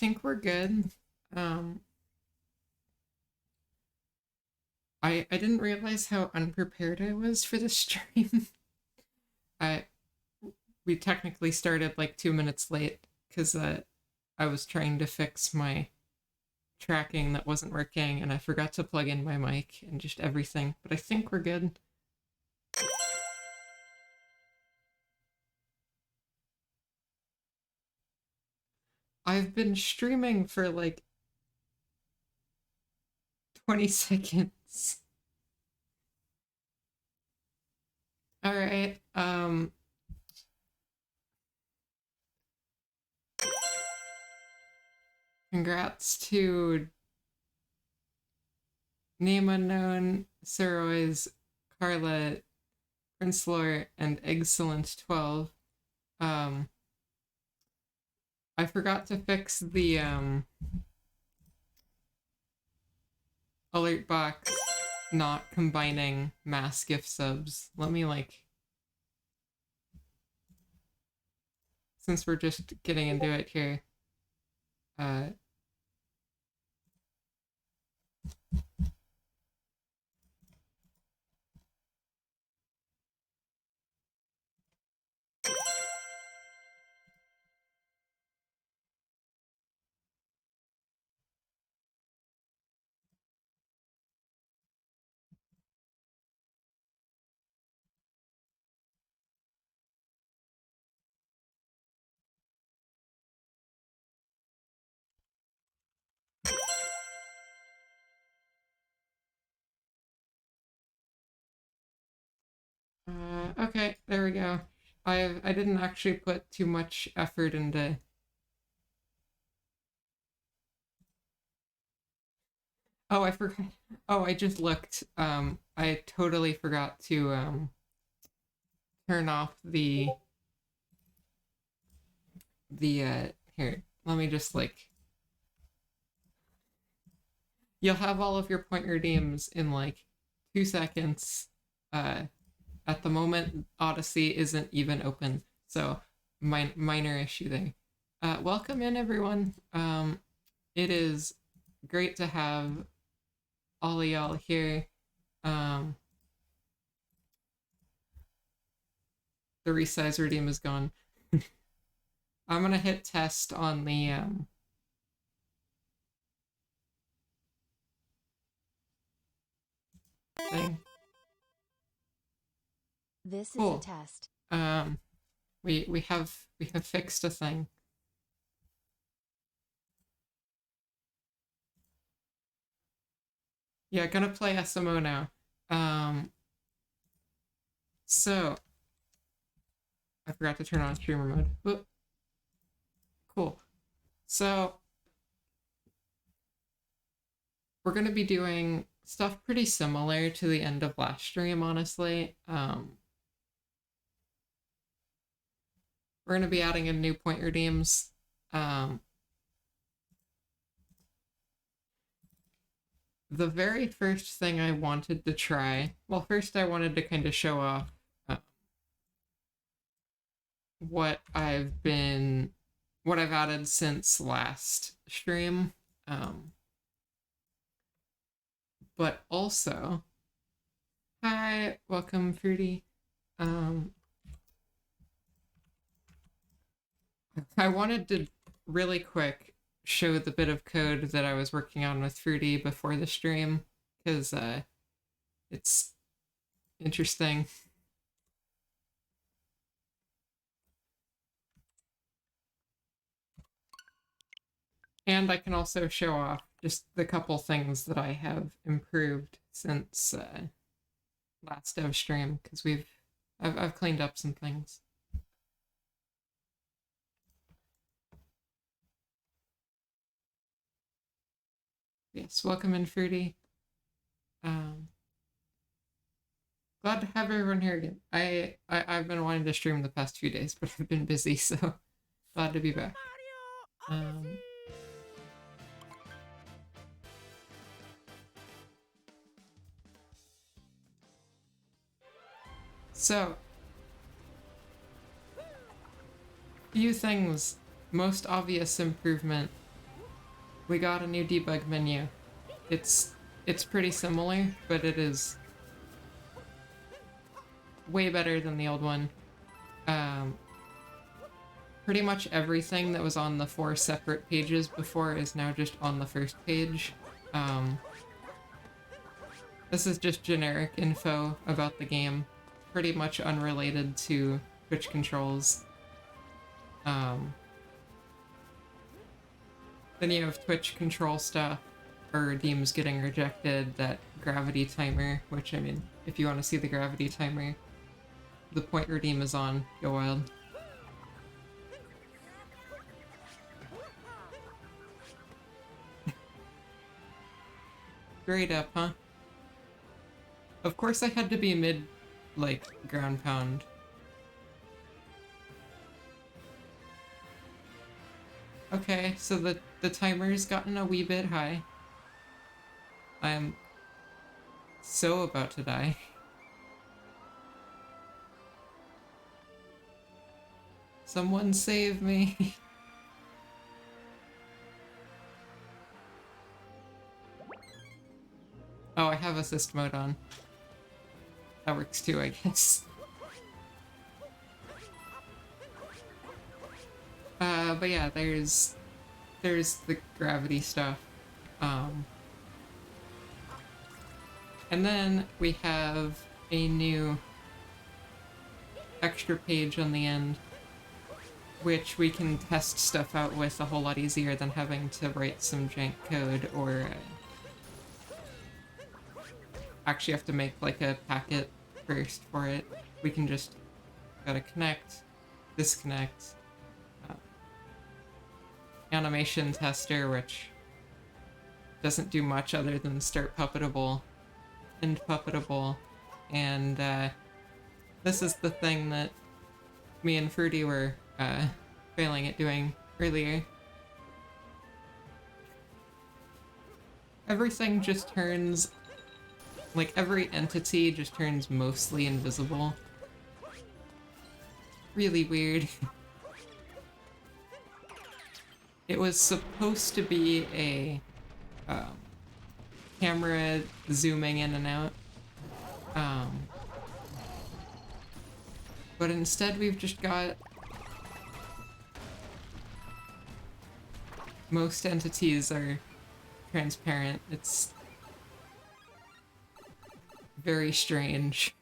think we're good. I didn't realize how unprepared I was for this stream. We technically started like 2 minutes late because I was trying to fix my tracking that wasn't working and I forgot to plug in my mic and just everything, but I think we're good. I've been streaming for like 20 seconds. All right. Congrats to Name Unknown, Saroys, Carla, Prince Lore, and Excellent12. I forgot to fix the alert box not combining mass gift subs. Let me since we're just getting into it here. Okay, there we go. I didn't actually put too much effort into. Oh, I forgot. Oh, I just looked. I totally forgot to turn off the here. Let me just you'll have all of your point redeems in like 2 seconds. At the moment, Odyssey isn't even open, so minor issue there. Welcome in, everyone. It is great to have all of y'all here. The resize redeem is gone. I'm gonna hit test on the thing. This cool. is a test. We have fixed a thing. Yeah, gonna play SMO now. So I forgot to turn on streamer mode. Whoop. Cool. So we're gonna be doing stuff pretty similar to the end of last stream, honestly. We're gonna be adding in new point redeems. The very first thing I wanted to try, well, first I wanted to kind of show off what I've added since last stream. But also, hi, welcome, Fruity. I wanted to really quick show the bit of code that I was working on with Fruity before the stream, because it's interesting. And I can also show off just the couple things that I have improved since last dev stream, because I've cleaned up some things. Yes, welcome in, Fruity. Glad to have everyone here again. I've been wanting to stream the past few days, but I've been busy, so glad to be back. So, few things. Most obvious improvement we got a new debug menu. It's pretty similar, but it is way better than the old one. Pretty much everything that was on the 4 separate pages before is now just on the first page. This is just generic info about the game, pretty much unrelated to Twitch controls. Then you have Twitch control stuff, or redeems getting rejected, that gravity timer, which, I mean, if you want to see the gravity timer, the point redeem is on. Go wild. Straight up, huh? Of course I had to be mid, like, ground pound. Okay, so the timer's gotten a wee bit high. I'm so about to die. Someone save me. Oh, I have assist mode on. That works too, I guess. But yeah, there's the gravity stuff. And then we have a new extra page on the end, which we can test stuff out with a whole lot easier than having to write some jank code or actually have to make like a packet first for it. We can just gotta connect, disconnect, animation tester, which doesn't do much other than start puppetable, end puppetable, and this is the thing that me and Fruity were failing at doing earlier. Everything just turns, like every entity just turns mostly invisible. Really weird. It was supposed to be a camera zooming in and out. But instead we've just got most entities are transparent. It's very strange.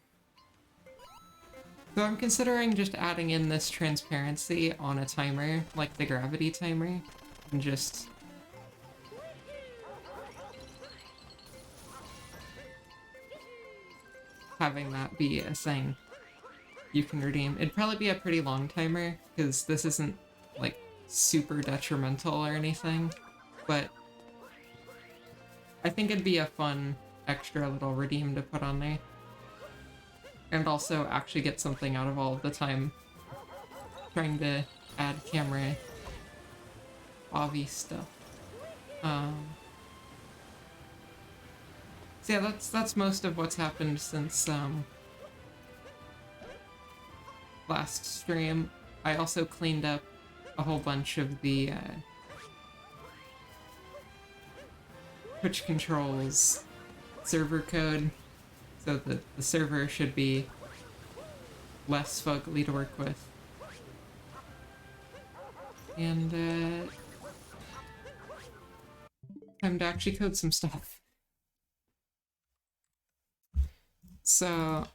So I'm considering just adding in this transparency on a timer, like the gravity timer, and just having that be a thing you can redeem. It'd probably be a pretty long timer, because this isn't, like, super detrimental or anything, but I think it'd be a fun extra little redeem to put on there. And also actually get something out of all of the time trying to add camera obvious stuff. So yeah, that's most of what's happened since last stream. I also cleaned up a whole bunch of the Twitch controls server code, so that the server should be less fugly to work with. And time to actually code some stuff. So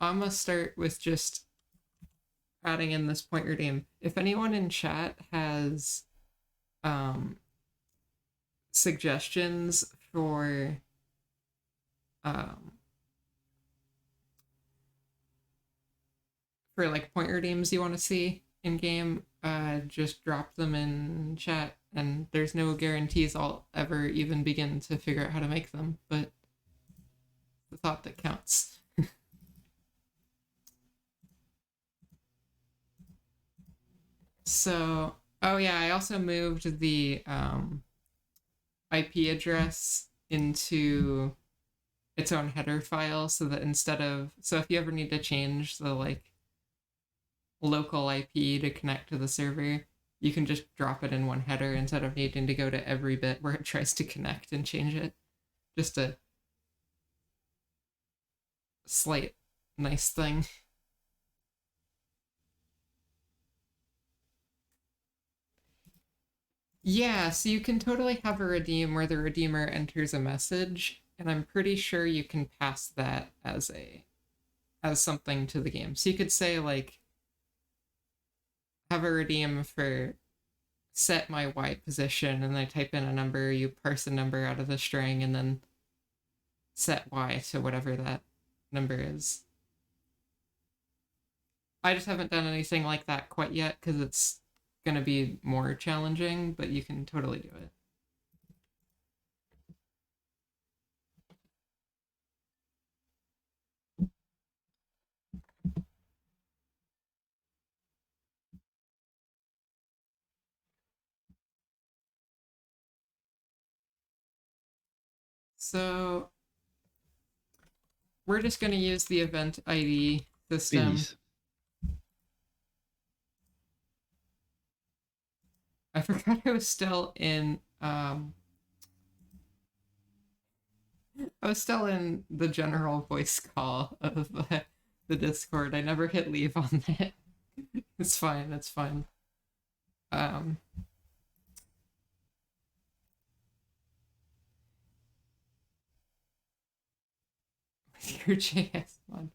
I'm gonna start with just adding in this point redeem. If anyone in chat has suggestions for like point redeems you want to see in game, just drop them in chat, and there's no guarantees I'll ever even begin to figure out how to make them, but the thought that counts. So, oh yeah, I also moved the IP address into its own header file, so that instead of, so if you ever need to change the like local IP to connect to the server, you can just drop it in one header instead of needing to go to every bit where it tries to connect and change it. Just a slight nice thing. Yeah, so you can totally have a redeem where the redeemer enters a message, and I'm pretty sure you can pass that as something to the game. So you could say like have a redeem for set my Y position, and I type in a number, you parse a number out of the string, and then set Y to whatever that number is. I just haven't done anything like that quite yet because it's going to be more challenging, but you can totally do it. So we're just going to use the event ID system. Please. I forgot I was still in I was still in the general voice call of the Discord. I never hit leave on that. It's fine, it's fine. With your JS mod.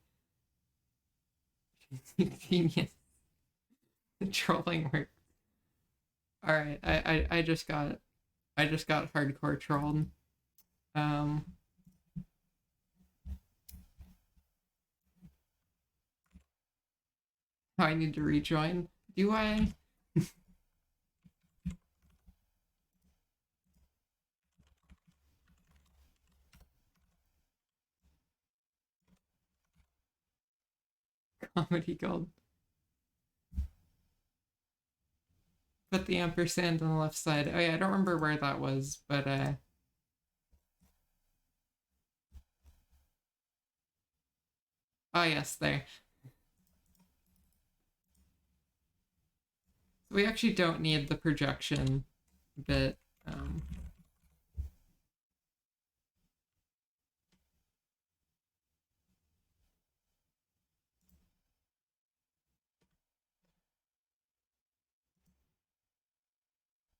Genius. The trolling work. Alright, I just got hardcore trolled. I need to rejoin. Do I? Comedy Gold. Put the ampersand on the left side. Oh yeah, I don't remember where that was, but oh yes, there. We actually don't need the projection bit.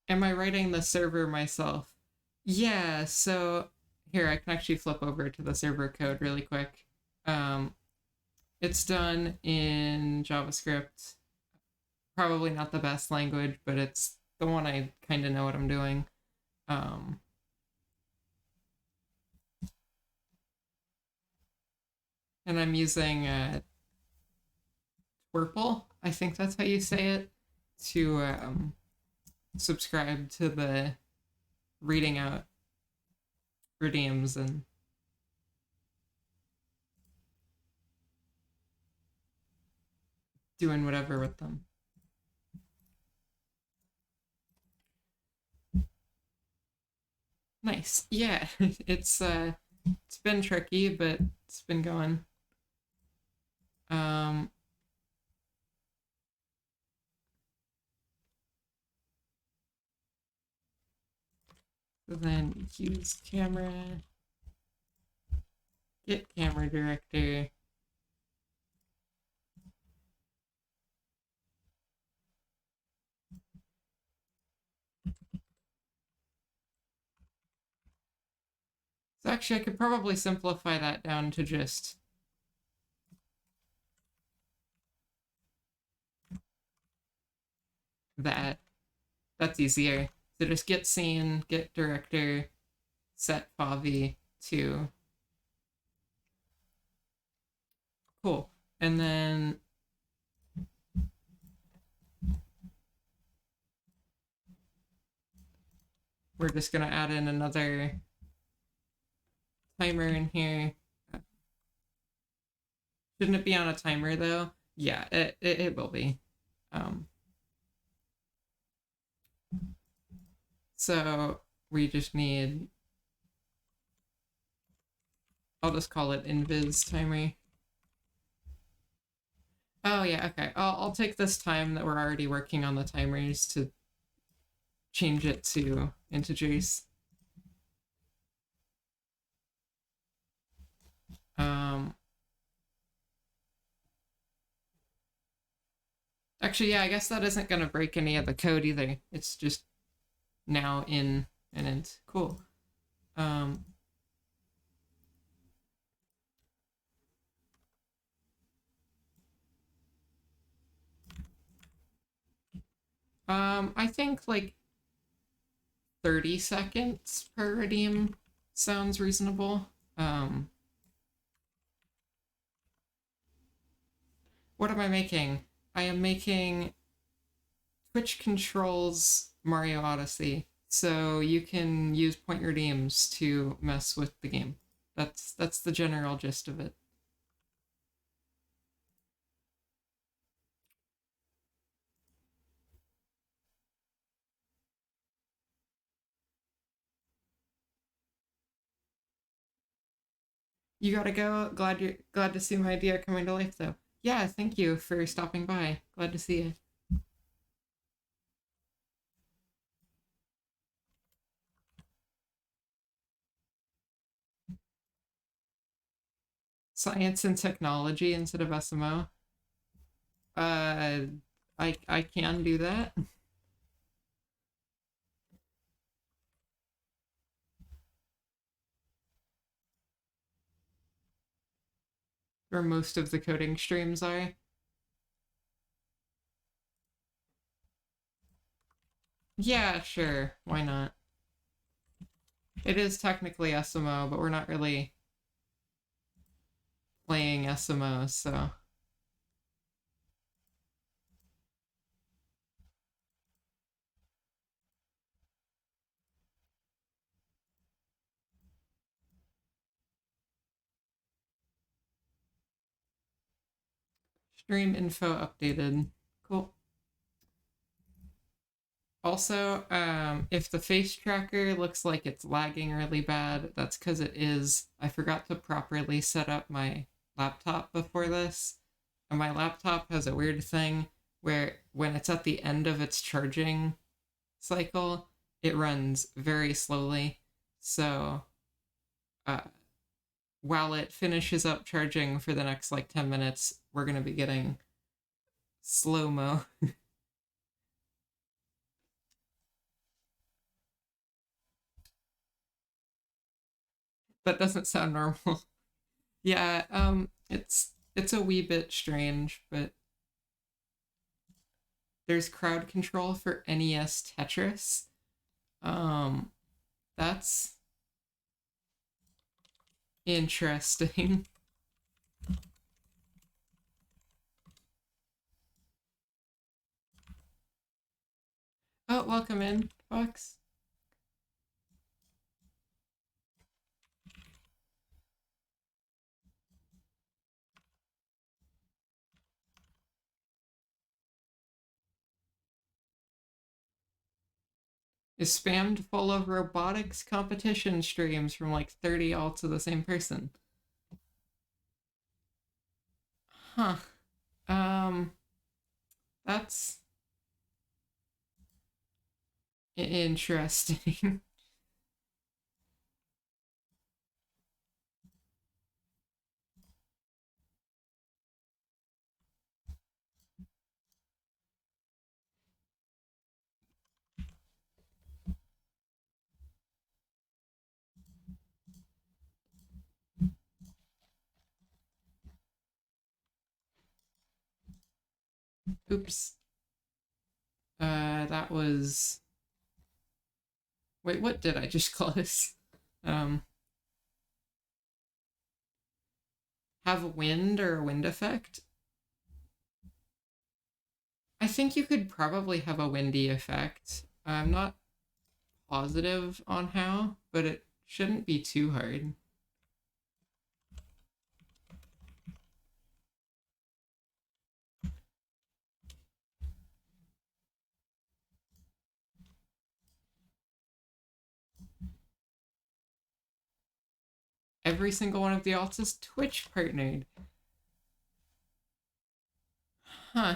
Am I writing the server myself? Yeah, so here I can actually flip over to the server code really quick. It's done in JavaScript. Probably not the best language, but it's the one I kind of know what I'm doing. And I'm using Twerple, I think that's how you say it, to subscribe to the reading out redeems and doing whatever with them. Nice. Yeah, it's been tricky, but it's been going. So then use camera, get camera director. So actually I could probably simplify that down to just that. That's easier. So just get scene, get director, set Favi to cool. And then we're just gonna add in another timer in here. Shouldn't it be on a timer though? Yeah, it will be. So we just need, I'll just call it invis timer. Oh yeah, okay. I'll take this time that we're already working on the timers to change it to integers. Actually, yeah, I guess that isn't gonna break any of the code either. It's just now in an int. Cool. Um, I think like 30 seconds per redeem sounds reasonable. What am I making? I am making Twitch controls Mario Odyssey, so you can use point redeems to mess with the game. That's the general gist of it. You gotta go. Glad to see my idea coming to life though. Yeah, thank you for stopping by. Glad to see you. Science and technology instead of SMO. Uh, I can do that. Where most of the coding streams are. Yeah, sure. Why not? It is technically SMO, but we're not really playing SMO, so. Stream info updated. Cool. Also, if the face tracker looks like it's lagging really bad, that's because it is. I forgot to properly set up my laptop before this, and my laptop has a weird thing where when it's at the end of its charging cycle, it runs very slowly. So, uh, while it finishes up charging for the next like 10 minutes, we're going to be getting slow mo. That doesn't sound normal. Yeah, it's a wee bit strange, but there's crowd control for NES Tetris. Um, that's interesting. Oh, welcome in, Fox. Is spammed full of robotics competition streams from like 30 all to the same person. Huh. Um, that's interesting. Oops. That was. Wait, what did I just close? Um, have a wind or a wind effect? I think you could probably have a windy effect. I'm not positive on how, but it shouldn't be too hard. Every single one of the alts is Twitch partnered. Huh.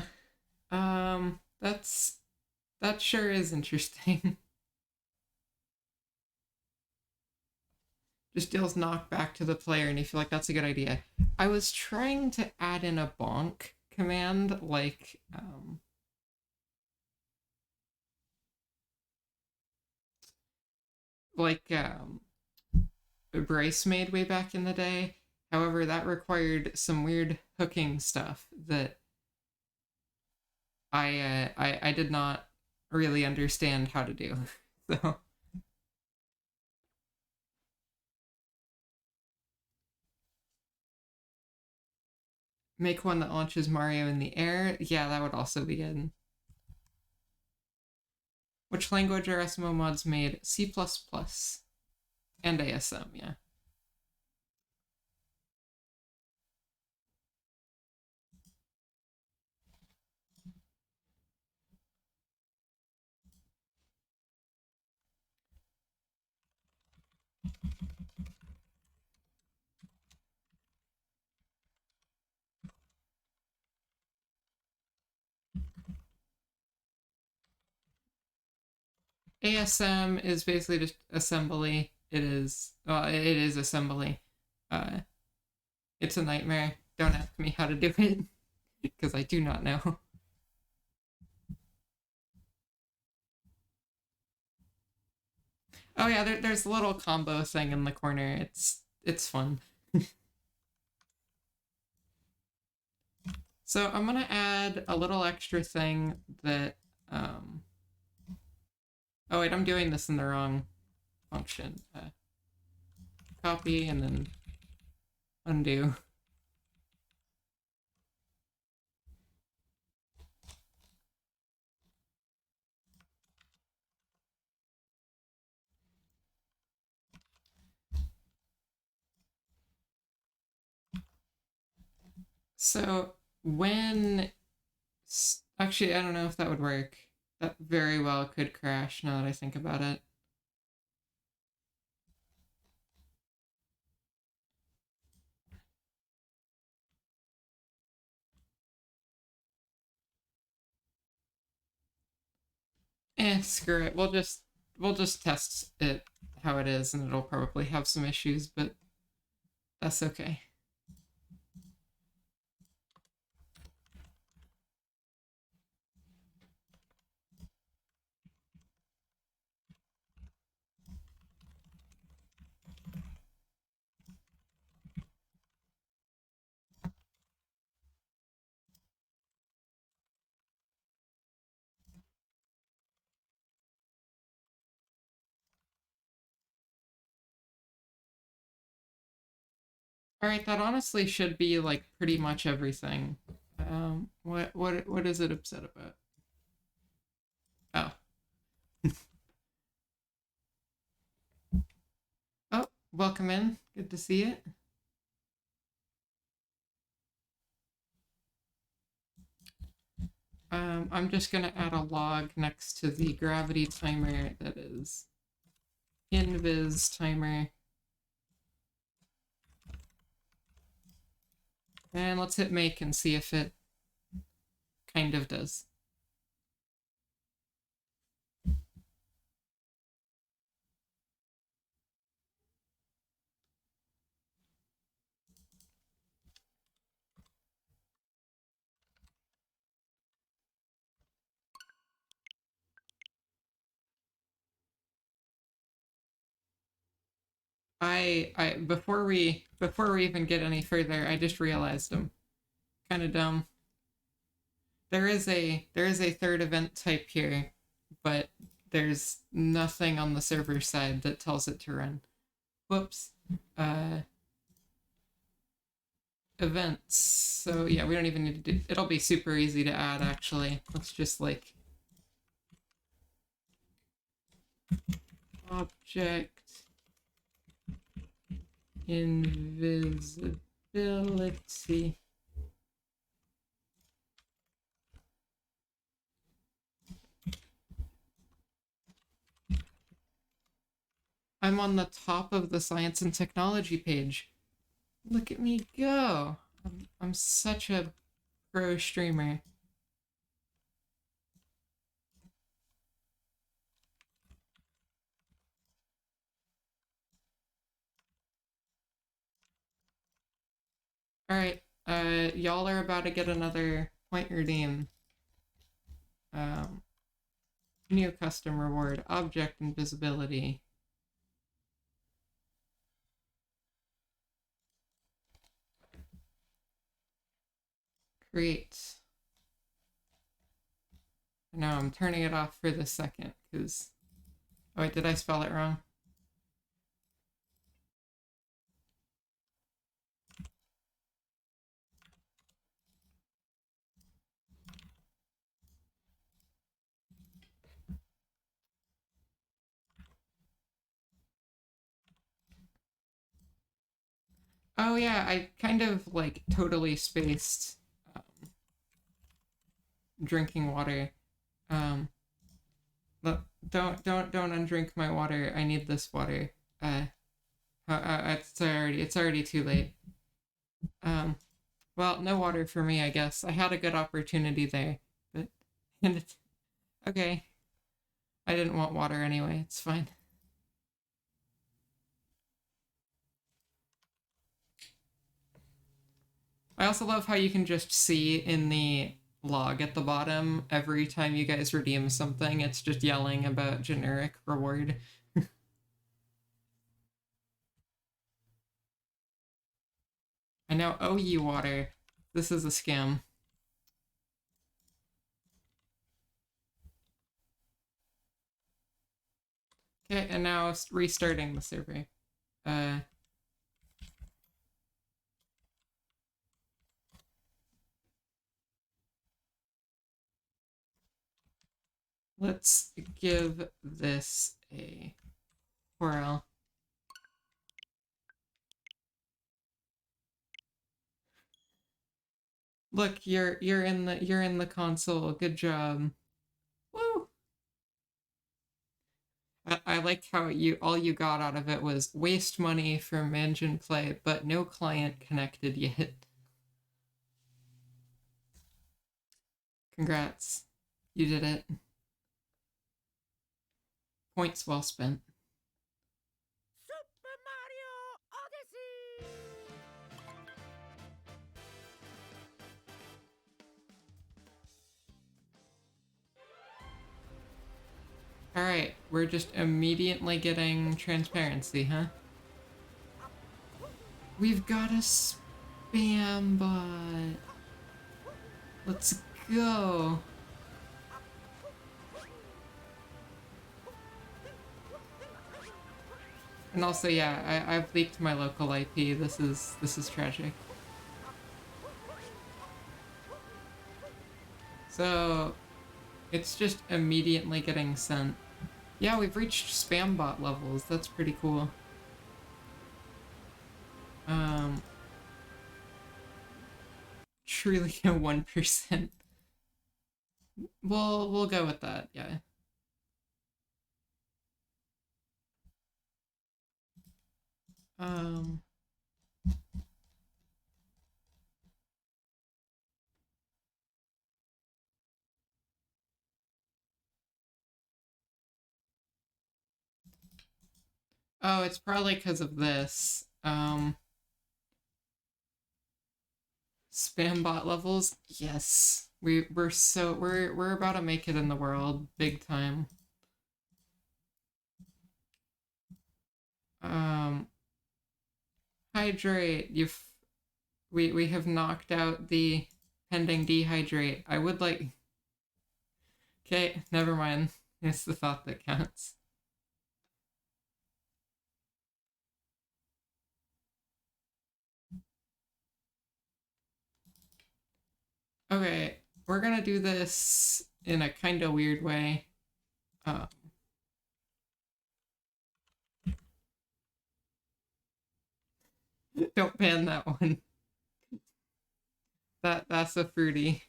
That sure is interesting. Just deals knockback to the player, and you feel like that's a good idea. I was trying to add in a bonk command, like Bryce made way back in the day. However, that required some weird hooking stuff that I did not really understand how to do. So make one that launches Mario in the air. Yeah, that would also be good. Which language are SMO mods made? C++ and ASM, yeah. ASM is basically just assembly. It is assembly. Uh, it's a nightmare. Don't ask me how to do it because I do not know. Oh yeah, there's a little combo thing in the corner. It's fun. So I'm gonna add a little extra thing that oh wait, I'm doing this in the wrong function. Copy and then undo. So when actually, I don't know if that would work. That very well could crash now that I think about it. Screw it. We'll just test it how it is, and it'll probably have some issues, but that's okay. All right, that honestly should be like pretty much everything. What is it upset about? Oh. Oh, welcome in. Good to see it. I'm just gonna add a log next to the gravity timer that is invis timer. And let's hit make and see if it kind of does. I before we even get any further, I just realized I'm kind of dumb. There is a third event type here, but there's nothing on the server side that tells it to run. Whoops. Uh, Events. So yeah, we don't even need to do. It'll be super easy to add actually. Let's just like object invisibility. I'm on the top of the science and technology page. Look at me go. I'm such a pro streamer. Alright, y'all are about to get another point redeem. New custom reward, object invisibility. Create. No, I'm turning it off for the second, because... Oh wait, did I spell it wrong? Oh yeah, I kind of like totally spaced drinking water. Um, look, don't undrink my water. I need this water. It's already too late. Um, well, no water for me, I guess. I had a good opportunity there, but and it's okay. I didn't want water anyway. It's fine. I also love how you can just see in the log at the bottom every time you guys redeem something, it's just yelling about generic reward. I now owe you water. This is a scam. Okay, and now restarting the server. Uh, let's give this a whirl. Look, you're in the console. Good job. Woo! I like how all you got out of it was waste money from engine play, but no client connected yet. Congrats. You did it. Points well spent. Super Mario Odyssey! Alright, we're just immediately getting transparency, huh? We've got a spam bot. Let's go. And also, yeah, I've leaked my local IP. This is tragic. So, it's just immediately getting sent. Yeah, we've reached spam bot levels. That's pretty cool. Truly a 1%. We'll go with that, yeah. Um... Oh, it's probably because of this. Spam bot levels? Yes. We're about to make it in the world. Big time. Um Hydrate. We have knocked out the pending dehydrate. I would like Okay, never mind. It's the thought that counts. Okay, we're gonna do this in a kind of weird way. Don't ban that one. That's a fruity.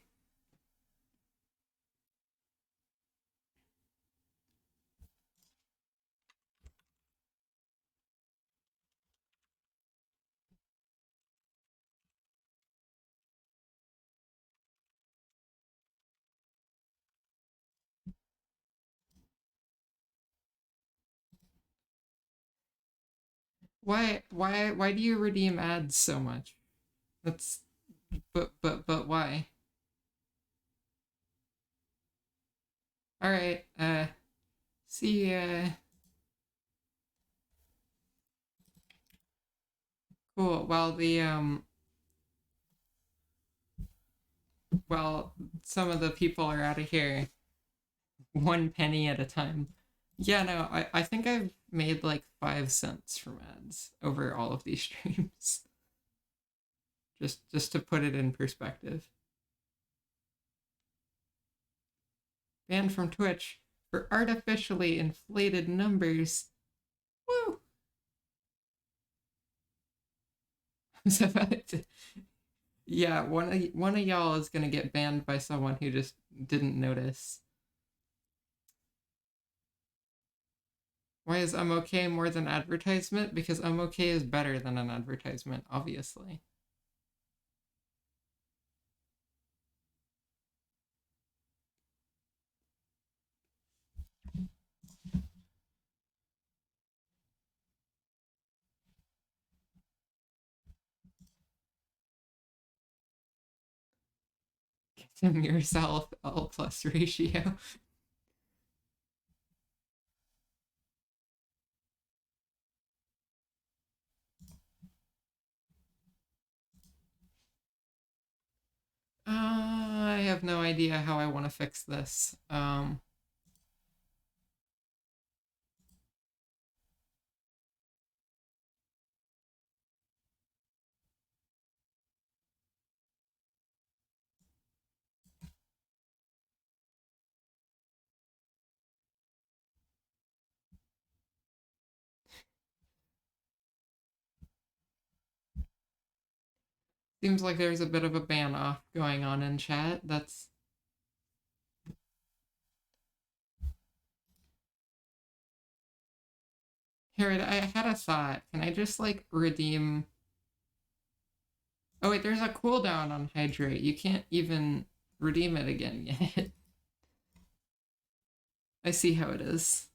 Why do you redeem ads so much? That's but why? All right. See ya. Cool. While some of the people are out of here, 1 penny at a time. Yeah, no, I think I've made like 5 cents from ads over all of these streams. Just to put it in perspective. Banned from Twitch for artificially inflated numbers. Woo! So yeah, one of y'all is gonna get banned by someone who just didn't notice. Why is I'm okay more than advertisement? Because I'm okay is better than an advertisement, obviously. Give yourself L plus ratio. I have no idea how I want to fix this. Seems like there's a bit of a ban off going on in chat. That's here. I had a thought. Can I just like redeem? Oh wait, there's a cooldown on hydrate. You can't even redeem it again yet. I see how it is.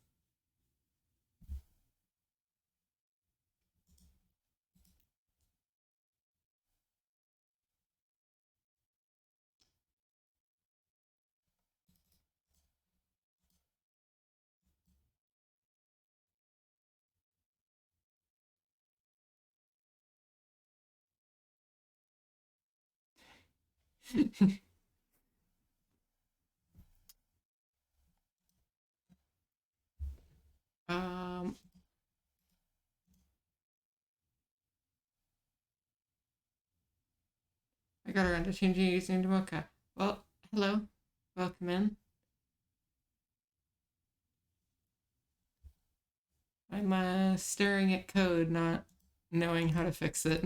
um, I got around to changing your username to Mocha. Well, hello, welcome in. I'm staring at code, not knowing how to fix it.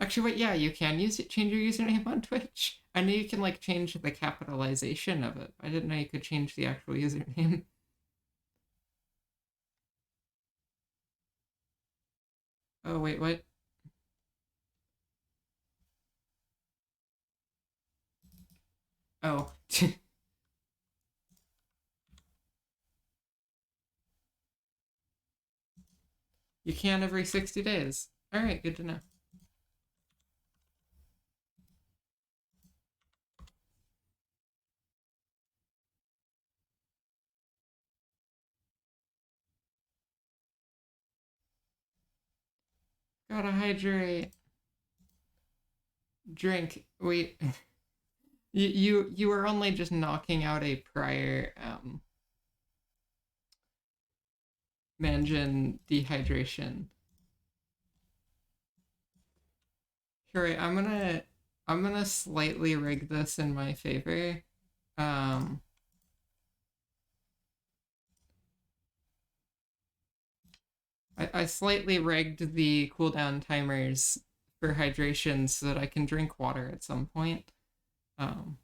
Actually, wait, yeah, you can change your username on Twitch. I know you can like change the capitalization of it. I didn't know you could change the actual username. Oh wait, what? Oh. You can every 60 days. All right, good to know. Gotta hydrate. Drink. Wait. You were only just knocking out a prior Manjin dehydration. Here, wait, I'm gonna slightly rig this in my favor. Um I slightly rigged the cooldown timers for hydration so that I can drink water at some point. Um,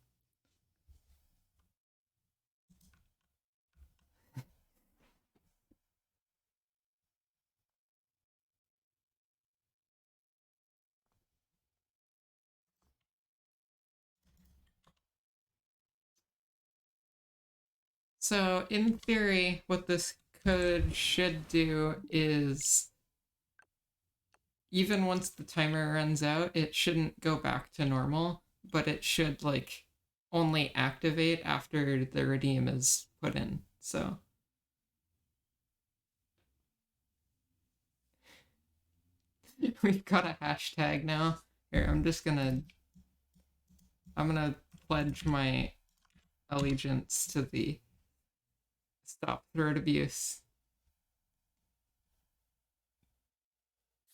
so in theory, what this code should do is even once the timer runs out, it shouldn't go back to normal, but it should like only activate after the redeem is put in. So we've got a hashtag now. Here, I'm gonna pledge my allegiance to the Stop Throat Abuse.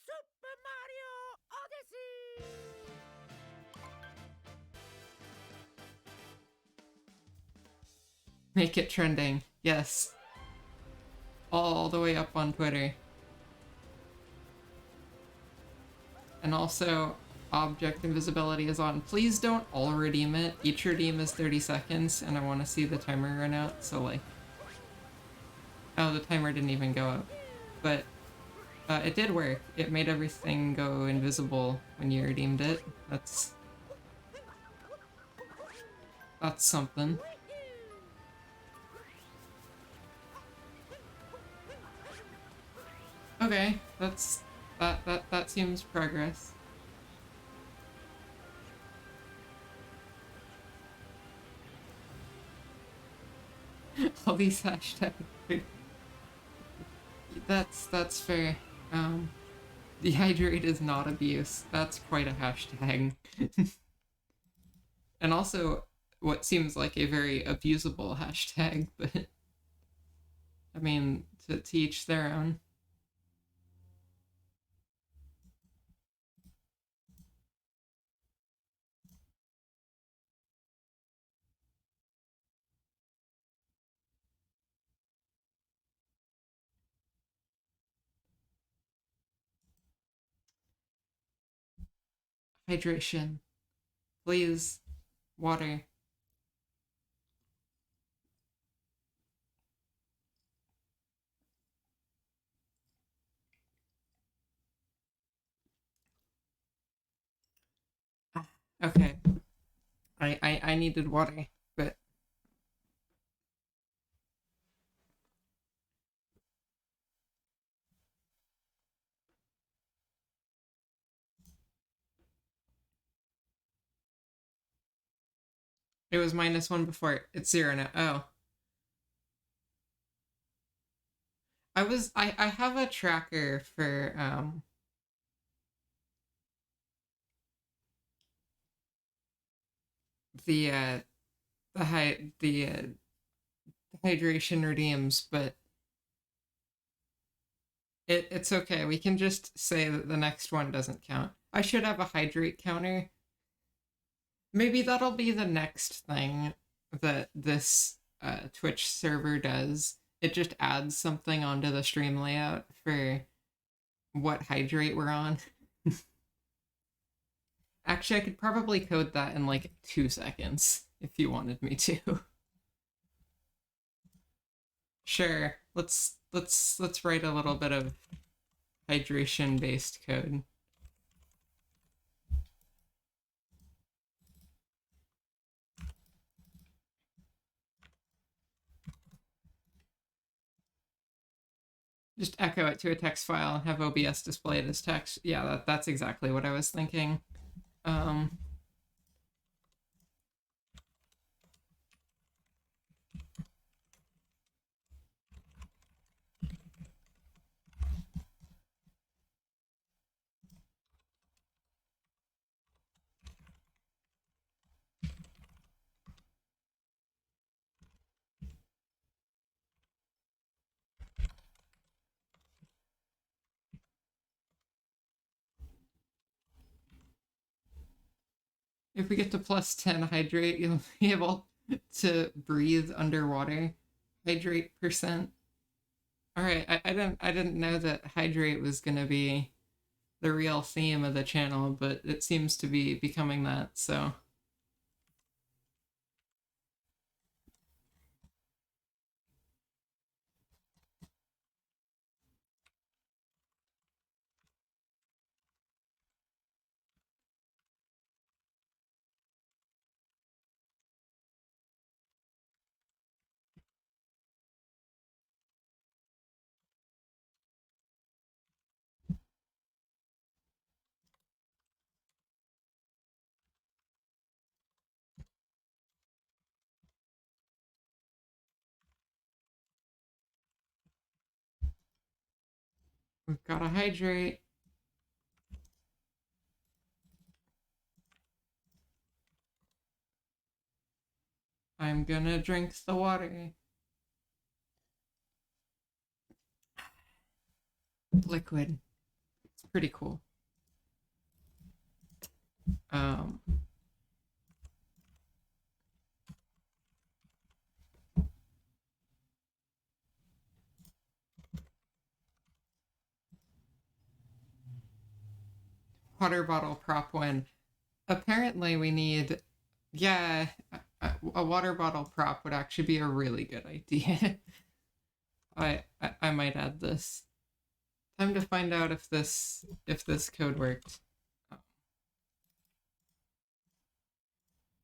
Super Mario Odyssey. Make it trending. Yes. All the way up on Twitter. And also, object invisibility is on. Please don't all redeem it. Each redeem is 30 seconds, and I want to see the timer run out, so like... Oh, the timer didn't even go up. But it did work. It made everything go invisible when you redeemed it. That's something. Okay, that seems progress. All these hashtags. That's fair. Dehydrate is not abuse. That's quite a hashtag. And also what seems like a very abusable hashtag, but I mean, to each their own. Hydration. Please. Water. Okay. I needed water, but it was -1 before. It's 0 now. Oh. I have a tracker for the hydration redeems, but it's okay. We can just say that the next one doesn't count. I should have a hydrate counter. Maybe that'll be the next thing that this Twitch server does. It just adds something onto the stream layout for what hydrate we're on. Actually, I could probably code that in like 2 seconds if you wanted me to. Sure. Let's write a little bit of hydration based code. Just echo it to a text file and have OBS display it as text. Yeah, that's exactly what I was thinking. If we get to +10 hydrate, you'll be able to breathe underwater. Hydrate percent. Alright, I didn't know that hydrate was gonna be the real theme of the channel, but it seems to be becoming that, so. We've got to hydrate. I'm gonna drink the water. Liquid. It's pretty cool. Water bottle prop one. Apparently we need, yeah, a water bottle prop would actually be a really good idea. I might add this. Time to find out if this code worked.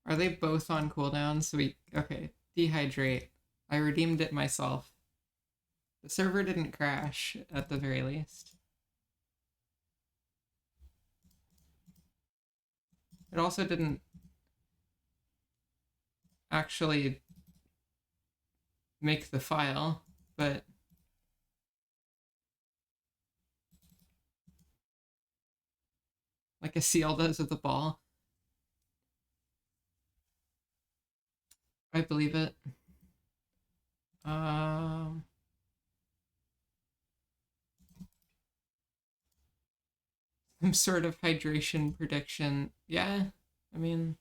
Are they both on cooldown? So okay, dehydrate. I redeemed it myself. The server didn't crash at the very least. It also didn't actually make the file, but like a seal does with a ball. I believe it. Some sort of hydration prediction. Yeah, I mean,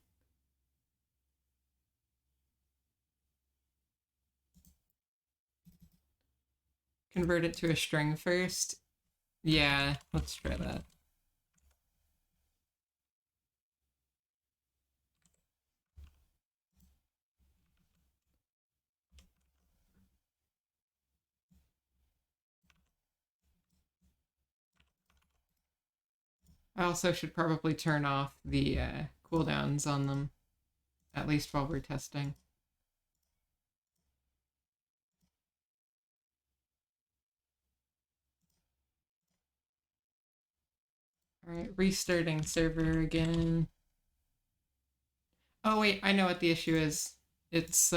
convert it to a string first. Yeah, let's try that. I also should probably turn off the cooldowns on them, at least while we're testing. Alright, restarting server again. Oh wait, I know what the issue is. It's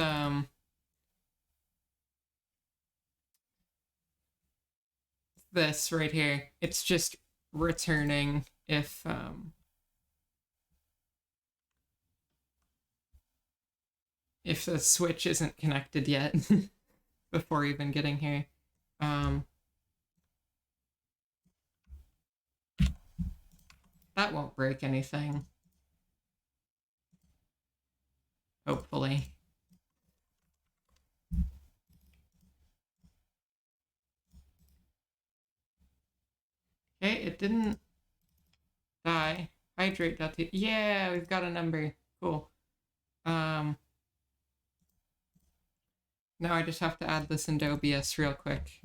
this right here. It's just returning if the switch isn't connected yet before even getting here. That won't break anything. Hopefully. Okay, it didn't die. Hydrate. Yeah, we've got a number. Cool. Now I just have to add this into OBS real quick.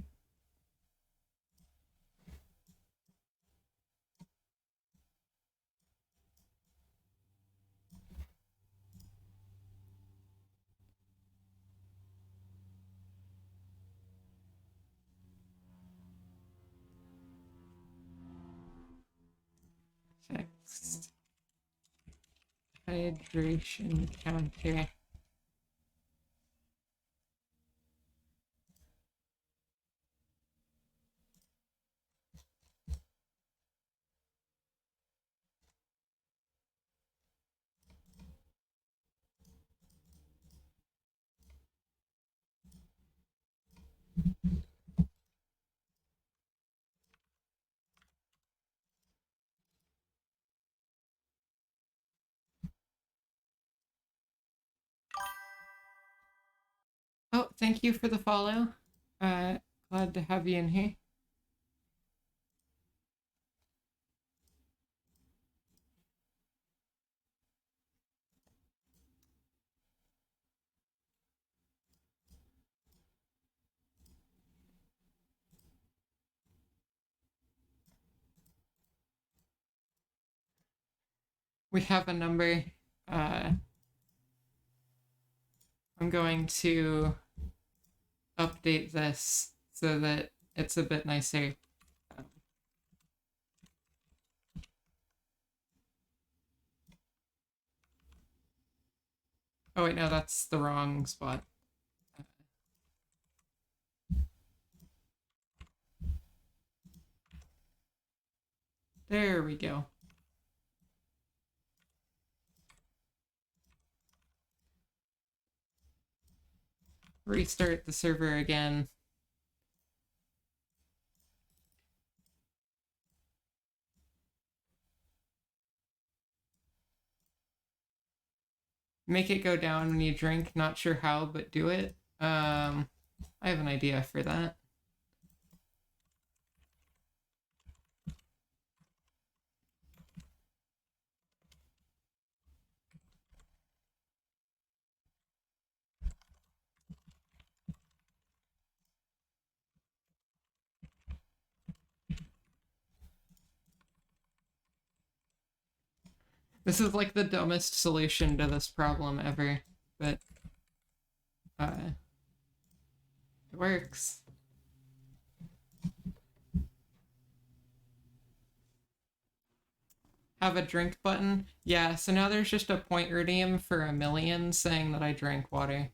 Text. Hydration counter. Oh, thank you for the follow. Glad to have you in here. We have a number. I'm going to update this so that it's a bit nicer. Oh wait, no, that's the wrong spot. There we go. Restart the server again. Make it go down when you drink. Not sure how, but do it. I have an idea for that. This is like the dumbest solution to this problem ever, but it works. Have a drink button? Yeah, so now there's just a point redeem for 1,000,000 saying that I drank water.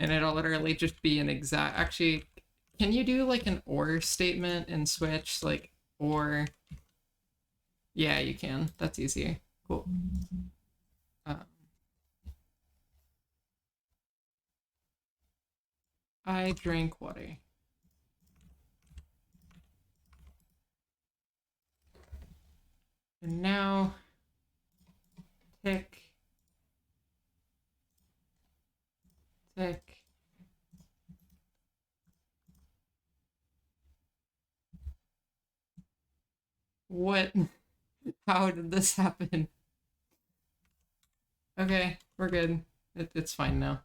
And it'll literally just be an exact... Actually, can you do like an or statement in Switch? Like, or... Yeah, you can. That's easier. Cool. I drank water. And now... Tick. Tick. What? How did this happen? Okay, we're good. It's fine now.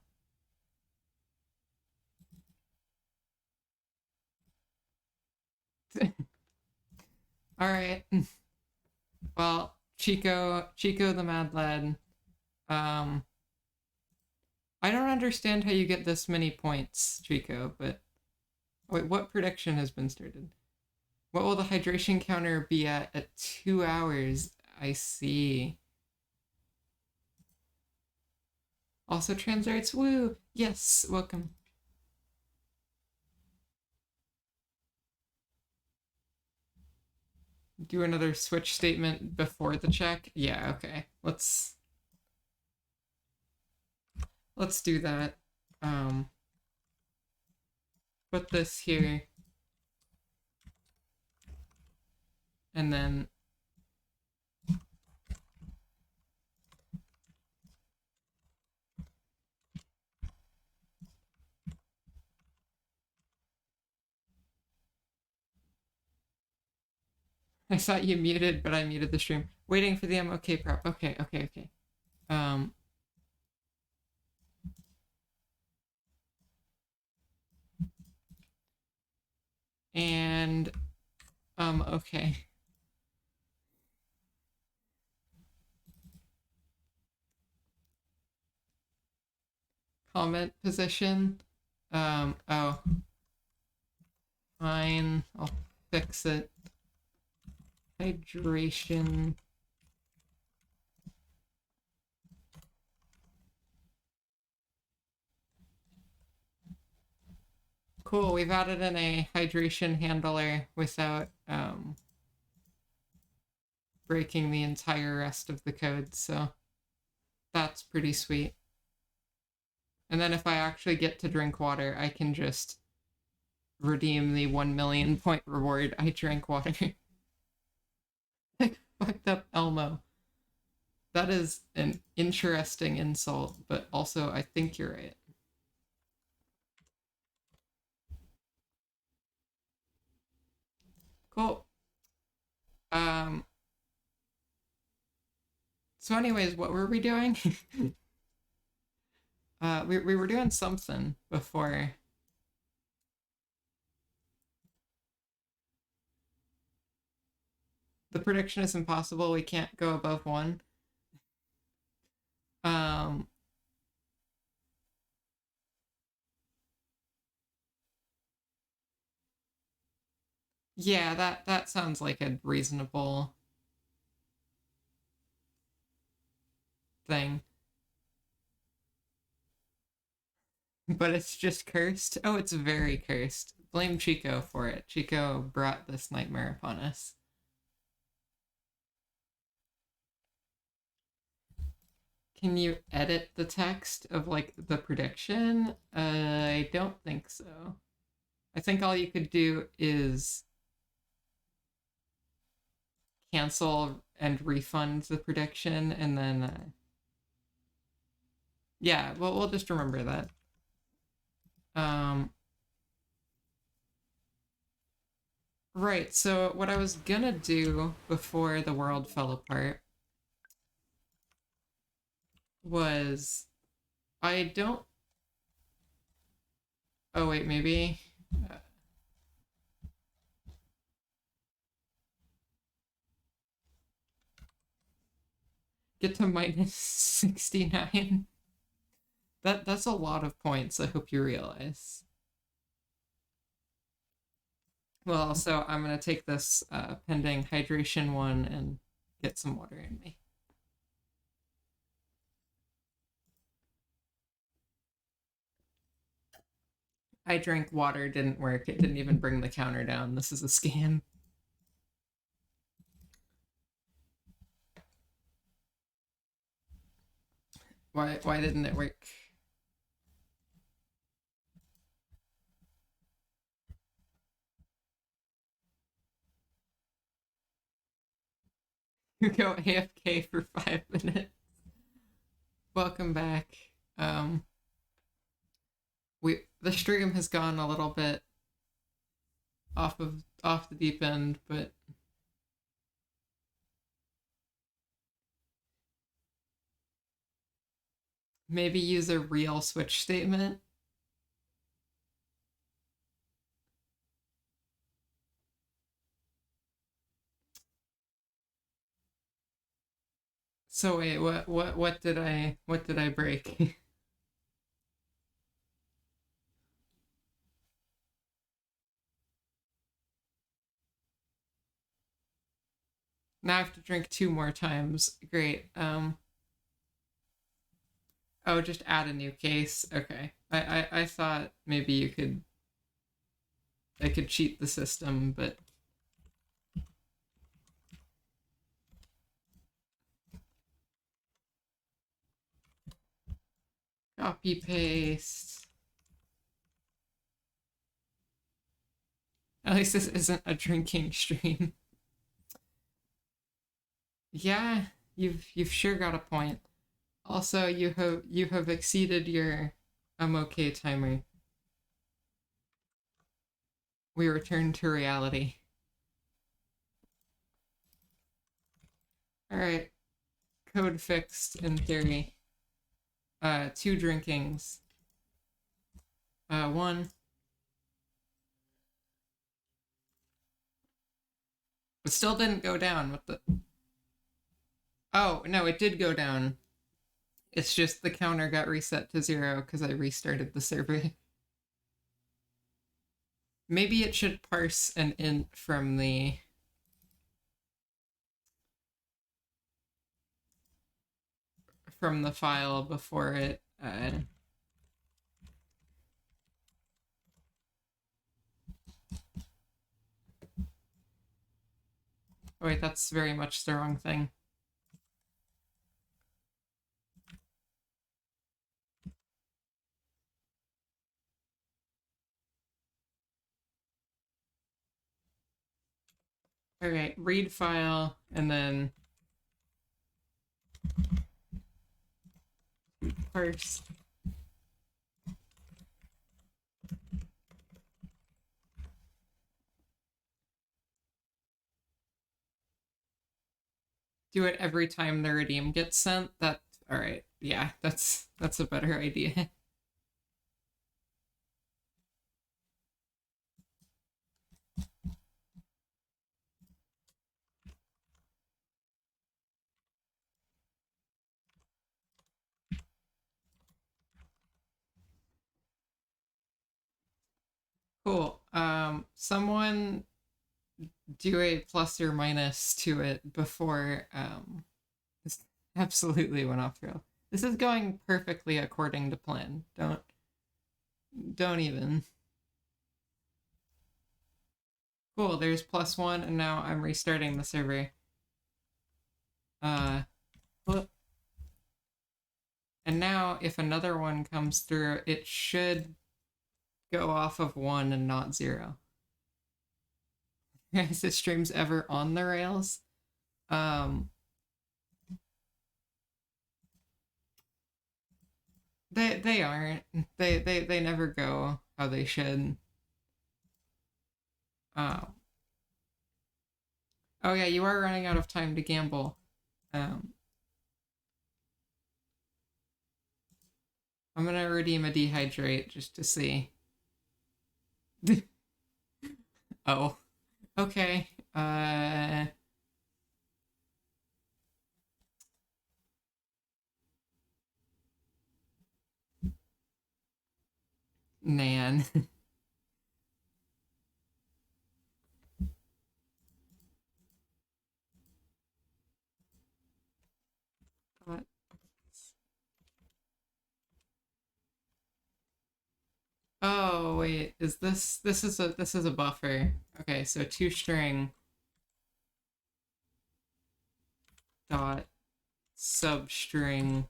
Alright. Well, Chico the Mad Lad. I don't understand how you get this many points, Chico, but... Wait, what prediction has been started? What will the hydration counter be at 2 hours? I see. Also Transarts, woo! Yes, welcome. Do another switch statement before the check? Yeah, okay. Let's do that. Put this here. And then I thought you muted, but I muted the stream. Waiting for the MOK prep. Okay. And okay. Comment position. Oh. Fine, I'll fix it. Hydration. Cool, we've added in a hydration handler without breaking the entire rest of the code, so that's pretty sweet. And then if I actually get to drink water, I can just redeem the 1,000,000 point reward. I drank water. Like, fucked up Elmo. That is an interesting insult, but also I think you're right. Cool. So anyways, what were we doing? We were doing something before. The prediction is impossible. We can't go above 1. Yeah, that sounds like a reasonable thing. But it's just cursed. Oh, it's very cursed. Blame Chico for it. Chico brought this nightmare upon us. Can you edit the text of like the prediction? I don't think so. I think all you could do is cancel and refund the prediction, and then yeah, well, we'll just remember that. Right, so what I was gonna do before the world fell apart was I don't. Oh, wait, maybe. Uh, get to minus 69. That's a lot of points, I hope you realize. Well, so I'm gonna take this pending hydration one and get some water in me. I drank water, didn't work. It didn't even bring the counter down. This is a scam. Why didn't it work? You go AFK for 5 minutes. Welcome back. The stream has gone a little bit off the deep end, but maybe use a real switch statement. So wait, what did I break? Now I have to drink 2 more times. Great. Oh, just add a new case. Okay. I thought maybe I could cheat the system, but copy paste. At least this isn't a drinking stream. Yeah, you've sure got a point. Also, you have exceeded your I'm okay timer. We return to reality. All right, code fixed in theory. 2 drinkings. 1. It still didn't go down. What the? Oh no, it did go down. It's just the counter got reset to 0 because I restarted the server. Maybe it should parse an int from the file before it oh wait, that's very much the wrong thing. All right, read file and then parse. Do it every time the redeem gets sent. That all right. Yeah, that's a better idea. Cool. Someone do a plus or minus to it before this absolutely went off trail. This is going perfectly according to plan. Don't even. Cool, there's +1, and now I'm restarting the server. Whoop. And now, if another one comes through, it should go off of 1 and not 0. Is this stream's ever on the rails? They aren't. They never go how they should. Oh yeah, you are running out of time to gamble. I'm gonna redeem a dehydrate just to see. Oh, okay. Nan. What? Oh wait, is this is a buffer? Okay, so toString dot substring.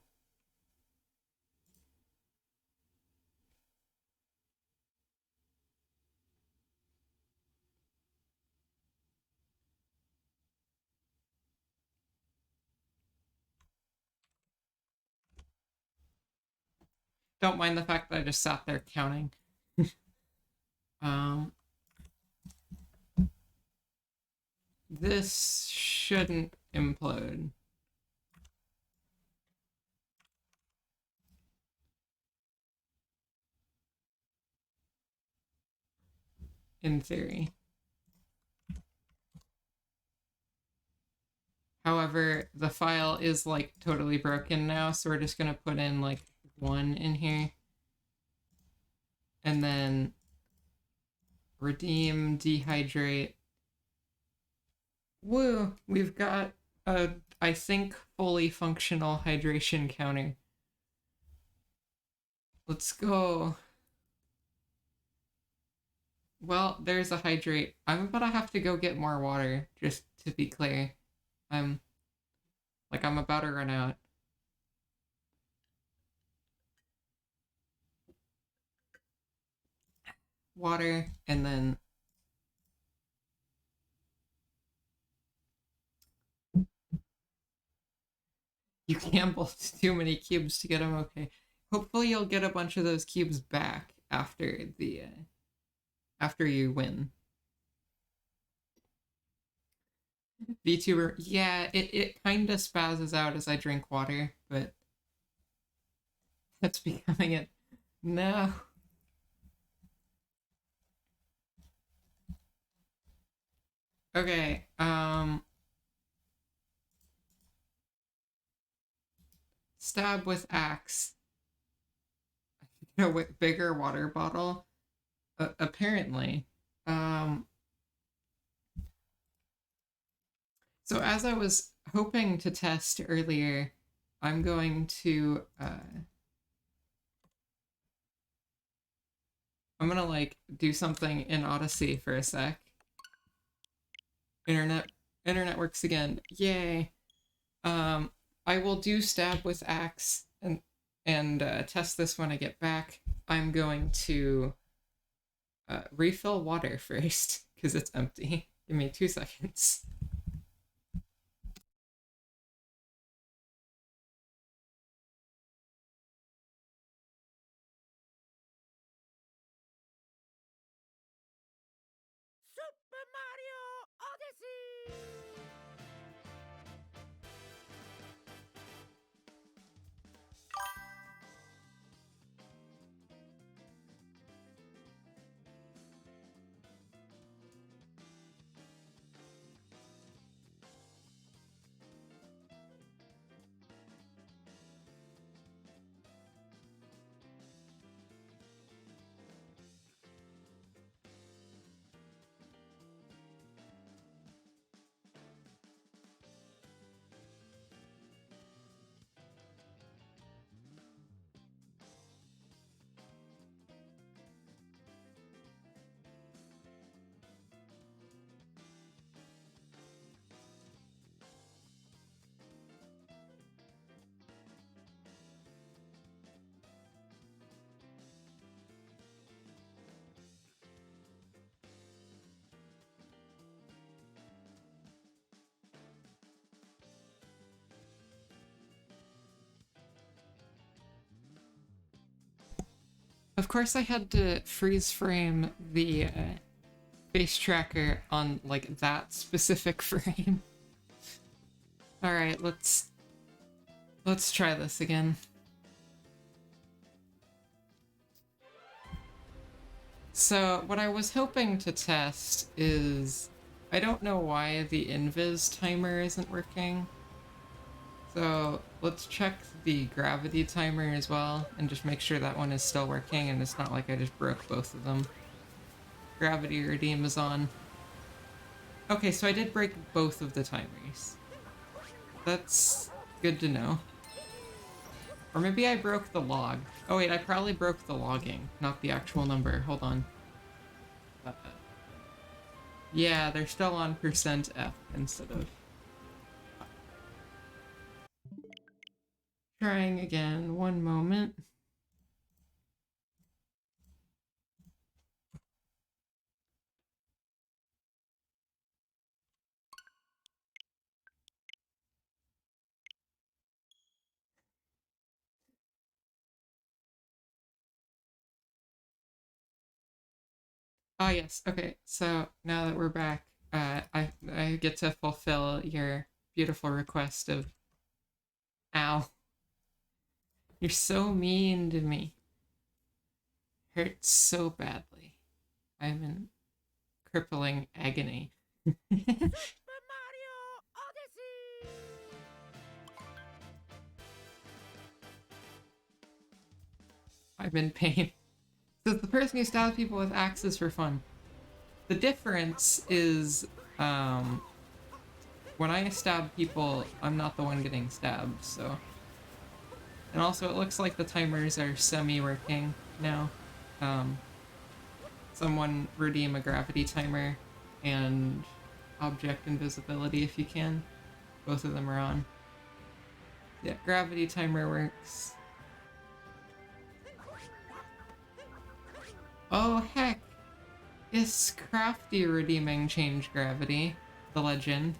Don't mind the fact that I just sat there counting. This shouldn't implode. In theory. However, the file is like totally broken now, so we're just gonna put in like 1 in here. And then redeem, dehydrate. Woo! We've got a, I think, fully functional hydration counter. Let's go. Well, there's a hydrate. I'm gonna have to go get more water, just to be clear. I'm about to run out. Water, and then you gambled too many cubes to get them. Okay. Hopefully you'll get a bunch of those cubes back after the after you win. VTuber, yeah, it kind of spazzes out as I drink water, but that's becoming it. No. Okay, stab with axe. A bigger water bottle. Apparently. So as I was hoping to test earlier, I'm going to I'm gonna like do something in Odyssey for a sec. Internet works again. Yay. I will do stab with axe and test this when I get back. I'm going to refill water first because it's empty. Give me 2 seconds. Super Mario Odyssey! Of course I had to freeze frame the face tracker on like that specific frame. Alright, let's try this again. So what I was hoping to test is, I don't know why the invis timer isn't working. So let's check the gravity timer as well and just make sure that one is still working and it's not like I just broke both of them. Gravity redeem is on. Okay, so I did break both of the timers. That's good to know. Or maybe I broke the log. Oh wait, I probably broke the logging, not the actual number. Hold on. Yeah, they're still on %F instead of... Trying again, one moment. Ah yes, okay, so now that we're back, I get to fulfill your beautiful request of... Ow. You're so mean to me. Hurts so badly. I'm in crippling agony. Super Mario Odyssey! I'm in pain. Says the person who stabs people with axes for fun. The difference is, when I stab people, I'm not the one getting stabbed, so... And also, it looks like the timers are semi-working now. Someone redeem a gravity timer and object invisibility if you can. Both of them are on. Yeah, gravity timer works. Oh heck! Is Crafty redeeming change gravity? The legend.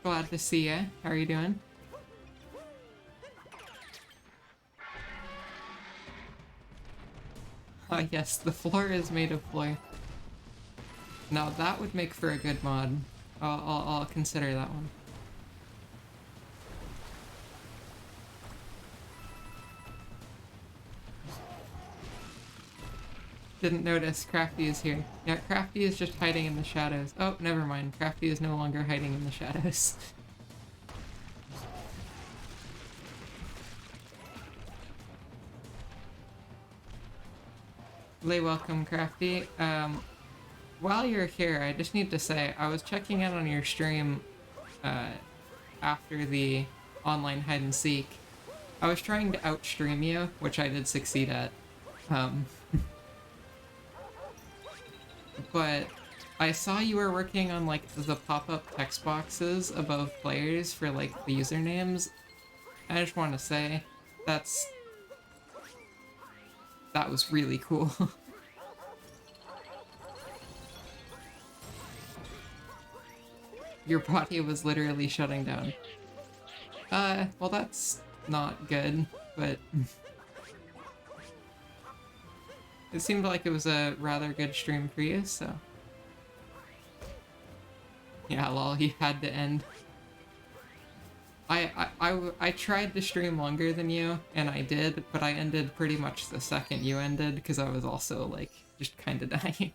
Glad to see ya. How are you doing? Ah yes, the floor is made of floor. Now that would make for a good mod. I'll consider that one. Didn't notice Crafty is here. Yeah, Crafty is just hiding in the shadows. Oh, never mind. Crafty is no longer hiding in the shadows. Lay welcome, Crafty. While you're here, I just need to say, I was checking in on your stream after the online hide and seek. I was trying to outstream you, which I did succeed at. But I saw you were working on like the pop-up text boxes above players for like the usernames. I just want to say that was really cool. Your body was literally shutting down. Well that's not good, but it seemed like it was a rather good stream for you, so... Yeah, lol, you had to end. I tried to stream longer than you, and I did, but I ended pretty much the second you ended, because I was also, like, just kinda dying.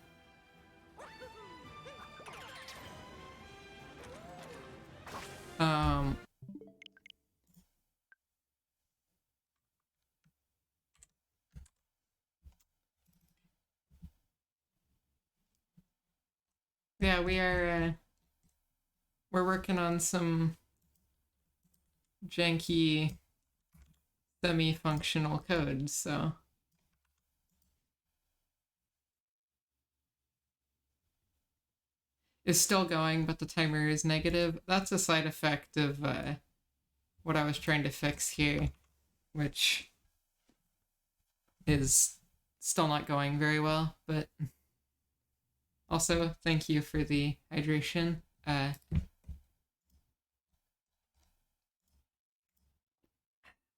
Yeah, we're working on some janky semi-functional code, so... Is still going, but the timer is negative. That's a side effect of what I was trying to fix here, which is still not going very well, but also thank you for the hydration.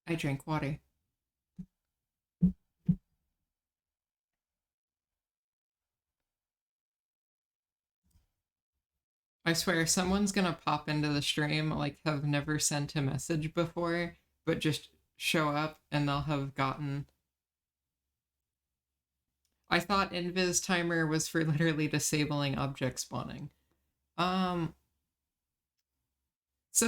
I drank water. I swear, someone's gonna pop into the stream, like, have never sent a message before, but just show up and they'll have gotten. I thought Invis timer was for literally disabling object spawning. So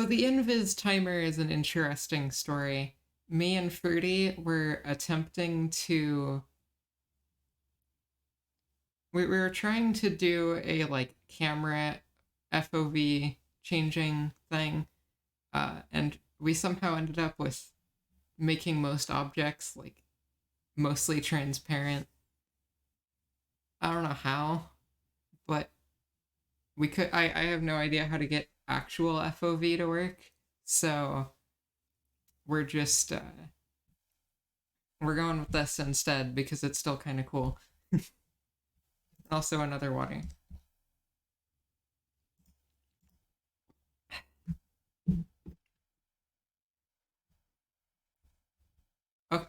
the Invis timer is an interesting story. Me and Fruity were attempting to. We were trying to do a like camera FOV changing thing, and we somehow ended up with making most objects like mostly transparent. I don't know how, but we could. I have no idea how to get actual FOV to work, so we're just we're going with this instead because it's still kind of cool. Also, another water.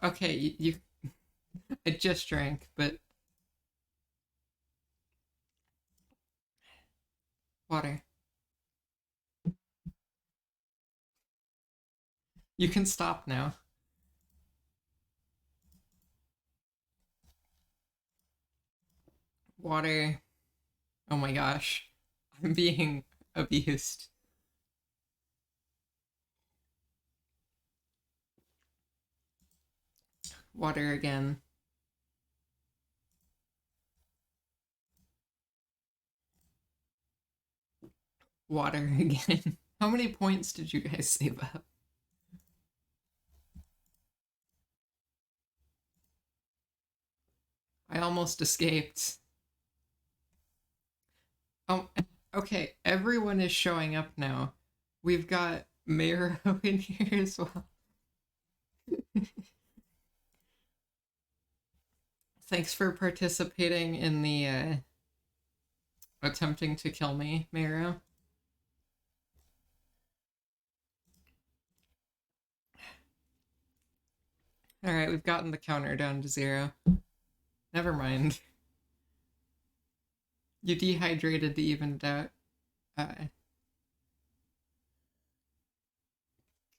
Okay, you I just drank, but water. You can stop now. Water. Oh my gosh. I'm being abused. Water again. Water again. How many points did you guys save up? I almost escaped. Okay, everyone is showing up now. We've got Mero in here as well. Thanks for participating in the attempting to kill me, Mero. Alright, we've gotten the counter down to 0. Never mind. You dehydrated to even it out.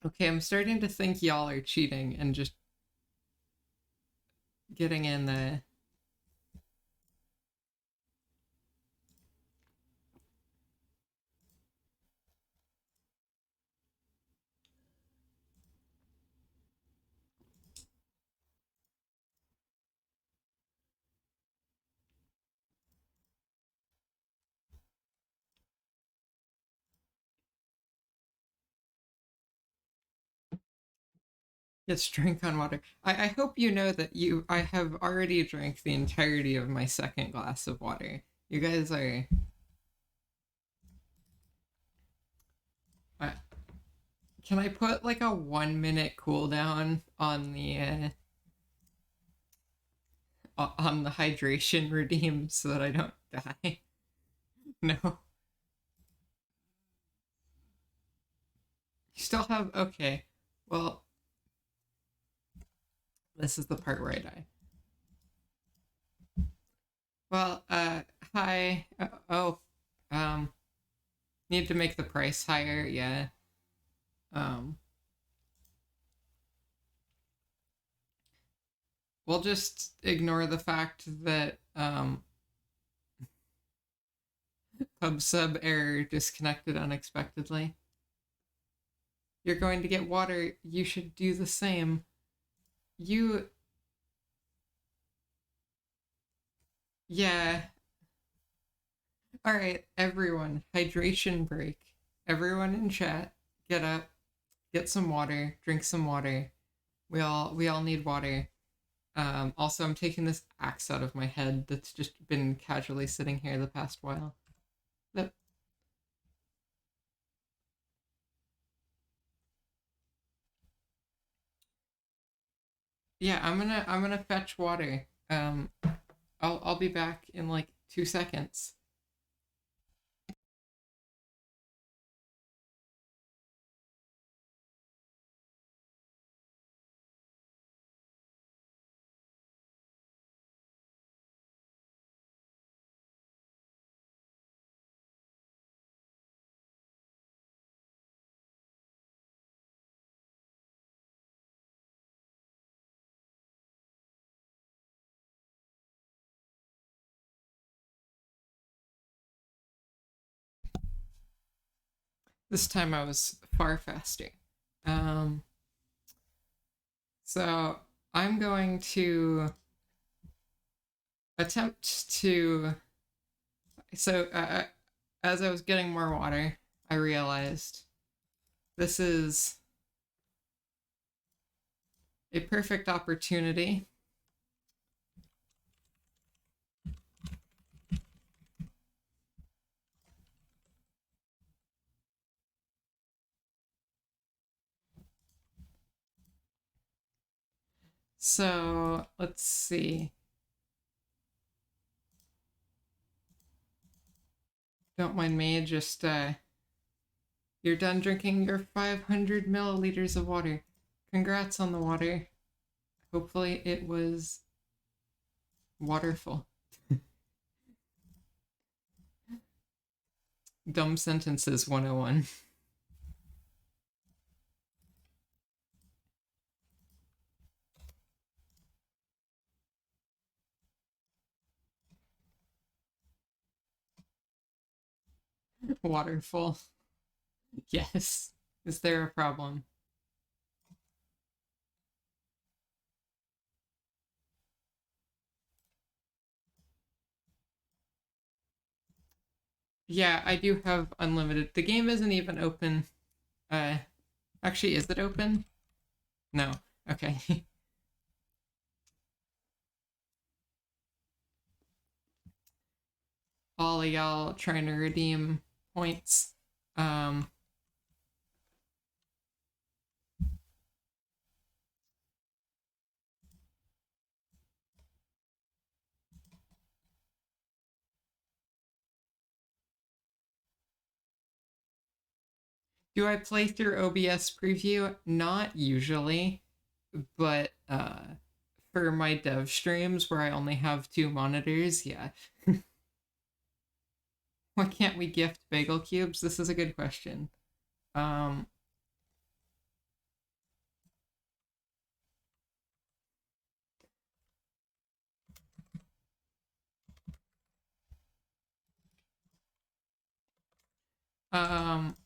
Okay, I'm starting to think y'all are cheating and just getting in the. Yes, drink on water. I hope you know that I have already drank the entirety of my second glass of water. You guys are. Uh, can I put like a 1 minute cooldown on the on the hydration redeem so that I don't die? No. You still have. Okay. Well, this is the part where I die. Well, hi. Need to make the price higher, yeah. Um, we'll just ignore the fact that, pub sub error disconnected unexpectedly. You're going to get water, you should do the same. Yeah. Alright, everyone, hydration break. Everyone in chat, get up, get some water, drink some water. We all need water. Also, I'm taking this axe out of my head that's just been casually sitting here the past while. But yeah, I'm gonna fetch water. I'll be back in like 2 seconds. This time I was far faster. So I'm going to attempt to. So as I was getting more water, I realized this is a perfect opportunity so let's see. Don't mind me, just you're done drinking your 500 milliliters of water. Congrats on the water. Hopefully it was waterful. Dumb sentences 101. Waterful. Yes. Is there a problem? Yeah, I do have unlimited. The game isn't even open. Actually, is it open? No. Okay. All of y'all trying to redeem points. Do I play through OBS preview? Not usually, but for my dev streams where I only have 2 monitors, yeah. Why can't we gift bagel cubes? This is a good question. Um um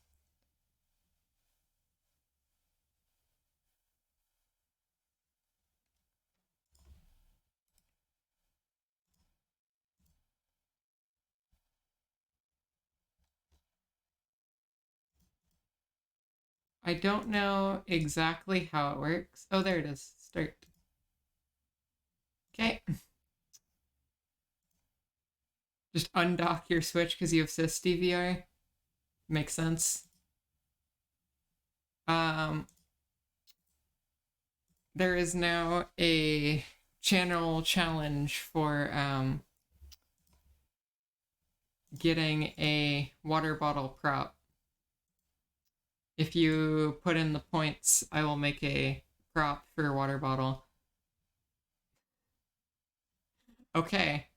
I don't know exactly how it works. Oh, there it is. Start. Okay. Just undock your Switch because you have sys DVR. Makes sense. Um, there is now a channel challenge for getting a water bottle prop. If you put in the points, I will make a prop for a water bottle. Okay.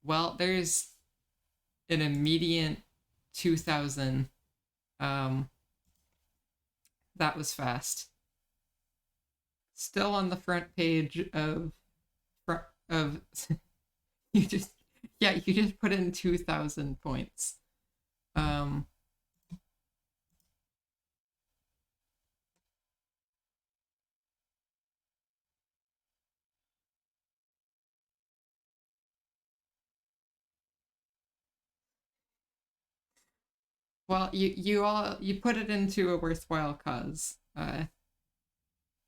Well, there's an immediate 2,000. That was fast. Still on the front page of you just you just put in 2,000 points. Well, you put it into a worthwhile cause.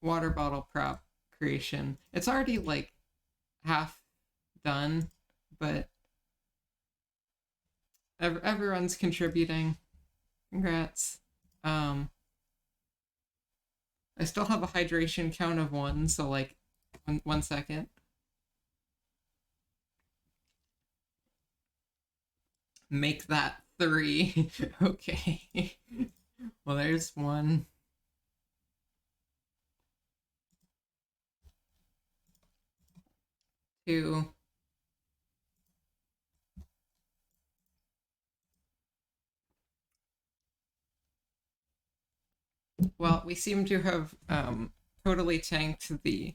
Water bottle prop creation. It's already like half done, but everyone's contributing. Congrats. I still have a hydration count of 1, so like 1 second. Make that 3. Okay. Well, there's 1. 2. Well, we seem to have totally tanked the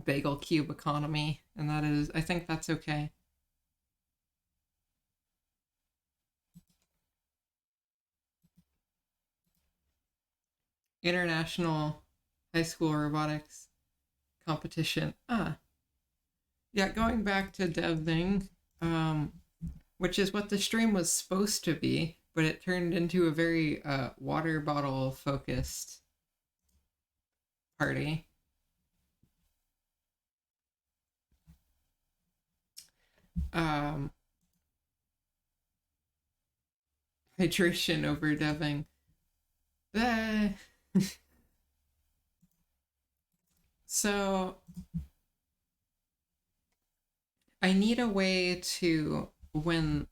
bagel cube economy, and that is, I think that's okay. international high school robotics competition. Yeah, going back to deving, which is what the stream was supposed to be, but it turned into a very water bottle focused party. Hydration over deving. So I need a way to, when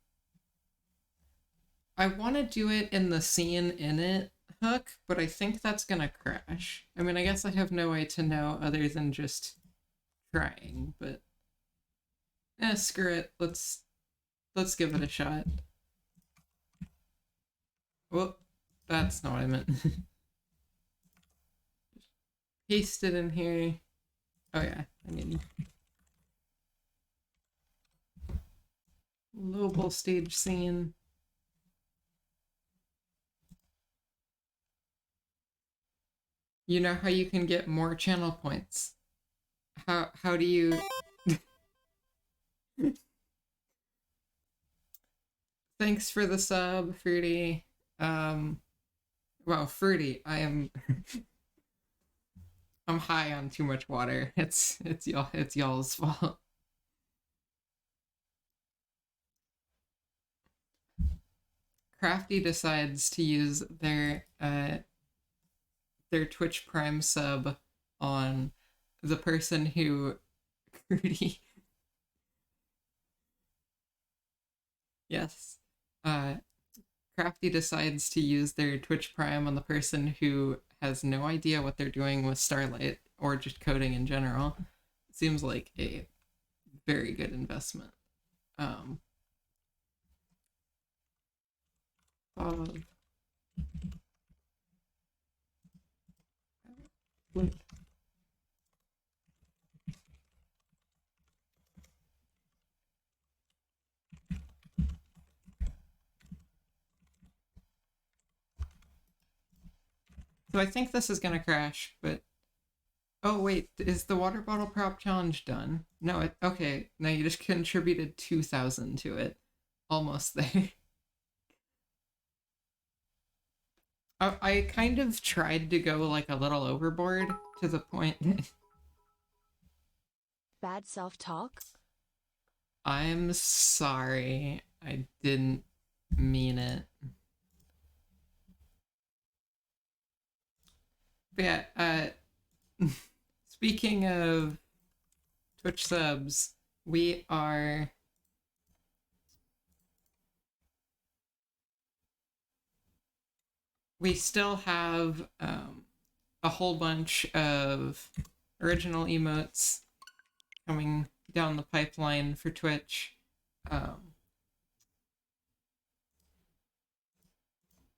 I want to do it in the scene in it hook, but I think that's gonna crash. I mean, I guess I have no way to know other than just trying, but screw it. Let's give it a shot. Well, that's not what I meant. Paste it in here. Oh yeah, I need global stage scene. You know how you can get more channel points? How do you Thanks for the sub, Fruity. Well, Fruity, I'm high on too much water. It's y'all's fault. Crafty decides to use their Twitch Prime sub on the person who Fruity. Yes. Crafty decides to use their Twitch Prime on the person who has no idea what they're doing with Starlight or just coding in general. It seems like a very good investment. So I think this is gonna crash, but oh wait, is the water bottle prop challenge done? No, okay. No, you just contributed 2,000 to it. Almost there. I kind of tried to go like a little overboard to the point. Bad self-talk? I'm sorry. I didn't mean it. But yeah, speaking of Twitch subs, we still have a whole bunch of original emotes coming down the pipeline for Twitch.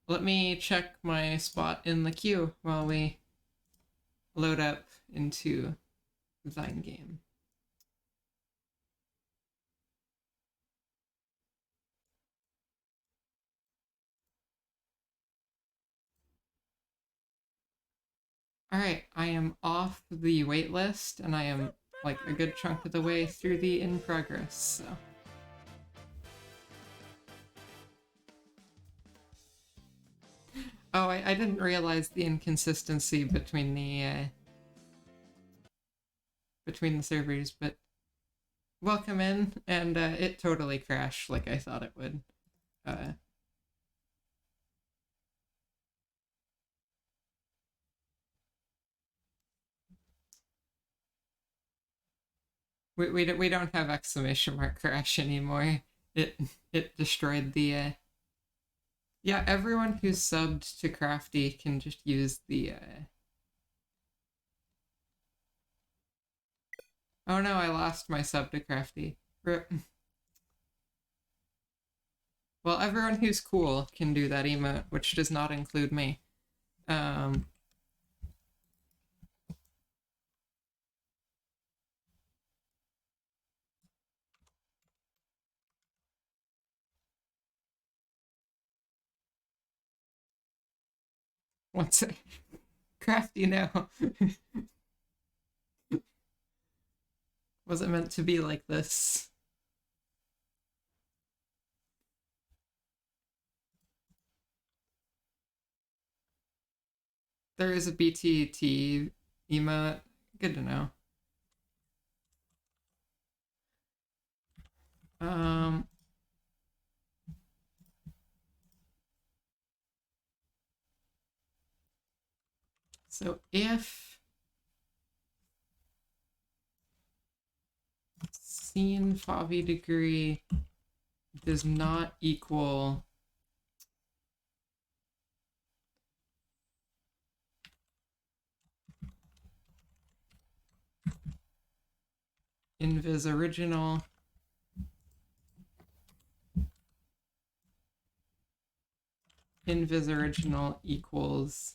Let me check my spot in the queue while we load up into Thine Game. Alright, I am off the waitlist, and I am like a good chunk of the way through the in progress, so. Oh, I didn't realize the inconsistency between the servers, but welcome in, and it totally crashed like I thought it would. We don't have exclamation mark crash anymore. It destroyed the yeah, everyone who's subbed to Crafty can just use the oh no, I lost my sub to Crafty. Rip. Well, everyone who's cool can do that emote, which does not include me. What's it? Crafty, no. Was it meant to be like this? There is a BTT emote. Good to know. So if scene Favi degree does not equal invis original, invis original equals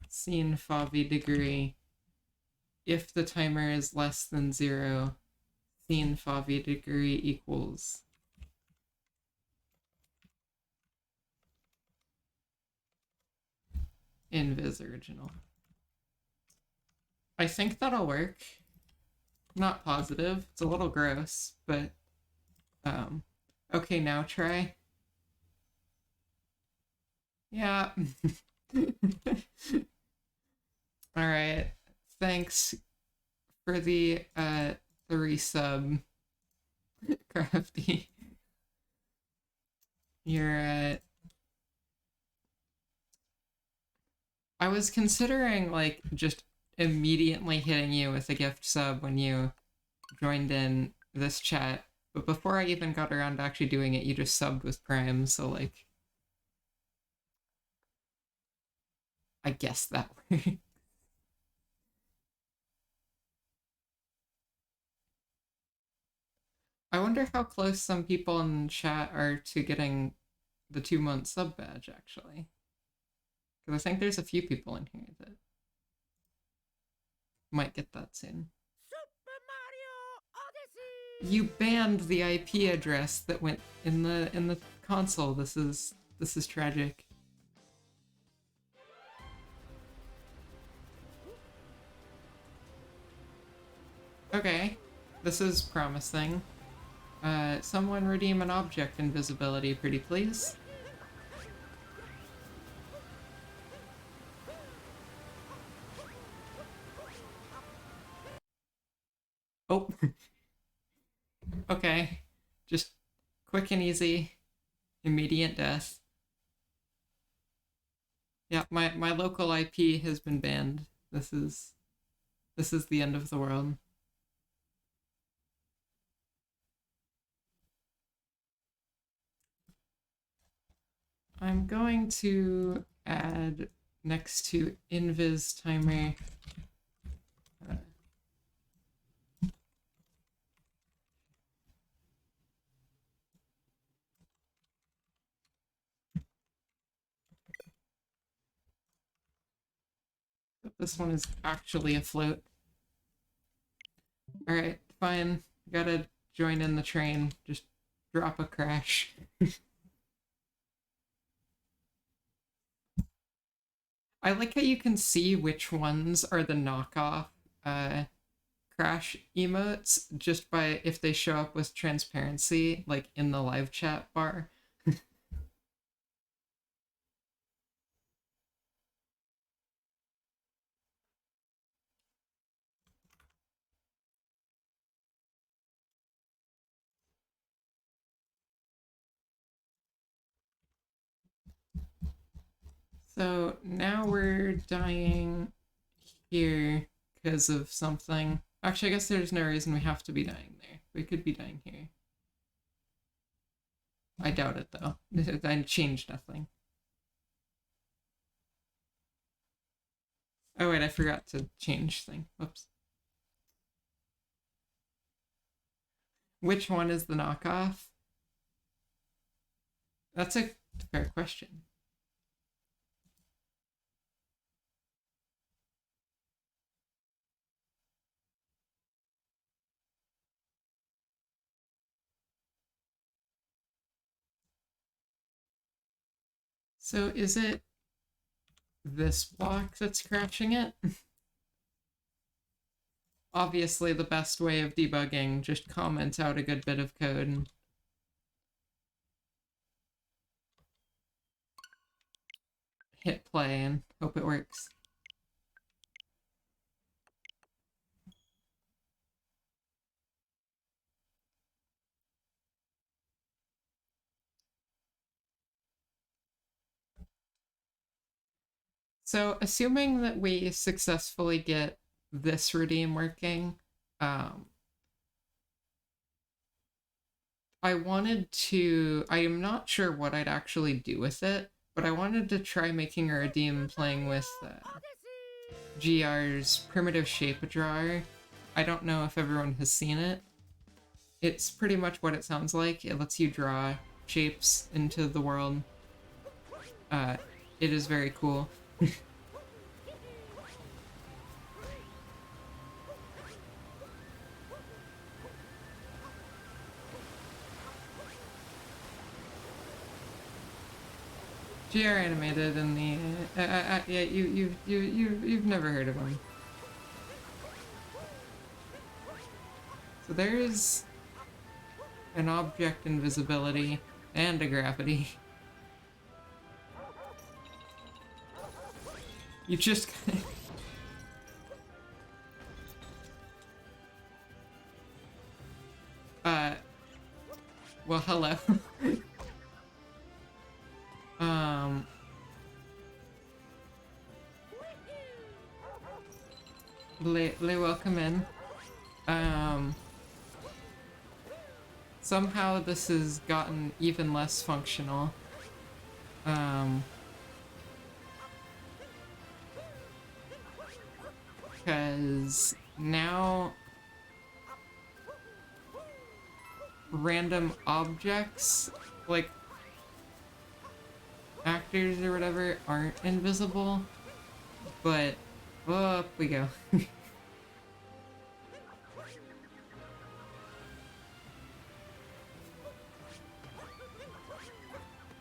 scene Favi degree. If the timer is less than 0, scene Favi degree equals invis original. I think that'll work. Not positive. It's a little gross, but okay, now try. Yeah. All right. Thanks for the 3 sub, Crafty. You're I was considering like just immediately hitting you with a gift sub when you joined in this chat, but before I even got around to actually doing it, you just subbed with Prime, so like I guess that worked. I wonder how close some people in chat are to getting the 2-month sub badge, actually. Because I think there's a few people in here that might get that soon. Super Mario Odyssey. You banned the IP address that went in the console. This is tragic. Okay, this is promising. Someone redeem an object invisibility, pretty please. Oh. Okay. Just quick and easy. Immediate death. Yeah, my local IP has been banned. This is the end of the world. I'm going to add next to invis timer this one is actually afloat. Alright, fine. Gotta join in the train. Just drop a crash. I like how you can see which ones are the knockoff crash emotes just by if they show up with transparency, like in the live chat bar. So now we're dying here because of something. Actually, I guess there's no reason we have to be dying there. We could be dying here. I doubt it, though. I changed nothing. Oh, wait, I forgot to change thing. Whoops. Which one is the knockoff? That's a fair question. So is it this block that's crashing it. Obviously, the best way of debugging, just comment out a good bit of code and hit play and hope it works. So, assuming that we successfully get this redeem working, I am not sure what I'd actually do with it, but I wanted to try making a redeem playing with GR's primitive shape drawer. I don't know if everyone has seen it. It's pretty much what it sounds like. It lets you draw shapes into the world. It is very cool. GR animated in the yeah, you've never heard of him. So there's an object invisibility and a gravity. You just well, hello. Welcome in. Somehow this has gotten even less functional. Because now random objects, like actors or whatever, aren't invisible, but up we go.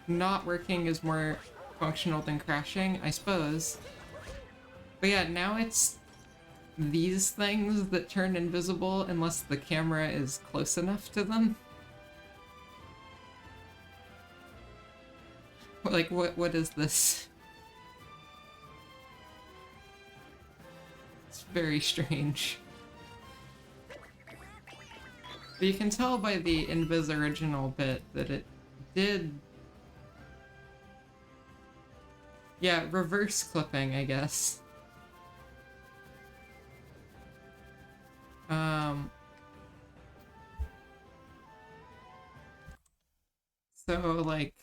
Not working is more functional than crashing, I suppose. But yeah, now it's these things that turn invisible unless the camera is close enough to them. Like, what is this? It's very strange. But you can tell by the Invis original bit that it did... Yeah, reverse clipping, I guess. So, like...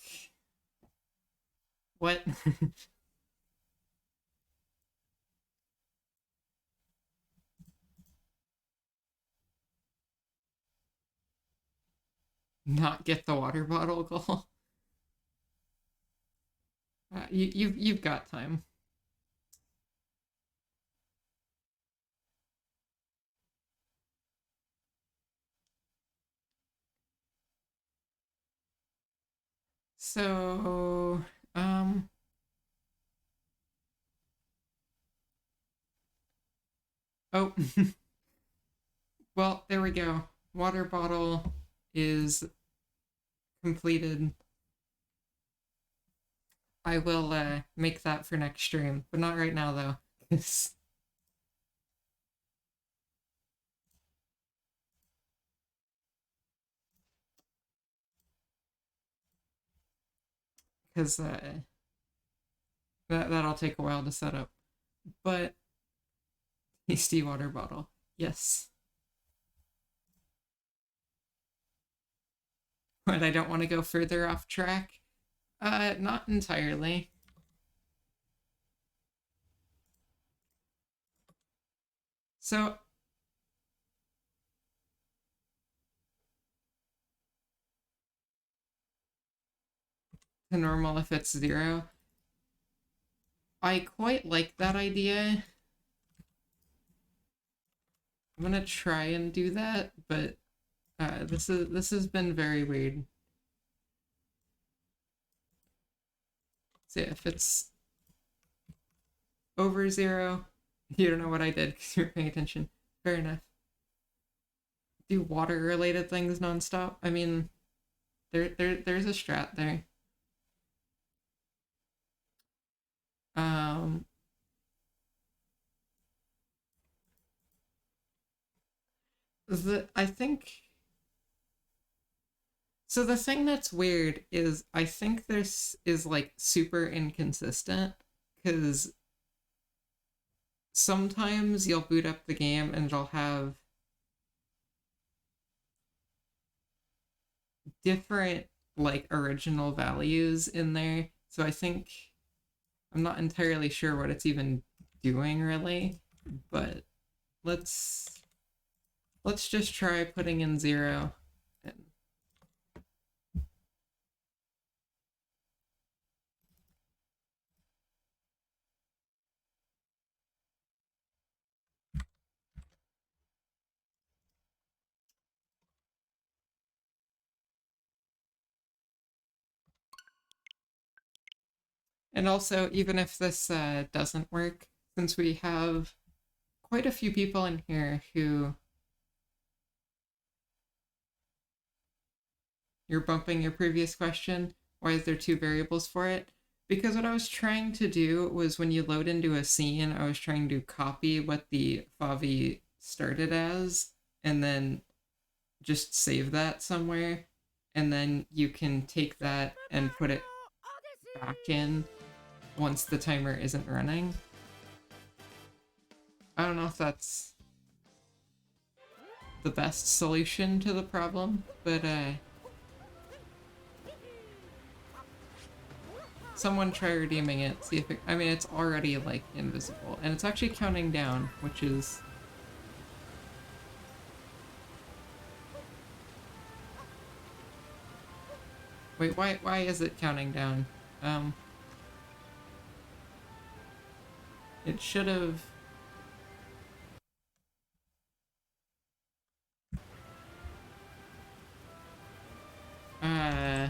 What? Not get the water bottle goal? You've got time. So, oh, well, there we go. Water bottle is completed. I will make that for next stream, but not right now though. Because that'll take a while to set up. But tasty water bottle, yes. But I don't want to go further off track. Not entirely. So to normal if it's 0. I quite like that idea. I'm gonna try and do that, but this has been very weird. So if it's over 0. You don't know what I did because you were paying attention. Fair enough. Do water-related things nonstop? I mean, there's a strat there. Um, I think so. The thing that's weird is I think this is like super inconsistent because sometimes you'll boot up the game and it'll have different like original values in there. So I think I'm not entirely sure what it's even doing really, but let's just try putting in 0 and also, even if this doesn't work, since we have quite a few people in here who you're bumping your previous question, why is there 2 variables for it? Because what I was trying to do was when you load into a scene, I was trying to copy what the FOV started as and then just save that somewhere. And then you can take that and put it back in once the timer isn't running. I don't know if that's the best solution to the problem, but someone try redeeming it, see if it, I mean, it's already like invisible and it's actually counting down, which is wait, why is it counting down? It should have uh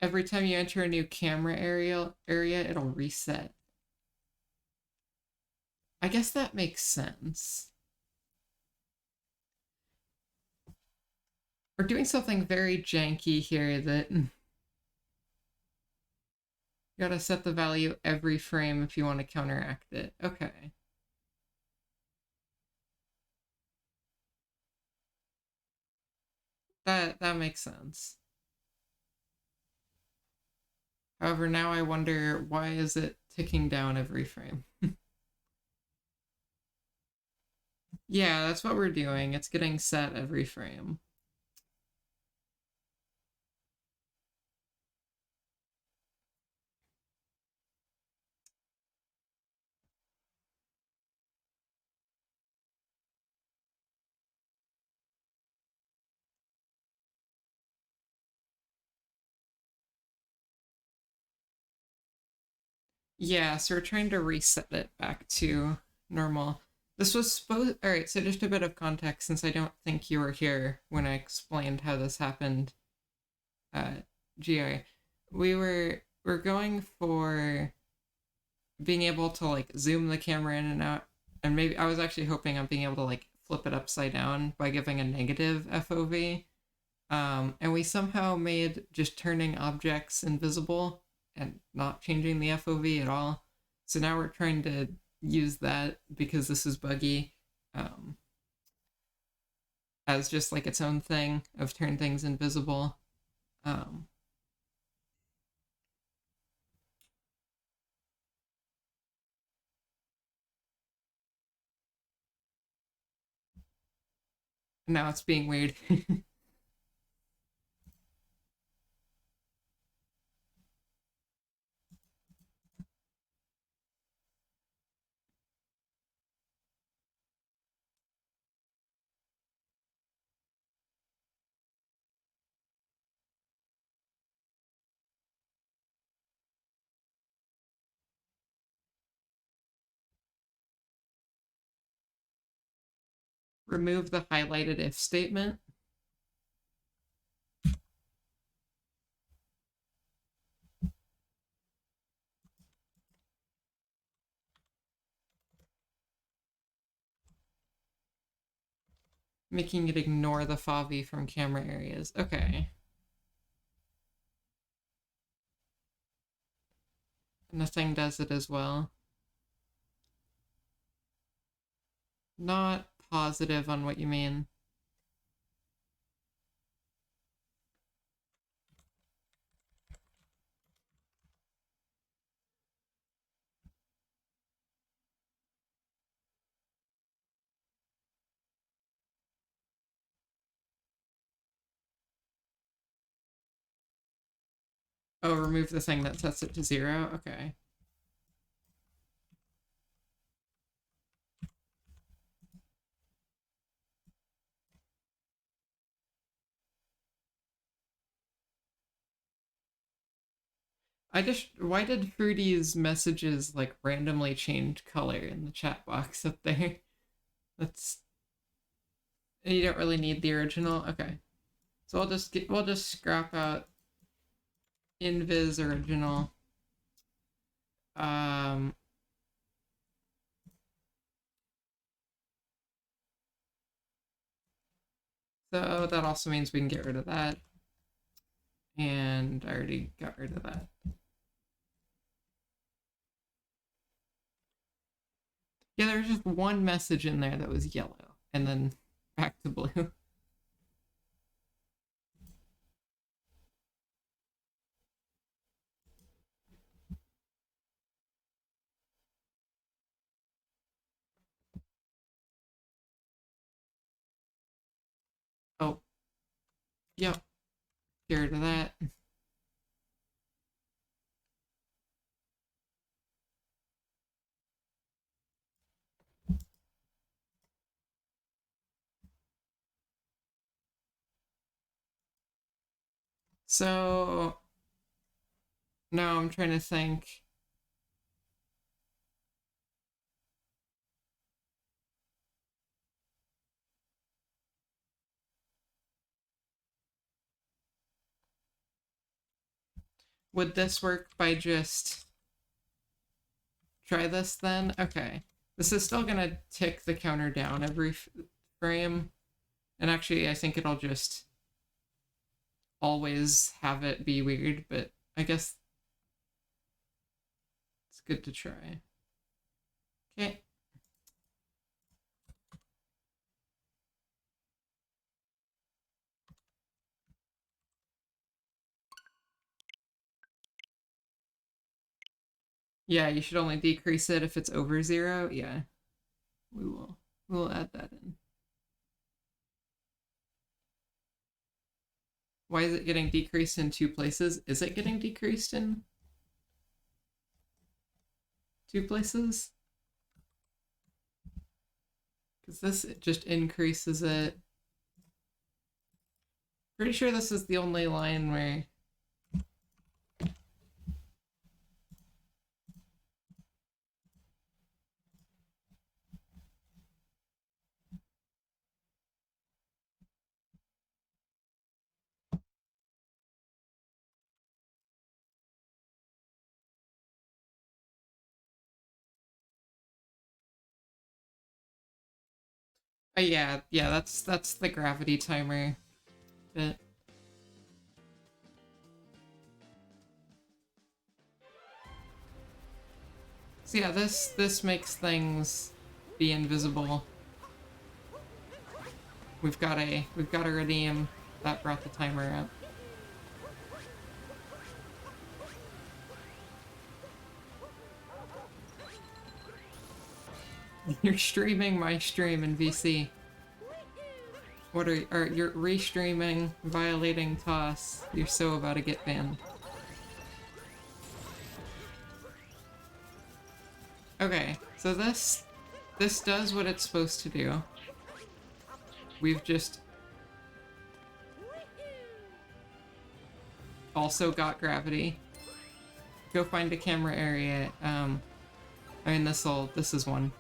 every time you enter a new camera area, it'll reset. I guess that makes sense. We're doing something very janky here that you gotta set the value every frame if you want to counteract it. Okay. That makes sense. However, now I wonder why is it ticking down every frame? Yeah, that's what we're doing. It's getting set every frame. Yeah, so we're trying to reset it back to normal. This was supposed. Alright, so just a bit of context since I don't think you were here when I explained how this happened. GI. We're going for being able to like zoom the camera in and out, and maybe I was actually hoping on being able to like flip it upside down by giving a negative FOV. And we somehow made just turning objects invisible and not changing the FOV at all. So now we're trying to use that because this is buggy as just like its own thing of turn things invisible. Um, Now it's being weird. remove the highlighted if statement. Making it ignore the FOV from camera areas. Okay. And the thing does it as well. Not positive on what you mean. Oh, remove the thing that sets it to 0? Okay. Why did Fruity's messages like randomly change color in the chat box up there? That's, and you don't really need the original? Okay. So we'll just scrap out Invis original. So that also means we can get rid of that. And I already got rid of that. Yeah, there was just one message in there that was yellow, and then back to blue. Oh. Yep. Get rid of that. So now I'm trying to think. Would this work by just try this then? Okay. This is still gonna tick the counter down every frame. And actually, I think it'll just always have it be weird, but I guess it's good to try. Okay. Yeah, you should only decrease it if it's over 0. Yeah, we'll add that in. Why is it getting decreased in 2 places? Is it getting decreased in 2 places? Because this just increases it. Pretty sure this is the only line where... yeah, that's the gravity timer bit. So yeah, this makes things be invisible. We've got a redeem. That brought the timer up. You're streaming my stream in VC. What are you're restreaming, violating toss. You're so about to get banned. Okay, so this does what it's supposed to do. We've just also got gravity. Go find a camera area. I mean this is one.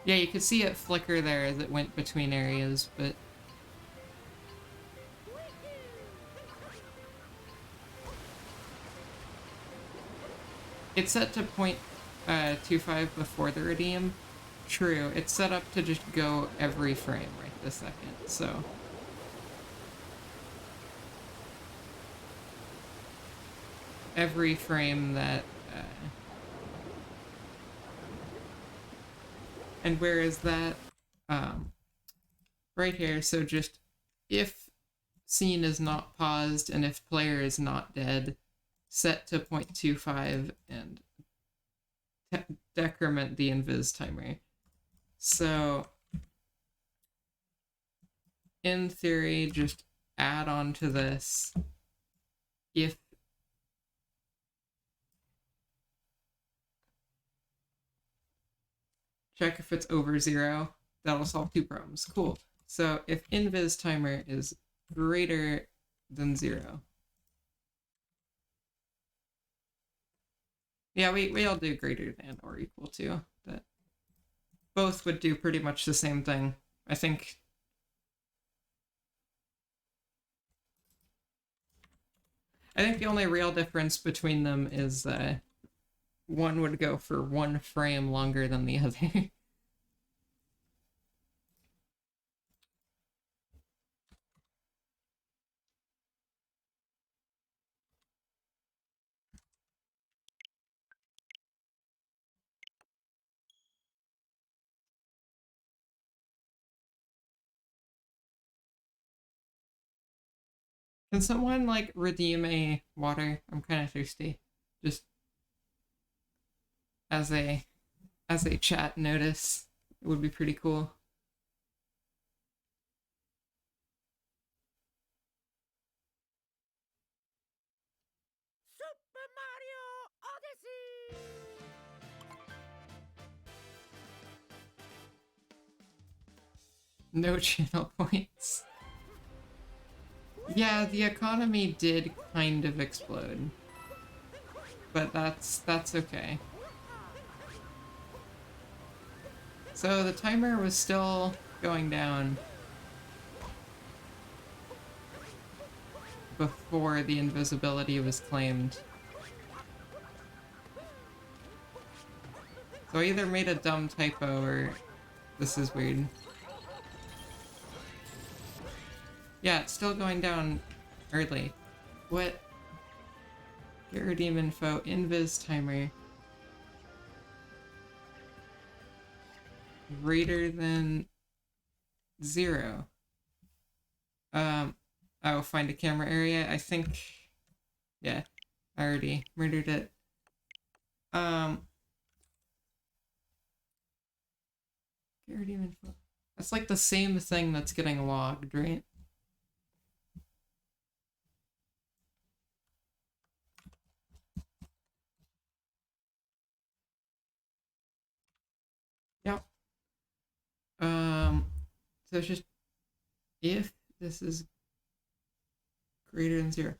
Yeah, you could see it flicker there as it went between areas, but it's set to 0.25 before the redeem. True, it's set up to just go every frame right this second, so every frame that and where is that? Right here. So just if scene is not paused and if player is not dead, set to 0.25 and decrement the invis timer. So in theory, just add on to this if check if it's over 0. That'll solve 2 problems. Cool. So if invis timer is greater than 0. Yeah, we all do greater than or equal to. That both would do pretty much the same thing. I think the only real difference between them is one would go for 1 frame longer than the other. Can someone like redeem a water? I'm kind of thirsty. Just as a chat notice, it would be pretty cool. Super Mario Odyssey. No channel points. Yeah, the economy did kind of explode. But that's okay. So the timer was still going down before the invisibility was claimed. So I either made a dumb typo or this is weird. Yeah, it's still going down early. What? Get redeem info, invis timer. Greater than 0. I will find a camera area. I think, yeah, I already murdered it. Get redeem info. That's like the same thing that's getting logged, right? Yep. So it's just if this is greater than 0.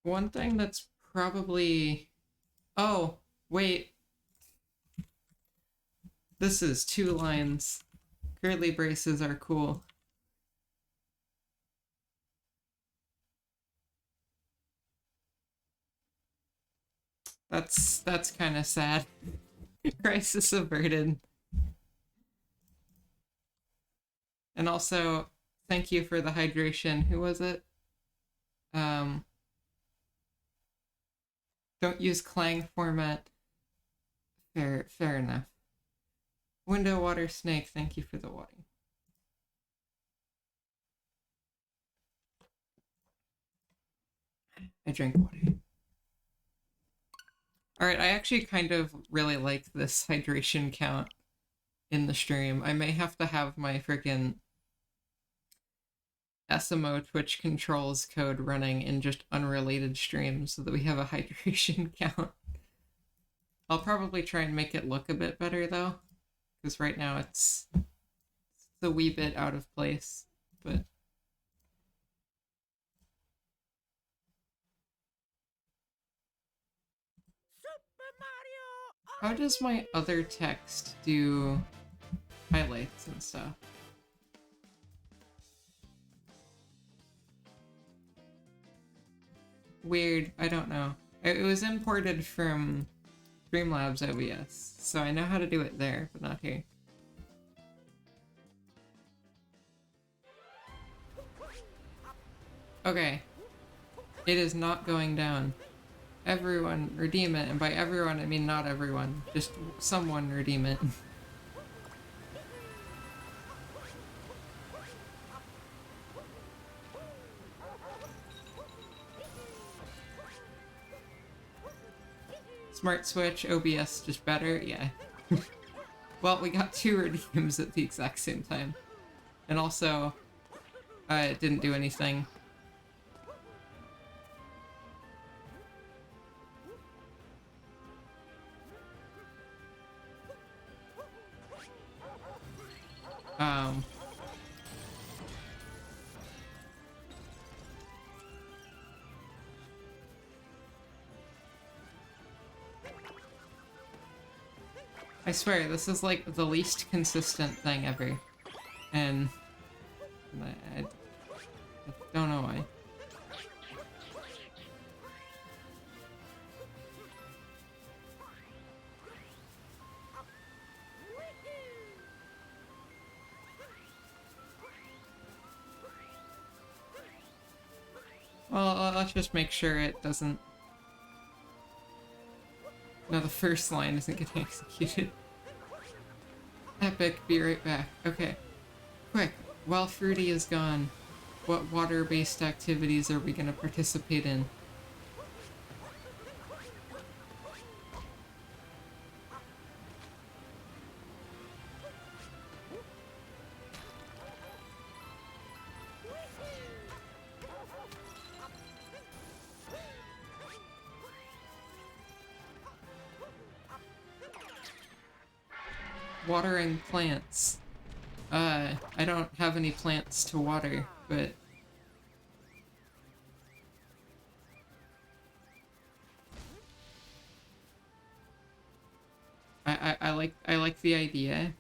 One thing that's probably... Oh, wait. This is 2 lines. Curly braces are cool. That's kind of sad. Crisis averted. And also, thank you for the hydration. Who was it? Don't use Clang format. Fair enough. Window water snake, thank you for the water. I drank water. Alright, I actually kind of really like this hydration count in the stream. I may have to have my freaking SMO Twitch controls code running in just unrelated streams so that we have a hydration count. I'll probably try and make it look a bit better though, because right now it's a wee bit out of place, but How does my other text do highlights and stuff? Weird, I don't know. It was imported from Streamlabs OBS, so I know how to do it there, but not here. Okay. It is not going down. Everyone redeem it, and by everyone I mean not everyone. Just someone redeem it. Smart switch, OBS just better? Yeah. Well, we got 2 redeems at the exact same time. And also, it didn't do anything. I swear, this is like the least consistent thing ever. And I don't know why. Well, let's just make sure it doesn't... No, the first line isn't getting executed. Epic, be right back. Okay. Quick, while Fruity is gone, what water-based activities are we gonna participate in? Watering plants. I don't have any plants to water, but... I like the idea.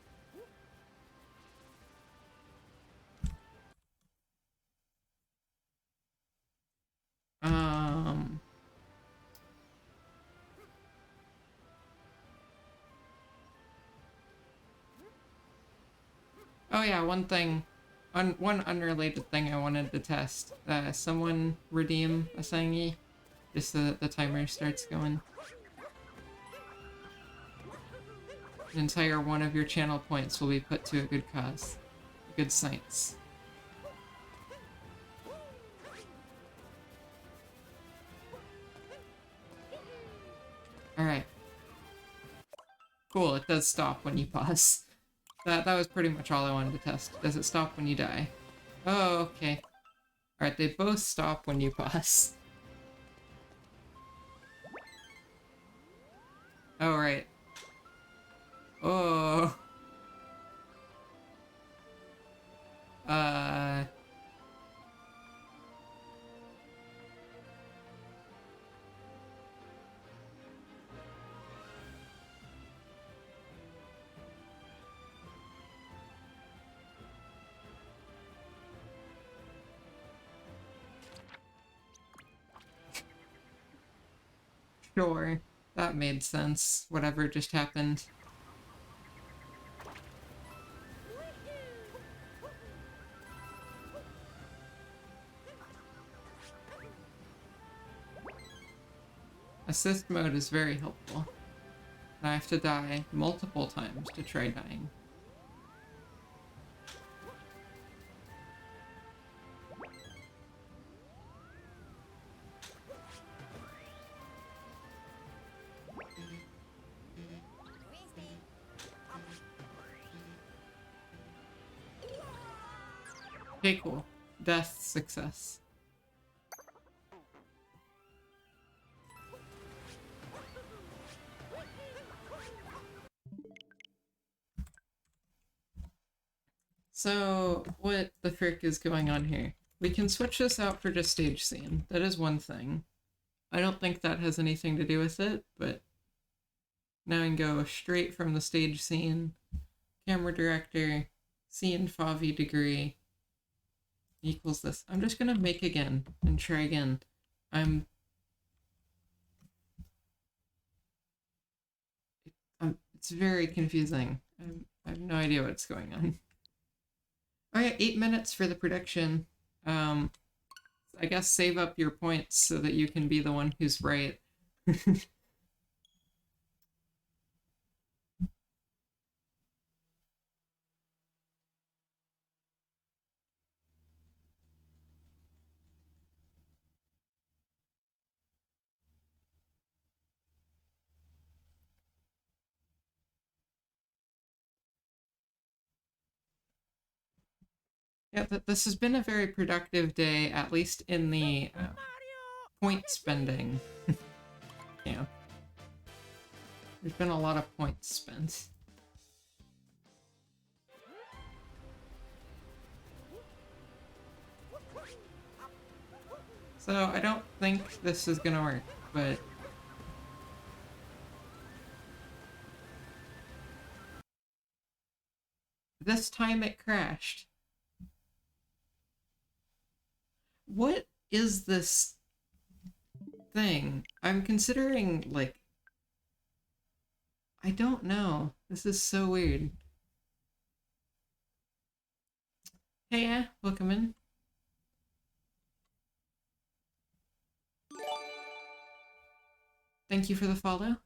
Oh yeah, one thing, one unrelated thing I wanted to test. Someone redeem a Sangi, just so that the timer starts going. An entire one of your channel points will be put to a good cause. Good science. Alright. Cool, it does stop when you pause. That was pretty much all I wanted to test. Does it stop when you die? Oh, okay. Alright, they both stop when you pause. Oh, right. Oh. Sure. That made sense. Whatever just happened. Assist mode is very helpful. I have to die multiple times to try dying. Okay, cool. Death success. So, what the frick is going on here? We can switch this out for just stage scene. That is one thing. I don't think that has anything to do with it, but Now I can go straight from the stage scene, camera director, scene FOV degree equals this. I'm just gonna make again and try again. It's very confusing. I have no idea what's going on. All right, 8 minutes for the prediction. I guess save up your points so that you can be the one who's right. Yeah, this has been a very productive day, at least in the point spending. Yeah. There's been a lot of points spent. So I don't think this is gonna work, but... This time it crashed. What is this thing? I'm considering, like... I don't know. This is so weird. Hey, yeah, welcome in. Thank you for the follow.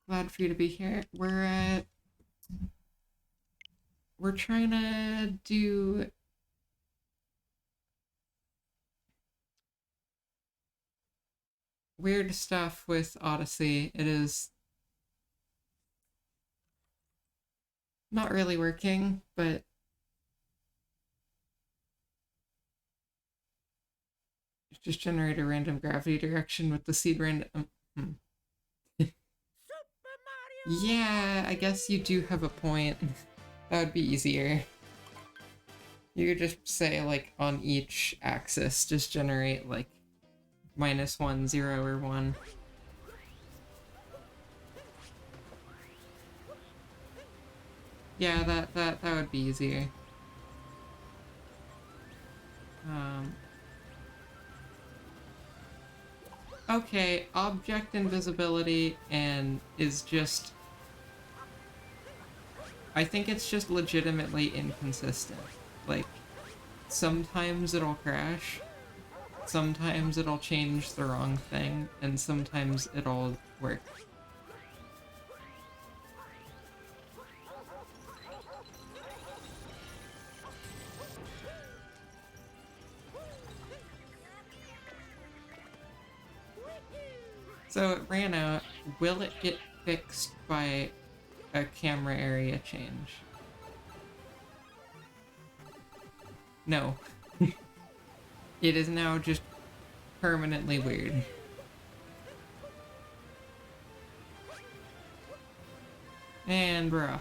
Glad for you to be here. We're trying to do weird stuff with Odyssey. It is not really working, but just generate a random gravity direction with the seed random. Yeah, I guess you do have a point. That would be easier. You could just say, like, on each axis, just generate, like, -1, 0, or 1. Yeah, that would be easier. Okay, object invisibility and is just... I think it's just legitimately inconsistent. Like, sometimes it'll crash, sometimes it'll change the wrong thing, and sometimes it'll work. So it ran out. Will it get fixed by a camera area change? No. It is now just permanently weird. And bruh.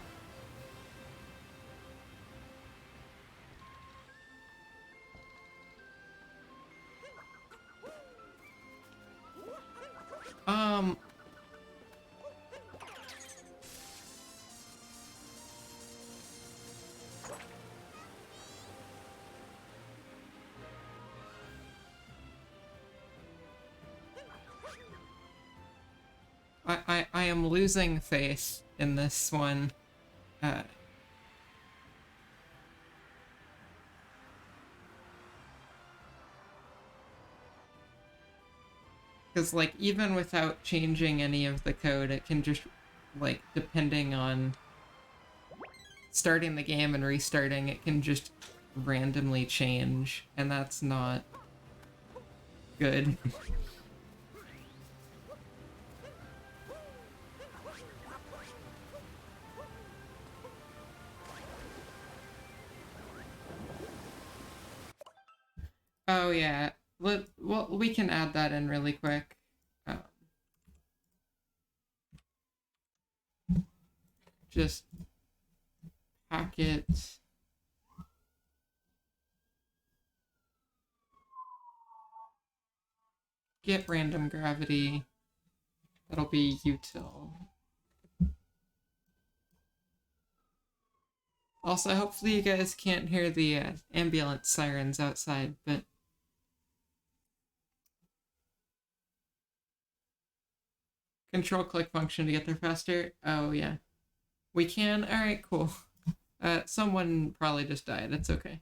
I am losing faith in this one. Because, like, even without changing any of the code, it can just, like, depending on starting the game and restarting, it can just randomly change, and that's not good. Oh yeah, well, we can add that in really quick. Just packet get random gravity That'll be util. Also, hopefully you guys can't hear the ambulance sirens outside, but control click function to get there faster. Oh yeah, we can. All right, cool. Someone probably just died. It's okay.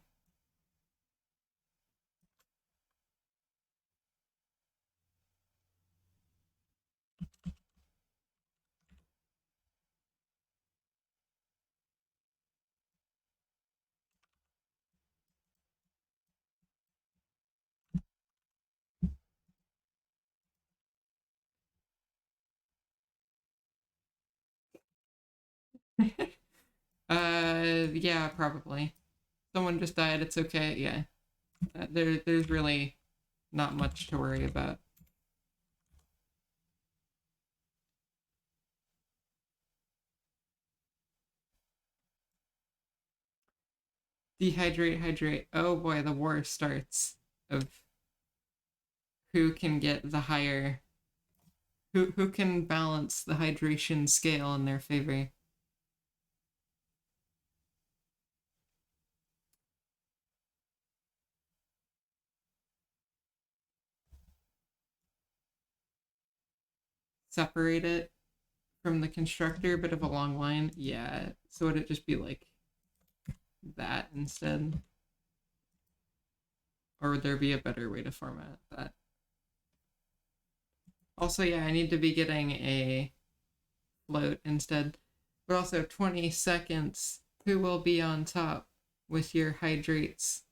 Yeah, probably. Someone just died. It's okay. Yeah. There's really not much to worry about. Dehydrate, hydrate. Oh boy, the war starts of who can get the higher, who can balance the hydration scale in their favor. Separate it from the constructor, bit of a long line. Yeah, so would it just be like that instead? Or would there be a better way to format that? Also, yeah, I need to be getting a float instead. But also 20 seconds. Who will be on top with your hydrates?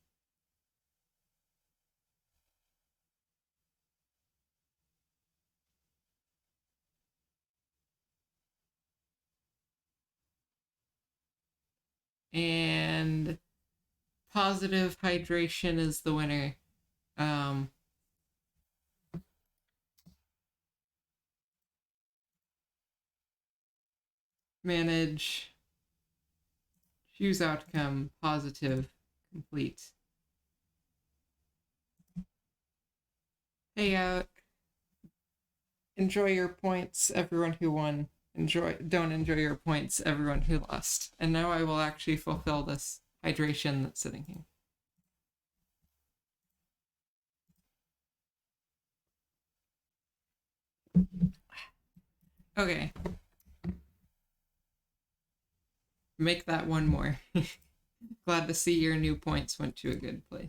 And positive hydration is the winner. Manage, choose outcome, positive, complete. Payout. Enjoy your points, everyone who won. Don't enjoy your points, everyone who lost. And now I will actually fulfill this hydration that's sitting here. Okay. Make that one more. Glad to see your new points went to a good place.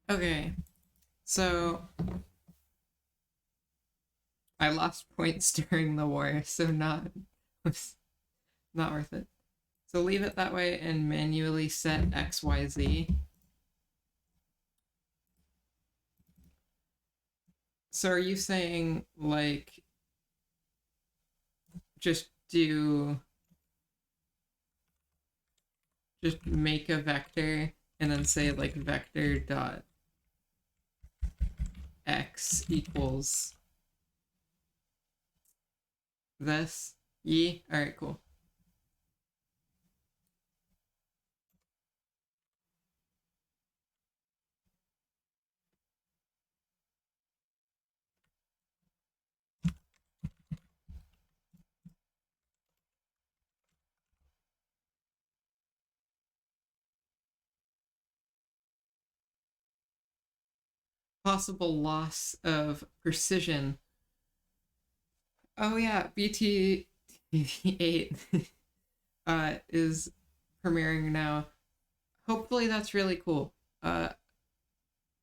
Okay. So I lost points during the war, so not worth it. So leave it that way and manually set XYZ. So are you saying like just make a vector and then say like vector dot x equals this? All right, cool. Possible loss of precision. Oh yeah, BT8 is premiering now. Hopefully that's really cool. I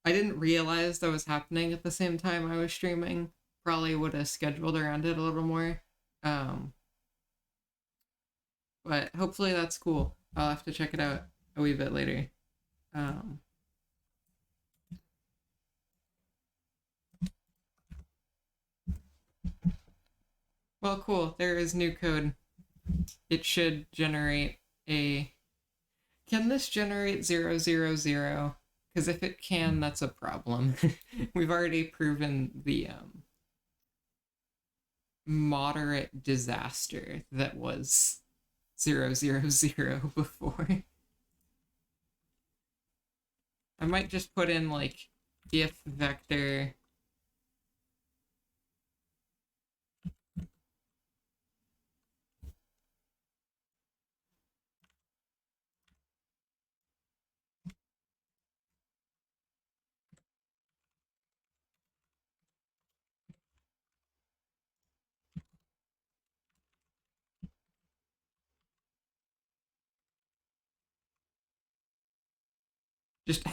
didn't realize that was happening at the same time I was streaming. Probably would have scheduled around it a little more. But hopefully that's cool. I'll have to check it out a wee bit later. Well, cool. There is new code. It should generate a... Can this generate 000? Because if it can, that's a problem. We've already proven the moderate disaster that was 000 before. I might just put in like if vector just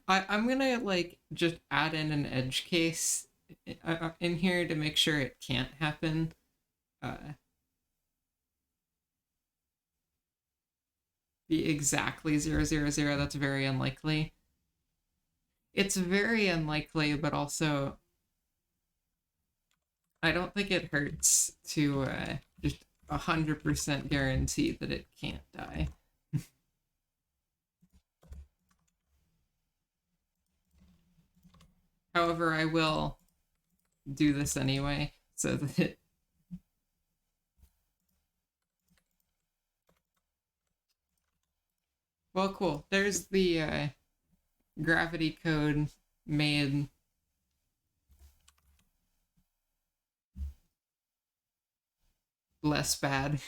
I'm gonna like just add in an edge case in here to make sure it can't happen. Be exactly 000. That's very unlikely. It's very unlikely, but also I don't think it hurts to just 100% guarantee that it can't die. However, I will do this anyway so that it. Well, cool. There's the gravity code made less bad.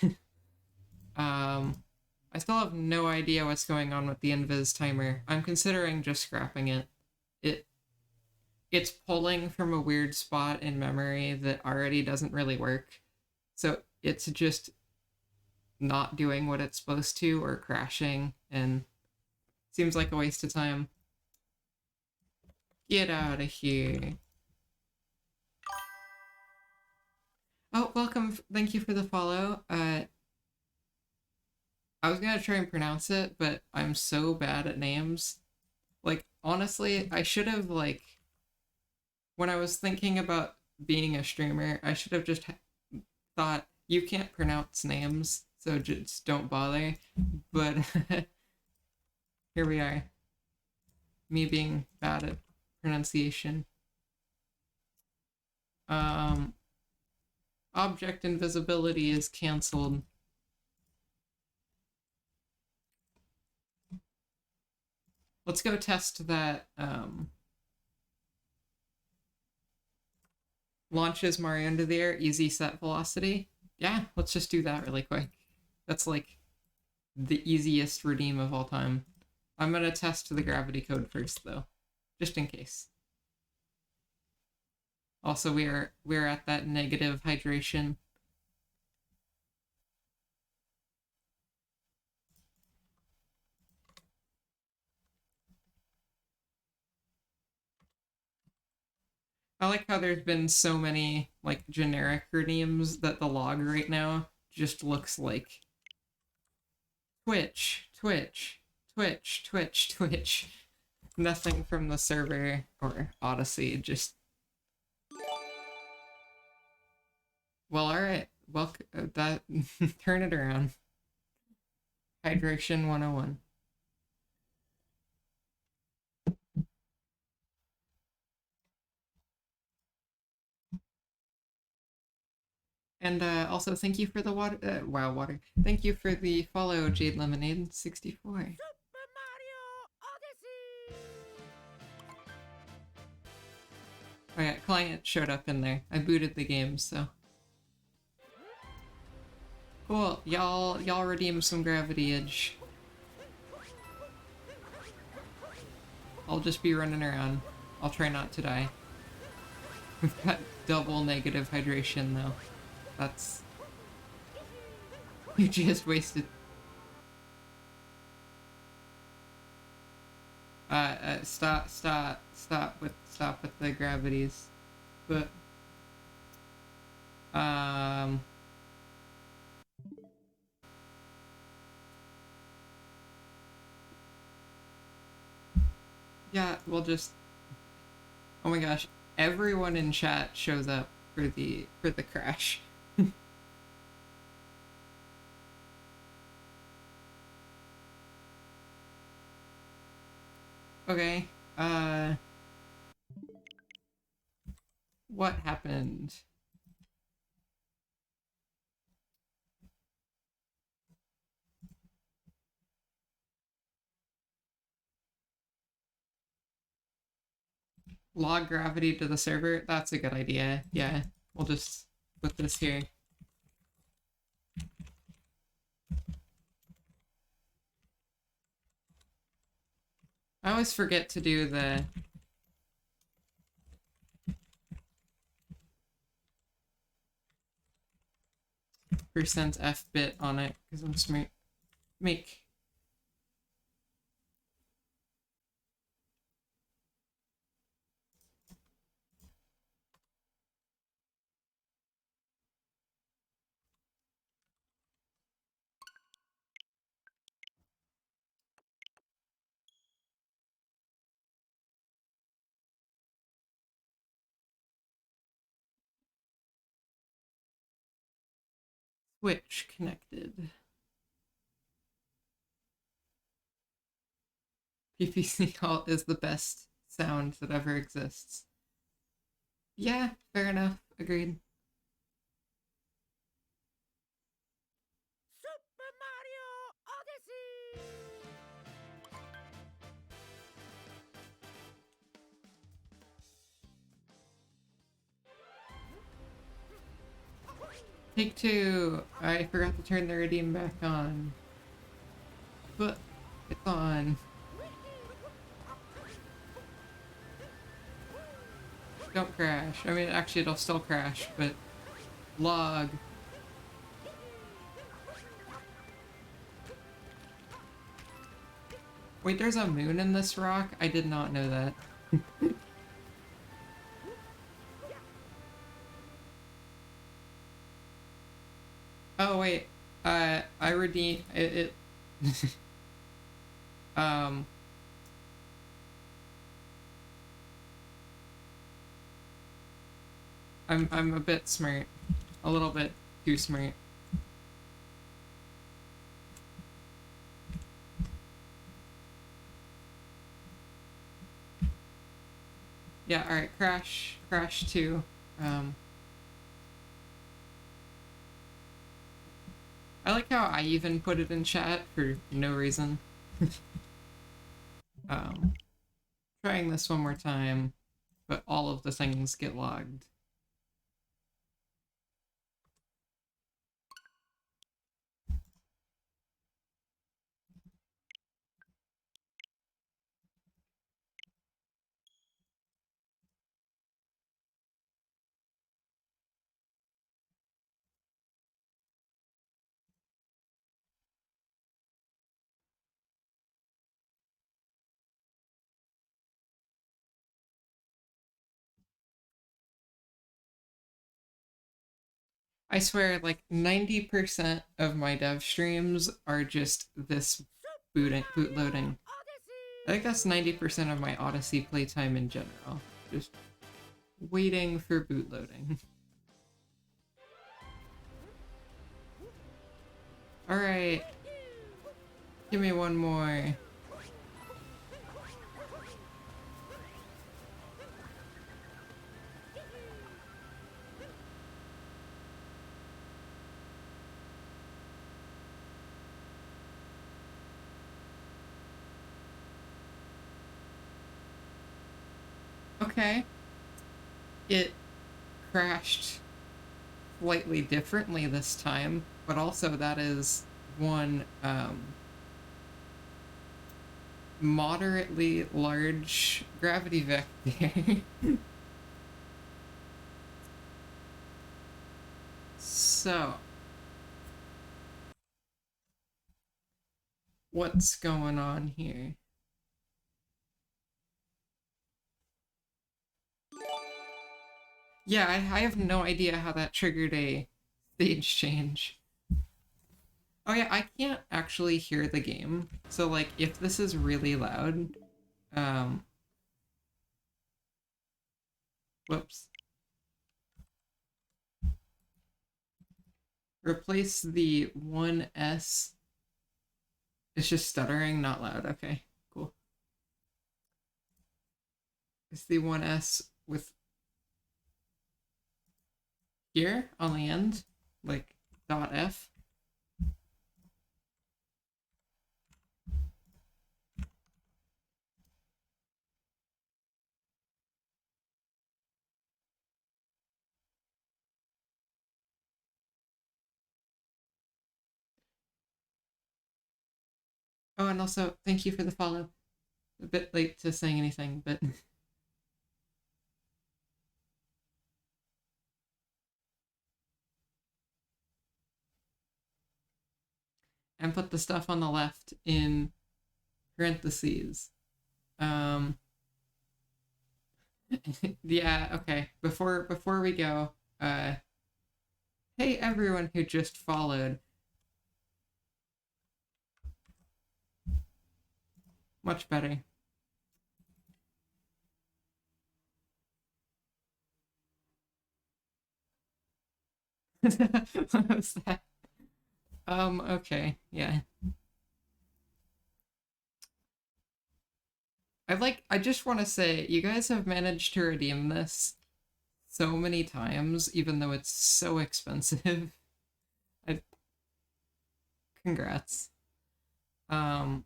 I still have no idea what's going on with the invis timer. I'm considering just scrapping it. It's pulling from a weird spot in memory that already doesn't really work. So it's just not doing what it's supposed to or crashing, and seems like a waste of time. Get out of here. Oh, welcome. Thank you for the follow. I was gonna try and pronounce it, but I'm so bad at names. Like, honestly, I should have, like, when I was thinking about being a streamer, I should have just thought, you can't pronounce names, so just don't bother. But here we are. Me being bad at pronunciation. Object invisibility is canceled. Let's go test that launches Mario into the air, easy set velocity. Yeah, let's just do that really quick. That's like the easiest redeem of all time. I'm gonna test the gravity code first though, just in case. Also, we're at that negative hydration. I like how there's been so many like generic redeems that the log right now just looks like Twitch, Twitch, Twitch, Twitch, Twitch. Nothing from the server or Odyssey, just. Well, alright. Well, that. Turn it around. Hydration 101. And also, thank you for the water. Wow, water. Thank you for the follow, Jade Lemonade 64. Super Mario Odyssey. Oh yeah, client showed up in there. I booted the game, so. Cool. Y'all redeem some gravity edge. I'll just be running around. I'll try not to die. We've got double negative hydration though. That's. You just wasted. Stop with the gravities. But yeah, we'll just. Oh my gosh, everyone in chat shows up for the crash. Okay, what happened? log gravity to the server. That's a good idea. Yeah, we'll just put this here. I always forget to do the %f bit on it because I'm smart. Make switch connected. PPC call is the best sound that ever exists. Yeah, fair enough. Agreed. Super Mario Odyssey. Take two. I forgot to turn the redeem back on. But it's on. Don't crash. I mean, actually, it'll still crash, but log. Wait, there's a moon in this rock? I did not know that. Oh, wait. I redeem it. Um. I'm a bit smart. A little bit too smart. Yeah, alright, crash 2. I like how I even put it in chat for no reason. Trying this one more time, but all of the things get logged. I swear, like 90% of my dev streams are just this boot loading. I think that's 90% of my Odyssey playtime in general. Just waiting for boot loading. Alright. Give me one more. Okay. It crashed slightly differently this time, but also that is one moderately large gravity vector. So, what's going on here? Yeah, I have no idea how that triggered a stage change. Oh yeah, I can't actually hear the game. So like if this is really loud, whoops. Replace the 1S. It's just stuttering, not loud. Okay, cool. It's the 1S with here on the end, like .f. Oh, and also, thank you for the follow. A bit late to saying anything, but... and put the stuff on the left in parentheses. Yeah, okay. Before we go, hey everyone who just followed. Much better. What was that? Okay, yeah. I just want to say, you guys have managed to redeem this so many times, even though it's so expensive. I, congrats. Um,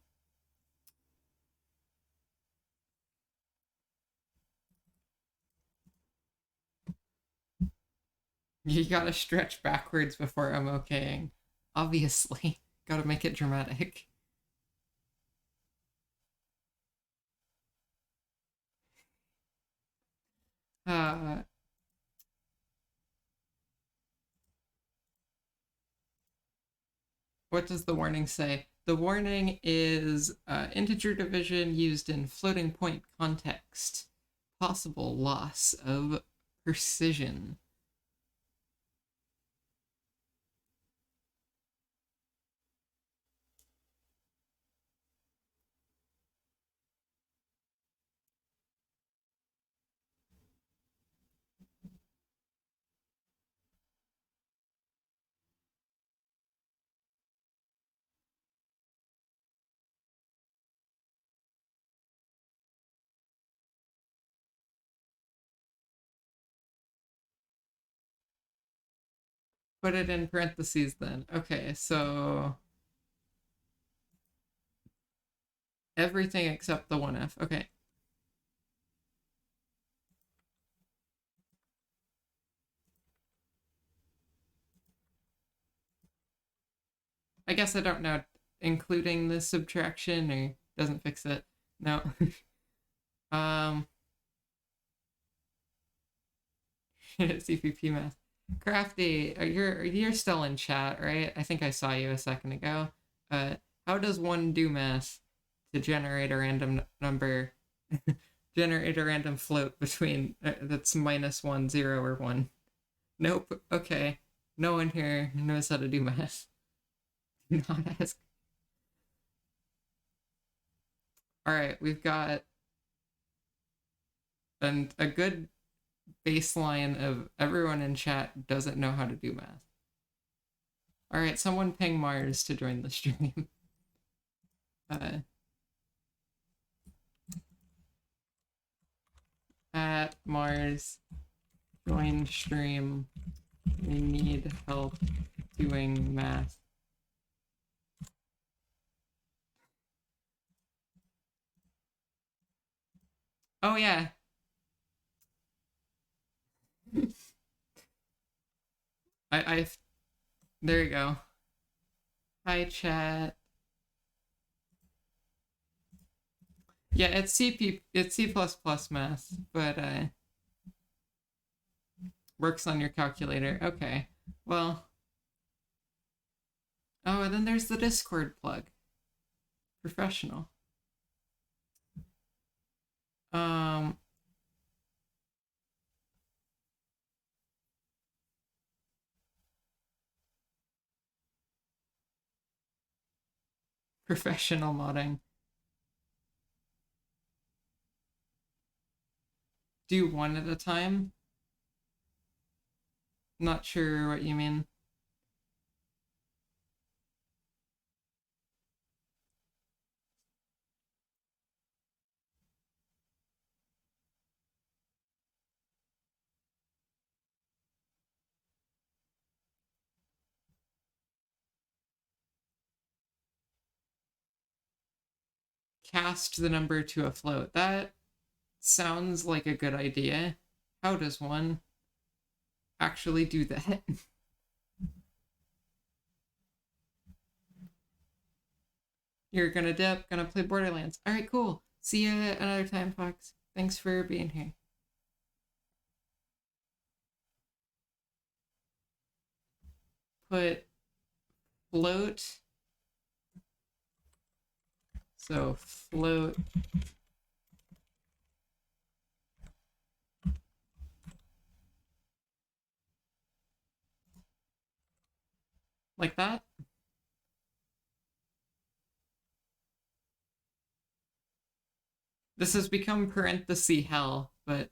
you gotta stretch backwards before I'm okaying. Obviously. Gotta make it dramatic. Uh, what does the warning say? The warning is integer division used in floating point context. Possible loss of precision. Put it in parentheses then. Okay, so everything except the 1F. Okay. I guess I don't know. Including the subtraction or doesn't fix it. No. um CPP math. Crafty, you're still in chat, right? I think I saw you a second ago. How does one do math to generate a random number, generate a random float between that's -1, 0, or 1? Nope. Okay. No one here knows how to do math. Do not ask. All right, we've got a good baseline of everyone in chat doesn't know how to do math. All right, someone ping Mars to join the stream. At Mars, join stream. We need help doing math. Oh yeah. I've there you go. Hi chat. Yeah, it's C++ math, but works on your calculator. Okay. Well. Oh, and then there's the Discord plug. Professional. Um Professional modding. Do one at a time? Not sure what you mean. Cast the number to a float. That sounds like a good idea. How does one actually do that? You're gonna dip, gonna play Borderlands. Alright, cool. See you another time, Fox. Thanks for being here. Put float. So float. Like that. This has become parenthesis hell, but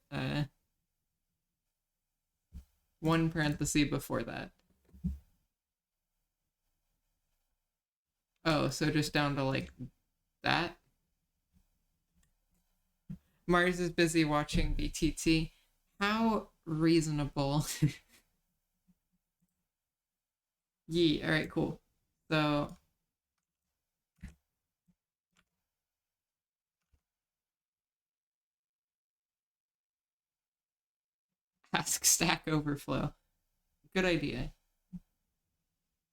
one parenthesis before that. Oh, so just down to like that. Mars is busy watching BTT. How reasonable. Yee, alright, cool. So ask Stack Overflow. Good idea.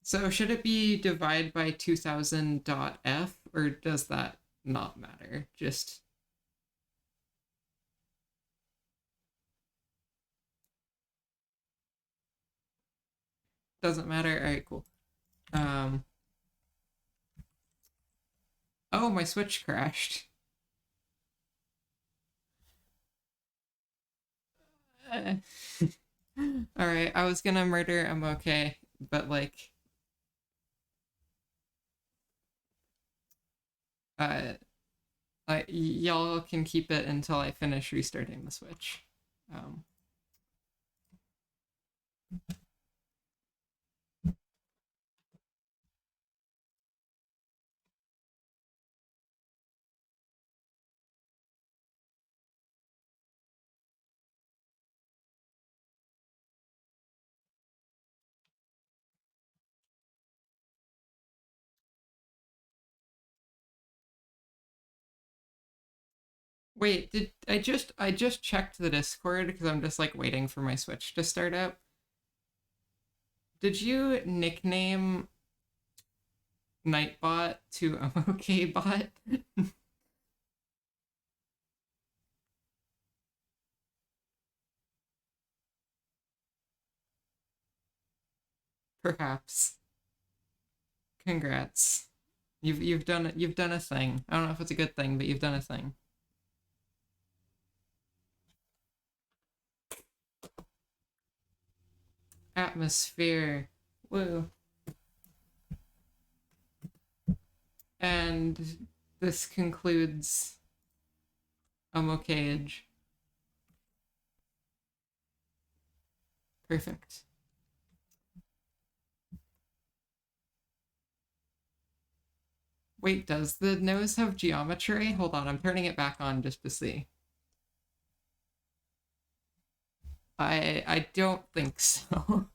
So should it be divide by 2000.f or does that not matter? Just doesn't matter. All right, cool. Oh, my Switch crashed. All right, I was gonna murder. I'm okay, but like, uh, y'all can keep it until I finish restarting the Switch. Wait, did I just checked the Discord because I'm just like waiting for my Switch to start up. Did you nickname Nightbot to OKBot? Perhaps. Congrats. You've done a thing. I don't know if it's a good thing, but you've done a thing. Atmosphere. Woo. And this concludes Cage. Perfect. Wait, does the nose have geometry? Hold on, I'm turning it back on just to see. I don't think so.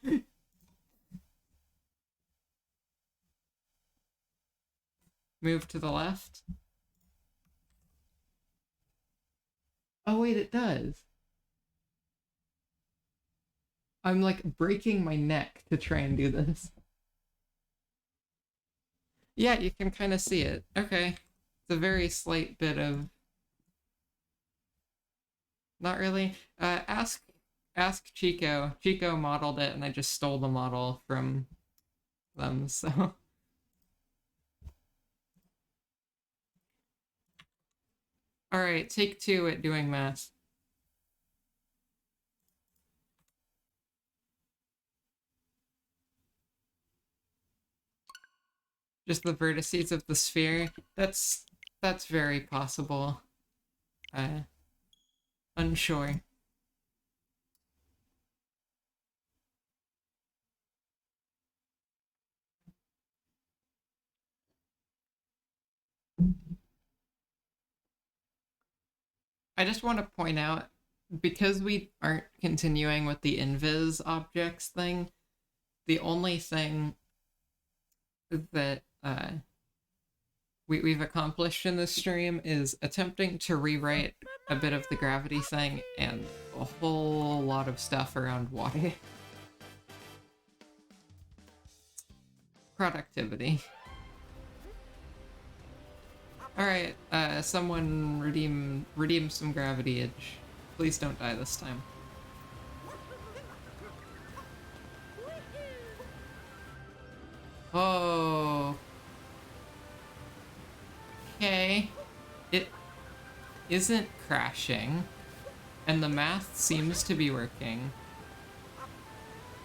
Move to the left. Oh wait, it does. I'm like breaking my neck to try and do this. Yeah, you can kind of see it. Okay. It's a very slight bit of... Not really. Ask Chico. Chico modeled it and I just stole the model from them, so... Alright, take 2 at doing math. Just the vertices of the sphere. That's very possible. Unsure. I just want to point out, because we aren't continuing with the invis objects thing, the only thing that we've accomplished in this stream is attempting to rewrite a bit of the gravity thing and a whole lot of stuff around water. Productivity. Alright, someone redeem some gravity edge. Please don't die this time. Oh. Okay. It isn't crashing, and the math seems to be working.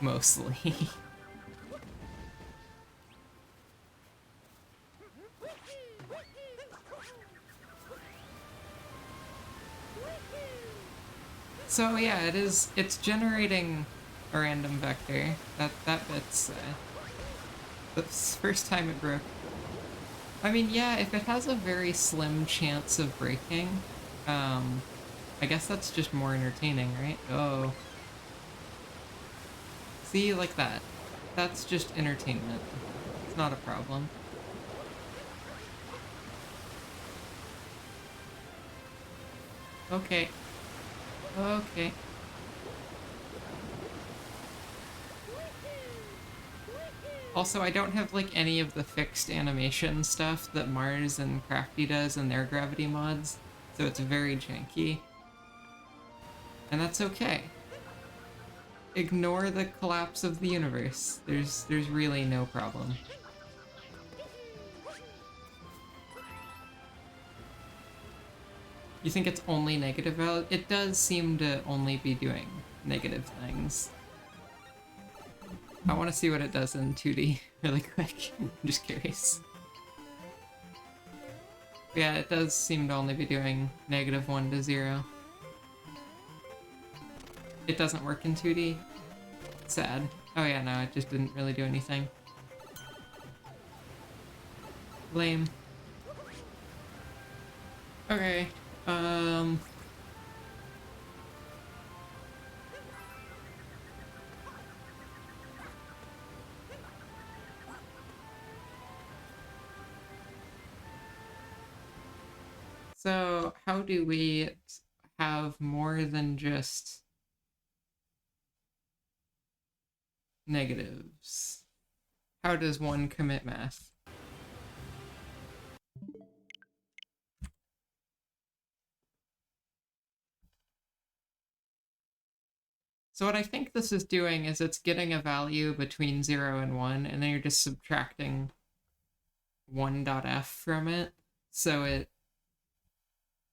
Mostly. So yeah, it's generating a random vector. That bit's the first time it broke. I mean, yeah, if it has a very slim chance of breaking, I guess that's just more entertaining, right? Oh. See, like that. That's just entertainment. It's not a problem. Okay. Okay. Also, I don't have, like, any of the fixed animation stuff that Mars and Crafty does in their gravity mods, so it's very janky. And that's okay. Ignore the collapse of the universe. There's really no problem. You think it's only negative value? It does seem to only be doing negative things. I want to see what it does in 2D really quick. I'm just curious. Yeah, it does seem to only be doing -1 to 0. It doesn't work in 2D? Sad. Oh yeah, no, it just didn't really do anything. Lame. Okay, so how do we have more than just negatives? How does one commit math? So what I think this is doing is it's getting a value between 0 and 1, and then you're just subtracting 1.f from it, so it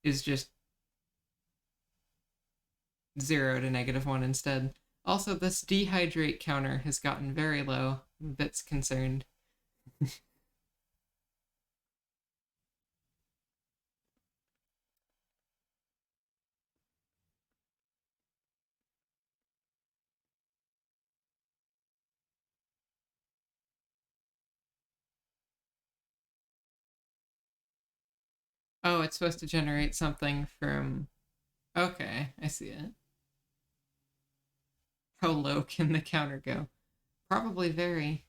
is just 0 to -1 instead. Also, this dehydrate counter has gotten very low. I'm a bit concerned. Oh, it's supposed to generate something from... Okay, I see it. How low can the counter go? Probably very.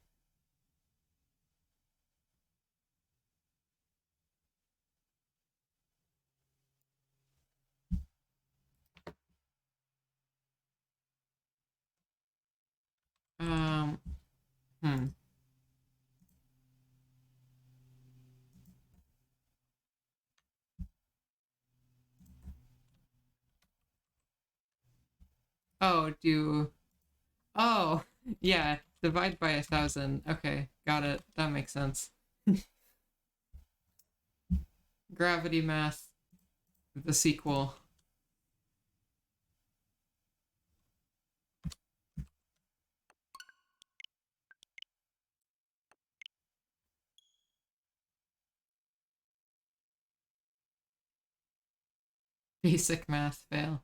Um, hmm. Oh, do... Oh, yeah, divide by 1,000. Okay, got it. That makes sense. Gravity Math, the sequel. Basic math fail.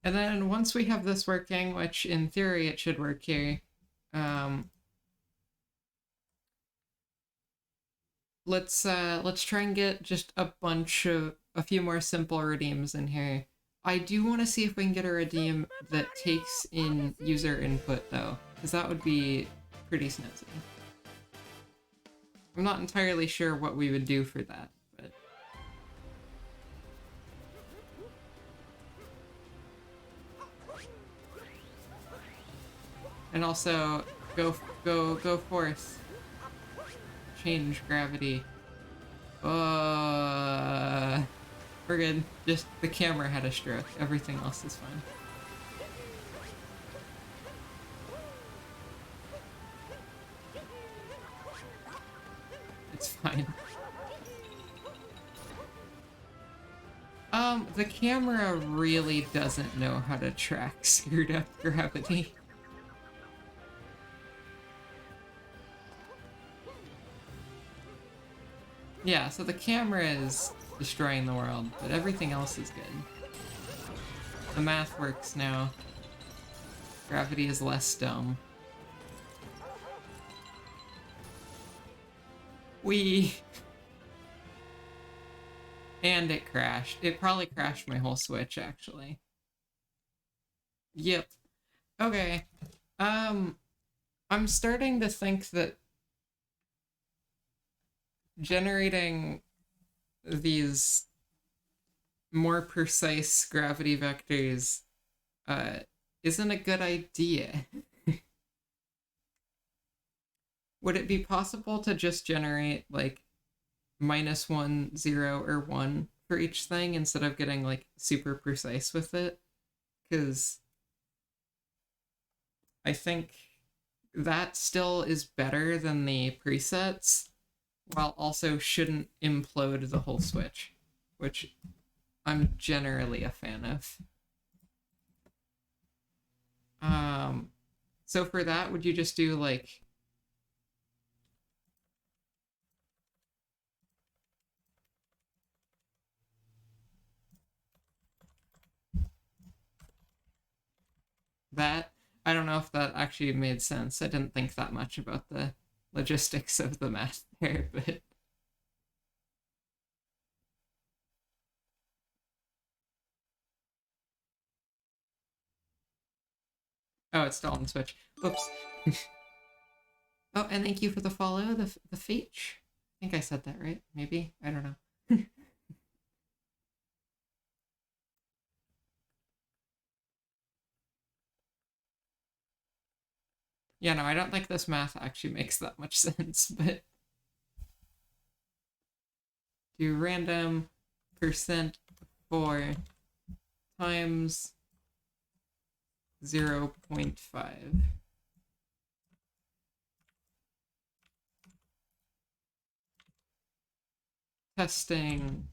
And then once we have this working, which in theory it should work here, let's try and get just a few more simple redeems in here. I do want to see if we can get a redeem that takes in user input though, because that would be pretty snazzy. I'm not entirely sure what we would do for that, but... And also, go forth. change gravity. We're good. Just the camera had a stroke. Everything else is fine. It's fine. The camera really doesn't know how to track screwed up gravity. Yeah, so the camera is destroying the world, but everything else is good. The math works now. Gravity is less dumb. And it crashed. It probably crashed my whole Switch, actually. Yep. Okay. I'm starting to think that generating these more precise gravity vectors isn't a good idea. Would it be possible to just generate like -1, 0, or 1 for each thing instead of getting like super precise with it? Because I think that still is better than the presets, while also shouldn't implode the whole Switch, which I'm generally a fan of. So for that, would you just do like that? I don't know if that actually made sense. I didn't think that much about the logistics of the math there, but oh, it's still on Switch. Oops. Oh, and thank you for the follow, the Feach. I think I said that right. Maybe, I don't know. Yeah, no, I don't think this math actually makes that much sense, but do random %4 times 0.5. Testing.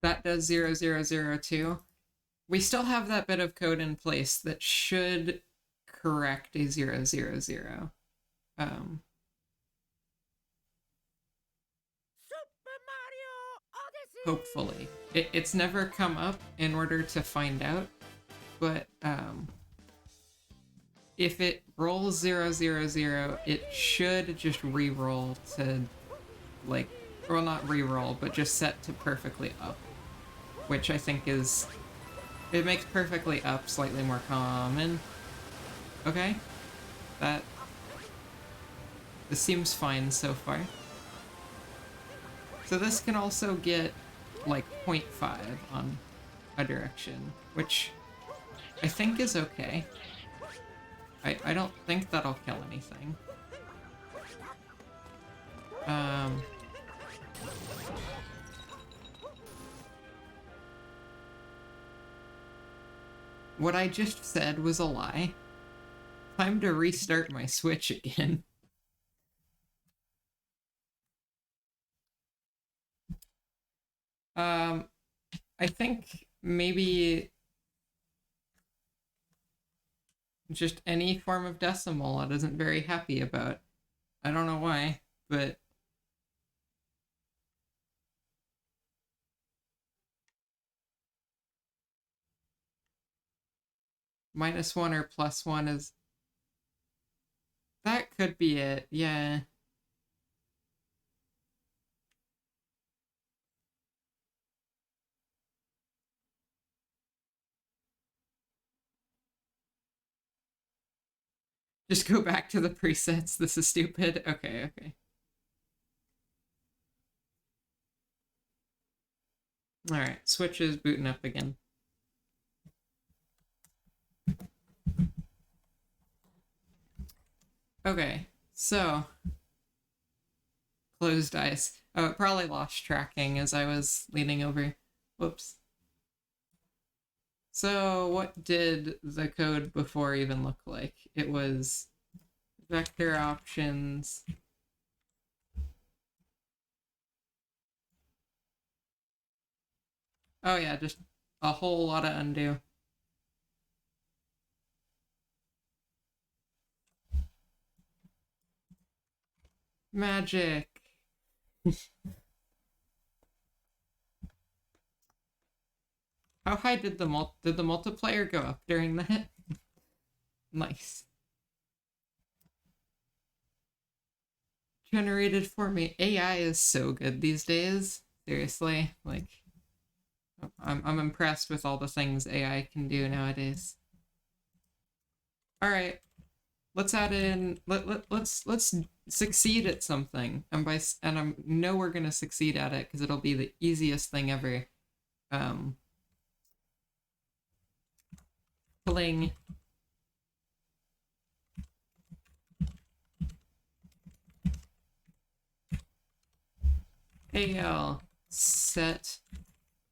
That does 0002. We still have that bit of code in place that should correct a 000. Super Mario Odyssey. Hopefully. It's never come up in order to find out, but if it rolls 000, it should just re-roll to, like, well, not re-roll, but just set to perfectly up, which I think is, it makes perfectly up slightly more common. Okay, this seems fine so far. So this can also get like 0.5 on a direction, which I think is okay. I don't think that'll kill anything. What I just said was a lie. Time to restart my Switch again. I think maybe just any form of decimal it isn't very happy about. I don't know why, but -1 or +1 is, that could be it, yeah. Just go back to the presets. This is stupid. Okay, okay. Alright, Switch is booting up again. Okay, so closed eyes. Oh, it probably lost tracking as I was leaning over. Whoops. So what did the code before even look like? It was vector options. Oh yeah, just a whole lot of undo. Magic. How high did the multiplier go up during that? Nice. Generated for me. AI is so good these days. Seriously, like I'm impressed with all the things AI can do nowadays. All right, let's add in. Let's succeed at something. And I know we're gonna succeed at it because it'll be the easiest thing ever. Pulling AL set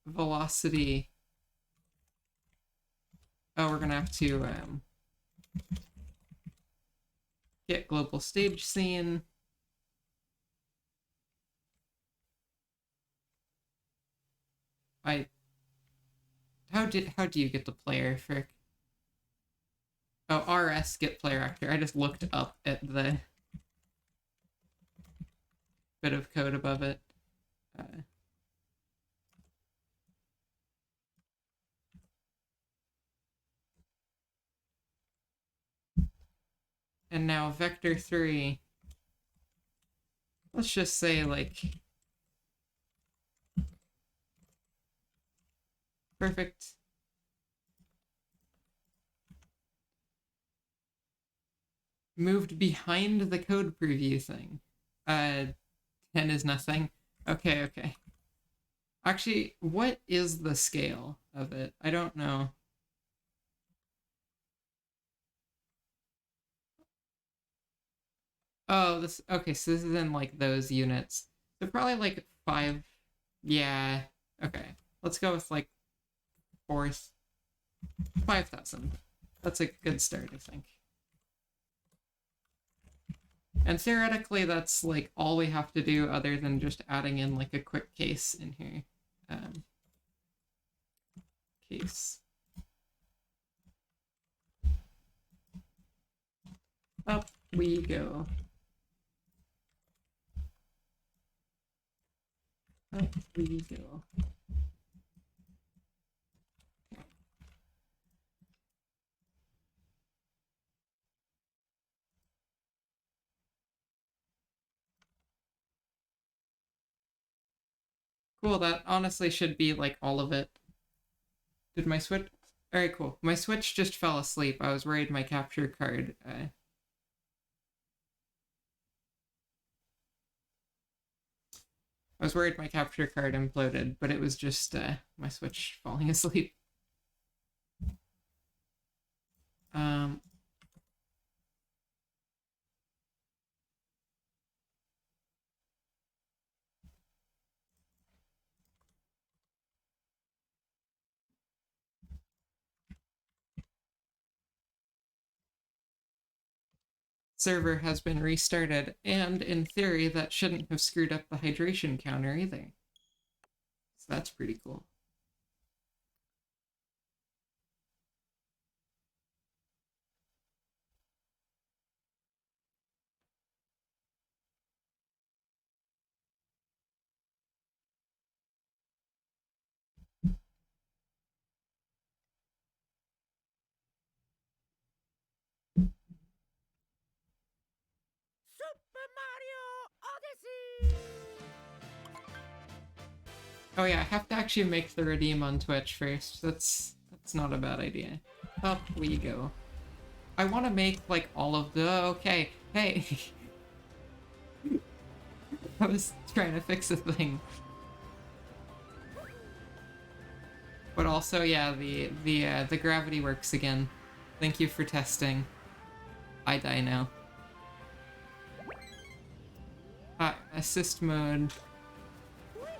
velocity. Oh, we're gonna have to get global stage scene. How do you get the player, frick? Oh, RS get player actor. I just looked up at the bit of code above it. And now vector 3. Let's just say like perfect. Moved behind the code preview thing. 10 is nothing. Okay, okay. Actually, what is the scale of it? I don't know. Oh, this, okay, so this is in like those units. So probably like 5, yeah, okay. Let's go with like 5,000. That's a good start, I think. And theoretically, that's like all we have to do other than just adding in like a quick case in here. Case. Up we go. Up we go. Cool, that honestly should be like all of it. Did my switch... Alright, cool. My switch just fell asleep. I was worried my capture card... I was worried my capture card imploded, but it was just my switch falling asleep. Server has been restarted, and in theory, that shouldn't have screwed up the hydration counter either. So that's pretty cool. Super Mario Odyssey! Oh yeah, I have to actually make the redeem on Twitch first. That's not a bad idea. Up we go. I want to make like all of the okay. Hey, I was trying to fix a thing. But also, yeah, the gravity works again. Thank you for testing. I die now. Assist mode.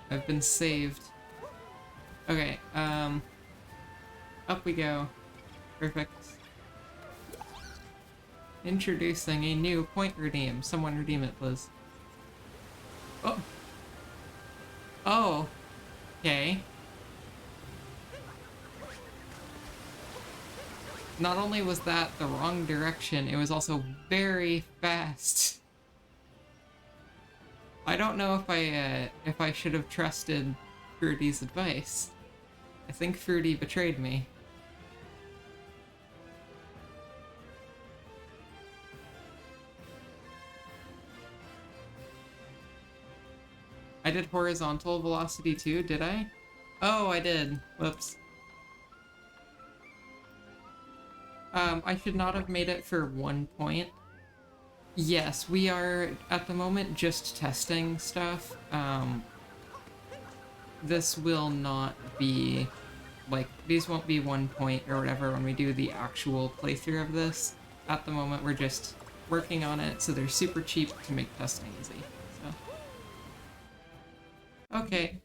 I've been saved. Okay, up we go. Perfect. Introducing a new point redeem. Someone redeem it, please. Oh. Oh. Okay. Not only was that the wrong direction, it was also very fast. I don't know if I should have trusted Fruity's advice. I think Fruity betrayed me. I did horizontal velocity too, did I? Oh, I did. Whoops. I should not have made it for 1 point. Yes, we are, at the moment, just testing stuff. This will not be, like, these won't be 1 point or whatever when we do the actual playthrough of this. At the moment, we're just working on it, so they're super cheap to make testing easy. So. Okay,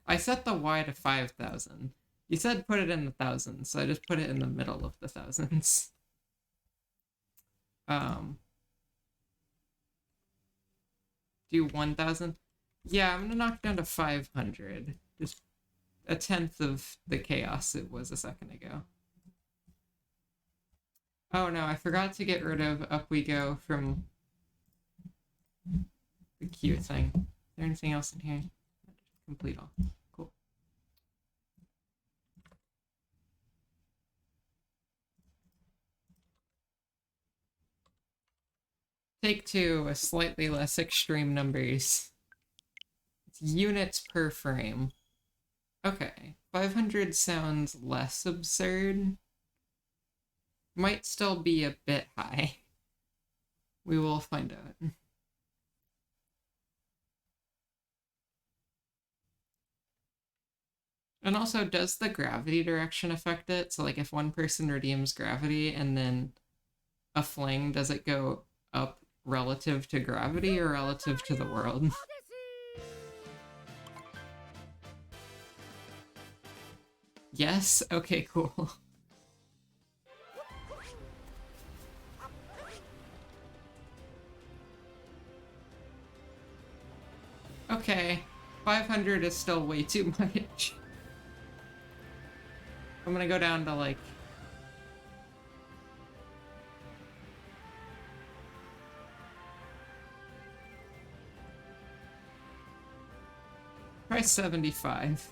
I set the Y to 5,000. You said put it in the thousands, so I just put it in the middle of the thousands. Do 1,000? Yeah, I'm gonna knock it down to 500. Just a tenth of the chaos it was a second ago. Oh no, I forgot to get rid of Up We Go from the queue thing. Is there anything else in here? Complete all. Cool. Take 2 with slightly less extreme numbers. It's units per frame. Okay, 500 sounds less absurd. Might still be a bit high. We will find out. And also, does the gravity direction affect it? So like if one person redeems gravity and then a fling, does it go up relative to gravity or relative to the world? Yes? Okay, cool. Okay, 500 is still way too much. I'm gonna go down to like... Try 75.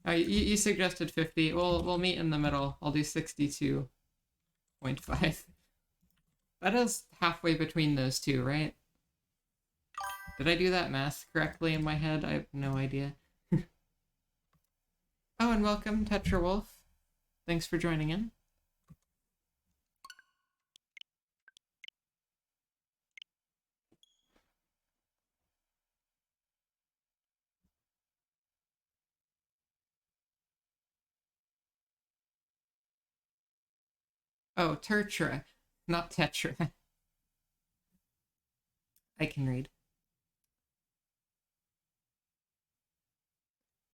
Oh, you suggested 50. We'll meet in the middle. I'll do 62.5. That is halfway between those two, right? Did I do that math correctly in my head? I have no idea. Oh, and welcome, Tetrawolf. Thanks for joining in. Oh, Tertra, not Tetra. I can read.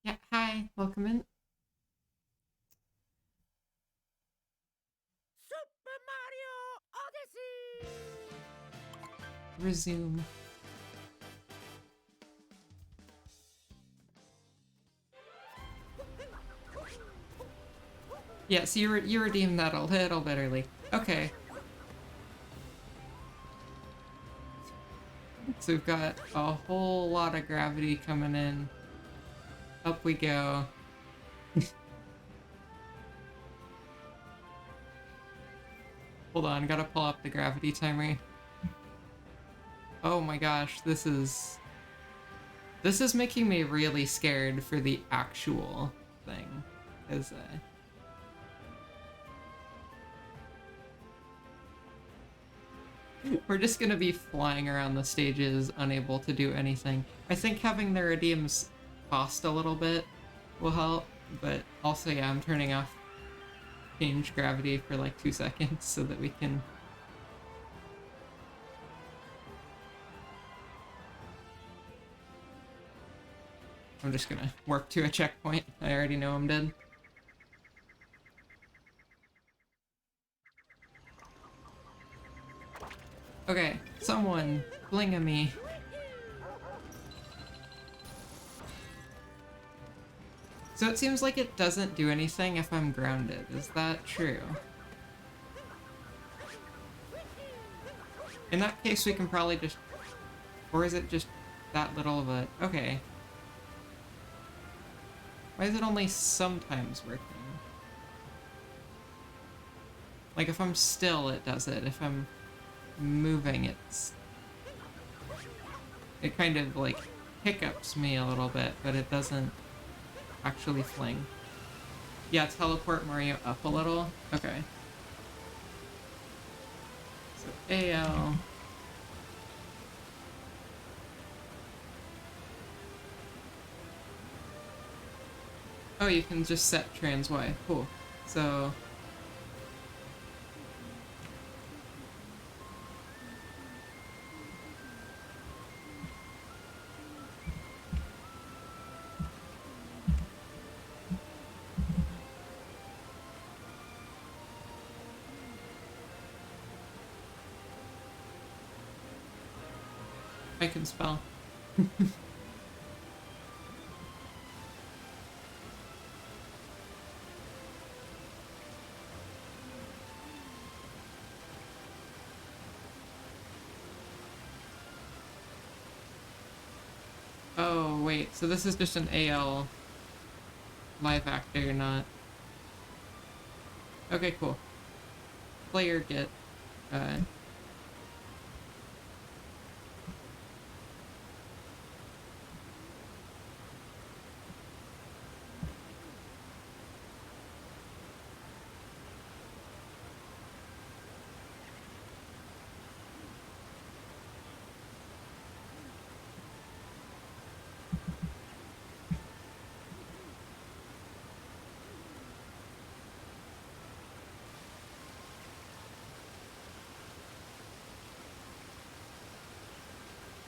Yeah, hi, welcome in. Super Mario Odyssey! Resume. Yes, you redeemed that a little bit early. Okay. So we've got a whole lot of gravity coming in. Up we go. Hold on, gotta pull up the gravity timer. Oh my gosh, this is making me really scared for the actual thing, because we're just gonna be flying around the stages, unable to do anything. I think having the redeems cost a little bit will help, but also, yeah, I'm turning off change gravity for like 2 seconds so that we can... I'm just gonna warp to a checkpoint. I already know I'm dead. Okay, someone bling at me. So it seems like it doesn't do anything if I'm grounded. Is that true? In that case, we can probably just... Or is it just that little of a... Okay. Why is it only sometimes working? Like, if I'm still, it does it. If I'm moving, it's... It kind of, like, hiccups me a little bit, but it doesn't actually fling. Yeah, teleport Mario up a little? Okay. So, AL... Oh, you can just set trans Y. Cool. So... I can spell. Oh, wait, so this is just an AL live actor, not... Okay, cool. Player get,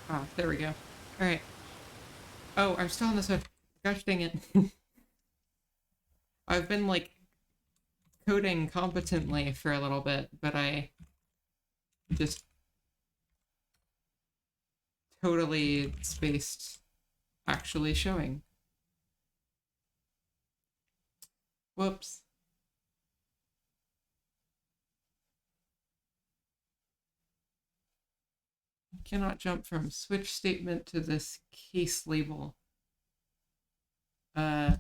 Ah, there we go. Alright. Oh, I'm still on this one. Gosh dang it. I've been, like, coding competently for a little bit, but I just totally spaced actually showing. Whoops. Cannot jump from switch statement to this case label. Oh.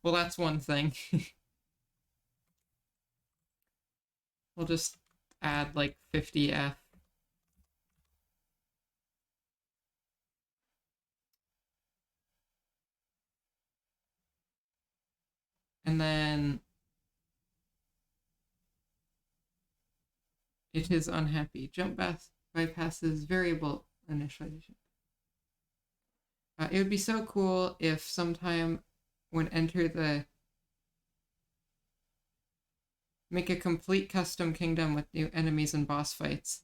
Well, that's one thing. We'll just add like 50F. And then it is unhappy. Jump bypasses variable initialization. It would be so cool if sometime when enter the... Make a complete custom kingdom with new enemies and boss fights.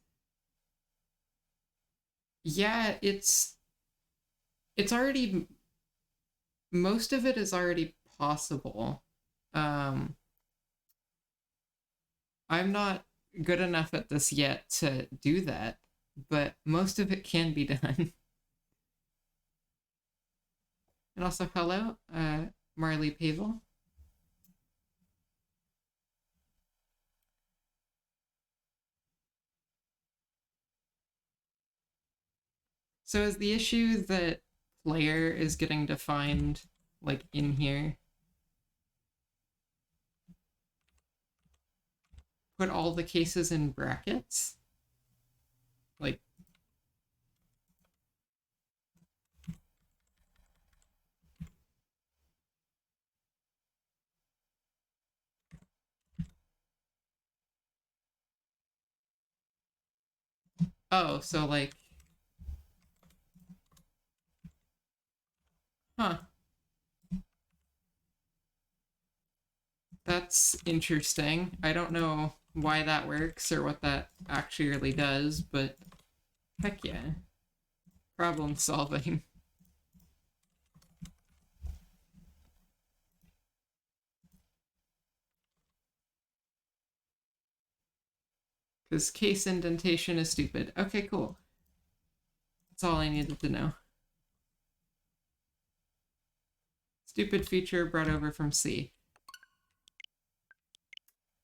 Yeah, it's already... Most of it is already possible. I'm not good enough at this yet to do that, but most of it can be done. And also, hello, Marley Pavel. So is the issue that player is getting defined, like, in here? put all the cases in brackets. Like, oh, so like, huh. That's interesting. I don't know why that works or what that actually really does, but heck yeah. Problem solving. Because case indentation is stupid. Okay, cool. That's all I needed to know. Stupid feature brought over from C.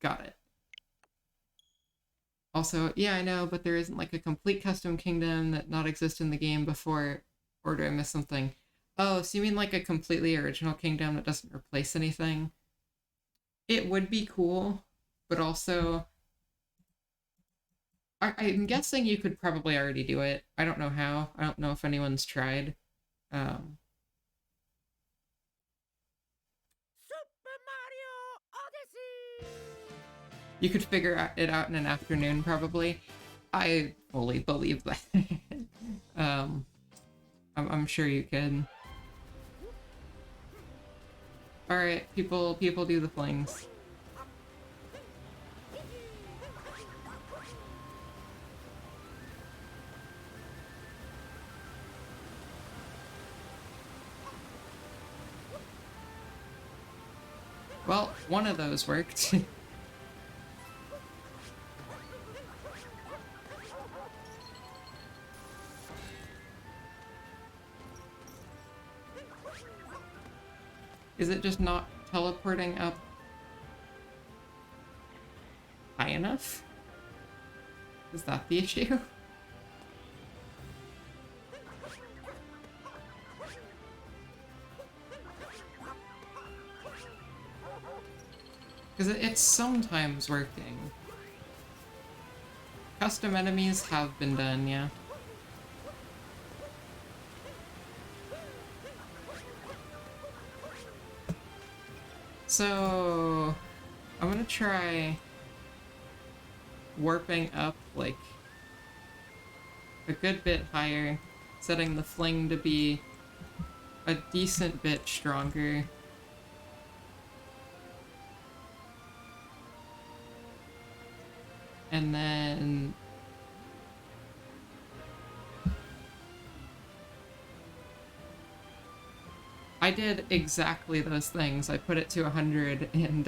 Got it. Also, yeah, I know, but there isn't like a complete custom kingdom that not exist in the game before, or do I miss something? Oh, so you mean like a completely original kingdom that doesn't replace anything? It would be cool, but also, I'm guessing you could probably already do it. I don't know how. I don't know if anyone's tried. Um, Super Mario Odyssey! you could figure it out in an afternoon, probably. I fully believe that. um, I'm sure you could. All right, people do the flings. Well, one of those worked. Is it just not teleporting up high enough? Is that the issue? Because it's sometimes working. Custom enemies have been done, yeah. So, I'm gonna try warping up, like, a good bit higher, setting the fling to be a decent bit stronger. And then I did exactly those things. I put it to 100 and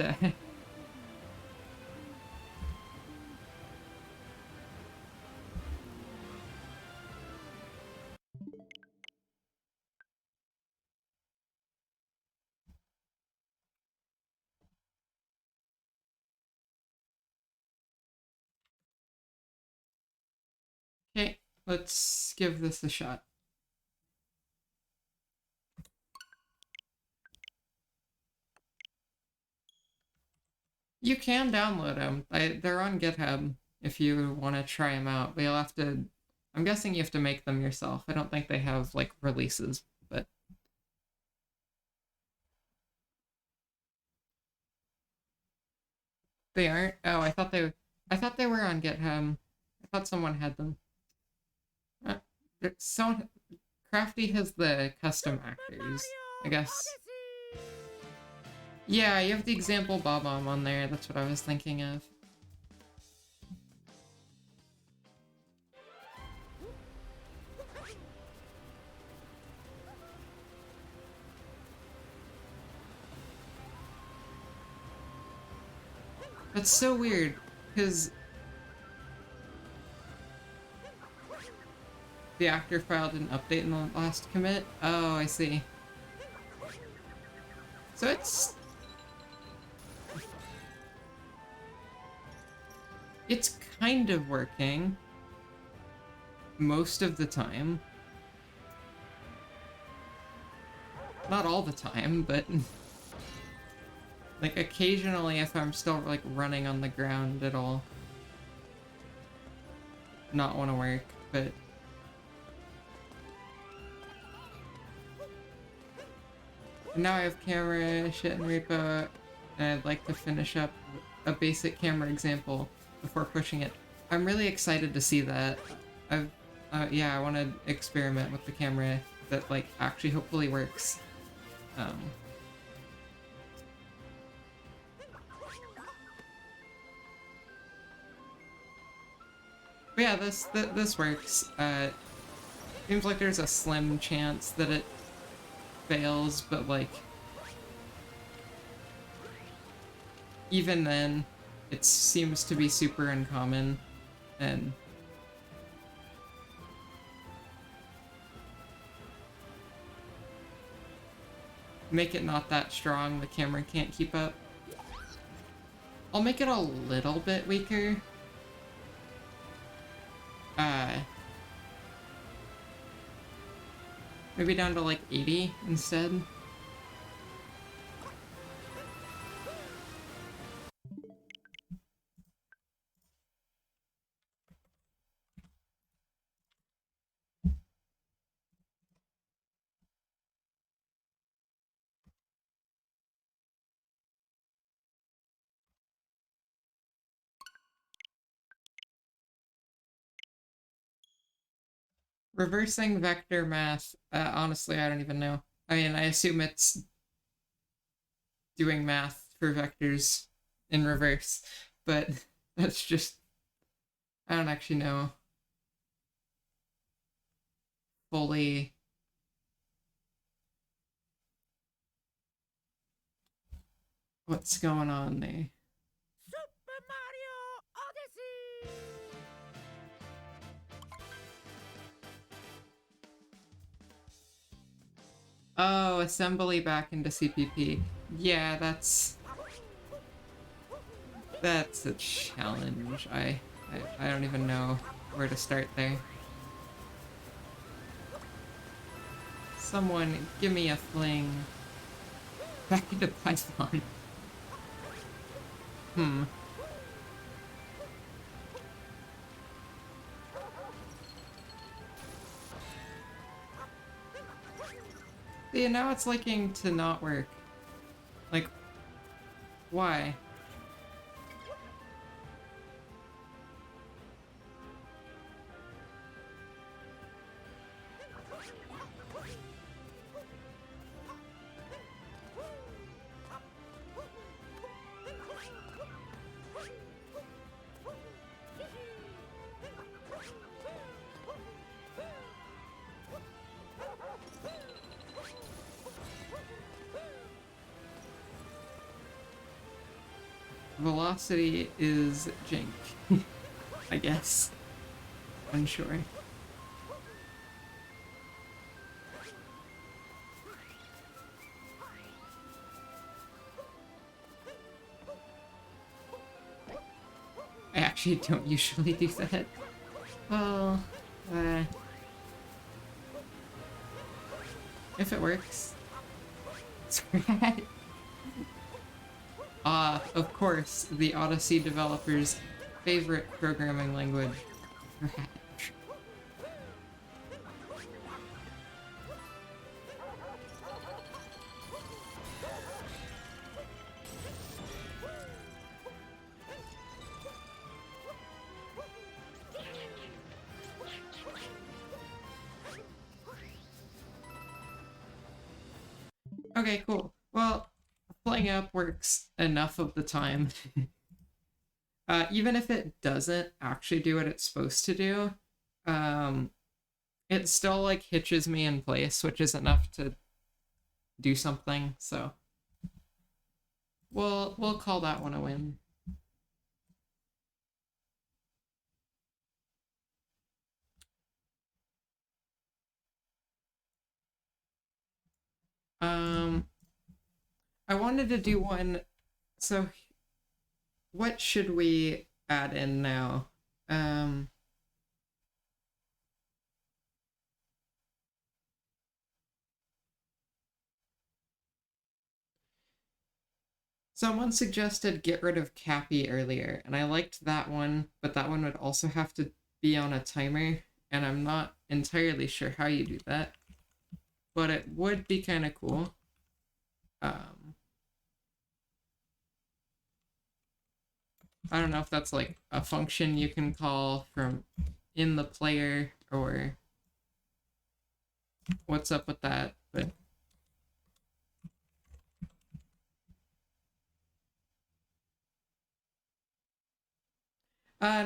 okay, let's give this a shot. You can download them. They're on GitHub if you want to try them out. But you'll have to... I'm guessing you have to make them yourself. I don't think they have, like, releases, but... They aren't? Oh, I thought they were on GitHub. I thought someone had them. So Crafty has the custom actors, I guess. Yeah, you have the example Bob-omb on there. That's what I was thinking of. That's so weird, because the actor file didn't update in the last commit. Oh, I see. So it's kind of working most of the time. Not all the time, but Like, occasionally, if I'm still, like, running on the ground, it'll not want to work, but... Now I have camera shit in repo, and I'd like to finish up a basic camera example before pushing it. I'm really excited to see that. Yeah, I want to experiment with the camera that, like, actually hopefully works. But yeah, this works. Seems like there's a slim chance that it fails, but like even then, it seems to be super uncommon, and make it not that strong, the camera can't keep up. I'll make it a little bit weaker. Maybe down to like 80 instead. Reversing vector math, honestly, I don't even know. I mean, I assume it's doing math for vectors in reverse, but that's just... I don't actually know fully what's going on there. Super Mario Odyssey! Oh, assembly back into CPP. Yeah, that's a challenge. I don't even know where to start there. Someone give me a fling. Back into Python. See, now it's liking to not work. Like, why? Velocity is jank, I guess. Unsure. I actually don't usually do that. Well, if it works. Scratch. Of course, the Odyssey developers' favorite programming language. Okay, cool. Well, playing up works enough of the time. Even if it doesn't actually do what it's supposed to do, it still like hitches me in place, which is enough to do something. So we'll call that one a win. I wanted to do one. So what should we add in now? Someone suggested get rid of Cappy earlier, and I liked that one, but that one would also have to be on a timer, and I'm not entirely sure how you do that. But it would be kind of cool. I don't know if that's like a function you can call from in the player or what's up with that, but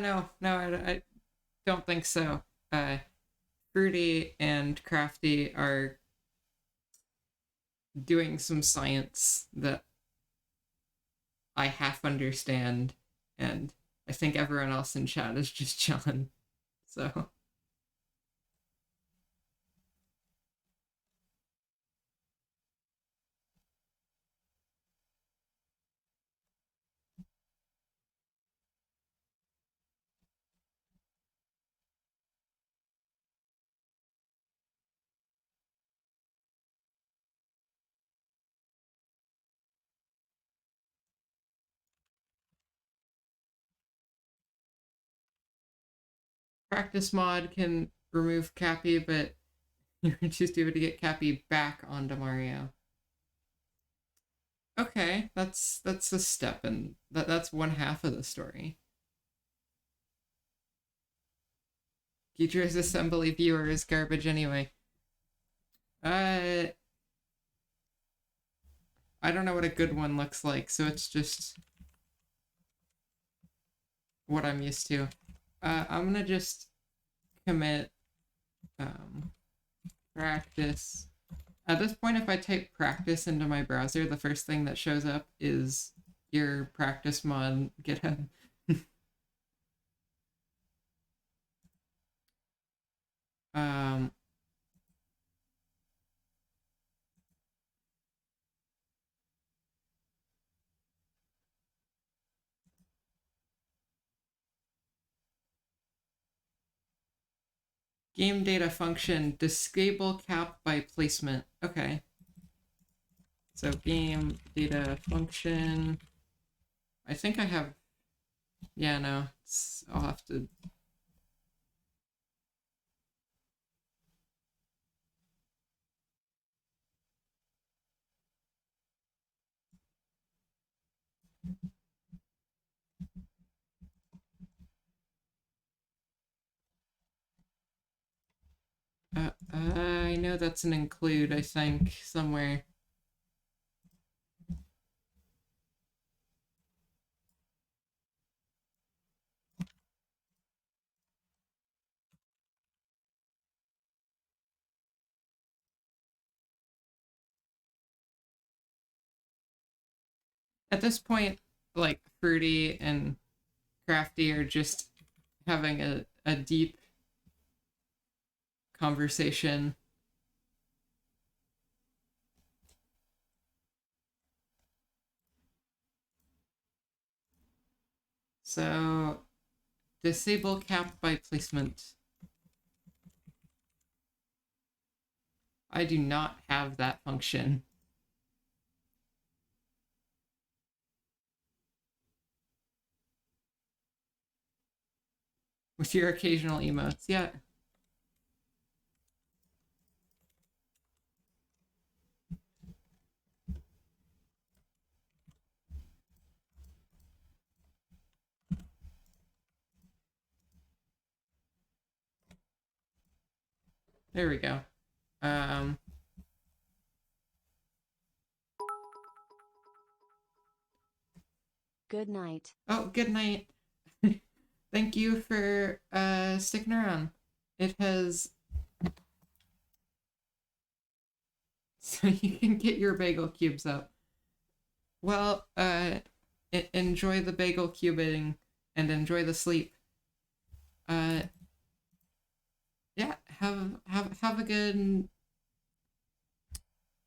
no, I don't think so. Fruity and Crafty are doing some science that I half understand, and I think everyone else in chat is just chilling. So practice mod can remove Cappy, but you're just able to get Cappy back onto Mario. Okay, that's a step, and that's one half of the story. Future's assembly viewer is garbage anyway. I don't know what a good one looks like, so it's just what I'm used to. I'm gonna just commit practice. At this point, if I type practice into my browser, the first thing that shows up is your practice mod GitHub. um, Game data function disable cap by placement. Okay. So game data function. I think I have. Yeah, no. I'll have to. I know that's an include, I think, somewhere. At this point, like, Fruity and Crafty are just having a deep conversation. So, disable cap by placement. I do not have that function. With your occasional emotes, yeah. There we go. Good night. Oh, good night. Thank you for sticking around. It has so you can get your bagel cubes up. Well, enjoy the bagel cubing and enjoy the sleep. Yeah, have a good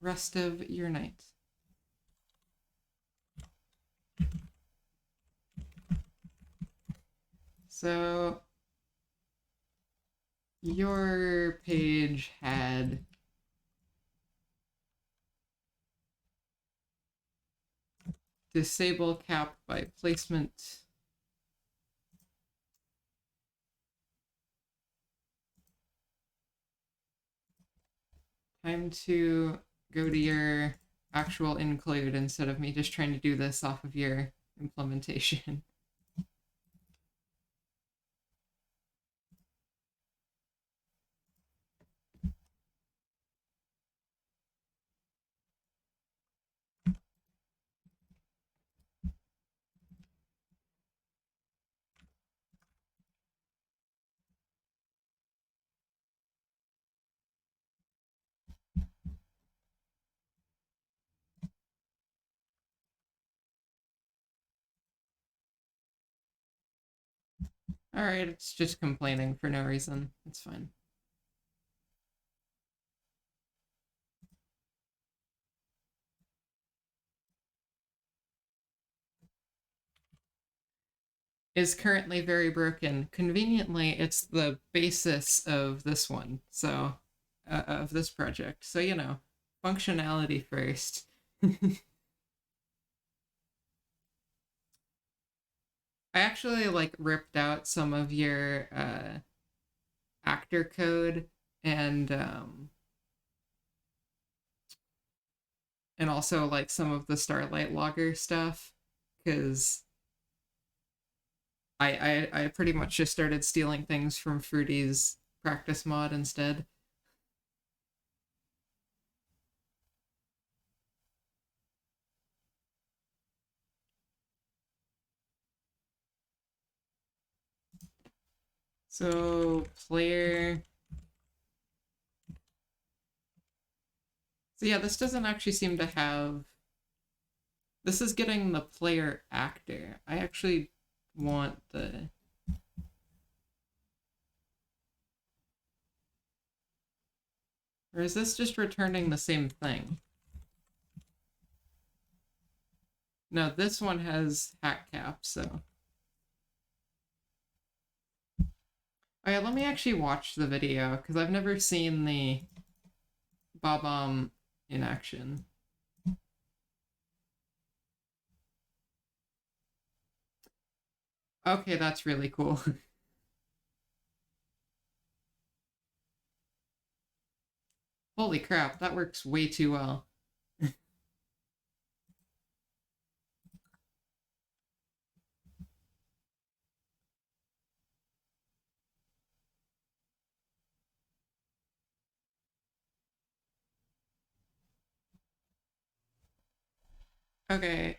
rest of your night. So your page had disable cap by placement. Time to go to your actual include instead of me just trying to do this off of your implementation. Alright, it's just complaining for no reason. It's fine. Is currently very broken. Conveniently, it's the basis of this one, so, of this project. So, you know, functionality first. I actually, like, ripped out some of your, actor code and also, like, some of the Starlight Logger stuff, because I pretty much just started stealing things from Fruity's practice mod instead. So, player... So yeah, this doesn't actually seem to have... This is getting the player actor. I actually want the... Or is this just returning the same thing? No, this one has hat cap, so... Oh yeah, let me actually watch the video, because I've never seen the Bob-omb in action. Okay, that's really cool. Holy crap, that works way too well. Okay,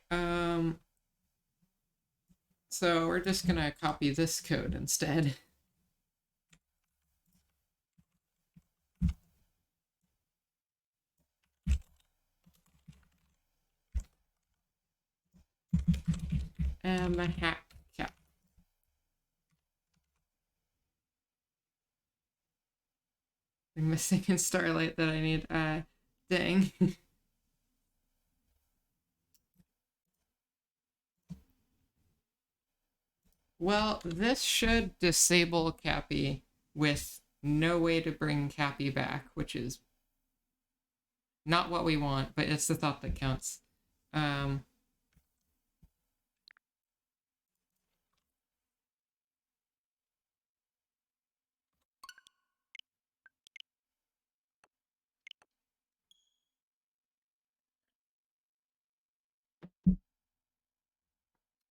so we're just gonna copy this code instead. A hat cap. I'm missing a Starlight that I need. Dang. Well, this should disable Cappy with no way to bring Cappy back, which is not what we want, but it's the thought that counts.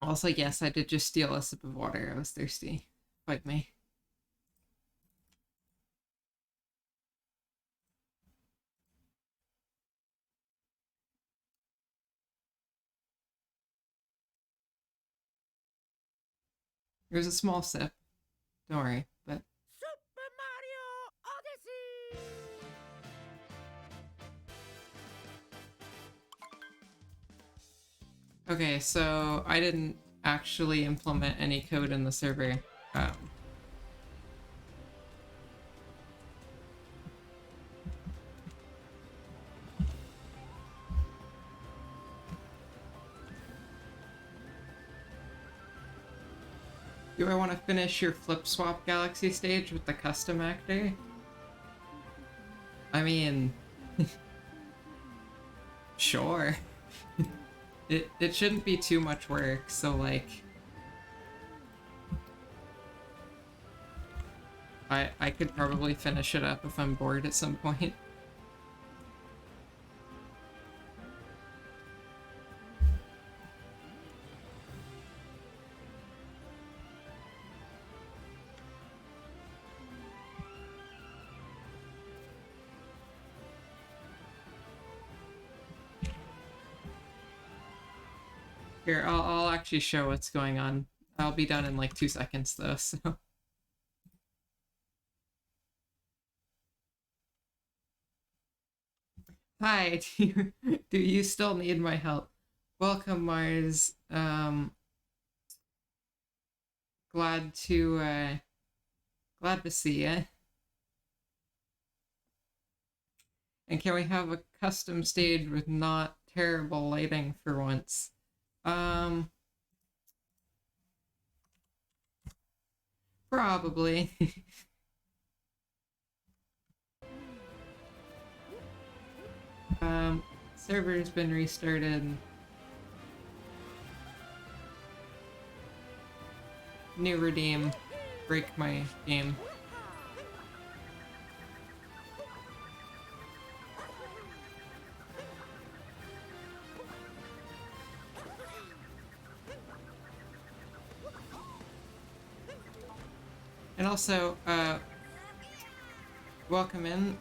Also, yes, I did just steal a sip of water. I was thirsty. Fight me. It was a small sip. Don't worry, but... Super Mario Odyssey! Okay, so I didn't actually implement any code in the server. Do I want to finish your Flip Swap Galaxy stage with the custom actor? I mean... sure. It shouldn't be too much work, so like I could probably finish it up if I'm bored at some point. Here, I'll actually show what's going on. I'll be done in like 2 seconds though, so. Hi, do you still need my help? Welcome, Mars. Glad to see ya. And can we have a custom stage with not terrible lighting for once? Probably. Server's been restarted. New redeem. Break my game. And also, welcome in,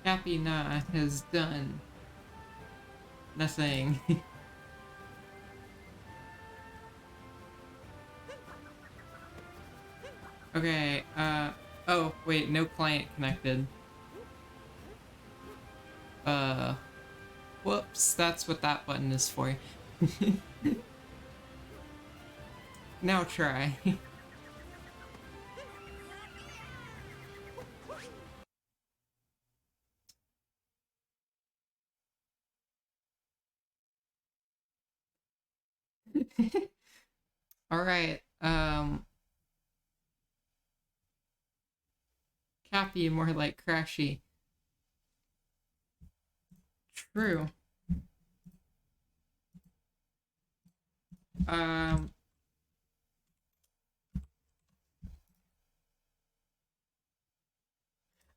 Happy Nah has done nothing. Okay, oh, wait, no client connected. Whoops, that's what that button is for. Now try. Alright, Cappy more like Crashy. True.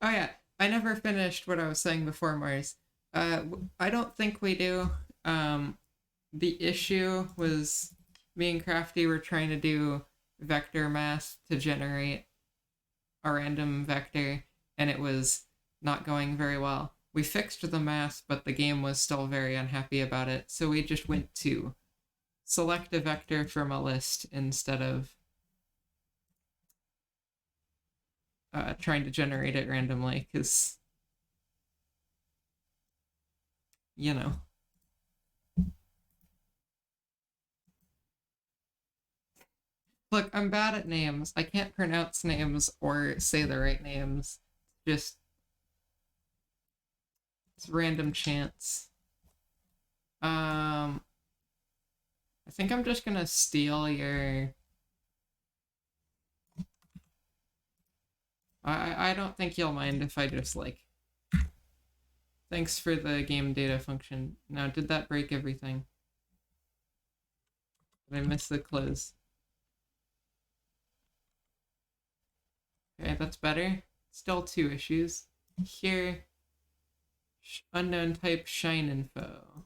Oh yeah, I never finished what I was saying before, Mars. I don't think we do. The issue was me and Crafty were trying to do vector math to generate a random vector, and it was not going very well. We fixed the math, but the game was still very unhappy about it, so we just went to select a vector from a list instead of trying to generate it randomly, because, you know. Look, I'm bad at names. I can't pronounce names or say the right names. Just, it's random chance. I think I'm just gonna steal your... I don't think you'll mind if I just, like... Thanks for the game data function. Now, did that break everything? Did I miss the close? Okay, that's better. Still 2 issues. Here, unknown type shine info.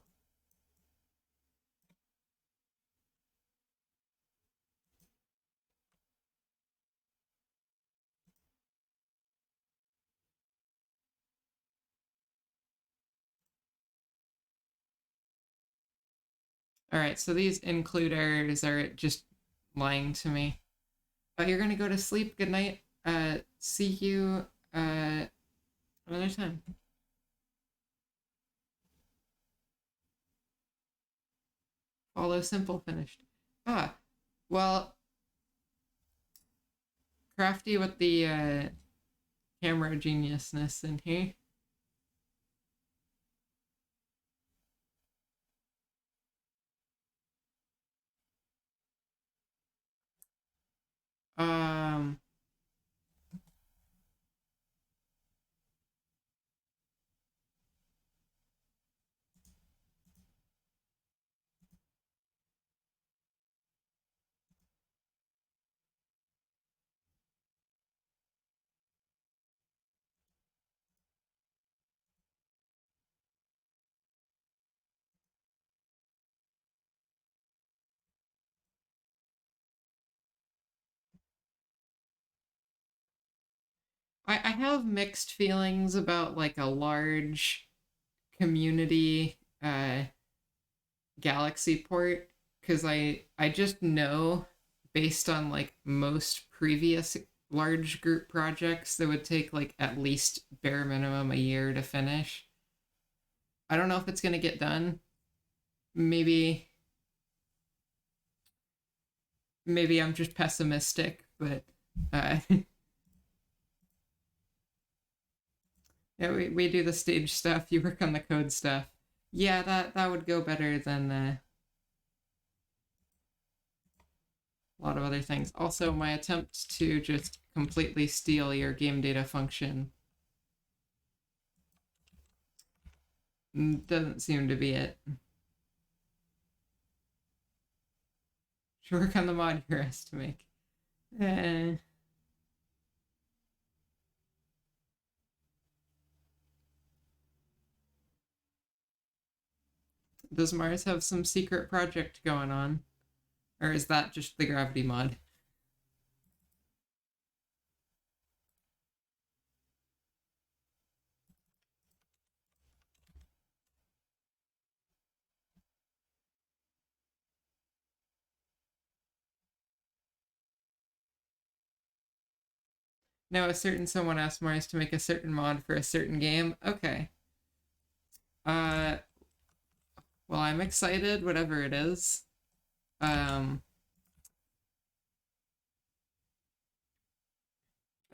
Alright, so these include errors are just lying to me. You're gonna go to sleep. Good night. See you another time. Follow simple finished. Ah, well, Crafty with the camera geniusness in here. Um, I have mixed feelings about like a large community Galaxy port, because I just know based on like most previous large group projects that would take like at least bare minimum a year to finish. I don't know if it's going to get done. Maybe maybe I'm just pessimistic, but yeah, we do the stage stuff, you work on the code stuff. Yeah, that would go better than a lot of other things. Also, my attempt to just completely steal your game data function doesn't seem to be it. Should work on the mod you're asked to make. Eh. Does Mars have some secret project going on? Or is that just the gravity mod? No, a certain someone asked Mars to make a certain mod for a certain game. Okay. Uh, well, I'm excited, whatever it is. I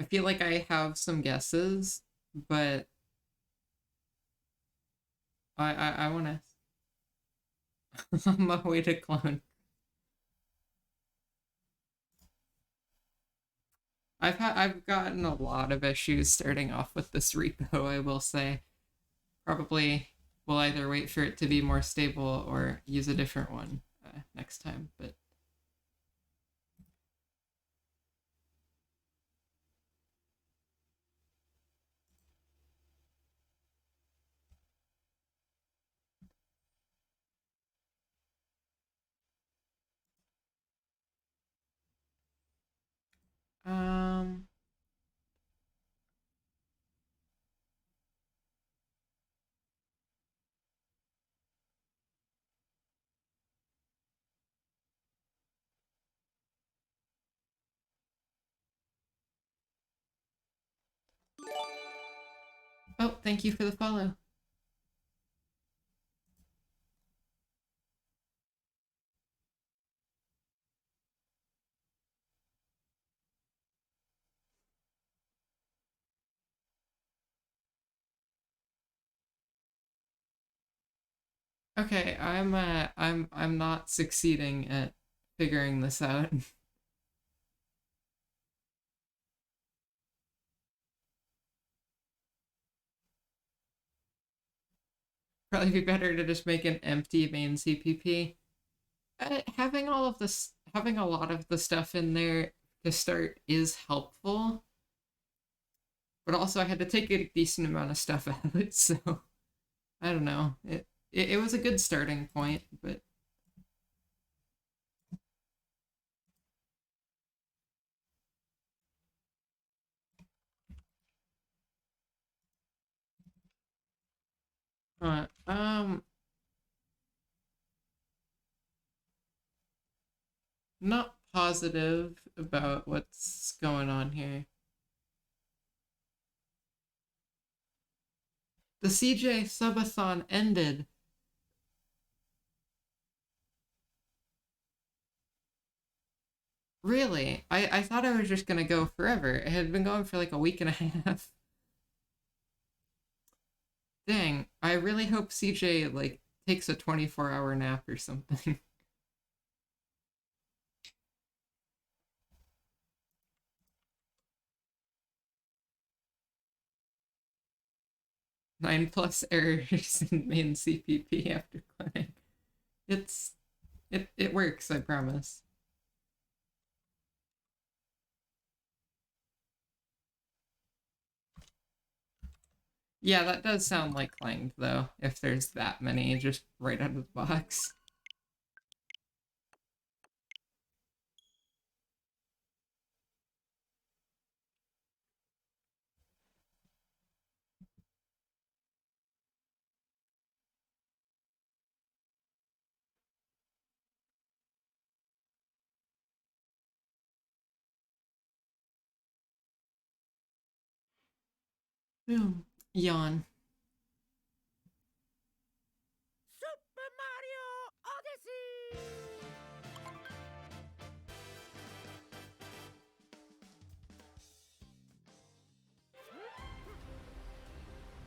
feel like I have some guesses, but I want to. I'm a way to clone. I've gotten a lot of issues starting off with this repo. I will say, probably will either wait for it to be more stable or use a different one next time. But um. Oh, thank you for the follow. Okay, I'm not succeeding at figuring this out. Probably be better to just make an empty main CPP. Having a lot of the stuff in there to start is helpful, but also I had to take a decent amount of stuff out, so I don't know. It was a good starting point, but 呃 not positive about what's going on here. The CJ subathon ended. Really? I thought I was just gonna go forever. It had been going for like a week and a half. Dang, I really hope CJ like takes a 24-hour nap or something. 9+ errors in main CPP after cloning. It's it works, I promise. Yeah, that does sound like clanged though, if there's that many just right out of the box. Yawn. Super Mario Odyssey.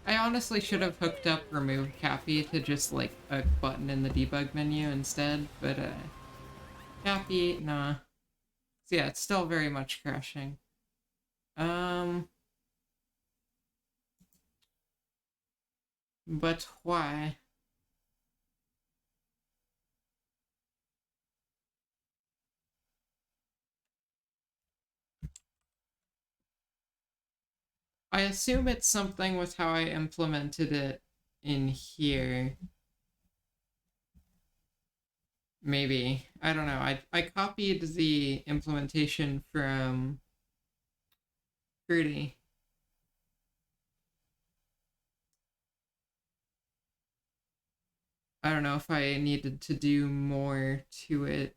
I honestly should have hooked up remove Cappy to just like a button in the debug menu instead, but Cappy, nah. So yeah, it's still very much crashing. But why? I assume it's something with how I implemented it in here. Maybe. I don't know. I copied the implementation from Fruity. I don't know if I needed to do more to it.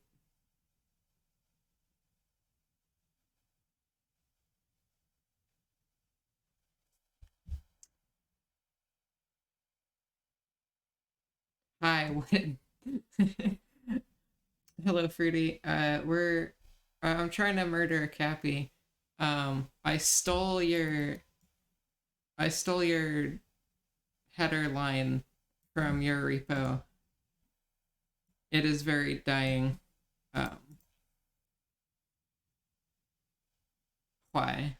Hi, Win. Hello, Fruity. I'm trying to murder a Cappy. I stole your header line from your repo. It is very dying. Why?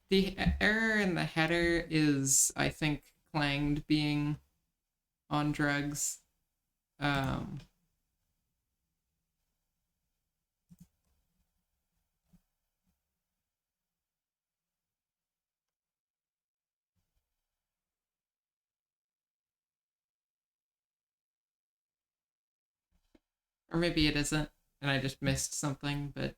The error in the header is, I think, clanged being on drugs. Or maybe it isn't, and I just missed something, but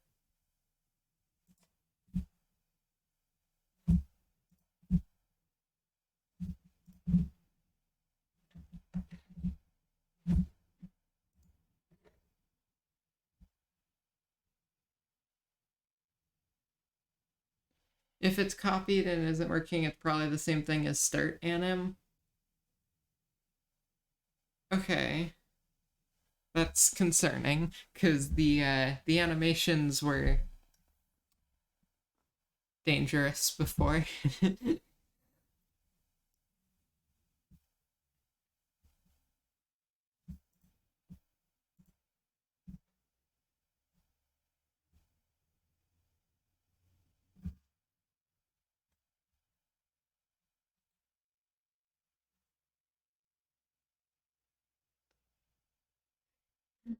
if it's copied and isn't working, it's probably the same thing as start anim. Okay. That's concerning, because the animations were dangerous before.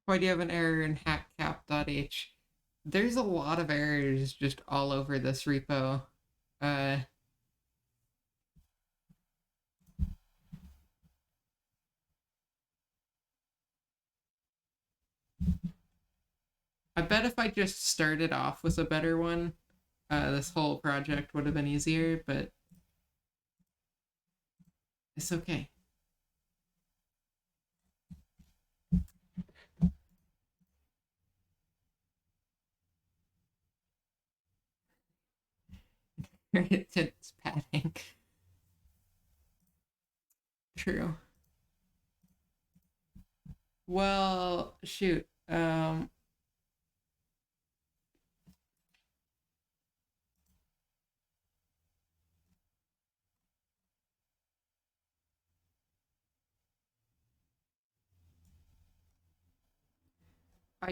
Why do you have an error in hackcap.h? There's a lot of errors just all over this repo. I bet if I just started off with a better one, this whole project would have been easier, but it's okay. It's padding. True. Well, shoot. I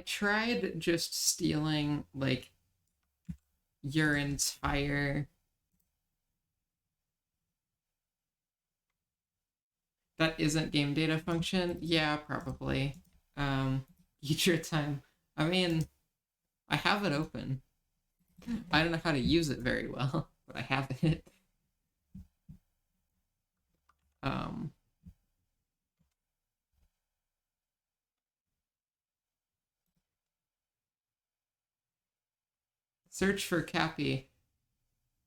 tried just stealing like your entire. That isn't game data function. Yeah, probably. Eat your time. I mean, I have it open. I don't know how to use it very well, but I have it. Um, search for Cappy.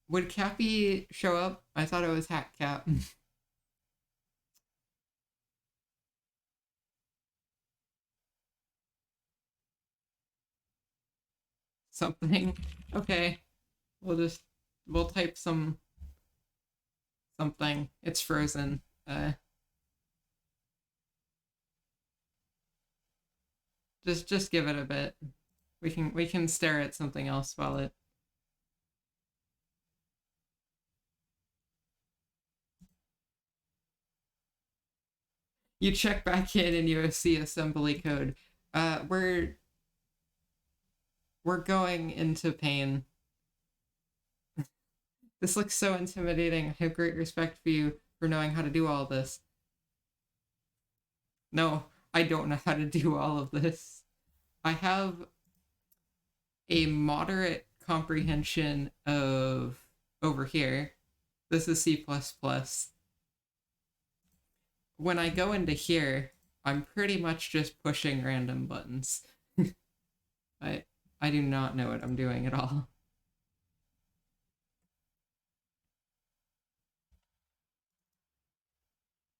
Would Cappy show up? I thought it was Hack Cap. something. Okay. We'll type something. It's frozen. Just give it a bit. We can stare at something else while it. You check back in and you see assembly code. We're going into pain. This looks so intimidating. I have great respect for you for knowing how to do all this. No, I don't know how to do all of this. I have a moderate comprehension of over here. This is C++. When I go into here, I'm pretty much just pushing random buttons. I do not know what I'm doing at all.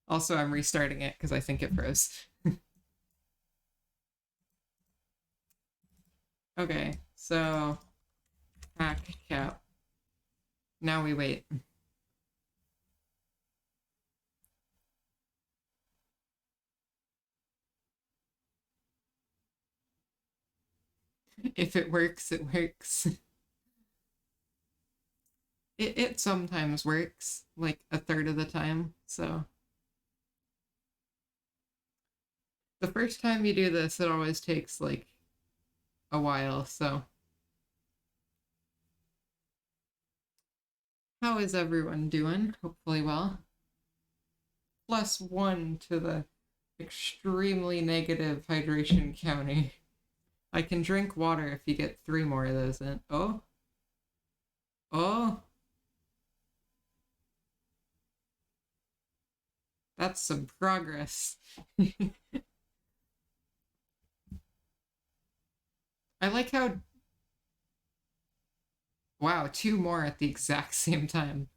Also, I'm restarting it because I think it froze. Okay, so hack cap. Now we wait. If it works, it works. It sometimes works, like a third of the time, so. The first time you do this, it always takes, like, a while, so. How is everyone doing? Hopefully well. +1 to the extremely negative hydration counter. I can drink water if you get 3 more of those in. Oh? Oh? That's some progress. I like how... Wow, 2 more at the exact same time.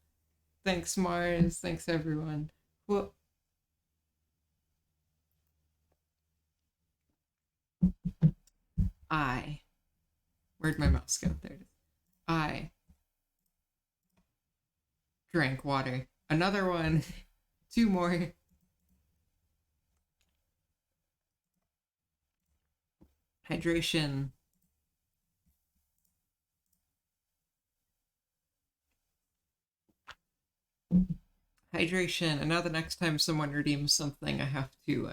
Thanks, Mars. Thanks, everyone. Well... Where'd my mouse go? There it is. I drank water. Another one. 2 more. Hydration. Hydration. And now the next time someone redeems something, I have to,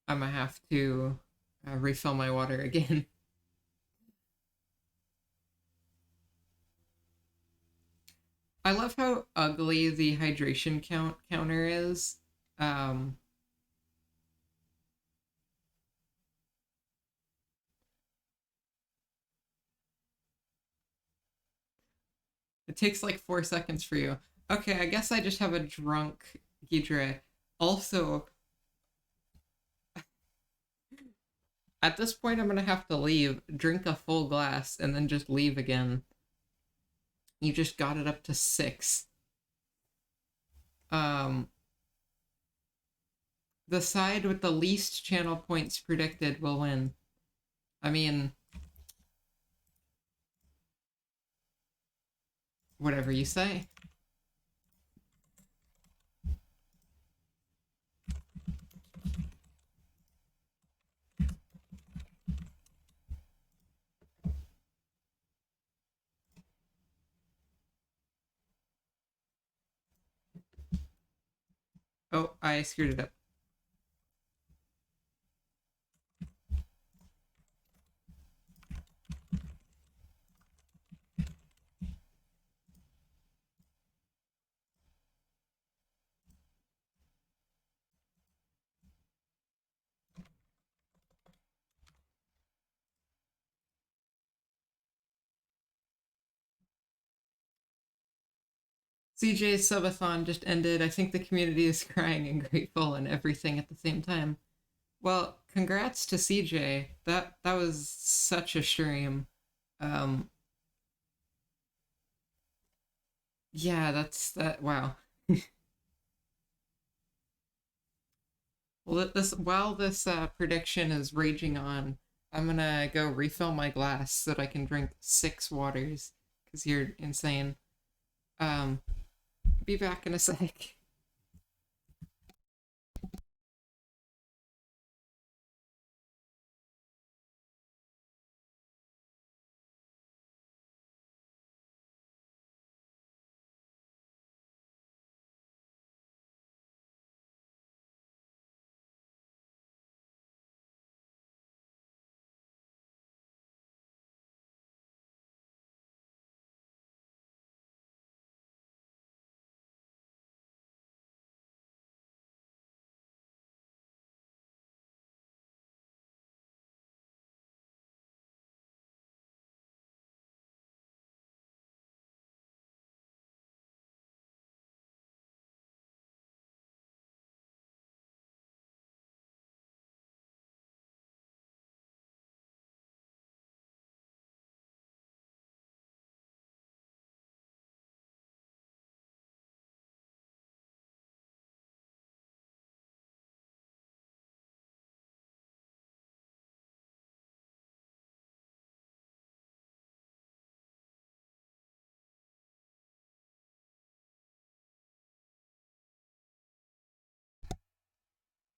I'm gonna have to refill my water again. I love how ugly the hydration counter is. It takes like 4 seconds for you. Okay, I guess I just have a drunk Ghidra. Also, at this point, I'm gonna have to leave, drink a full glass, and then just leave again. You just got it up to 6. The side with the least channel points predicted will win. I mean... Whatever you say. Oh, I screwed it up. CJ's subathon just ended. I think the community is crying and grateful and everything at the same time. Well, congrats to CJ. That was such a stream. Yeah, that's that. Wow. Well, while this prediction is raging on, I'm gonna go refill my glass so that I can drink 6 waters, because you're insane. Be back in a sec.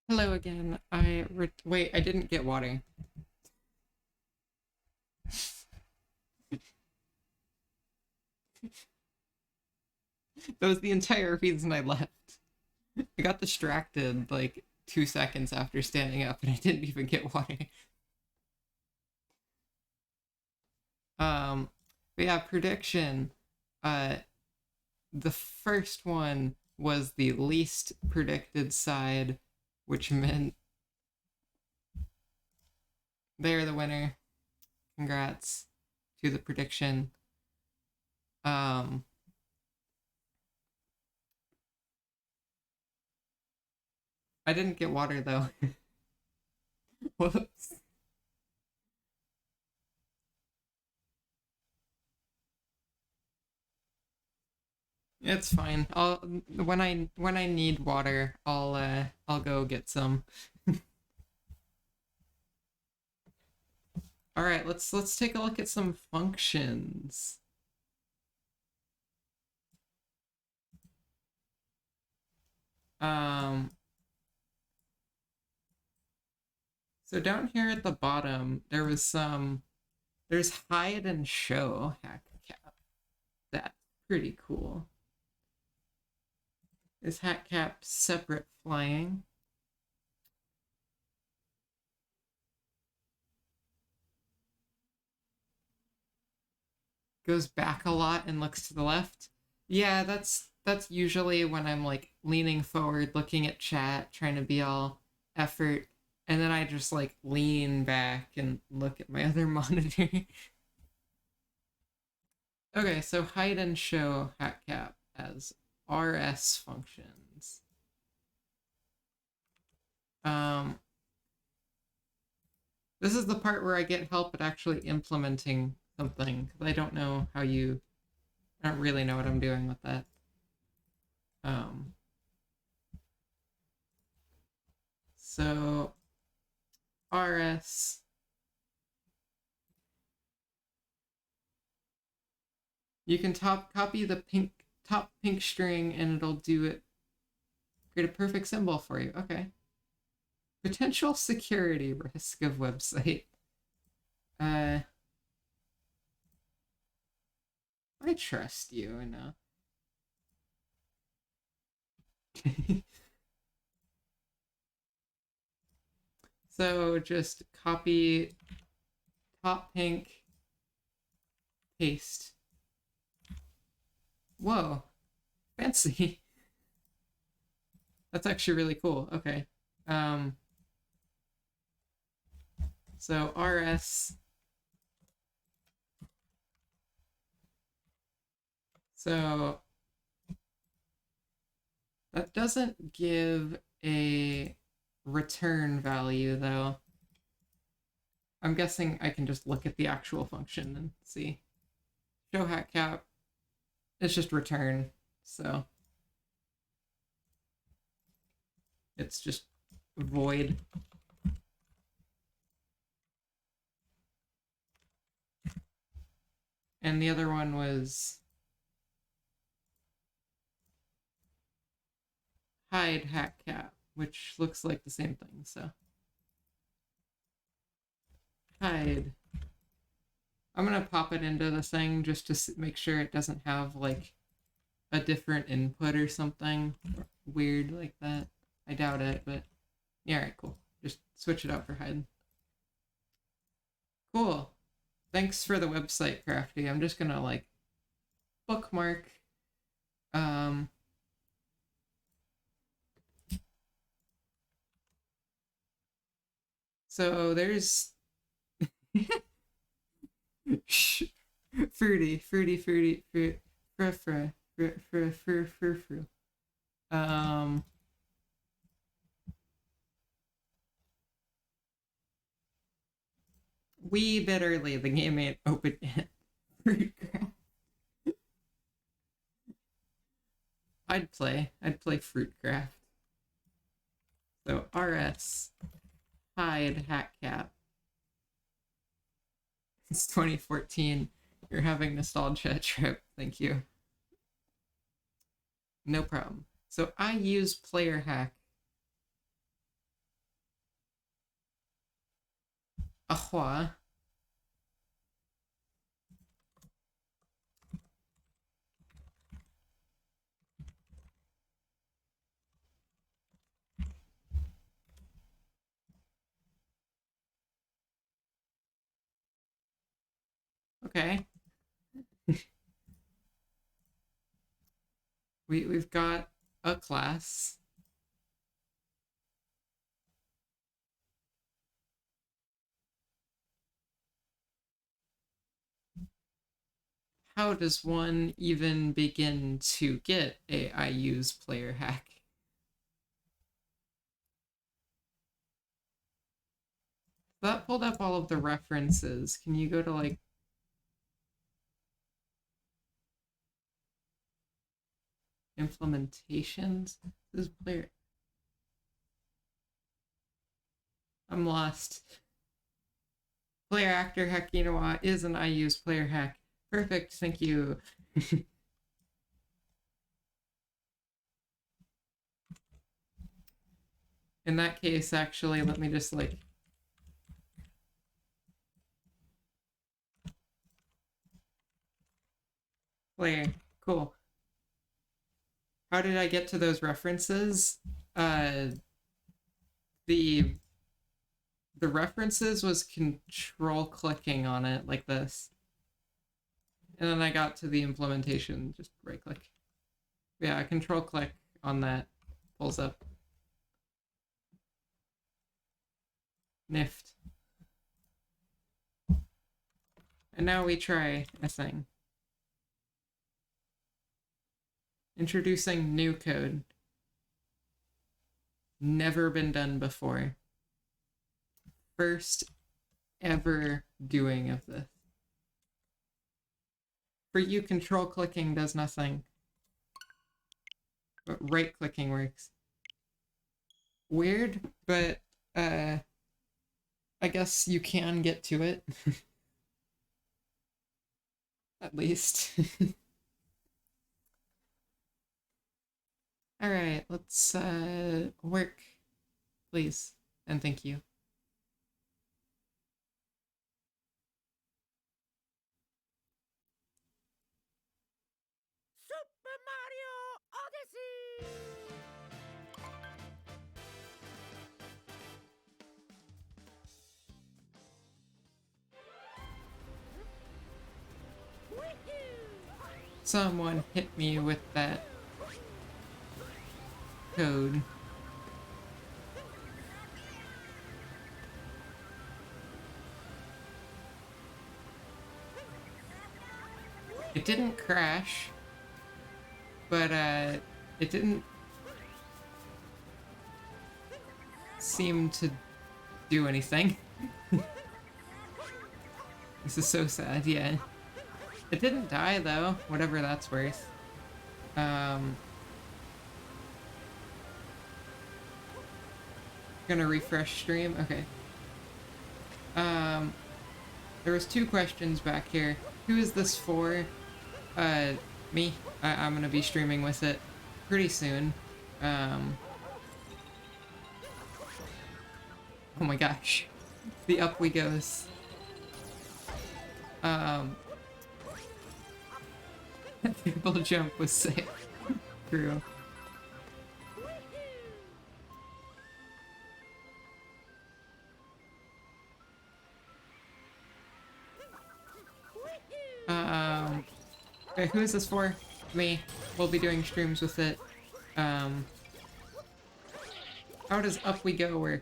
Hello again. Wait, I didn't get water. That was the entire reason I left. I got distracted like 2 seconds after standing up and I didn't even get water. But yeah, prediction. The first one was the least predicted side, which meant they're the winner. Congrats to the prediction. I didn't get water though. Whoops. It's fine. I'll when I need water, I'll go get some. All right, let's take a look at some functions. So down here at the bottom, there's hide and show hack cap. That's pretty cool. Is hat cap separate flying? Goes back a lot and looks to the left. Yeah, that's usually when I'm like leaning forward, looking at chat, trying to be all effort, and then I just like lean back and look at my other monitor. Okay, so hide and show hat cap as RS functions. This is the part where I get help at actually implementing something, because I don't know how you... I don't really know what I'm doing with that. So RS, you can copy the top pink string and it'll do it, create a perfect symbol for you. Okay. Potential security risk of website. I trust you enough. So just copy top pink, paste. Whoa, fancy. That's actually really cool. Okay. So RS. So that doesn't give a return value though. I'm guessing I can just look at the actual function and see. Show hat cap. It's just return. So it's just void. And the other one was hide hack cap, which looks like the same thing, so hide. I'm gonna pop it into the thing just to make sure it doesn't have like a different input or something weird like that. I doubt it, but yeah, alright, cool. Just switch it out for hide. Cool. Thanks for the website, Crafty. I'm just gonna like bookmark. So there's fruity, fruity, fruity, fruit, fru. Wee bit early. The game ain't open yet. Fruitcraft. I'd play Fruitcraft. So RS hide hack cap. It's 2014. You're having nostalgia trip. Thank you. No problem. So I use player hack. Ahua. Okay. We've got a class. How does one even begin to get a I use player hack? That pulled up all of the references. Can you go to like implementations? This is player. I'm lost. Player actor hack quinoa is an I use player hack. Perfect, thank you. In that case, actually, let me just like player. Cool. How did I get to those references? The references was control clicking on it like this. And then I got to the implementation, just right click. Yeah, control click on that pulls up. Nift. And now we try a thing. Introducing new code. Never been done before. First ever doing of this. For you, control clicking does nothing. But right clicking works. Weird, but I guess you can get to it. At least. Alright, let's work, please. And thank you. Super Mario Odyssey! Someone hit me with that code. It didn't crash, but it didn't seem to do anything. This is so sad, yeah. It didn't die though, whatever that's worth. Gonna refresh stream, okay. There was two questions back here. Who is this for? Me. I'm gonna be streaming with it pretty soon. Oh my gosh. The up we goes. Triple jump was sick. True. Okay, who is this for? Me. We'll be doing streams with it. How does up we go work?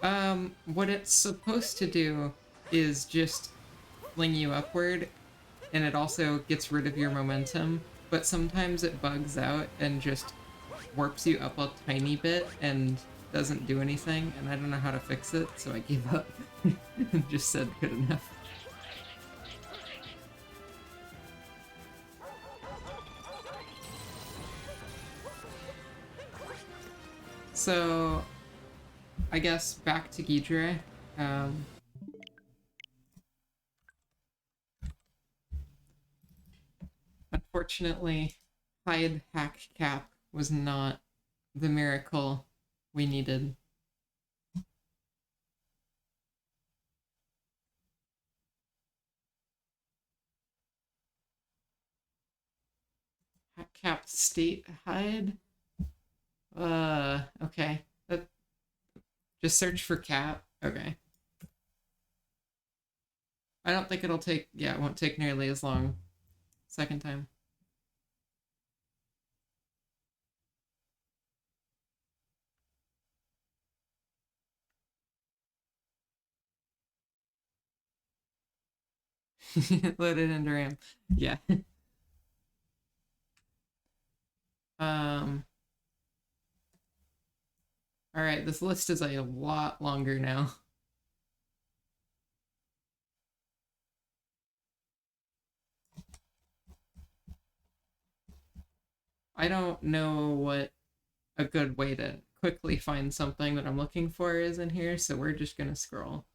What it's supposed to do is just fling you upward, and it also gets rid of your momentum, but sometimes it bugs out and just warps you up a tiny bit and doesn't do anything, and I don't know how to fix it, so I gave up and just said good enough. So, I guess back to Ghidra. Unfortunately, Hide Hack Cap was not the miracle we needed. Hack Cap State Hide? Okay. Just search for Cap. Okay. I don't think it'll take, yeah, it won't take nearly as long. Second time. Load it into RAM. Yeah. Alright, this list is a lot longer now. I don't know what a good way to quickly find something that I'm looking for is in here, so we're just gonna scroll.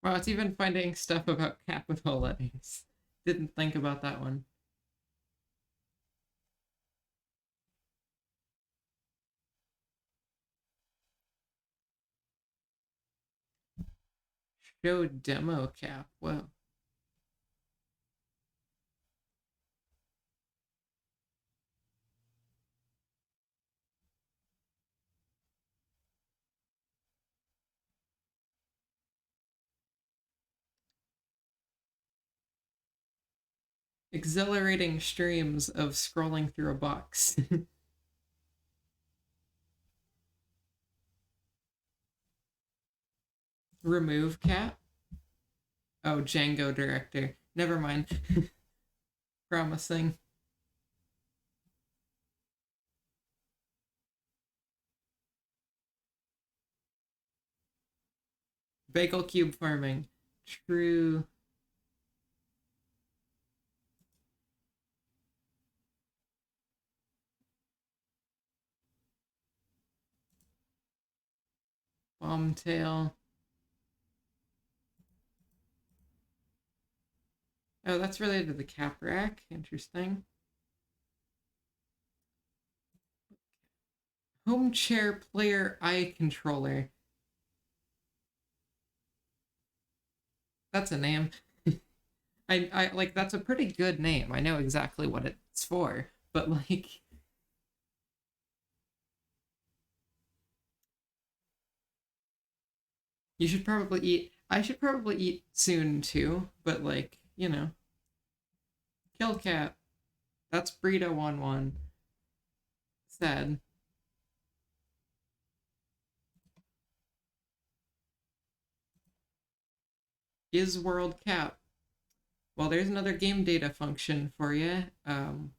Wow, it's even finding stuff about capital letters. Didn't think about that one. Show demo cap. Whoa. Exhilarating streams of scrolling through a box. Remove cap? Oh, Django director. Never mind. Promising. Bagel cube farming. True. Bombtail. Oh, that's related to the cap rack. Interesting. Home chair player eye controller. That's a name. I like, that's a pretty good name. I know exactly what it's for, but like, you should probably eat. I should probably eat soon too, but like, you know. Kill cat. That's Burrito11. Sad. is world cap? Well, there's another game data function for you. Go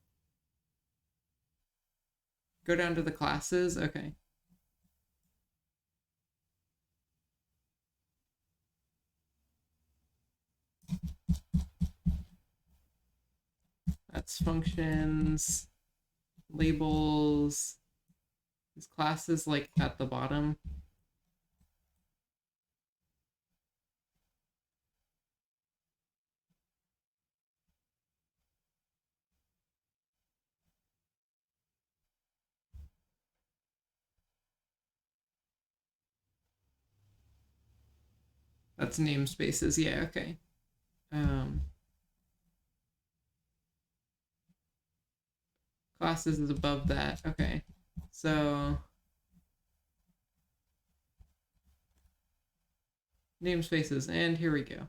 down to the classes. Okay. That's functions, labels. These classes like at the bottom. That's namespaces. Yeah, okay. Classes is above that. Okay. So namespaces, and here we go.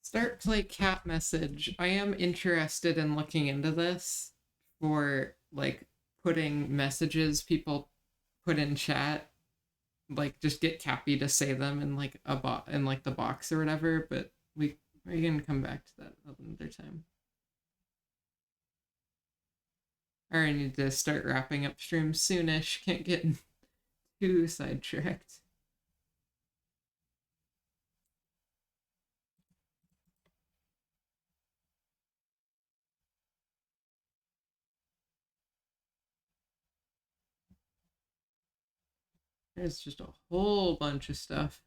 Start play cat message. I am interested in looking into this for like putting messages people put in chat, like just get Cappy to say them in like a bot in like the box or whatever, but we can come back to that another time. I already need to start wrapping up stream soonish. Can't get too sidetracked. There's just a whole bunch of stuff.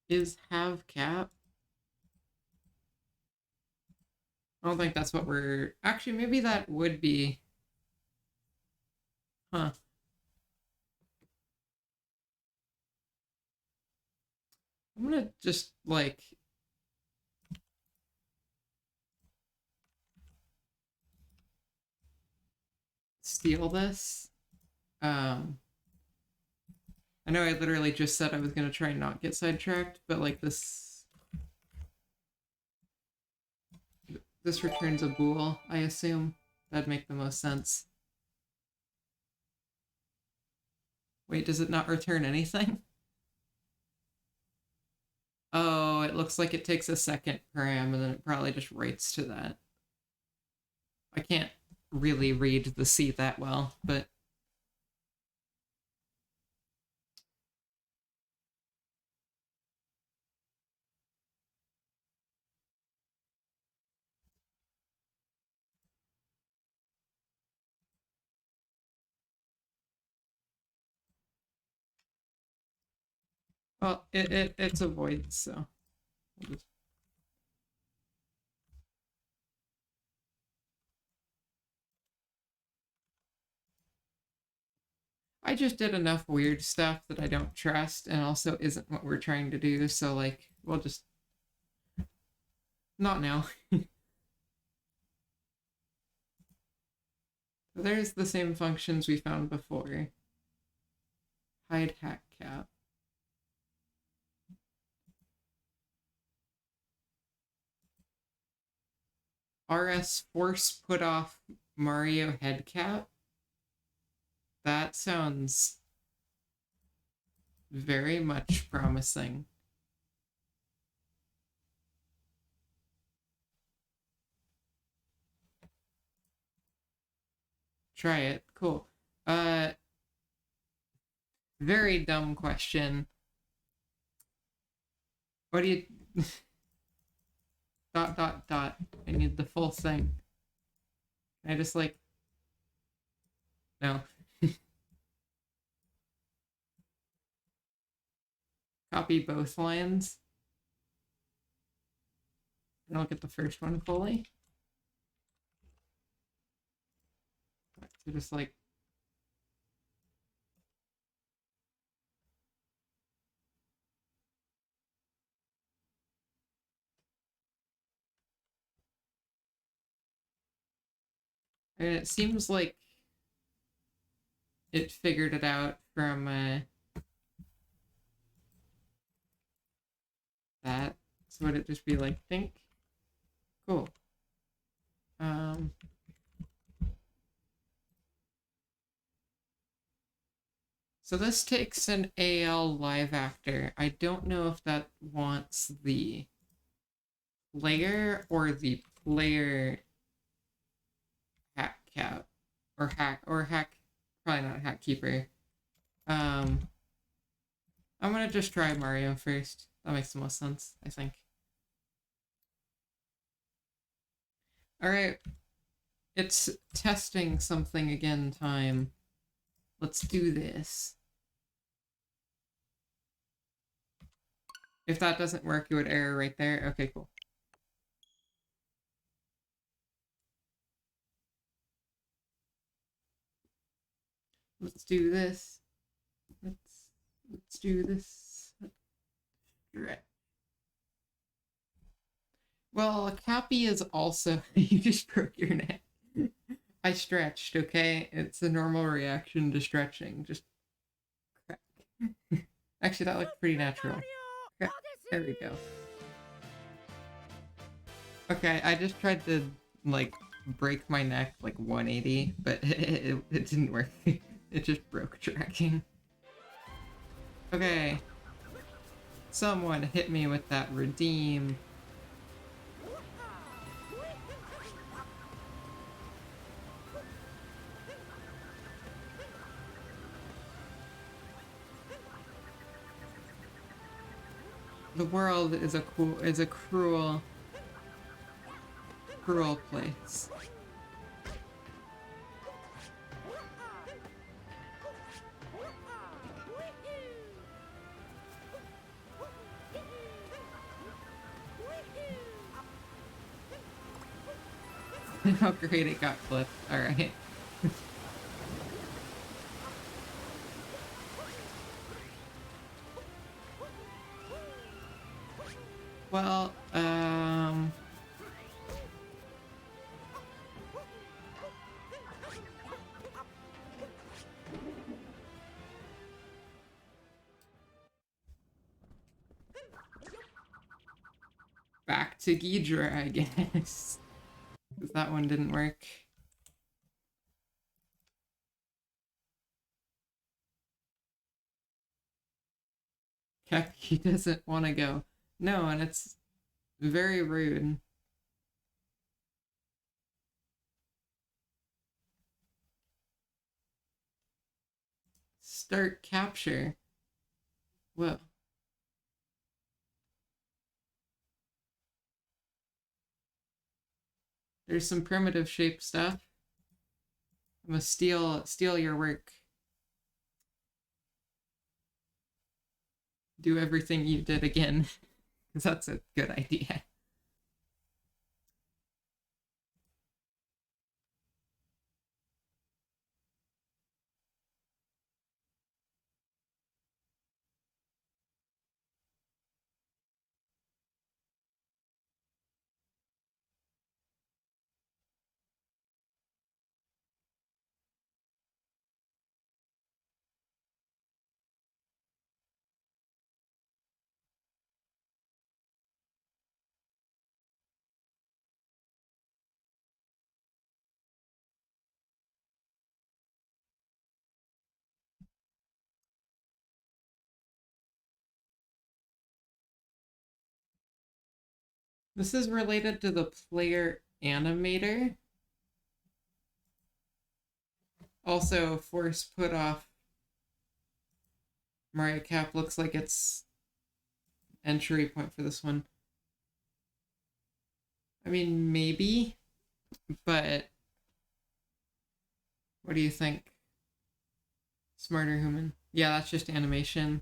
Is have cap? I don't think that's what we're... Actually, maybe that would be... Huh. I'm gonna just, like... steal this. I know I literally just said I was gonna try and not get sidetracked, but, like, this returns a bool, I assume. That'd make the most sense. Wait, does it not return anything? Oh, it looks like it takes a second param and then it probably just writes to that. I can't really read the C that well, but... Well, it's a void, so... I just did enough weird stuff that I don't trust and also isn't what we're trying to do, so, like, we'll just... Not now. There's the same functions we found before. Hide hack cap. RS force put off Mario head cap. That sounds very much promising. Try it. Cool. Very dumb question. What do you... dot, dot, dot. I need the full thing. Can I just, like... No. Copy both lines. And I'll get the first one fully. So just, like... And it seems like it figured it out from that. So would it just be like think? Cool. So this takes an AL live actor. I don't know if that wants the player or the player hack cap or hack probably not hack keeper. I'm gonna just try Mario first. That makes the most sense, I think. Alright. It's testing something again time. Let's do this. If that doesn't work, it would error right there. Okay, cool. Let's do this. Let's do this. Right. Well, Cappy is also you just broke your neck. I stretched, okay? It's a normal reaction to stretching. Just crack. Actually, that looked pretty natural. Crack. There we go. Okay, I just tried to, like, break my neck, like, 180, but it didn't work. It just broke tracking. Okay. Someone hit me with that redeem. The world is a cruel place. How great it got flipped. Alright. Well, back to Ghidra, I guess. Because that one didn't work. He doesn't want to go. No, and it's very rude. Start capture. Whoa. There's some primitive shape stuff. I'm gonna steal your work. Do everything you did again. Because that's a good idea. This is related to the player animator. Also, force put off Mario Cap looks like it's entry point for this one. I mean, maybe, but what do you think? Smarter human. Yeah, that's just animation.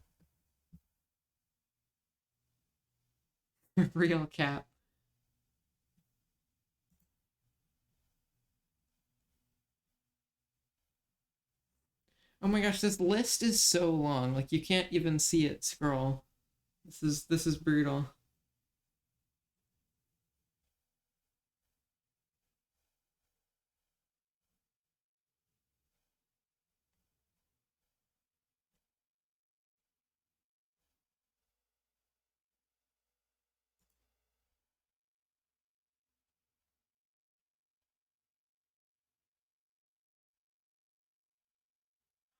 Real Cap. Oh my gosh, this list is so long. Like you can't even see it scroll. This is brutal.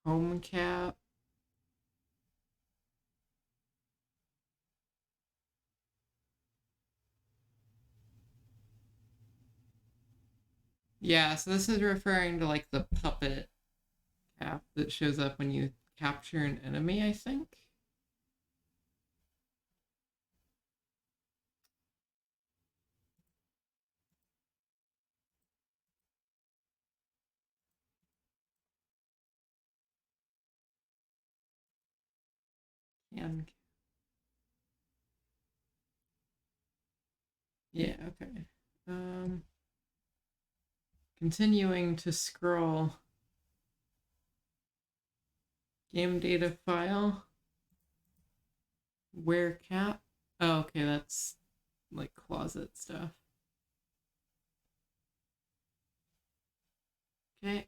home cap. Yeah, so this is referring to like the puppet cap that shows up when you capture an enemy, I think. And yeah, okay. Continuing to scroll. Game data file. Where cap? Oh, okay, that's like closet stuff. Okay,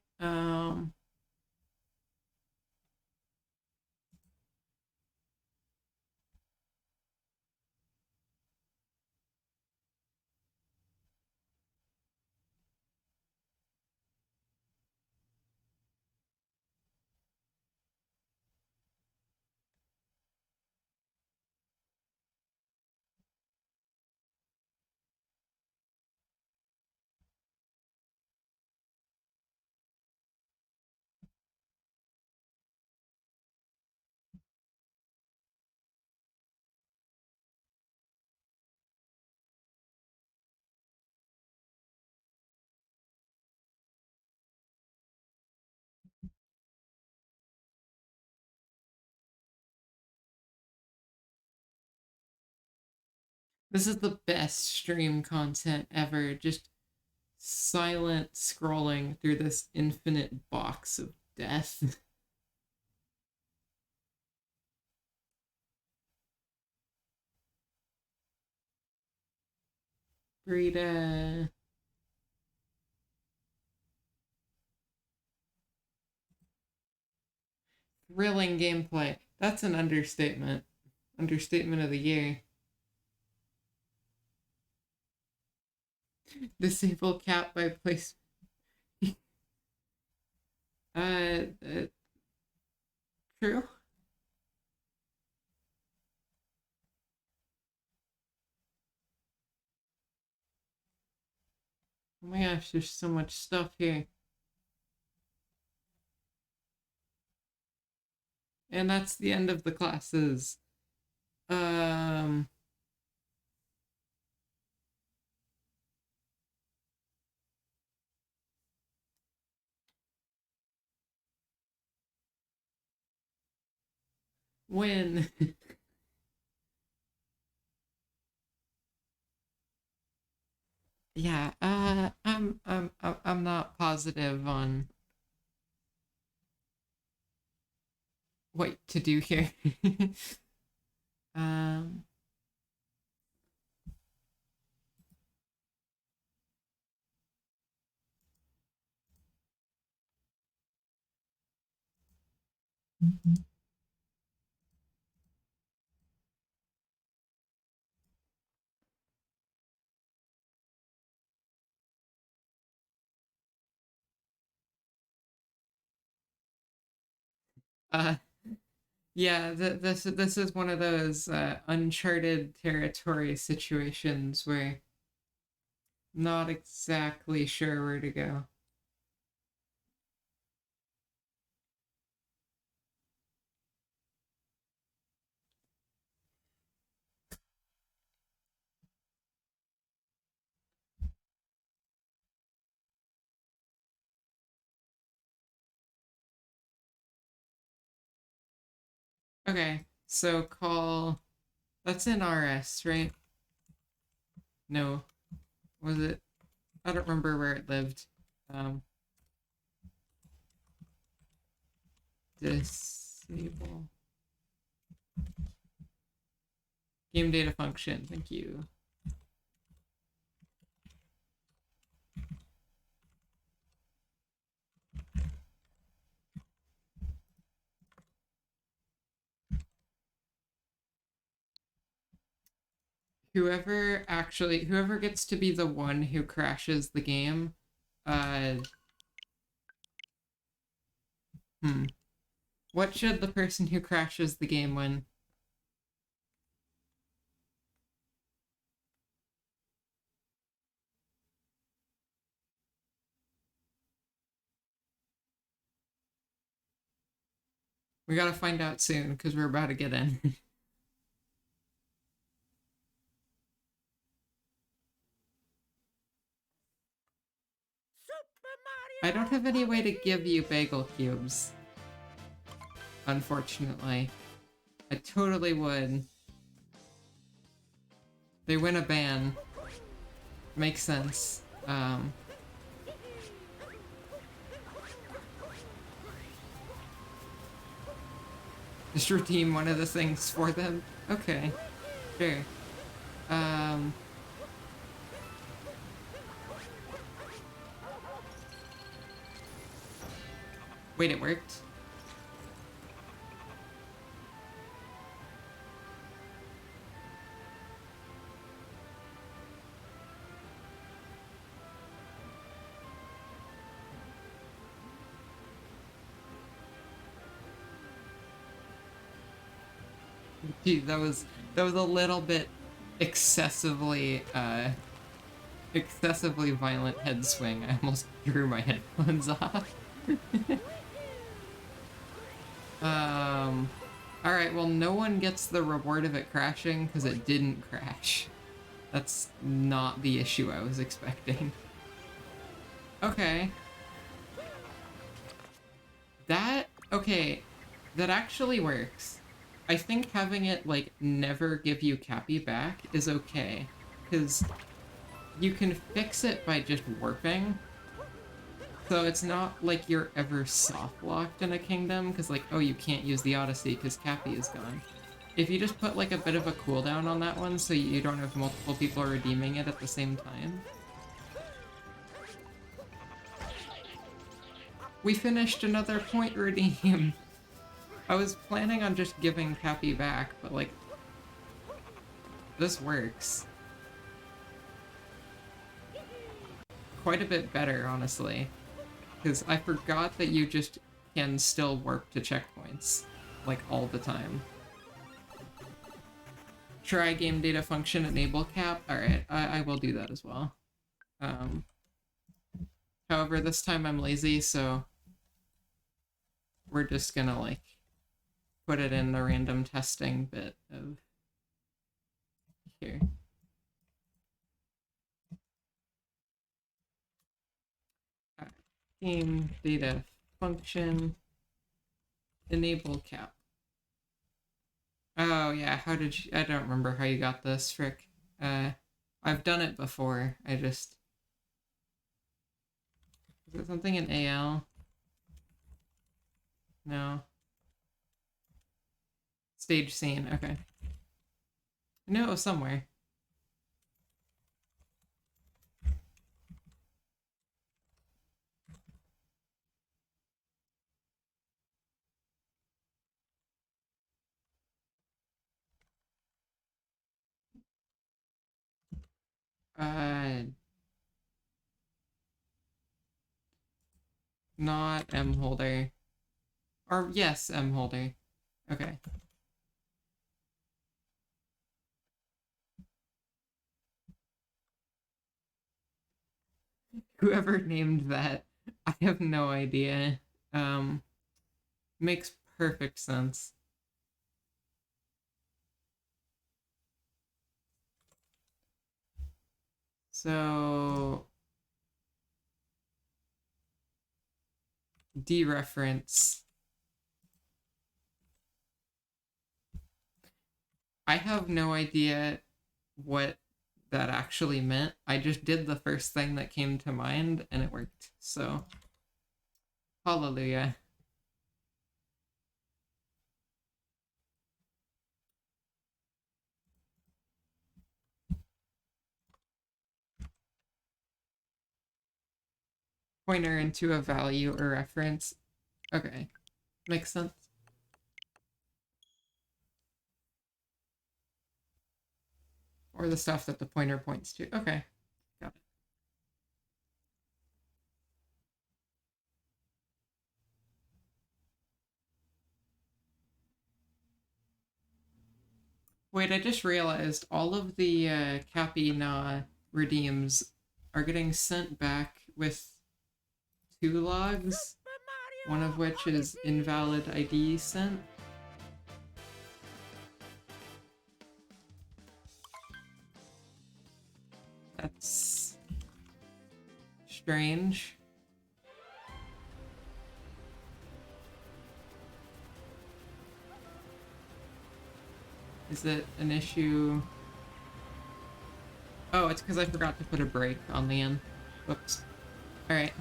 this is the best stream content ever. Just silent scrolling through this infinite box of death. Brita. Thrilling gameplay. That's an understatement. Understatement of the year. Disable cap by place. uh, True. Oh my gosh, there's so much stuff here. And that's the end of the classes. Um, when? Yeah, I'm not positive on what to do here. um, uh, yeah, this is one of those uncharted territory situations where not exactly sure where to go. Okay, so call. That's in RS, right? No, was it? I don't remember where it lived. Um, Disable game data function. Thank you. Whoever gets to be the one who crashes the game, uh, hmm. What should the person who crashes the game win? We gotta find out soon, because we're about to get in. Super Mario I don't have any way to give you bagel cubes. Unfortunately. I totally would. They win a ban. Makes sense. Just redeem one of the things for them? Okay. Sure. Wait, it worked? Gee, that was a little bit excessively violent head swing. I almost drew my headphones off. Alright, well, no one gets the reward of it crashing because it didn't crash. That's not the issue I was expecting. Okay. Okay, that actually works. I think having it, like, never give you Cappy back is okay, because you can fix it by just warping. So it's not like you're ever soft-locked in a kingdom, because, like, oh, you can't use the Odyssey because Cappy is gone. If you just put, like, a bit of a cooldown on that one so you don't have multiple people redeeming it at the same time. We finished another point redeem! I was planning on just giving Cappy back, but, like, this works. Quite a bit better, honestly. Because I forgot that you just can still warp to checkpoints, like, all the time. Try game data function enable cap? Alright, I will do that as well. However, this time I'm lazy, so we're just gonna, like, put it in the random testing bit of here. Game data function enable cap. Oh yeah, how did you... I don't remember how you got this, frick. I've done it before, I just... Is it something in AL? No. Stage scene, okay. I knew it was somewhere. Not M holder. Or yes, M holder. Okay. Whoever named that, I have no idea. Makes perfect sense. So... dereference. I have no idea what that actually meant. I just did the first thing that came to mind and it worked. So, hallelujah. Pointer into a value or reference. Okay, makes sense. Or the stuff that the pointer points to. Okay, got it. Wait, I just realized all of the Cappy Na redeems are getting sent back with 2 logs, one of which is invalid ID sent. That's strange. Is it an issue? Oh, it's because I forgot to put a break on the end. Whoops. Alright.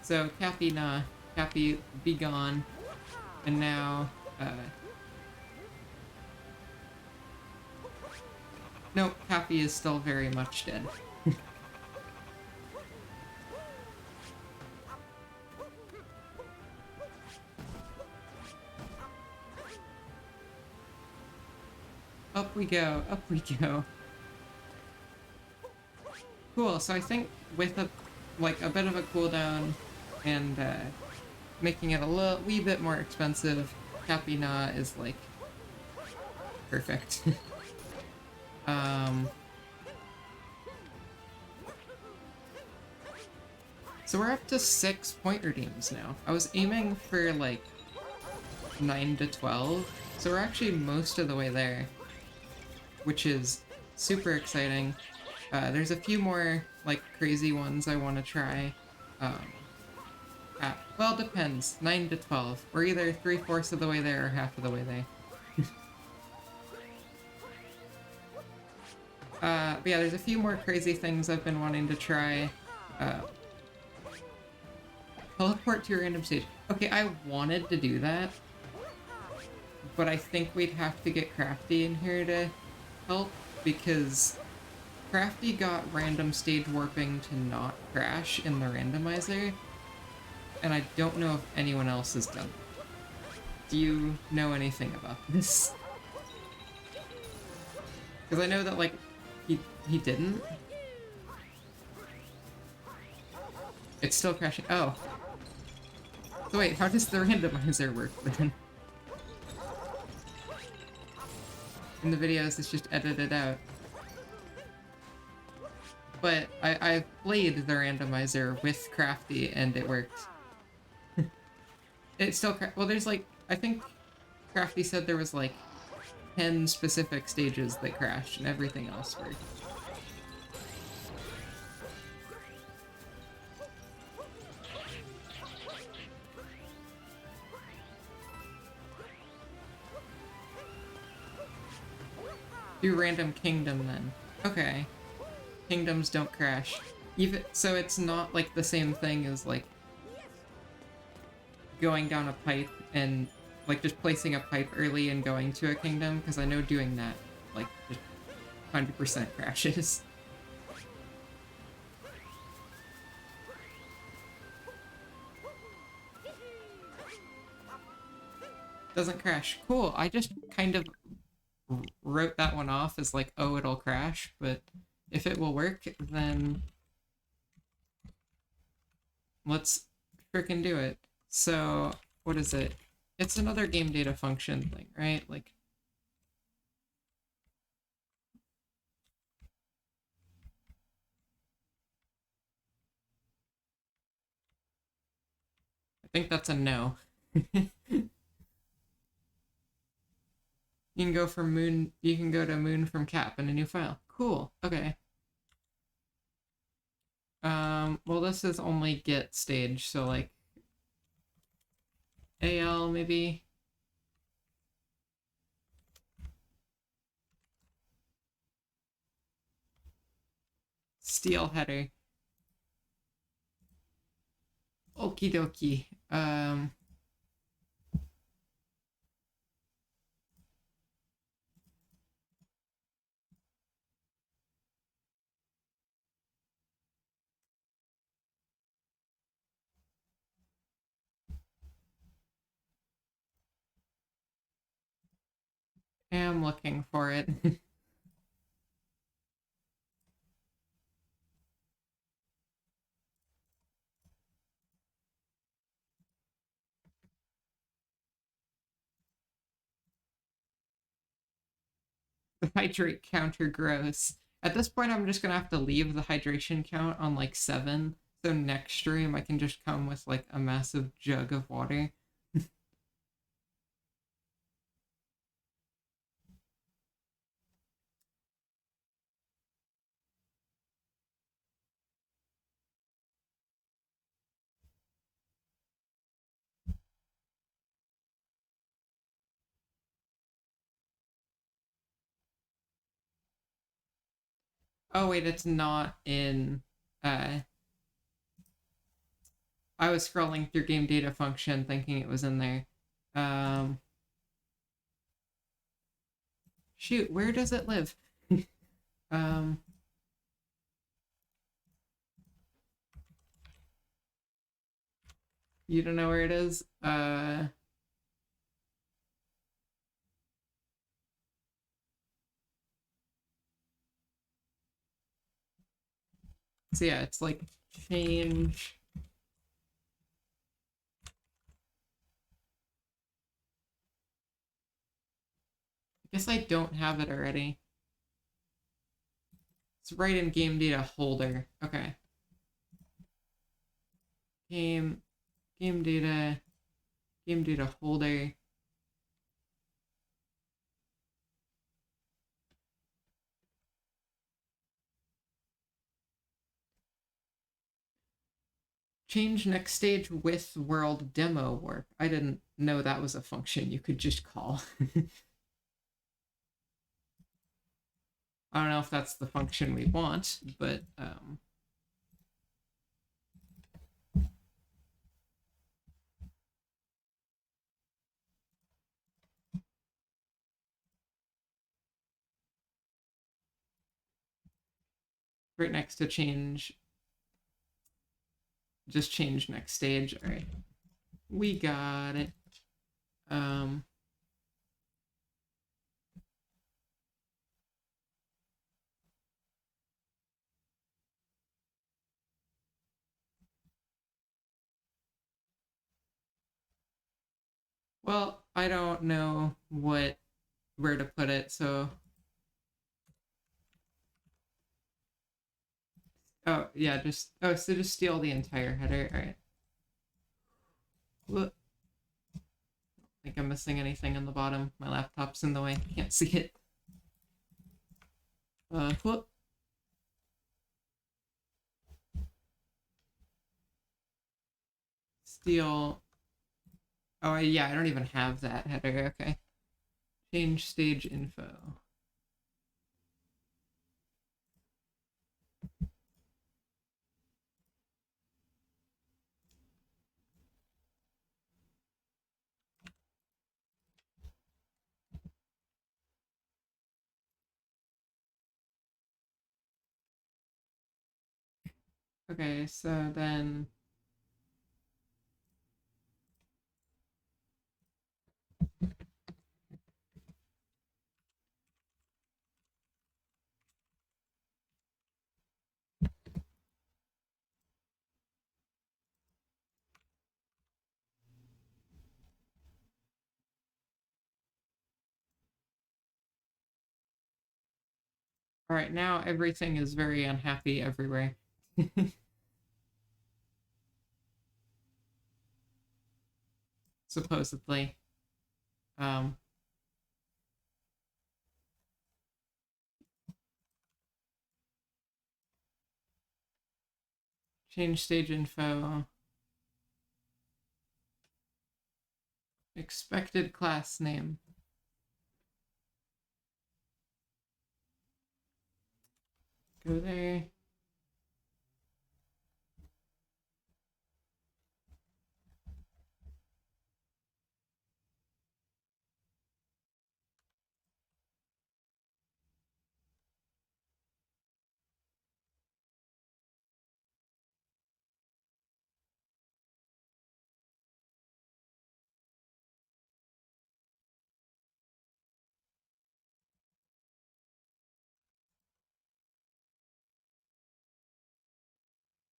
So, Cappy, nah. Cappy, be gone. And now, no, Cappy is still very much dead. Up we go, up we go. Cool, so I think with a bit of a cooldown and making it a wee bit more expensive, Cappy Na is like perfect. So we're up to 6 point redeems now. I was aiming for like 9 to 12, so we're actually most of the way there, which is super exciting. There's a few more like crazy ones I want to try. Well, depends. 9 to 12. We're either 3/4 of the way there or half of the way there. But yeah, there's a few more crazy things I've been wanting to try. Teleport to a random stage. Okay, I wanted to do that, but I think we'd have to get Crafty in here to help, because Crafty got random stage warping to not crash in the randomizer, and I don't know if anyone else has done it. Do you know anything about this? Because I know that, like, he didn't. It's still crashing. Oh. So wait, how does the randomizer work then? In the videos, it's just edited out. But I played the randomizer with Crafty and it worked. It still well, there's like, I think Crafty said there was like 10 specific stages that crashed and everything else worked. Do random kingdom then. Okay. Kingdoms don't crash. Even so, it's not like the same thing as like going down a pipe and like just placing a pipe early and going to a kingdom, because I know doing that like just 100% crashes. Doesn't crash. Cool. I just kind of wrote that one off as like, oh, it'll crash, but if it will work, then let's frickin' do it. So, what is it? It's another game data function thing, right? Like, I think that's a no. You can go from moon, you can go to moon from cap in a new file. Cool, okay. Well, this is only get stage, so like AL maybe. Steel header. Okie dokie. Am looking for it. The hydrate counter grows. At this point, I'm just gonna have to leave the hydration count on like 7. So next stream, I can just come with like a massive jug of water. Oh wait, it's not in I was scrolling through game data function thinking it was in there. Shoot, where does it live? um you don't know where it is? So yeah, it's like change. I guess I don't have it already. It's right in game data holder. Okay. Game data holder. Change next stage with world demo warp. I didn't know that was a function you could just call. I don't know if that's the function we want, but right next to change, just change next stage. All right, we got it. Well, I don't know where to put it, so oh yeah, so just steal the entire header. All right. Whoop. I think I'm missing anything on the bottom. My laptop's in the way. Can't see it. Whoop. Steal. Oh yeah, I don't even have that header. Okay. Change stage info. Okay, so then all right, now everything is very unhappy everywhere. Supposedly. Um, change stage info. Expected class name. Go there.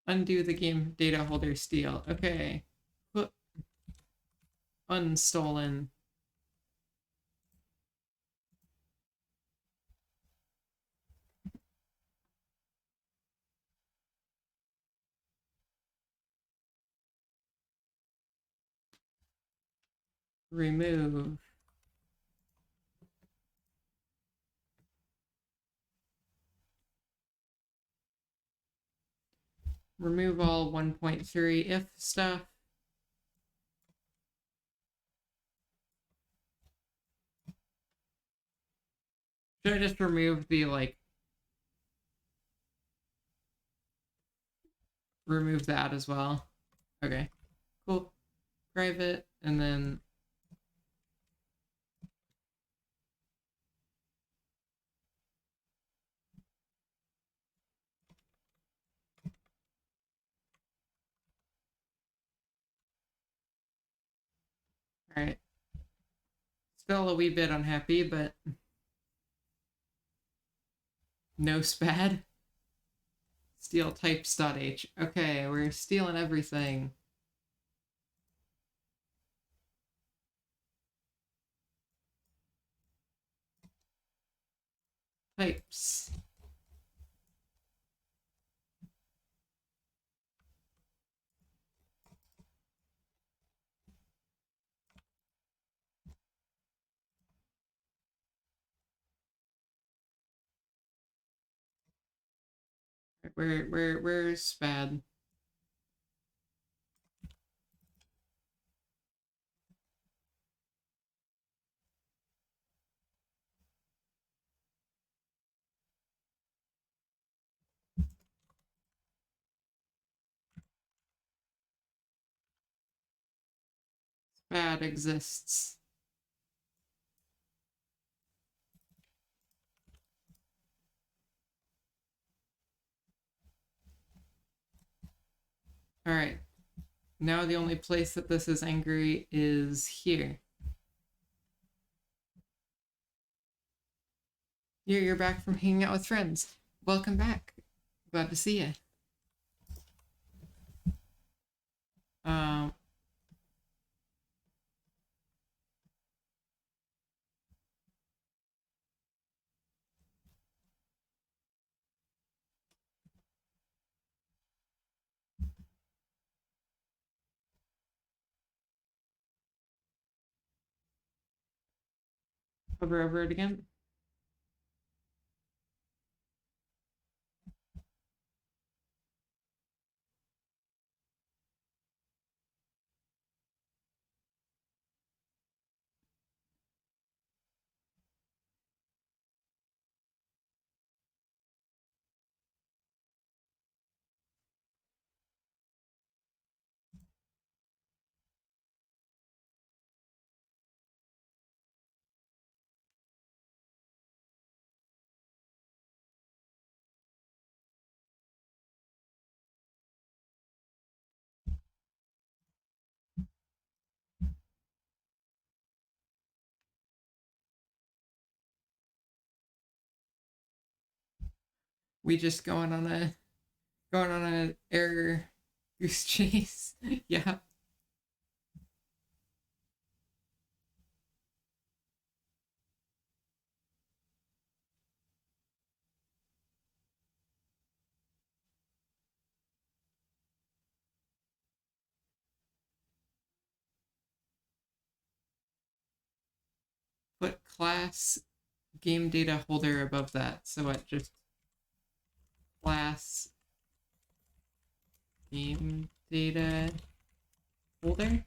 Undo the game data holder steal. Okay. Unstolen. remove all 1.3 if stuff. Should I just remove the, like, remove that as well? Okay, cool. Private, and then alright. Still a wee bit unhappy, but no spad. Steal types.h. Okay, we're stealing everything. Types. Where's spad? Spad exists. Alright. Now the only place that this is angry is here. You're back from hanging out with friends. Welcome back. Glad to see you. Hover over it again. We just going on an error goose chase. Yeah. Put class game data holder above that. So what? Just class game data holder?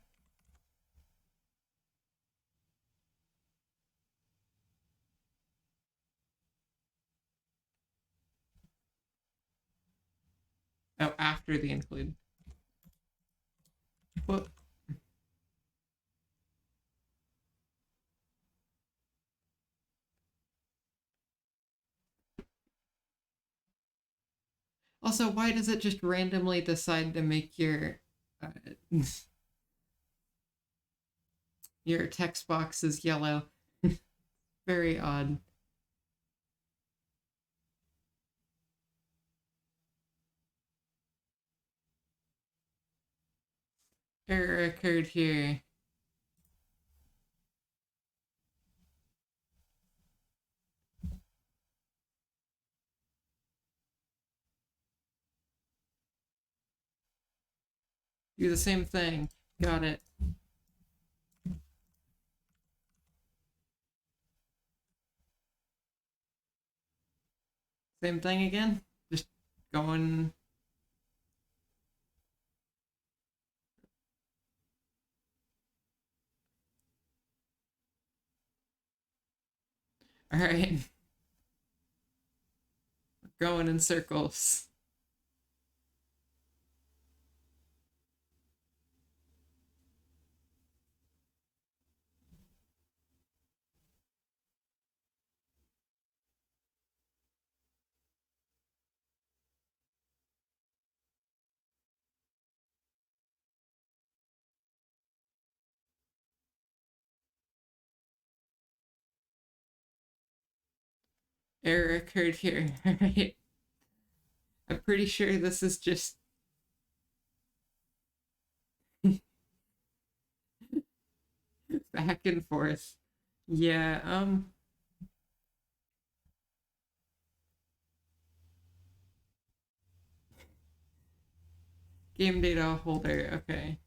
Oh, after the include. What? Also, why does it just randomly decide to make your your text boxes yellow? Very odd. Error occurred here. Do the same thing. Got it. Same thing again? Just going... Alright. Going in circles. Error occurred here. Alright. I'm pretty sure this is just... back and forth. Yeah, game data holder, okay.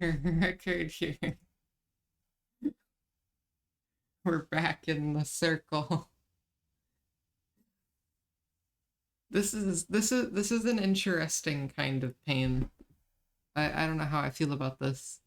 Error occurred here. We're back in the circle. This is an interesting kind of pain. I don't know how I feel about this.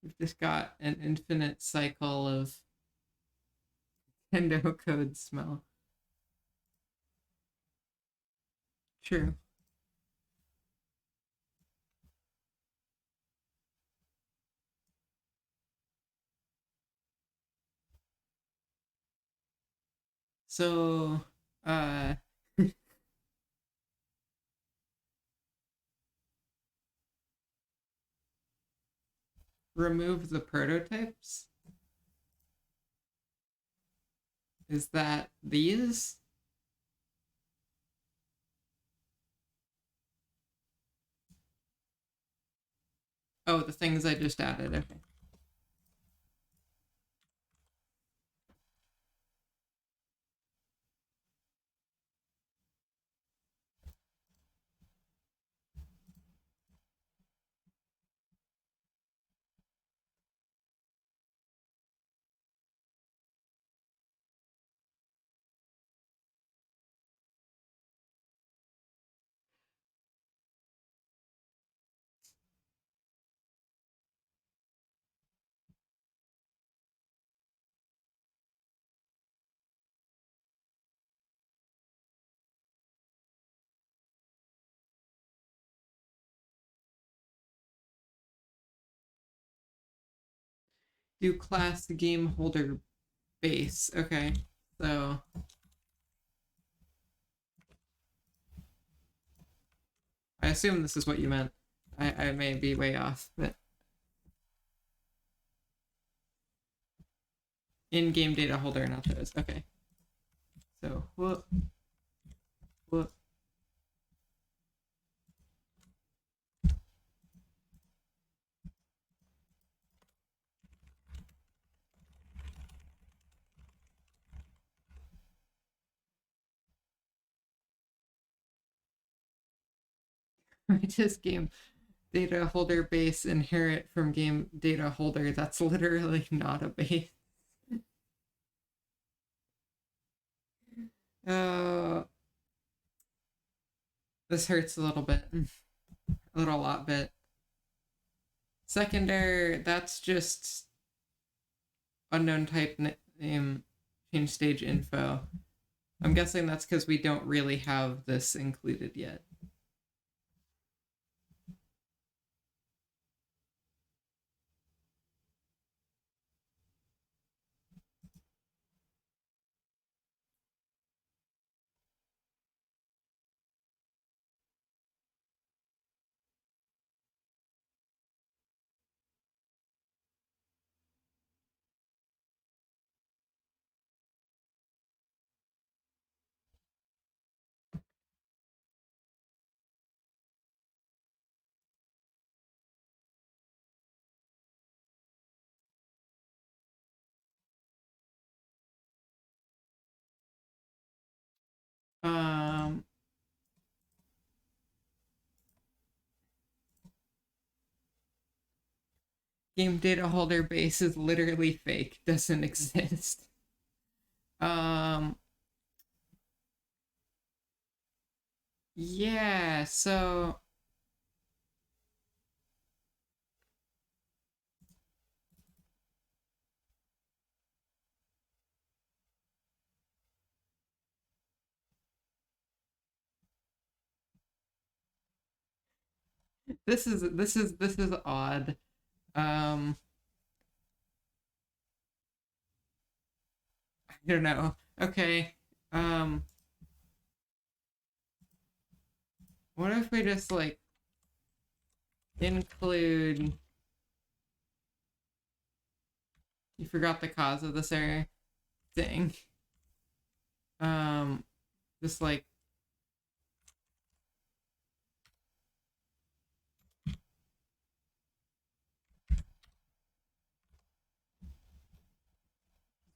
We've just got an infinite cycle of Nintendo code smell. True. So, uh, remove the prototypes? Is that these? Oh, the things I just added, okay. Do class game holder base, okay. So, I assume this is what you meant. I may be way off, but in-game data holder, not those. Okay. So, whoop. I just game data holder base inherit from game data holder. That's literally not a base. Oh, this hurts a little bit. A lot bit. Secondary, that's just unknown type name, change stage info. I'm guessing that's because we don't really have this included yet. Um, game data holder base is literally fake, doesn't exist. Yeah, so this is odd. Um, I don't know. Okay. Um, what if we just like include, you forgot the cause of this error? Dang. Um, just like,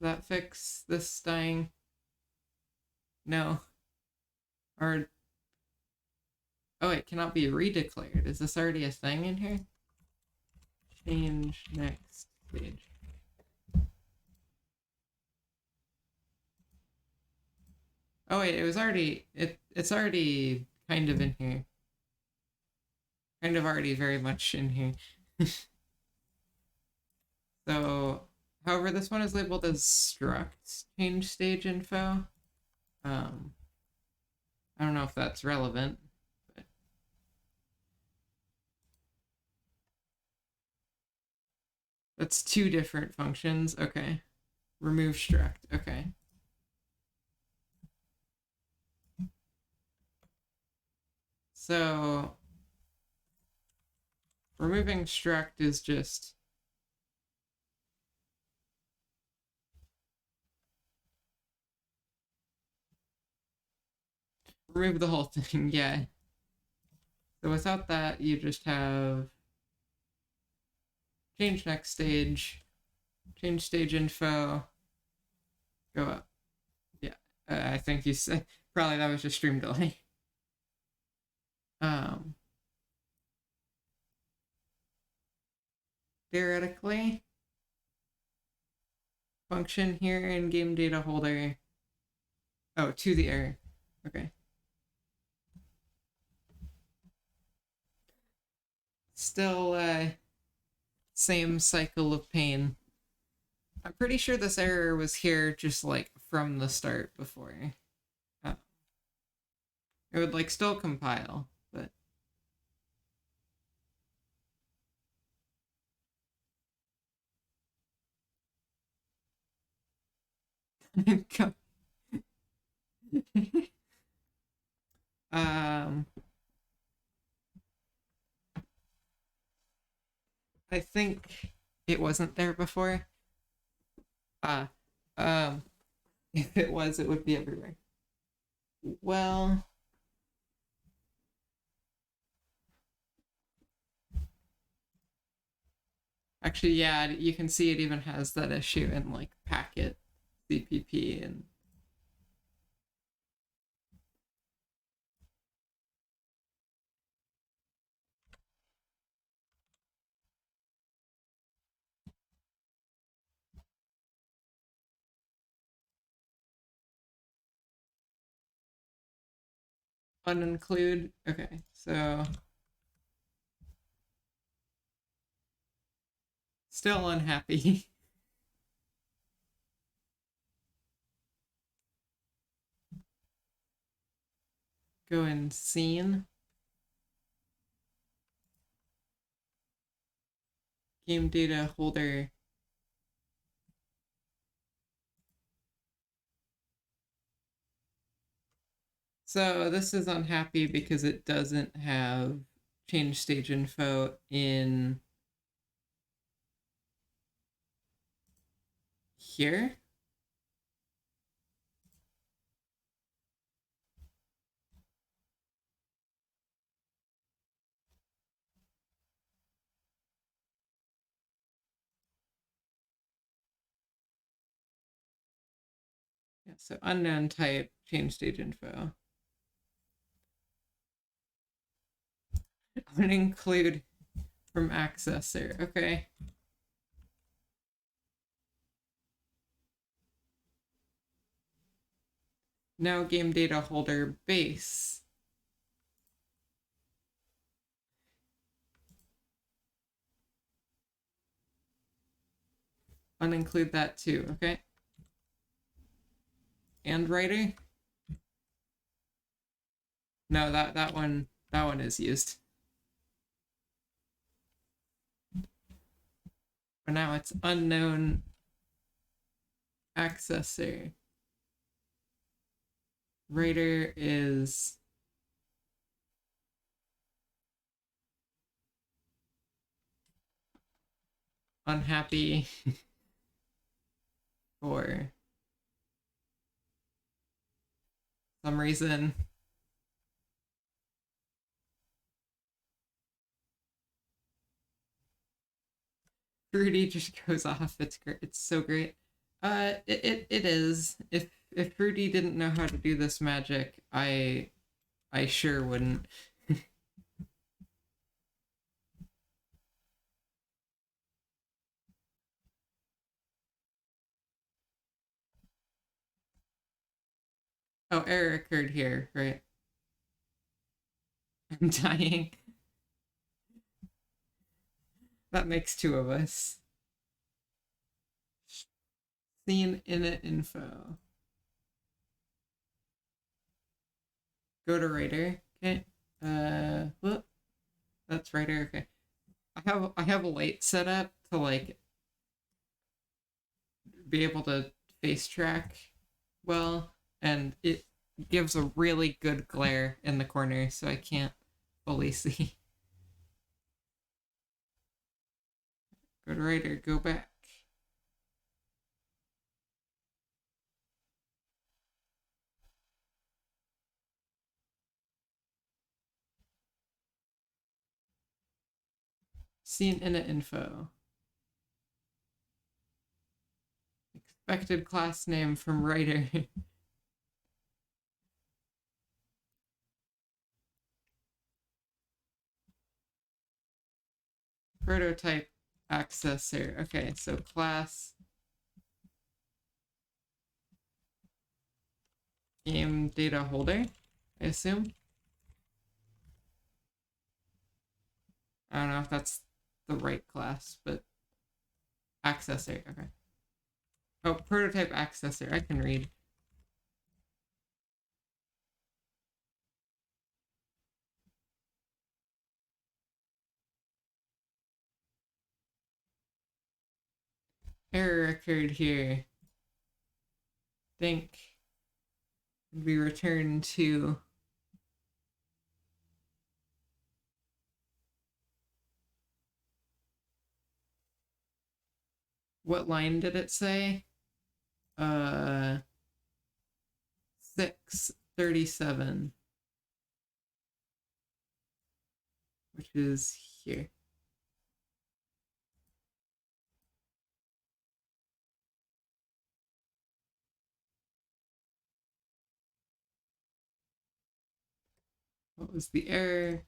does that fix this dying? No. Or, oh, it cannot be redeclared. Is this already a thing in here? Change next stage. Oh wait, it was already, it's already kind of in here. Kind of already very much in here. So, however, this one is labeled as struct change stage info. I don't know if that's relevant. But... That's two different functions. Okay. Remove struct. Okay. So, removing struct is just remove the whole thing. Yeah. So without that, you just have change next stage, change stage info, go up. Yeah, I think you said probably that was just stream delay. Um, Theoretically, function here in game data holder. Oh, to the error. Okay. Still, same cycle of pain. I'm pretty sure this error was here just like from the start before. It would like still compile, but um, I think it wasn't there before. Ah, if it was, it would be everywhere. Well, actually, yeah, you can see it even has that issue in like packet CPP and uninclude. Okay, so still unhappy. Go in scene. Game data holder. So this is unhappy because it doesn't have change stage info in here. Yeah, so unknown type change stage info. Uninclude from accessor. Okay. Now game data holder base. Uninclude that too, okay? And writer? No, that one is used. For now it's unknown accessor. Writer is unhappy for some reason. Fruity just goes off. It's great. It's so great. It is. If Fruity didn't know how to do this magic, I sure wouldn't. Oh, error occurred here, right? I'm dying. That makes two of us. Scene init info. Go to writer. Okay. Whoop. That's writer. Okay. I have a light set up to like be able to face track well, and it gives a really good glare in the corner, so I can't fully see. Go to writer. Go back. Scene init info. Expected class name from writer. Prototype accessor. Okay, so class game data holder, I assume. I don't know if that's the right class, but accessor. Okay. Oh, prototype accessor. I can read. Error occurred here. Think we return to what line did it say? 637, which is here. What was the error?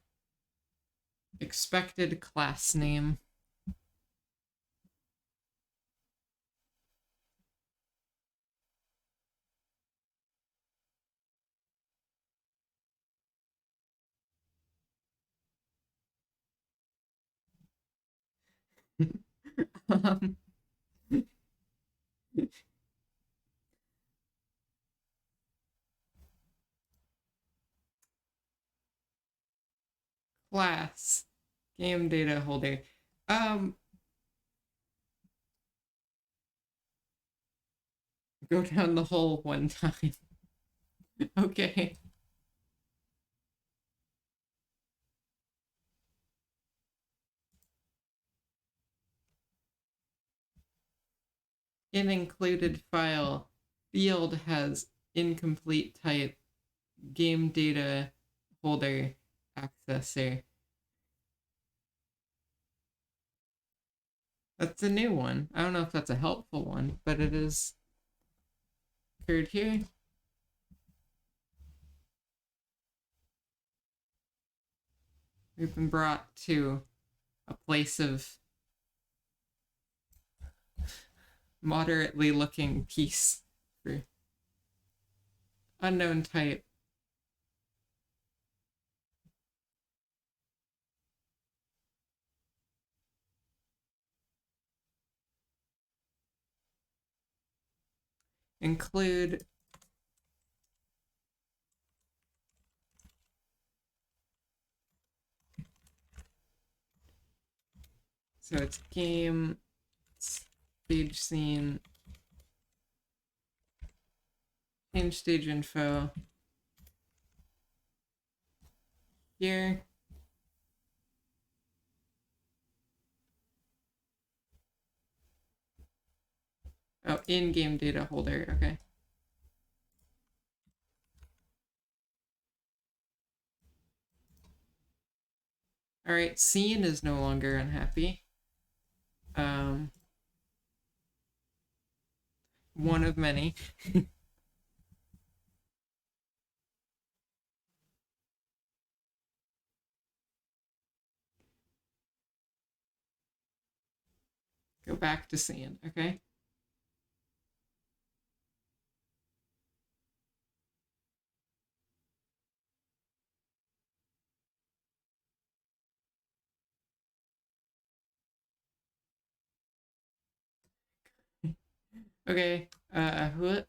Expected class name. um, class game data holder. Go down the hole one time. Okay. In included file, field has incomplete type game data holder accessor. That's a new one. I don't know if that's a helpful one, but it is occurred here. We've been brought to a place of moderately looking peace for unknown type. Include so it's game, stage scene, change stage info here. Oh, in-game data holder, okay. Alright, scene is no longer unhappy. One of many. Go back to scene, okay? Okay, what?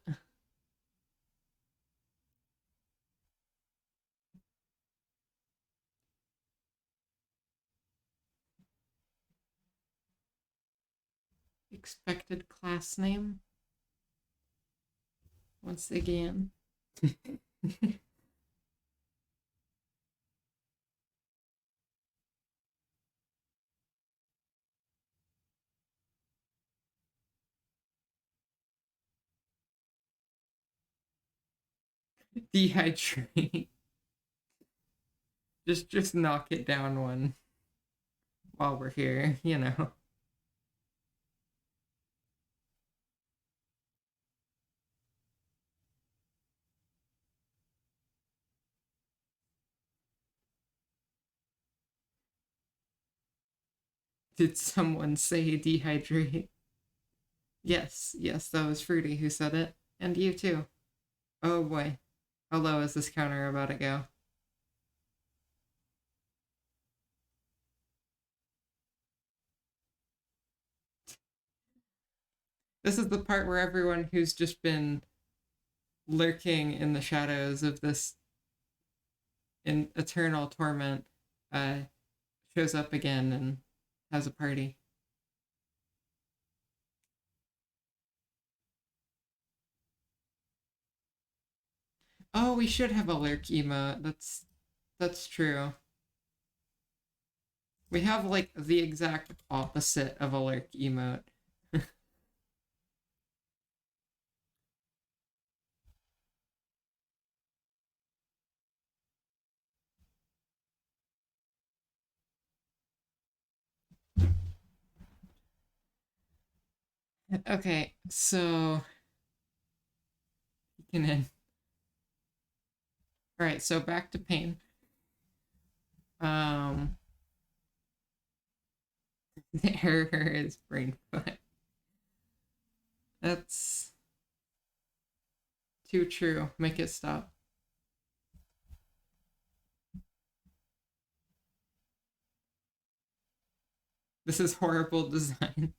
Expected class name? Once again. Dehydrate. Just knock it down one while we're here, you know. Did someone say dehydrate? Yes, that was Fruity who said it. And you too. Oh boy. How low is this counter about to go? This is the part where everyone who's just been lurking in the shadows of this in eternal torment shows up again and has a party. Oh, we should have a lurk emote. That's true. We have like the exact opposite of a lurk emote. Okay, so you can end. All right, so back to pain. The error is brain fuck. That's too true. Make it stop. This is horrible design.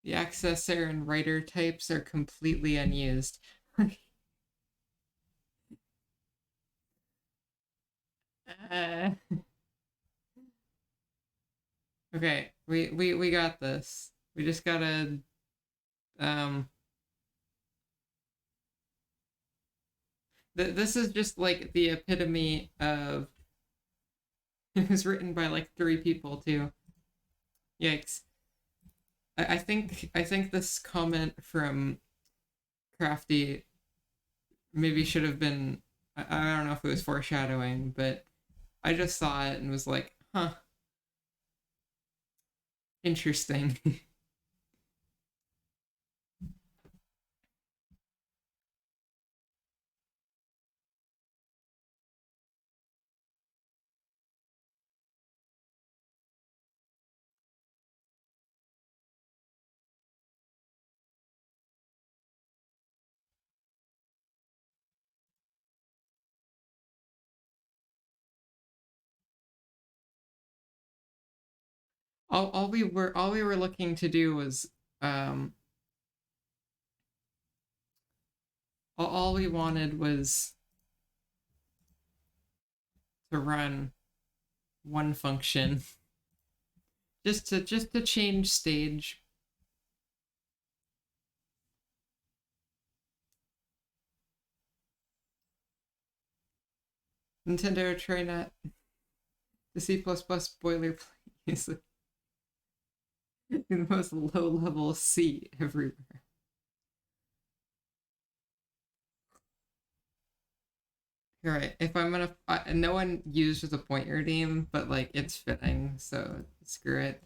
The accessor and writer types are completely unused. Okay, we got this. We just gotta this is just like the epitome of it was written by like 3 people too. Yikes. I think this comment from Crafty maybe should have been I don't know if it was foreshadowing, but I just saw it and was like, huh. Interesting. all we were looking to do was all we wanted was to run one function just to change stage. Nintendo, try not the C++ boilerplate is the most low-level C everywhere. You're right. If I'm gonna, no one used the pointer name, but like it's fitting, so screw it.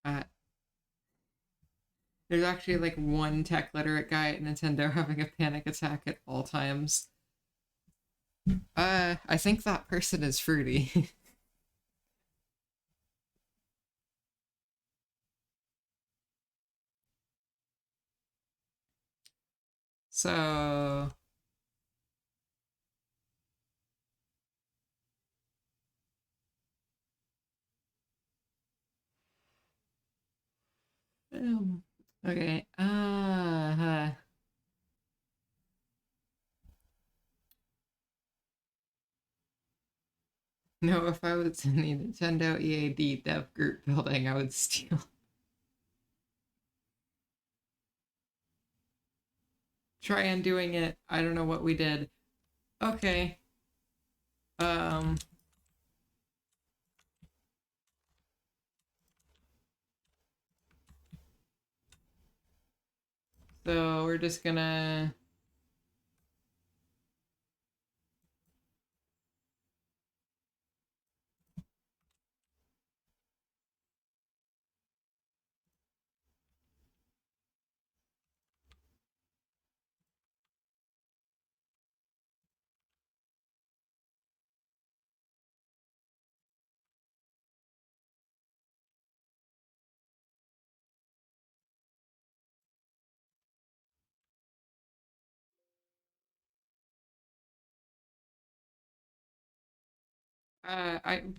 Uh, there's actually like one tech literate guy at Nintendo having a panic attack at all times. I think that person is Fruity. So okay. No, if I was in the Nintendo EAD dev group building, I would steal. Try undoing it. I don't know what we did. Okay. So we're just gonna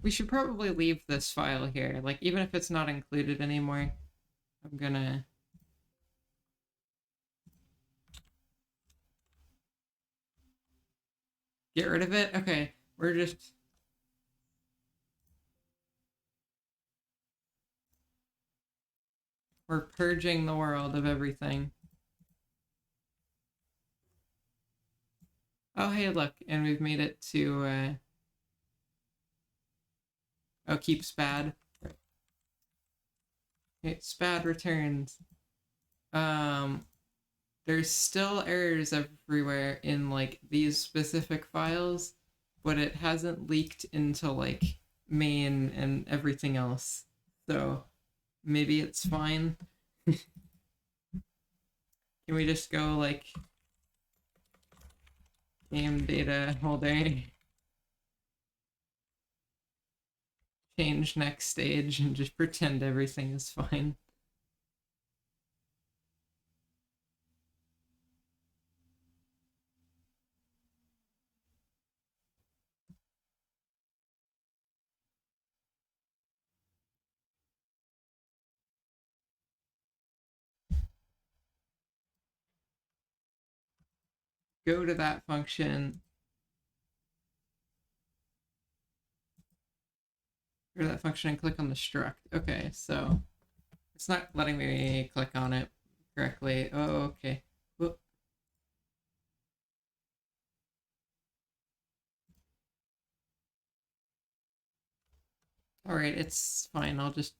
we should probably leave this file here. Like even if it's not included anymore, I'm gonna get rid of it. Okay, we're purging the world of everything. Oh hey, look, and we've made it to oh, keep SPAD. Okay, SPAD returns. There's still errors everywhere in like these specific files, but it hasn't leaked into like main and everything else. So maybe it's fine. Can we just go like game data holder, change next stage, and just pretend everything is fine? Go to that function. Go to that function and click on the struct. Okay, so it's not letting me click on it correctly. Oh, okay. Whoop. All right, it's fine. I'll just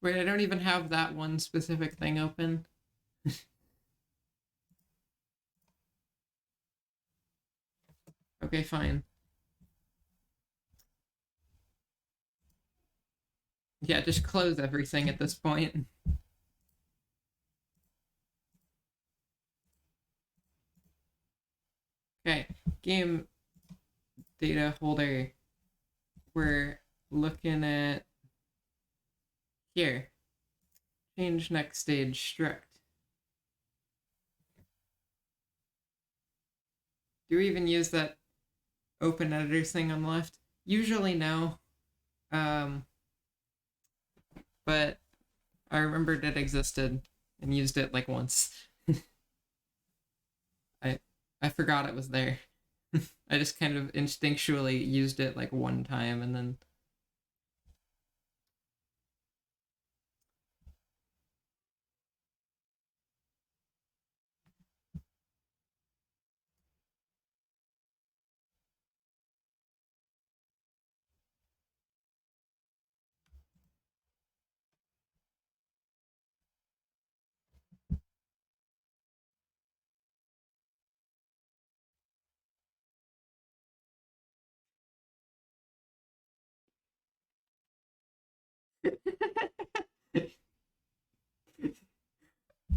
wait. I don't even have that one specific thing open. Okay, fine. Yeah, just close everything at this point. Okay, game data holder, we're looking at here. Change next stage struct. Do we even use that open editor thing on the left? Usually no. But I remembered it existed and used it like once. I forgot it was there. I just kind of instinctually used it like one time and then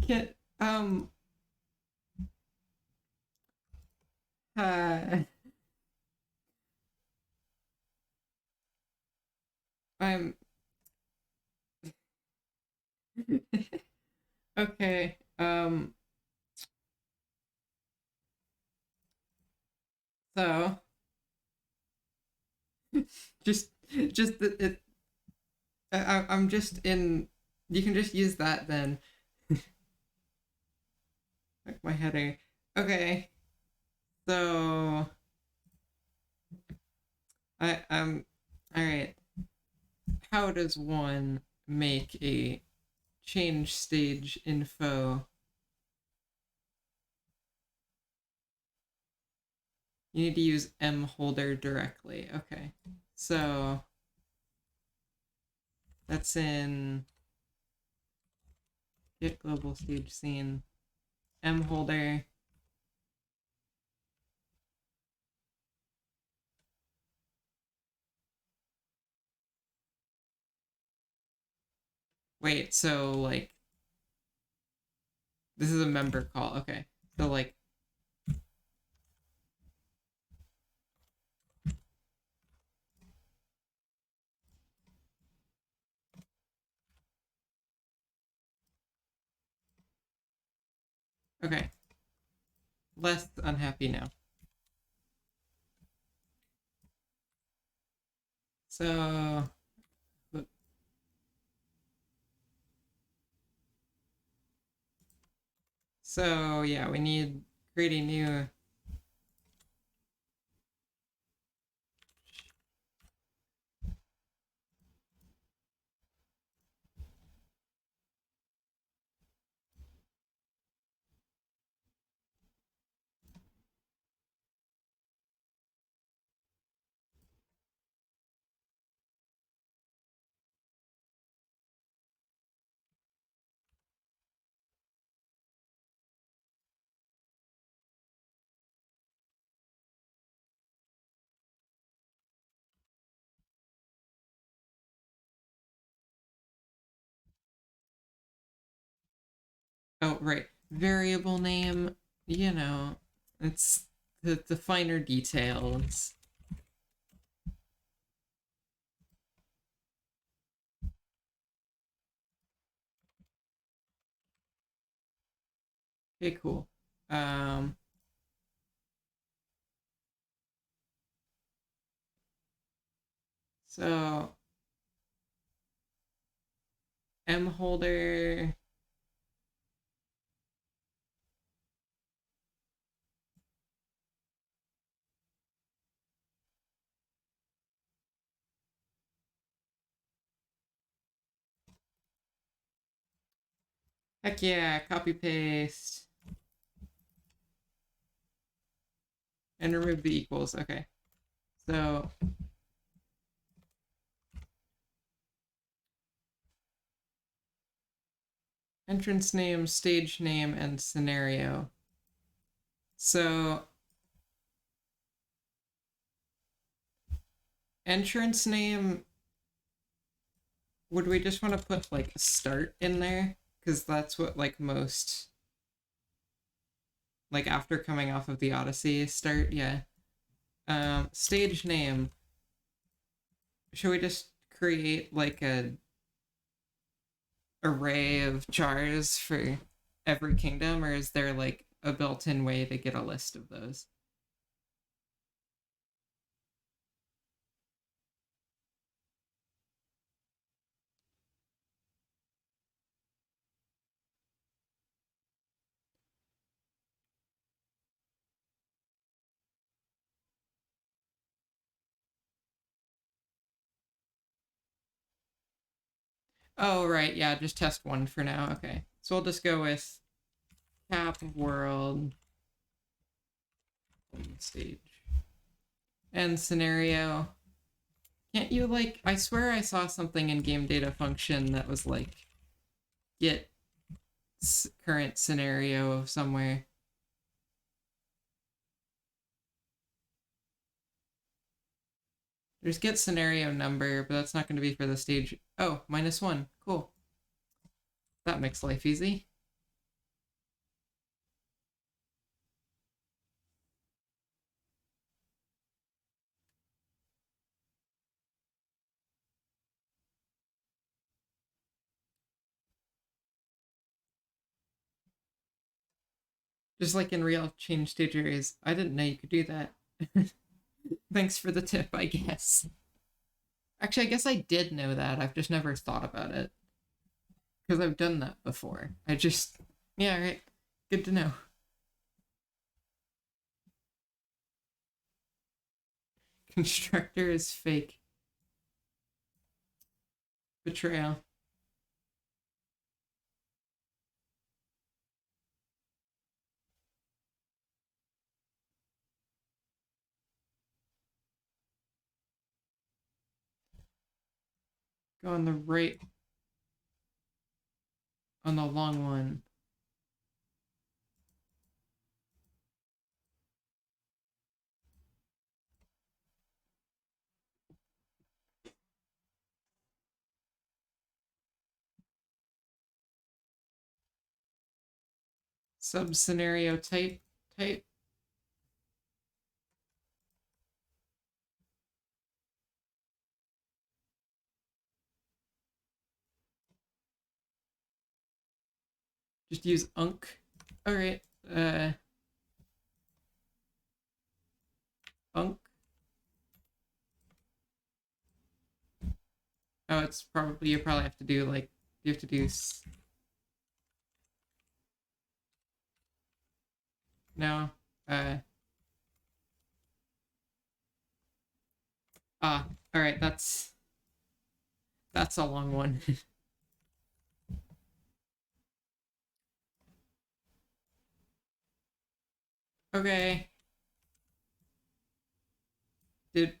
Get uh I'm okay. So just it I'm just in, you can just use that then. Like my header. Okay. So all right. How does one make a change stage info? You need to use mholder directly. Okay. So that's in get global stage scene mholder. Wait, so like this is a member call. Okay. So like okay. Less unhappy now. So yeah, we need create a new oh right, variable name, you know, it's the finer details. Okay, cool. So mholder heck yeah, copy paste and remove the equals. Okay. So entrance name, stage name, and scenario. So entrance name, would we just want to put like a start in there? Because that's what like most, like after coming off of the Odyssey start, yeah. Stage name. Should we just create like a array of jars for every kingdom, or is there like a built-in way to get a list of those? Oh, right, yeah, just test one for now. Okay, so we'll just go with cap world stage and scenario. Can't you, like, I swear I saw something in game data function that was like get current scenario somewhere. There's get scenario number, but that's not going to be for the stage. Oh, -1. Cool. That makes life easy. Just like in real change stage areas. I didn't know you could do that. Thanks for the tip, I guess. Actually, I guess I did know that. I've just never thought about it. Because I've done that before. Yeah, right. Good to know. Constructor is fake. Betrayal. Go on the right. On the long one. Sub scenario type. Just use unc. Alright. Unc. Oh, it's probably, you probably have to do like, you have to do. No. Alright, that's a long one. Okay. Dude,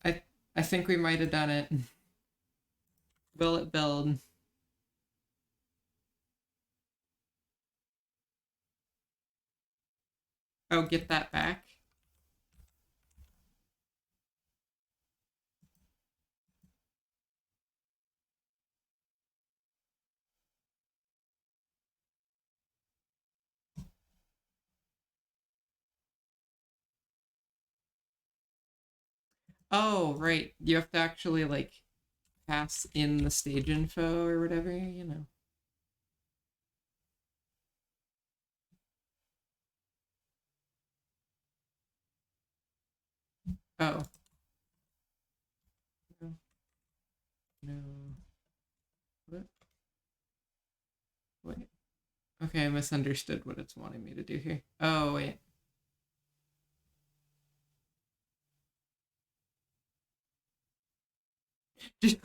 I think we might have done it. Will it build? Oh, get that back. Oh, right. You have to actually like pass in the stage info or whatever, you know. Oh. No. No. What? Wait. Okay, I misunderstood what it's wanting me to do here. Oh, wait. Just,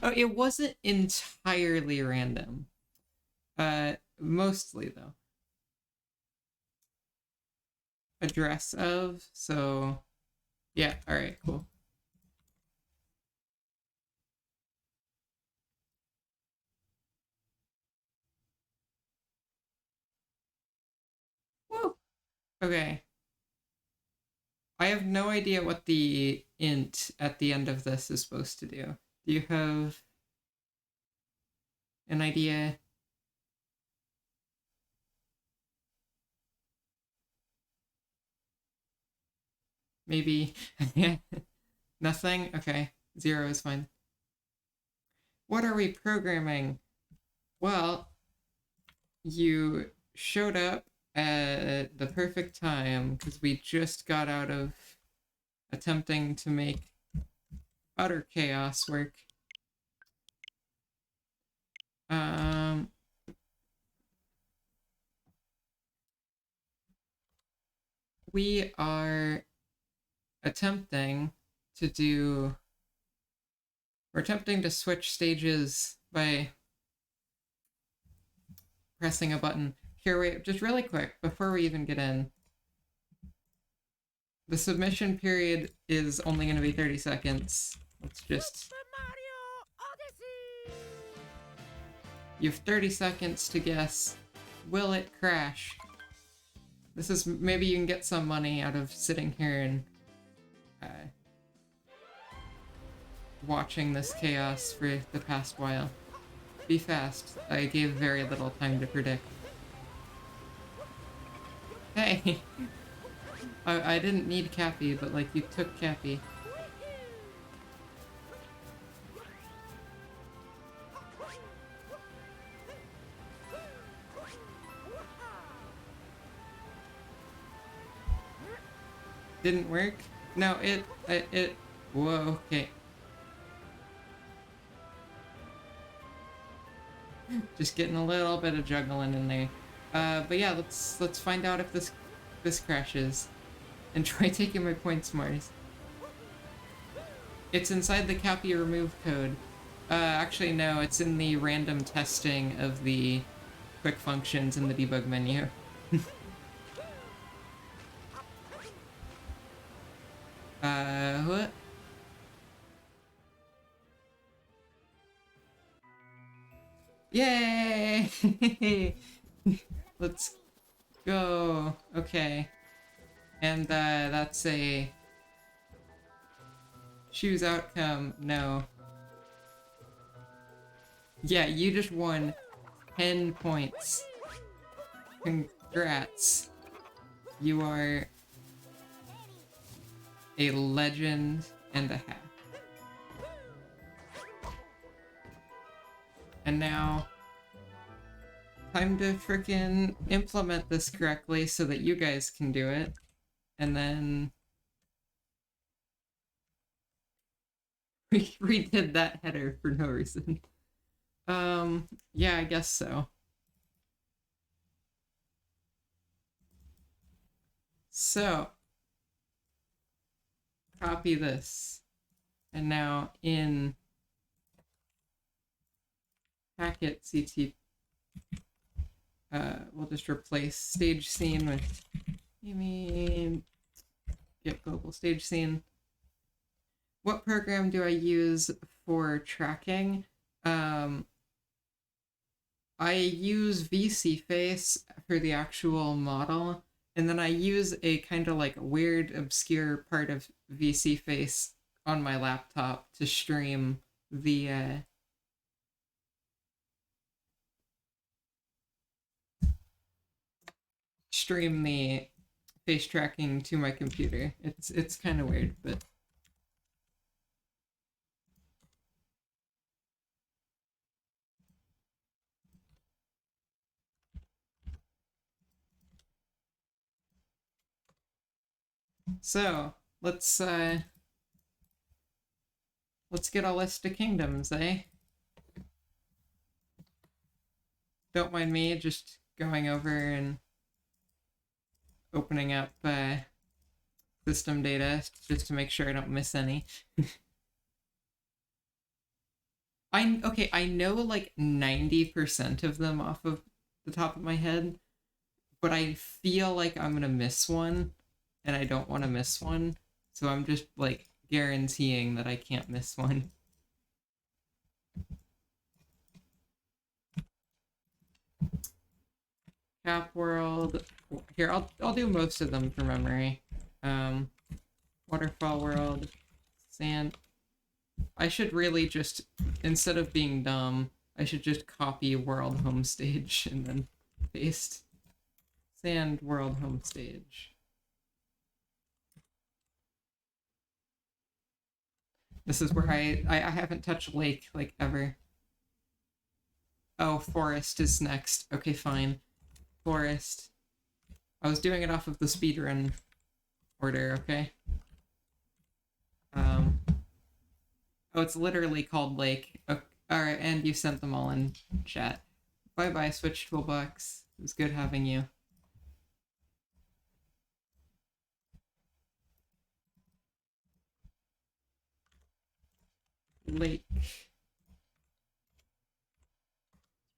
oh, it wasn't entirely random. Mostly though. Address of, so yeah, all right, cool. Woo. Okay. I have no idea what the int at the end of this is supposed to do. Do you have an idea? Maybe. Nothing? Okay. 0 is fine. What are we programming? Well, you showed up at the perfect time because we just got out of attempting to make utter chaos work. We are attempting to do... We're attempting to switch stages by pressing a button. Here, wait, just really quick, before we even get in. The submission period is only going to be 30 seconds. Let's just... Super Mario Odyssey! You have 30 seconds to guess. Will it crash? This is... Maybe you can get some money out of sitting here and... watching this chaos for the past while. Be fast. I gave very little time to predict. Hey! I didn't need Cappy, but like, you took Cappy. Didn't work? No, it... Whoa, okay. Just getting a little bit of juggling in there. But yeah, let's find out if this crashes. And try taking my points, Mars. It's inside the Cappy remove code. Actually no, it's in the random testing of the quick functions in the debug menu. What? Yay! Let's go. Okay. And that's a choose outcome. No. Yeah, you just won 10 points. Congrats. You are a legend and a half. And now, time to frickin' implement this correctly so that you guys can do it. And then... we redid that header for no reason. Yeah, I guess so. So, copy this. And now in packet CT, we'll just replace stage scene with get global stage scene. What program do I use for tracking? I use VCFace for the actual model, and then I use a kind of like weird, obscure part of VCFace on my laptop to stream the face tracking to my computer. It's kind of weird, but so let's get a list of kingdoms, eh? Don't mind me just going over and opening up system data just to make sure I don't miss any. I know like 90% of them off of the top of my head, but I feel like I'm gonna miss one, and I don't want to miss one, so I'm just like guaranteeing that I can't miss one. Cap World. Here, I'll do most of them from memory. Waterfall World, Sand. I should really just, instead of being dumb, I should just copy World Home Stage and then paste. Sand World Home Stage. This is where I haven't touched lake, like, ever. Oh, forest is next. Okay, fine. Forest. I was doing it off of the speedrun order, okay? Oh, it's literally called lake. Okay. Alright, and you sent them all in chat. Bye-bye, Switch Toolbox. It was good having you. Lake.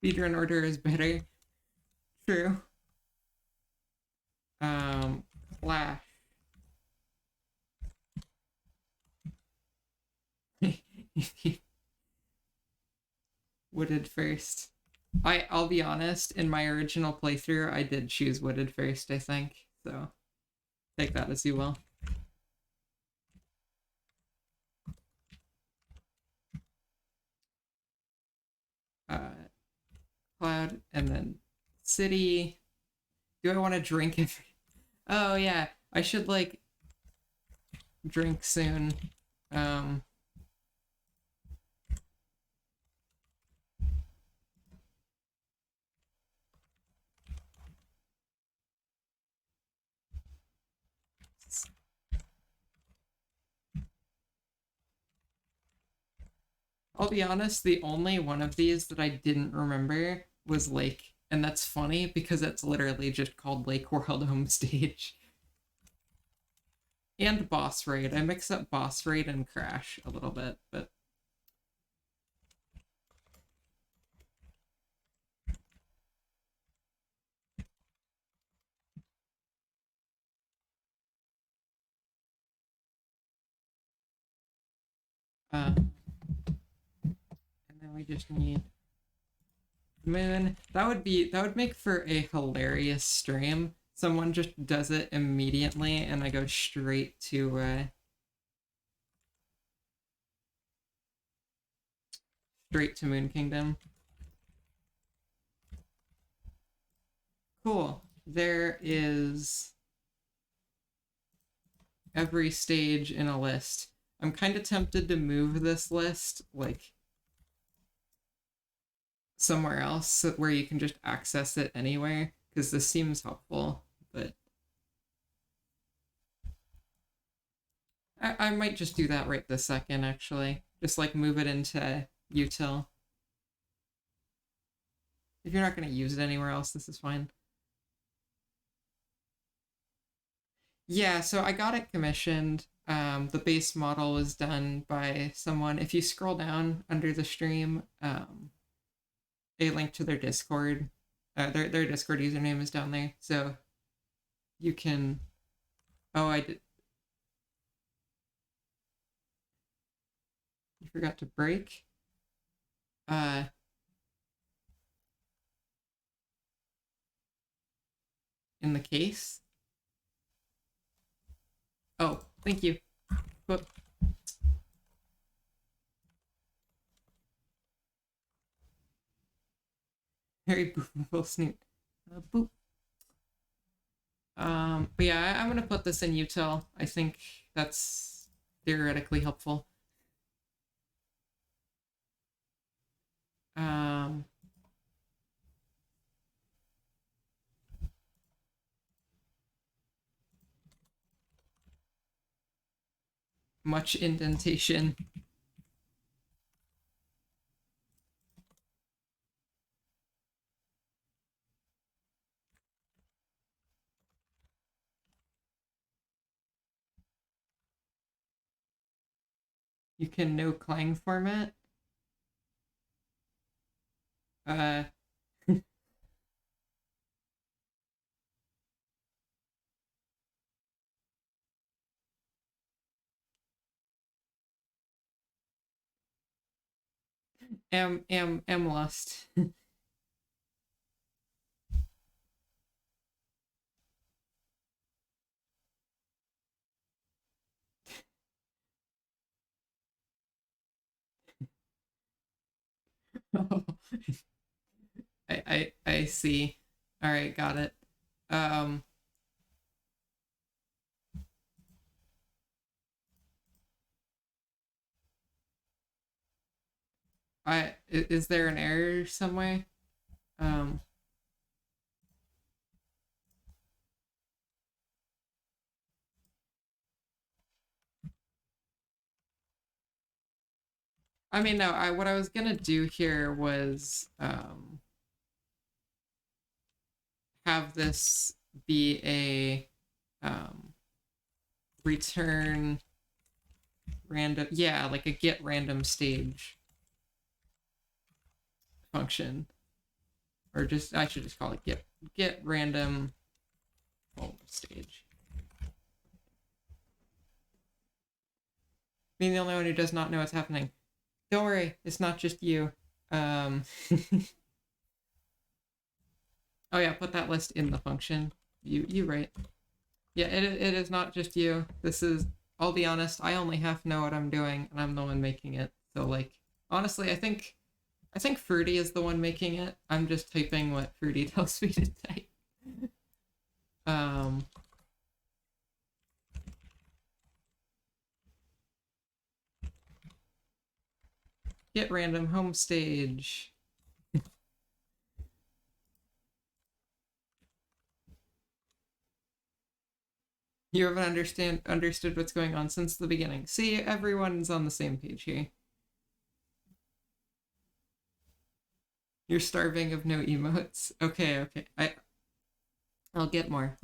Speedrun order is better. True. Clash. Wooded first. I'll be honest, in my original playthrough, I did choose wooded first, I think. So, take that as you will. Cloud, and then city. Do I want to drink every... Oh, yeah. I should, like, drink soon. I'll be honest, the only one of these that I didn't remember was Lake. And that's funny because it's literally just called Lake World Home Stage. And Boss Raid. I mix up Boss Raid and Crash a little bit, but... and then we just need moon. That would make for a hilarious stream. Someone just does it immediately and I go straight to Moon Kingdom. Cool. There is every stage in a list. I'm kind of tempted to move this list, like, somewhere else where you can just access it anywhere, because this seems helpful, but I might just do that right this second, actually. Just, like, move it into util. If you're not going to use it anywhere else, this is fine. Yeah, so I got it commissioned. The base model was done by someone. If you scroll down under the stream, a link to their Discord. Their Discord username is down there, so you can... Oh, I did... You forgot to break? In the case? Oh, thank you. But... Very boopable snoot. Boop. But yeah, I'm gonna put this in util. I think that's theoretically helpful. Much indentation. You can no clang format. Am lost. I see. All right, got it. Is there an error somewhere? I mean, no, what I was gonna do here was have this be a return random, yeah, like a get random stage function. Or just, I should just call it get random home stage. Being the only one who does not know what's happening. Don't worry, it's not just you. Oh yeah, put that list in the function. You right. Yeah, it is not just you. This is, I'll be honest, I only half know what I'm doing, and I'm the one making it. So like, honestly, I think Fruity is the one making it. I'm just typing what Fruity tells me to type. Get random home stage. You haven't understood what's going on since the beginning. See, everyone's on the same page here. You're starving of no emotes. Okay. I'll get more.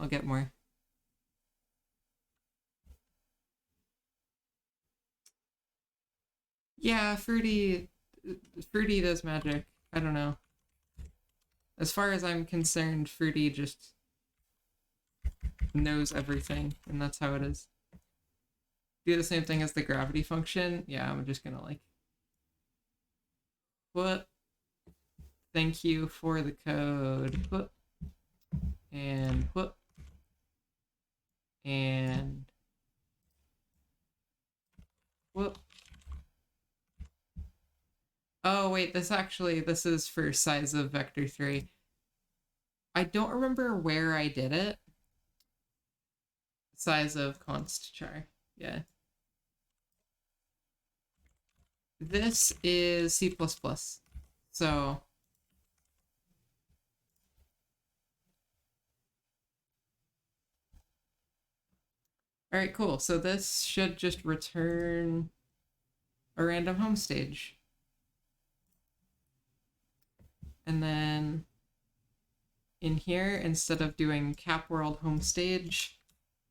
Yeah, Fruity does magic. I don't know. As far as I'm concerned, Fruity just knows everything, and that's how it is. Do the same thing as the gravity function. Yeah, I'm just gonna like, what? Thank you for the code. What? And what? And what? Oh wait, this is for size of vector 3. I don't remember where I did it. Size of const char. Yeah. This is C++. So all right, cool. So this should just return a random home stage. And then in here, instead of doing cap world home stage,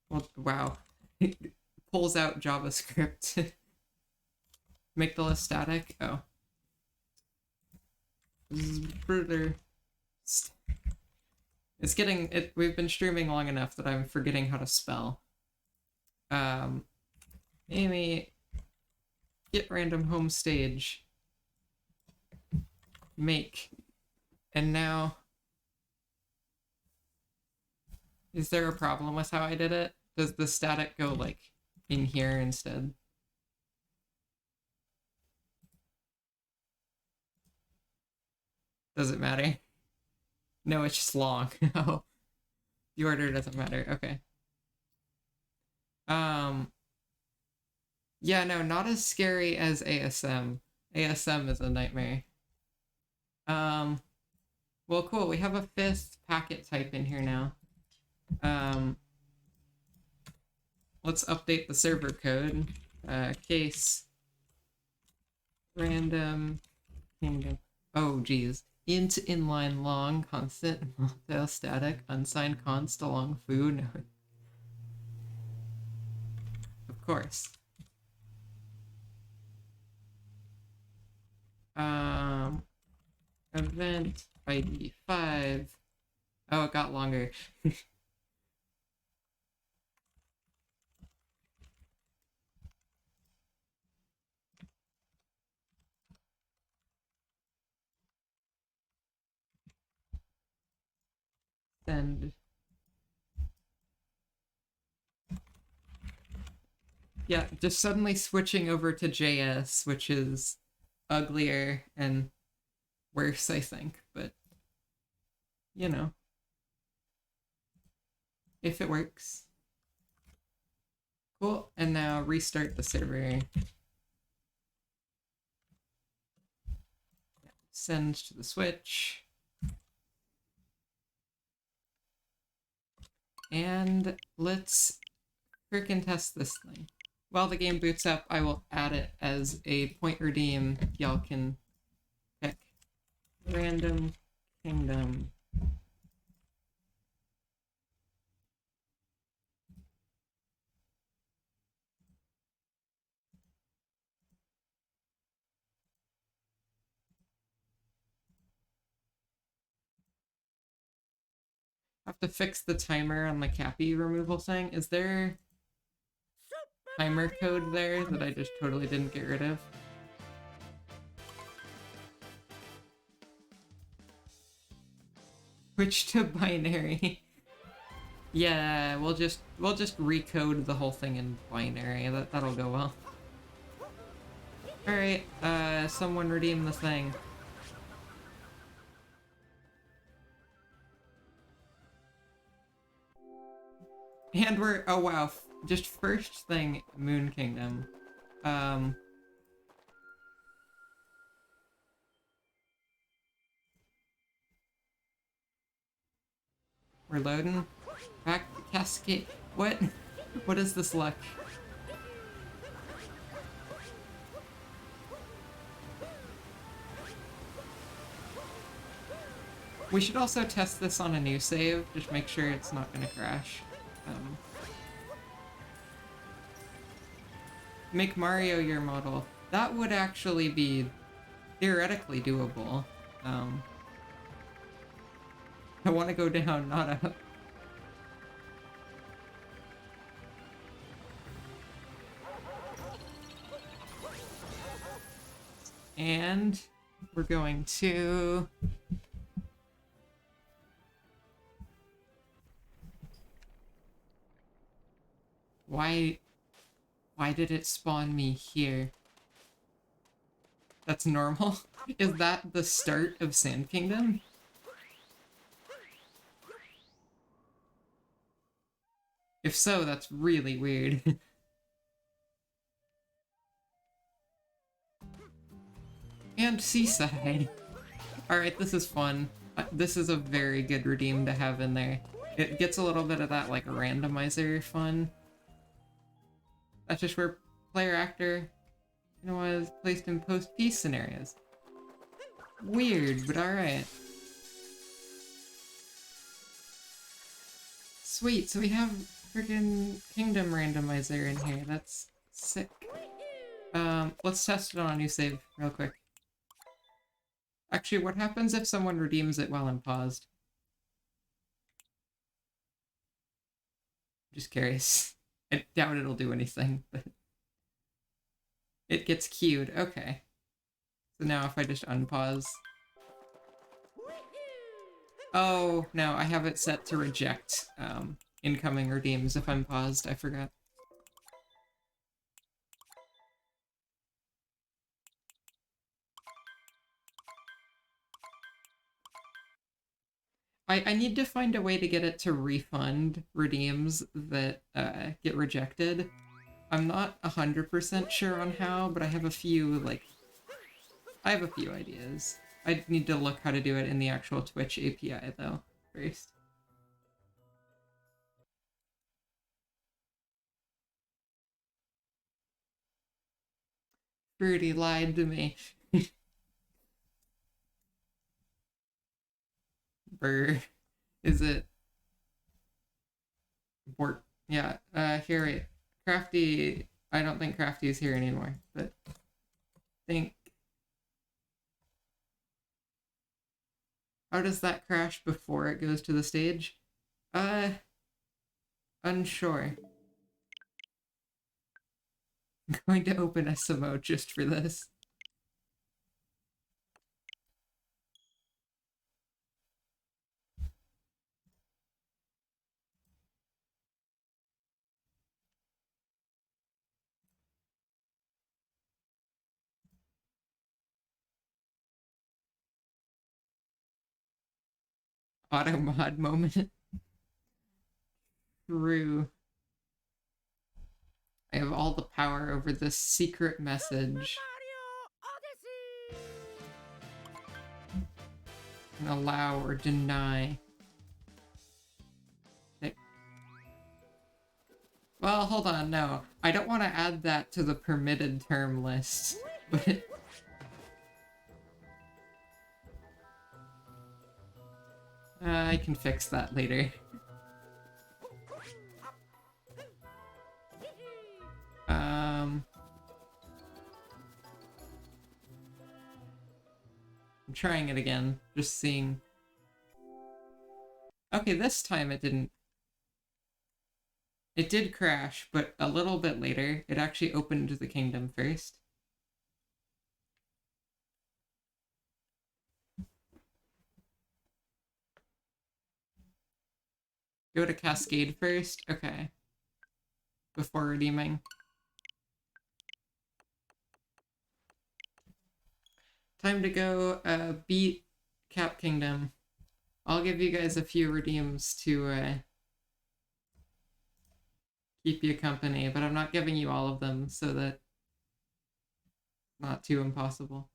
well, wow, pulls out JavaScript. Make the list static. Oh. It's getting it. We've been streaming long enough that I'm forgetting how to spell. Amy, get random home stage. Make. And now, is there a problem with how I did it? Does the static go like in here instead? Does it matter? No, it's just long. No. The order doesn't matter. Okay. Yeah, no, not as scary as ASM. ASM is a nightmare. Well, cool. We have a 5th packet type in here now. Let's update the server code. Case random kingdom. Oh, geez. Int inline long constant multi static unsigned const along foo. No. Of course. Event ID 5. Oh, it got longer. Send. Yeah, just suddenly switching over to JS, which is uglier and worse, I think, but you know, if it works. Cool, and now restart the server. send to the Switch. And let's frickin' test this thing. While the game boots up, I will add it as a point redeem. Y'all can pick Random Kingdom. Have to fix the timer on the Cappy removal thing. Is there timer code there that I just totally didn't get rid of? Switch to binary. Yeah, we'll just recode the whole thing in binary. That'll go well. Alright, someone redeem the thing. And we're, oh wow, just first thing, Moon Kingdom. We're loading. Back cascade. What? What is this luck? We should also test this on a new save, just make sure it's not gonna crash. Make Mario your model. That would actually be theoretically doable. I want to go down, not up. And we're going to... Why did it spawn me here? That's normal? Is that the start of Sand Kingdom? If so, that's really weird. And Seaside. Alright, this is fun. This is a very good redeem to have in there. It gets a little bit of that, like, randomizer fun. That's just where player-actor, was placed in post-peace scenarios. Weird, but alright. Sweet, so we have freaking Kingdom Randomizer in here. That's sick. Let's test it on a new save real quick. Actually, what happens if someone redeems it while I'm paused? Just curious. I doubt it'll do anything, but... It gets queued. Okay. So now if I just unpause... Oh, no, I have it set to reject incoming redeems if I'm paused. I forgot. I need to find a way to get it to refund redeems that get rejected. I'm not 100% sure on how, but I have a few, I have a few ideas. I need to look how to do it in the actual Twitch API, though, first. Fruity lied to me. Brr. Is it... Bort? Yeah, here, wait. Crafty... I don't think Crafty is here anymore, but... think... How does that crash before it goes to the stage? Unsure. I'm going to open SMO just for this. Auto mod moment. True. I have all the power over this secret message. Mario Odyssey! And allow or deny. Okay. Well, hold on, no. I don't want to add that to the permitted term list, but... I can fix that later. I'm trying it again, just seeing. Okay, this time it didn't. It did crash, but a little bit later, it actually opened the kingdom first. Go to Cascade first? Okay. Before redeeming. Time to go beat Cap Kingdom. I'll give you guys a few redeems to keep you company, but I'm not giving you all of them so that not too impossible.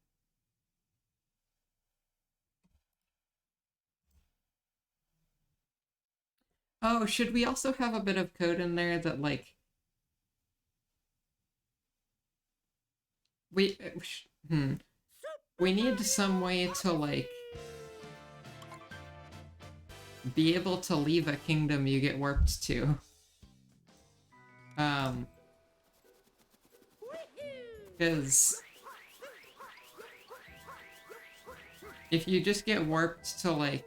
Oh, should we also have a bit of code in there that, like... We need some way to, like... be able to leave a kingdom you get warped to. Because... if you just get warped to, like...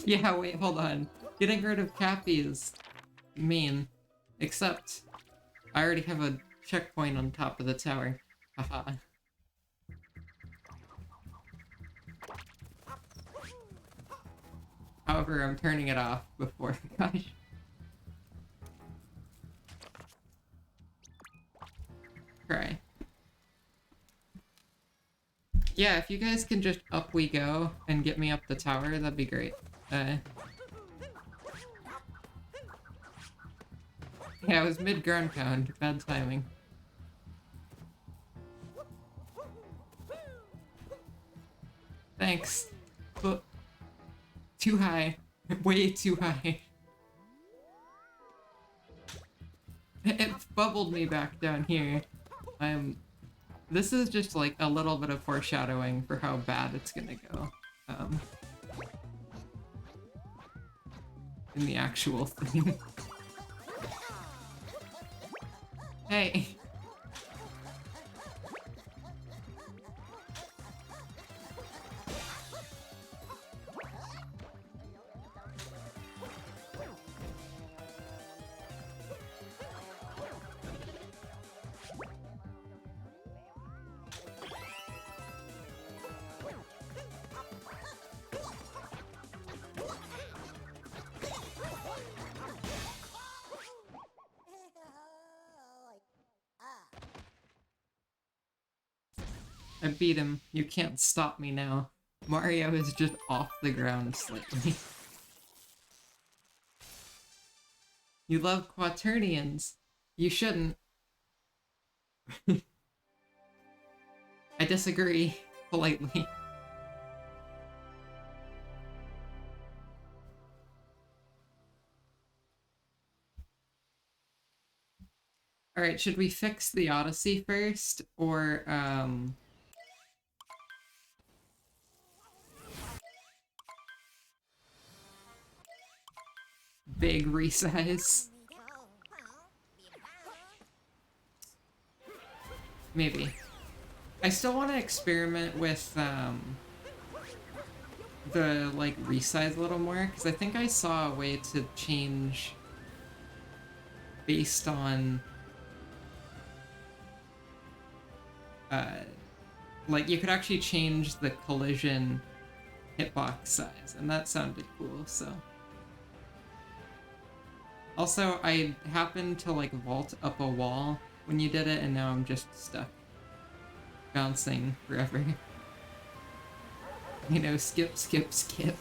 yeah, wait, hold on. Getting rid of Cappy is mean. Except, I already have a checkpoint on top of the tower. Haha. However, I'm turning it off before, gosh. Cry. Yeah, if you guys can just up we go and get me up the tower, that'd be great. Yeah, it was mid-ground pound. Bad timing. Thanks. But too high. Way too high. It bubbled me back down here. This is just like a little bit of foreshadowing for how bad it's gonna go. In the actual thing. Hey! I beat him. You can't stop me now. Mario is just off the ground slightly. You love quaternions. You shouldn't. I disagree, politely. Alright, should we fix the Odyssey first, or, big resize? Maybe. I still want to experiment with, the, like, resize a little more, because I think I saw a way to change based on, like, you could actually change the collision hitbox size, and that sounded cool, so. Also, I happened to, like, vault up a wall when you did it, and now I'm just stuck. Bouncing forever. You know, skip, skip, skip.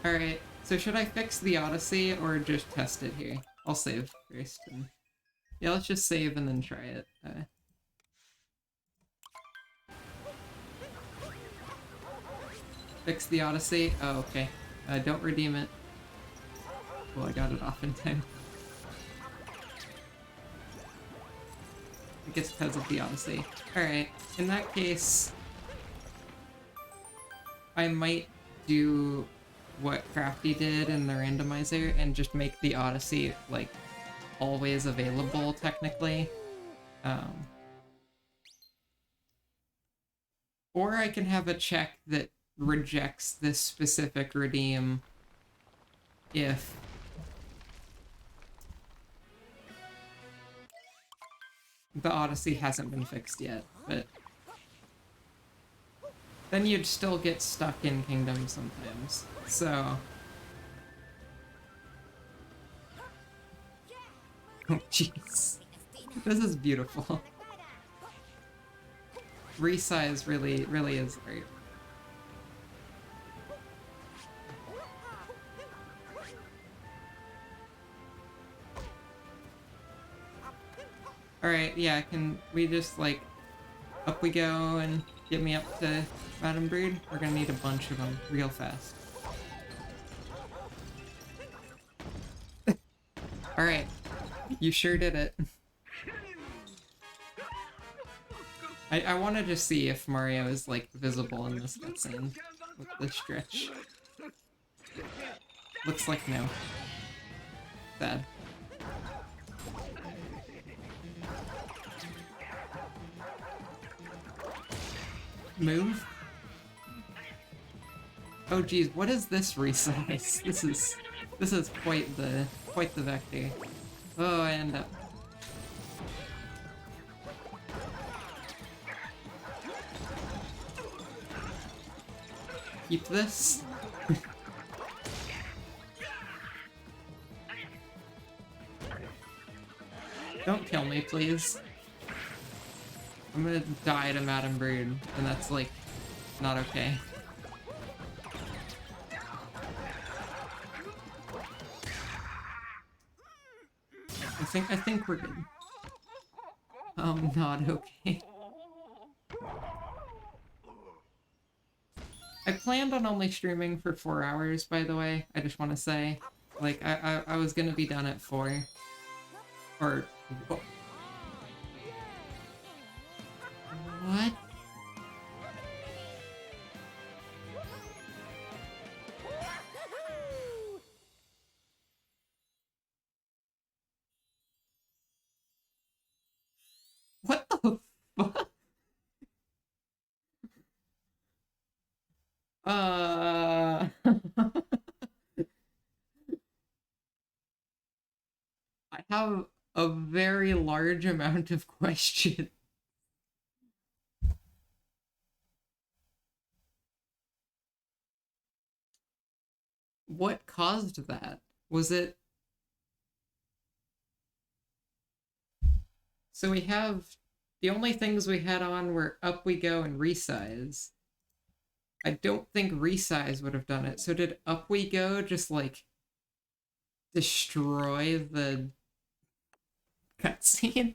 Alright, so should I fix the Odyssey, or just test it here? I'll save first. And... yeah, let's just save and then try it. Fix the Odyssey? Oh, okay. Don't redeem it. Well, I got it off in time. I guess because of the Odyssey. Alright, in that case... I might do what Crafty did in the randomizer and just make the Odyssey, like, always available, technically. Or I can have a check that rejects this specific redeem if the Odyssey hasn't been fixed yet, but then you'd still get stuck in Kingdom sometimes, so... oh, jeez. This is beautiful. Resize really is great. Alright, yeah, can we just, like, up we go and get me up to Madam Brood? We're gonna need a bunch of them real fast. Alright, you sure did it. I want to just see if Mario is, like, visible in this cutscene with the stretch. Looks like no. Sad. Move? Oh geez, what is this resize? This is quite the vector. Oh, I end up. Keep this. Don't kill me, please. I'm gonna die to Madam Brood, and that's, like, not okay. I think we're good. Not okay. I planned on only streaming for 4 hours, by the way. I just want to say. Like, I was gonna be done at 4. Or... oh. What? What the fuck? I have a very large amount of questions. What caused that? Was it... so we have... the only things we had on were Up We Go and Resize. I don't think Resize would have done it. So did Up We Go just, like, destroy the cutscene?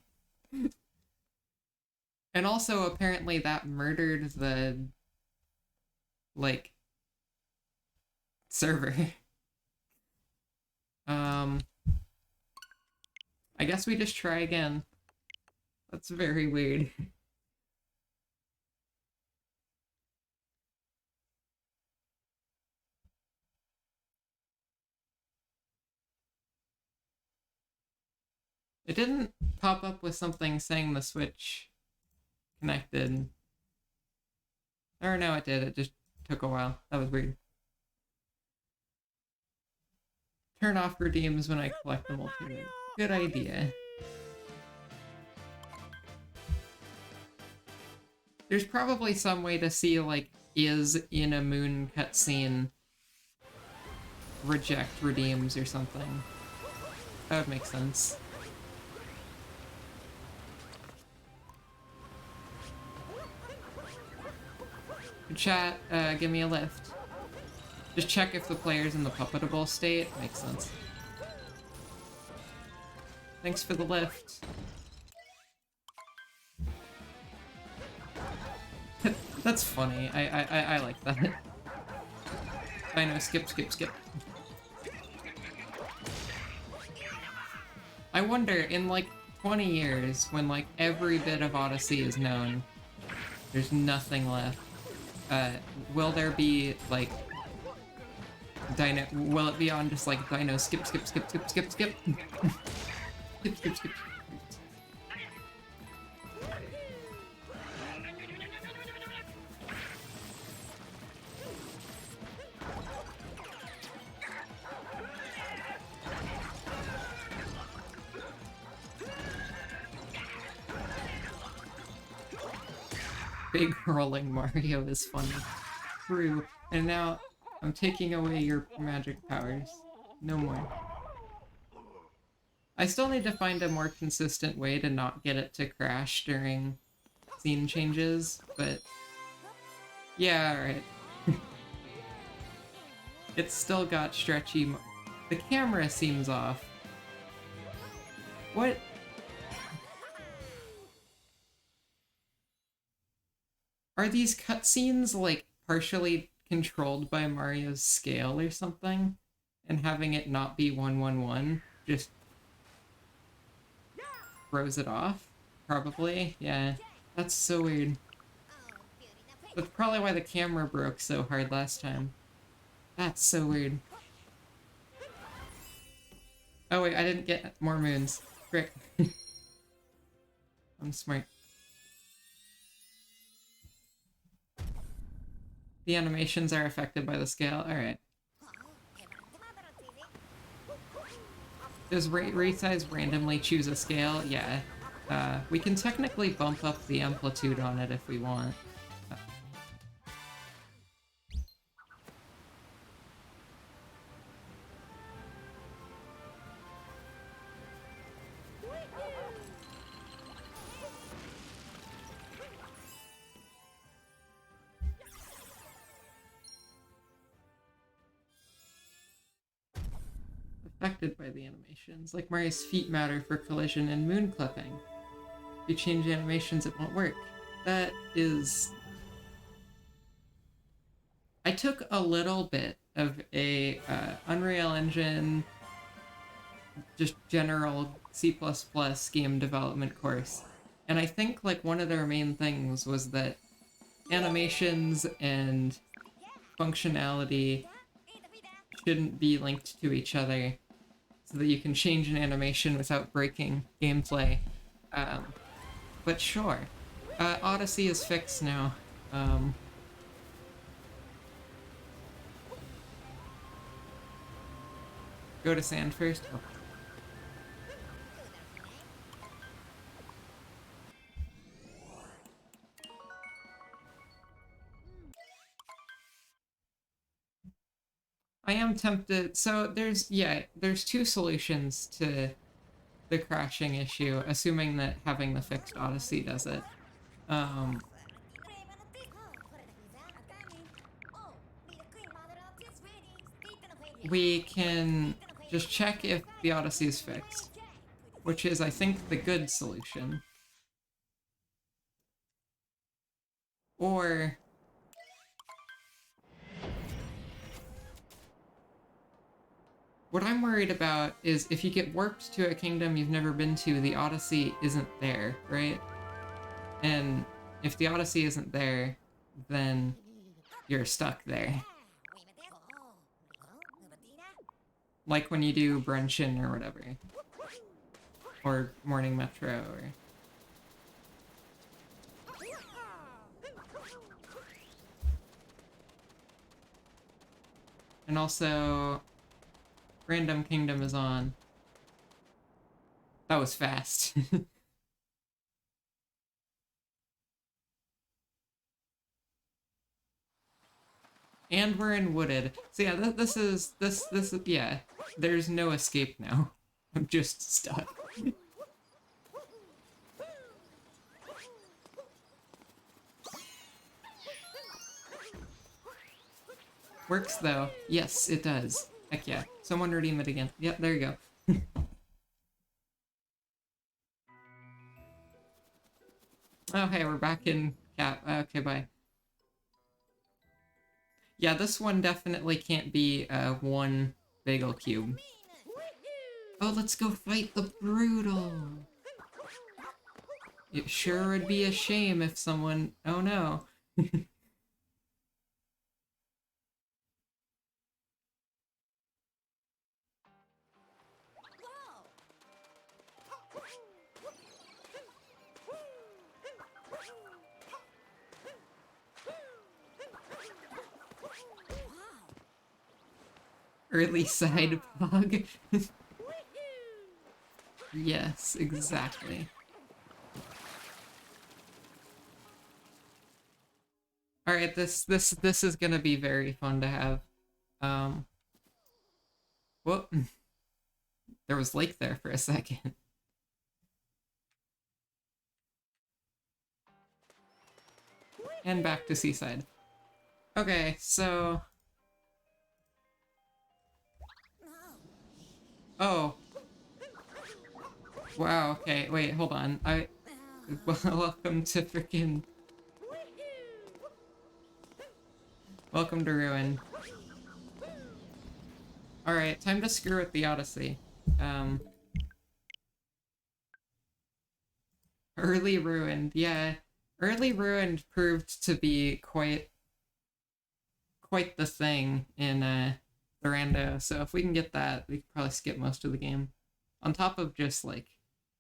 And also, apparently that murdered the, like, server. I guess we just try again. That's very weird. It didn't pop up with something saying the Switch connected. Or no, it did. It just took a while. That was weird. Turn off redeems when I collect them ultimate. Good idea. There's probably some way to see, like, is in a moon cutscene reject redeems or something. That would make sense. Chat, give me a lift. Just check if the player's in the puppetable state. Makes sense. Thanks for the lift. That's funny. I like that. I know, skip. I wonder, in like 20 years, when like every bit of Odyssey is known, there's nothing left. Will there be like Dino? Will it be on just like Dino skip? Skip. Big rolling Mario is funny. True. And now I'm taking away your magic powers. No more. I still need to find a more consistent way to not get it to crash during scene changes, but yeah, alright. It's still got stretchy the camera seems off. What? Are these cutscenes, like, partially controlled by Mario's scale or something? And having it not be 111 just throws it off? Probably? Yeah. That's so weird. That's probably why the camera broke so hard last time. That's so weird. Oh wait, I didn't get more moons. Great. I'm smart. The animations are affected by the scale. Alright. Does resize randomly choose a scale? Yeah. We can technically bump up the amplitude on it if we want. Affected by the animations, like Mario's feet matter for collision and moon clipping. If you change the animations, it won't work. That is... I took a little bit of a Unreal Engine, just general C++ game development course, and I think like one of their main things was that animations and functionality shouldn't be linked to each other, so that you can change an animation without breaking gameplay. But sure. Odyssey is fixed now. Go to sand first. Oh. I am tempted. So there's two solutions to the crashing issue, assuming that having the fixed Odyssey does it. We can just check if the Odyssey is fixed, which is, I think, the good solution. Or... what I'm worried about is if you get warped to a kingdom you've never been to, the Odyssey isn't there, right? And if the Odyssey isn't there, then you're stuck there. Like when you do Brunchin or whatever. Or Morning Metro, or... and also... Random Kingdom is on. That was fast. And we're in Wooded. So yeah, this is, yeah. There's no escape now. I'm just stuck. Works though. Yes, it does. Heck yeah. Someone redeem it again. Yep, there you go. Oh, hey, we're back in Cap. Okay, bye. Yeah, this one definitely can't be one bagel cube. Oh, let's go fight the Brutal! It sure would be a shame if someone... Oh no. Early side pog. Yes, exactly. Alright, this is gonna be very fun to have. Whoop. There was Lake there for a second. And back to Seaside. Okay, so... Oh. Wow, okay, wait, hold on. Welcome to frickin'... Welcome to Ruin. Alright, time to screw with the Odyssey. Early Ruined, yeah. Early Ruined proved to be quite the thing in the Rando, so if we can get that, we could probably skip most of the game. On top of just, like,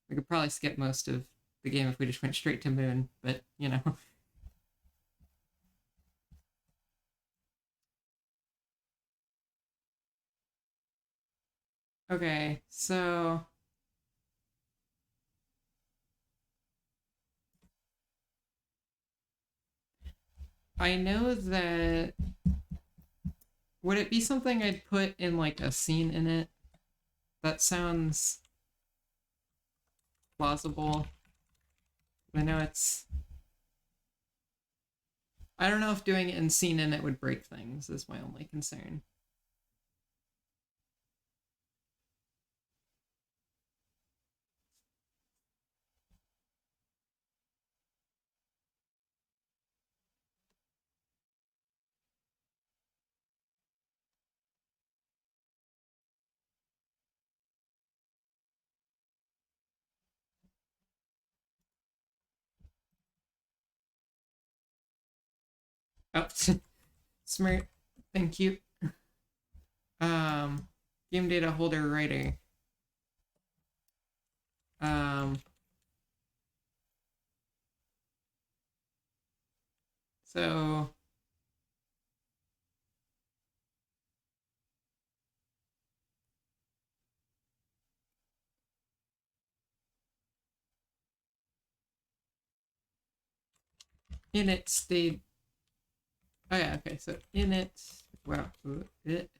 we could probably skip most of the game if we just went straight to Moon, but, you know. Okay, so... I know that... Would it be something I'd put in, like, a scene in it? That sounds... plausible. I know it's... I don't know if doing it in scene in it would break things, is my only concern. Oh, smart. Thank you. Um, game data holder writer. Um, so... Init state... Oh yeah, okay, so init... Wow. Init...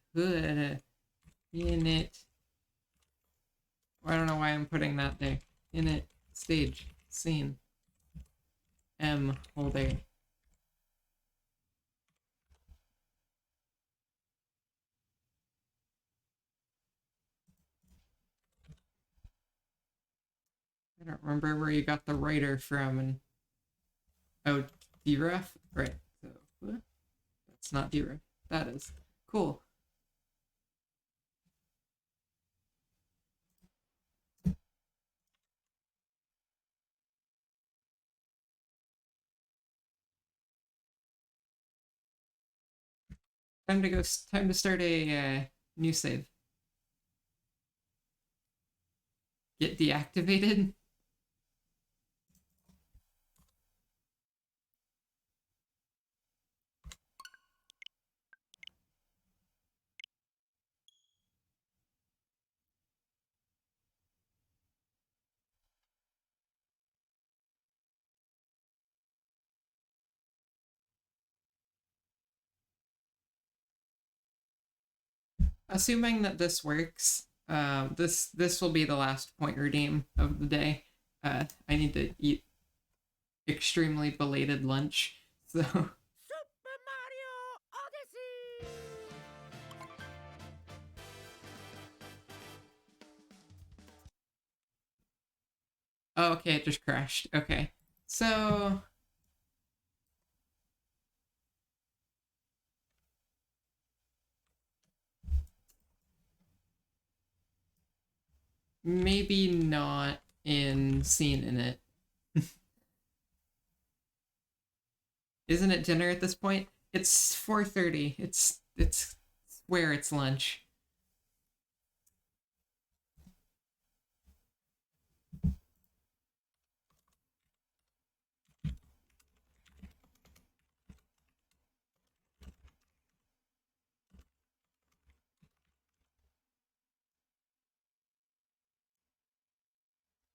I don't know why I'm putting that there. Init stage scene M holder. I don't remember where you got the writer from. And oh, dref? Right. So what? That's not dref. That is. Cool. Time to go. Time to start a new save. Get deactivated. Assuming that this works, this will be the last point redeem of the day. I need to eat extremely belated lunch, so Super Mario Odyssey! oh, okay, it just crashed. Okay, So maybe not in scene in it. Isn't it dinner at this point? It's 4:30. It's where it's lunch.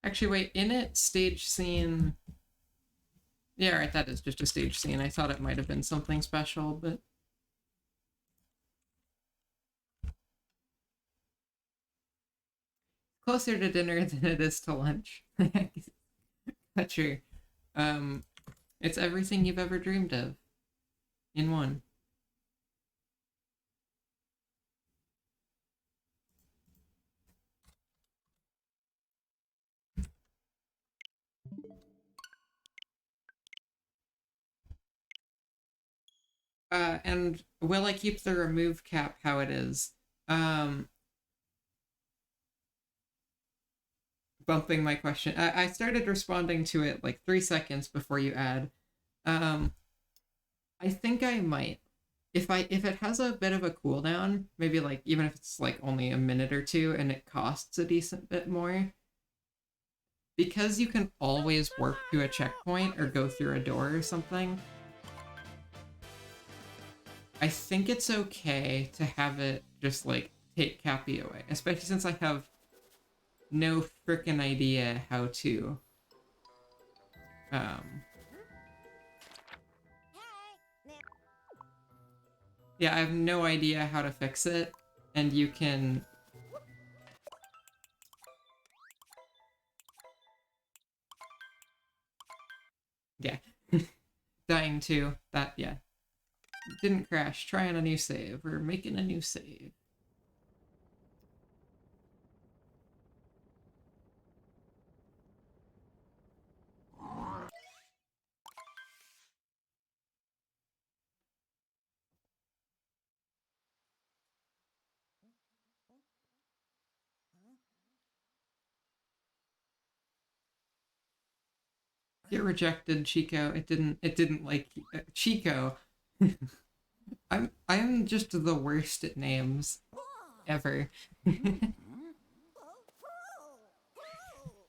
Actually, wait, in it, stage scene. Yeah, right, that is just a stage scene. I thought it might have been something special, but closer to dinner than it is to lunch. That's true. Um, it's everything you've ever dreamed of in one. And will I keep the remove cap how it is? Um, Bumping my question. I started responding to it like 3 seconds before you add. Um, I think I might. If it has a bit of a cooldown, maybe like even if it's like only a minute or two and it costs a decent bit more, because you can always warp to a checkpoint or go through a door or something, I think it's okay to have it just like take Cappy away, especially since I have no freaking idea how to um yeah, I have no idea how to fix it, and you can yeah. Dying too. That yeah. Didn't crash. Trying a new save. We're making a new save. Get rejected, Chico. It didn't like Chico. I'm just the worst at names ever.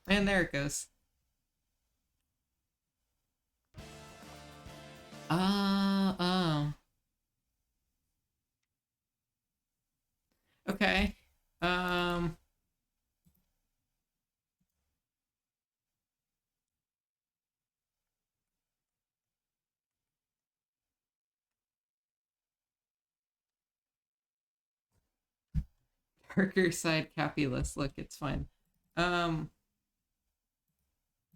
And there it goes. Oh. Okay. Um Darker side Capulus. Look, it's fine. Um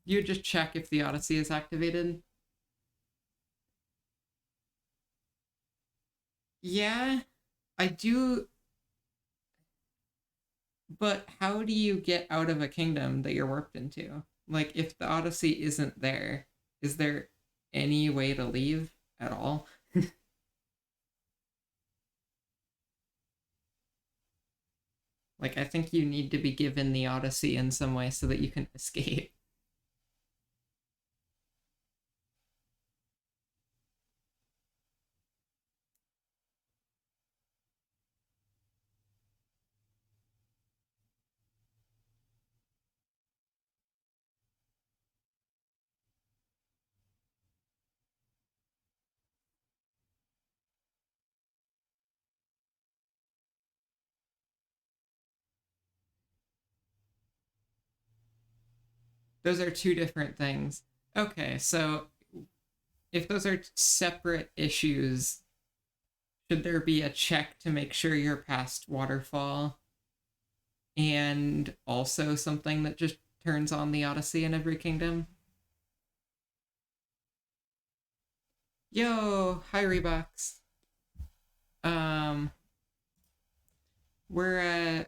you just check if the Odyssey is activated. Yeah, I do. But how do you get out of a kingdom that you're warped into? Like, if the Odyssey isn't there, is there any way to leave at all? Like, I think you need to be given the Odyssey in some way so that you can escape. Those are two different things. Okay, so if those are separate issues, should there be a check to make sure you're past waterfall and also something that just turns on the Odyssey in every kingdom? Yo, hi Reeboks. Um, we're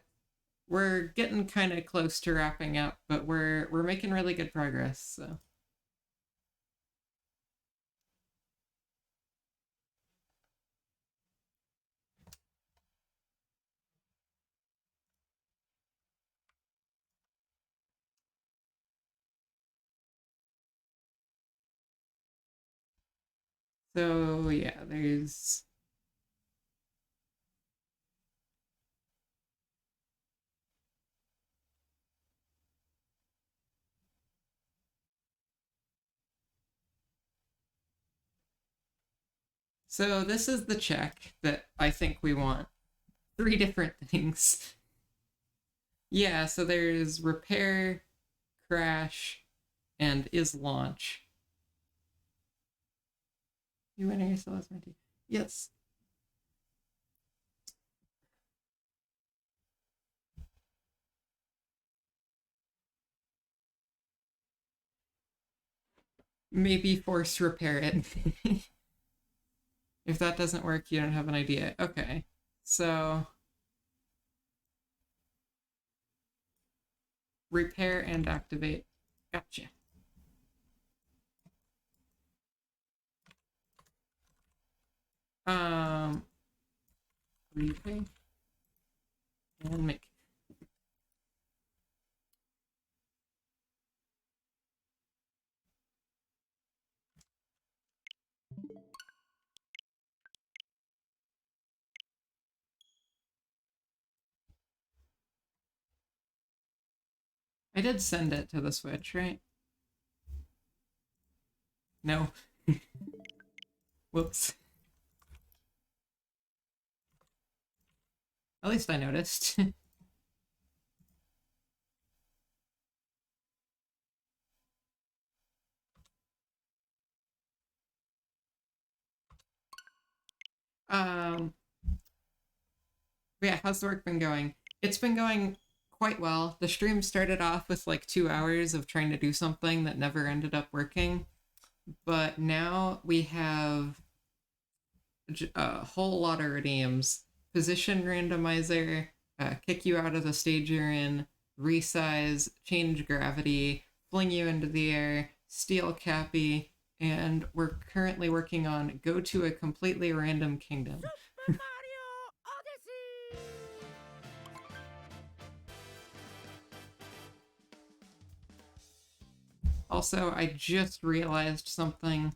we're getting kind of close to wrapping up, but we're making really good progress. So So yeah, there's... So this is the check that I think we want. 3 different things. Yeah, so there's repair, crash, and is launch. You enter yourself as my team. Yes. Maybe force repair it. If that doesn't work, you don't have an idea. Okay. So repair and activate. Gotcha. Repair and make. I did send it to the Switch, right? No. Whoops. At least I noticed. Yeah, how's the work been going? It's been going quite well. The stream started off with like 2 hours of trying to do something that never ended up working, but now we have a whole lot of redeems. Position randomizer, kick you out of the stage you're in, resize, change gravity, fling you into the air, steal Cappy, and we're currently working on go to a completely random kingdom. Super Mario Odyssey! Also, I just realized something.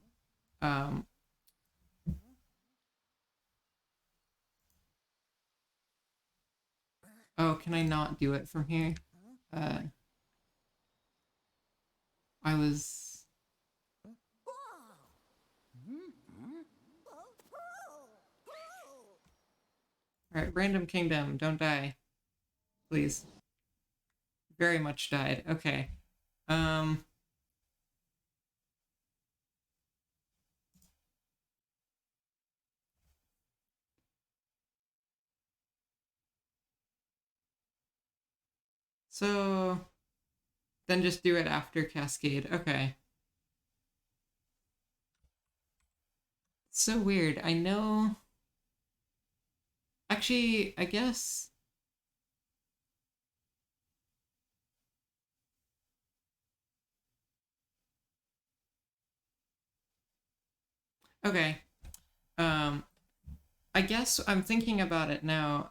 Oh, can I not do it from here? I was... Alright, random kingdom, don't die. Please. Very much died. Okay. So... Then just do it after Cascade. Okay. So weird. I know... Actually, I guess... Okay. I guess I'm thinking about it now.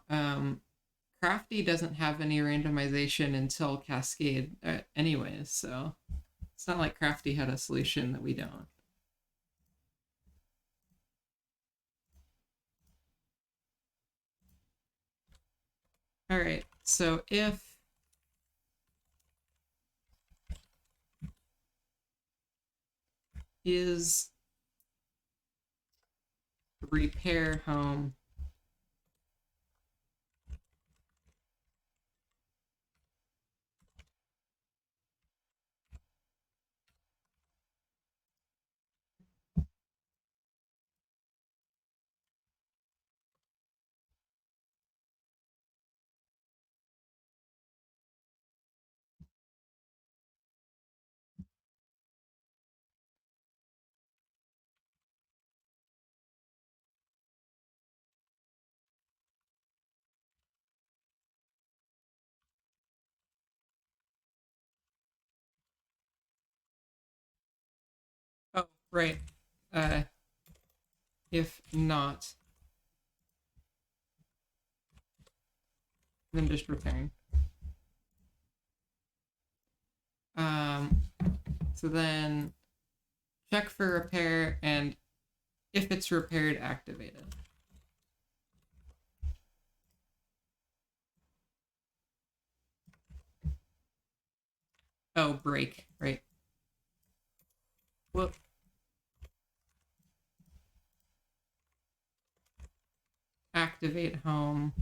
Crafty doesn't have any randomization until Cascade anyways, so it's not like Crafty had a solution that we don't. Alright, so if is repair home oh right if not then just return. So then check for repair, and if it's repaired, activated. Oh, break, right. Whoop. Activate home.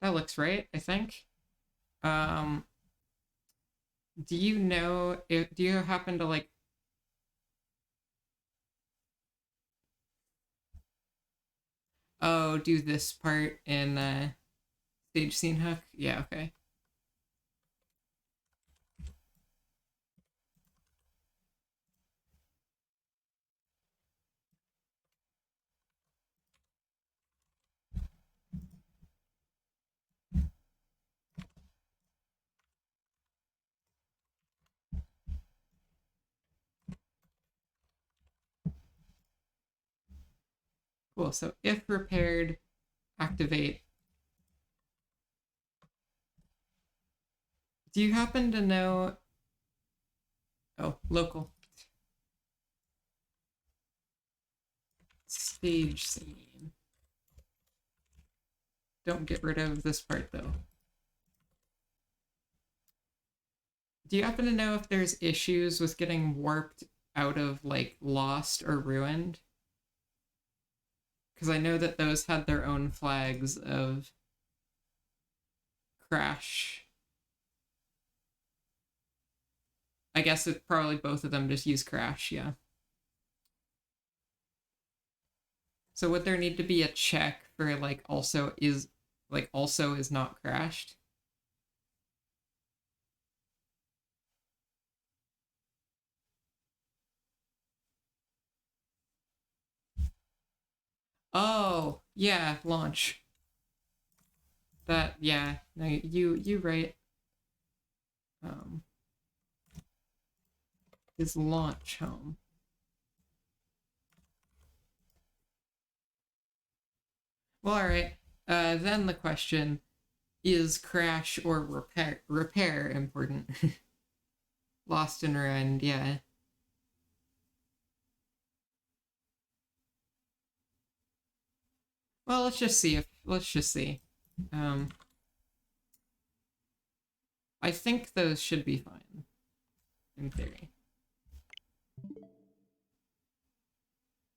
That looks right, I think. Do you know if do you happen to like do this part in stage scene hook? Yeah, okay. Cool. So if repaired, activate. Do you happen to know? Oh, local. Stage scene. Don't get rid of this part though. Do you happen to know if there's issues with getting warped out of like Lost or Ruined? Because I know that those had their own flags of crash. I guess it's probably both of them just use crash, yeah. So would there need to be a check for like also is not crashed? Oh, yeah, launch. That, yeah, no, you right. Is launch home. Well, all right. Then the question is crash or repair important? Lost and ruined, yeah. Well, let's just see. I think those should be fine, in theory.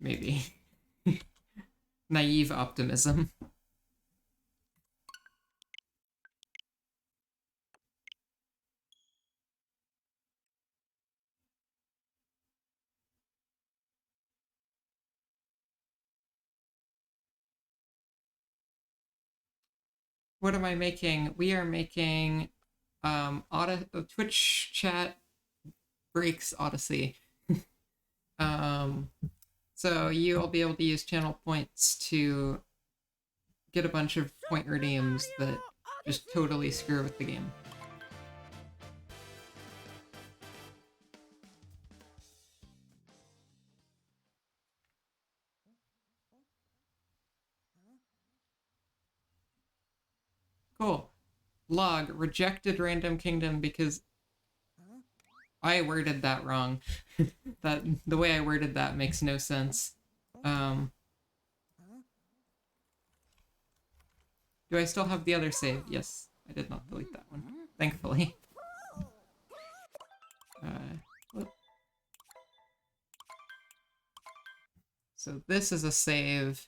Maybe. Naive optimism. What am I making? We are making Twitch chat breaks Odyssey. So you'll be able to use channel points to get a bunch of point redeems that just totally screw with the game. Cool. Log, rejected random kingdom because I worded that wrong. That the way I worded that makes no sense. Do I still have the other save? Yes, I did not delete that one, thankfully. So this is a save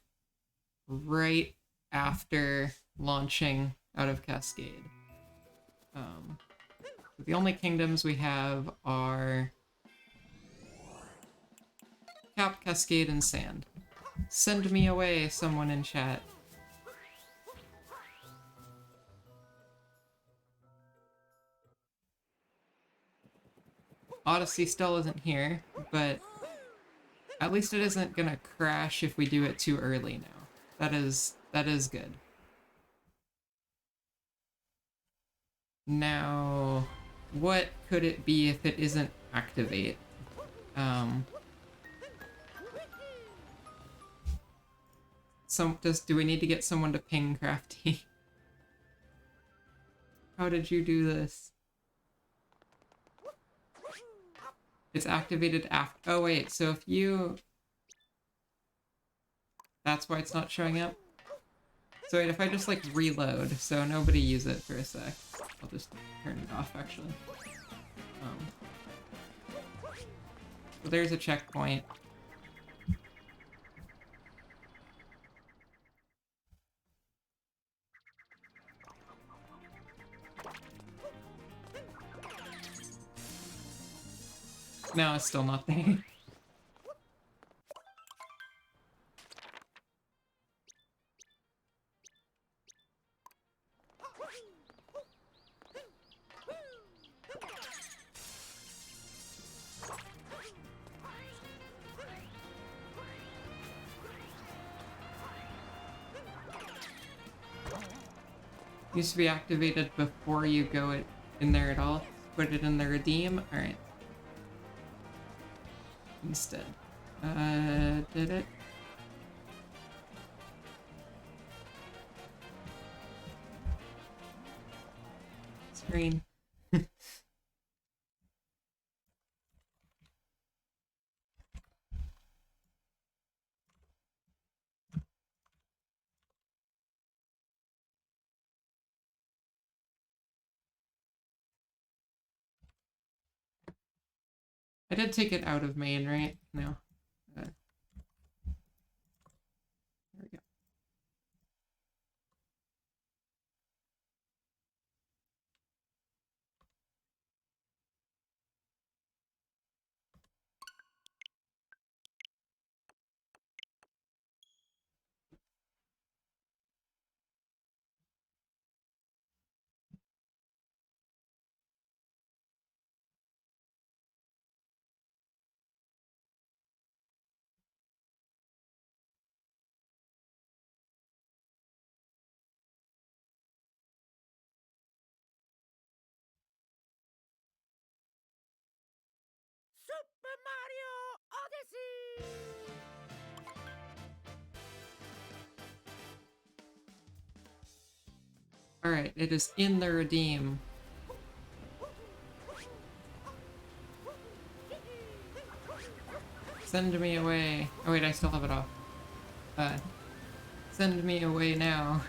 right after launching out of Cascade. The only kingdoms we have are Cap, Cascade, and Sand. Send me away, someone in chat. Odyssey still isn't here, but at least it isn't gonna crash if we do it too early now. That is good. Now, what could it be if it isn't activate? do we need to get someone to ping Crafty? How did you do this? It's activated after. Oh wait, so if you... That's why it's not showing up? So wait, if I just like reload, so nobody use it for a sec. I'll just turn it off actually. So there's a checkpoint. No, it's still not there. Used to be activated before you go in there at all. Put it in the redeem. Alright. Instead. Did it? Screen. I did take it out of main, right? No. There we go. Super Mario Odyssey! Alright, it is in the redeem. Send me away. Oh wait, I still have it off. Send me away now.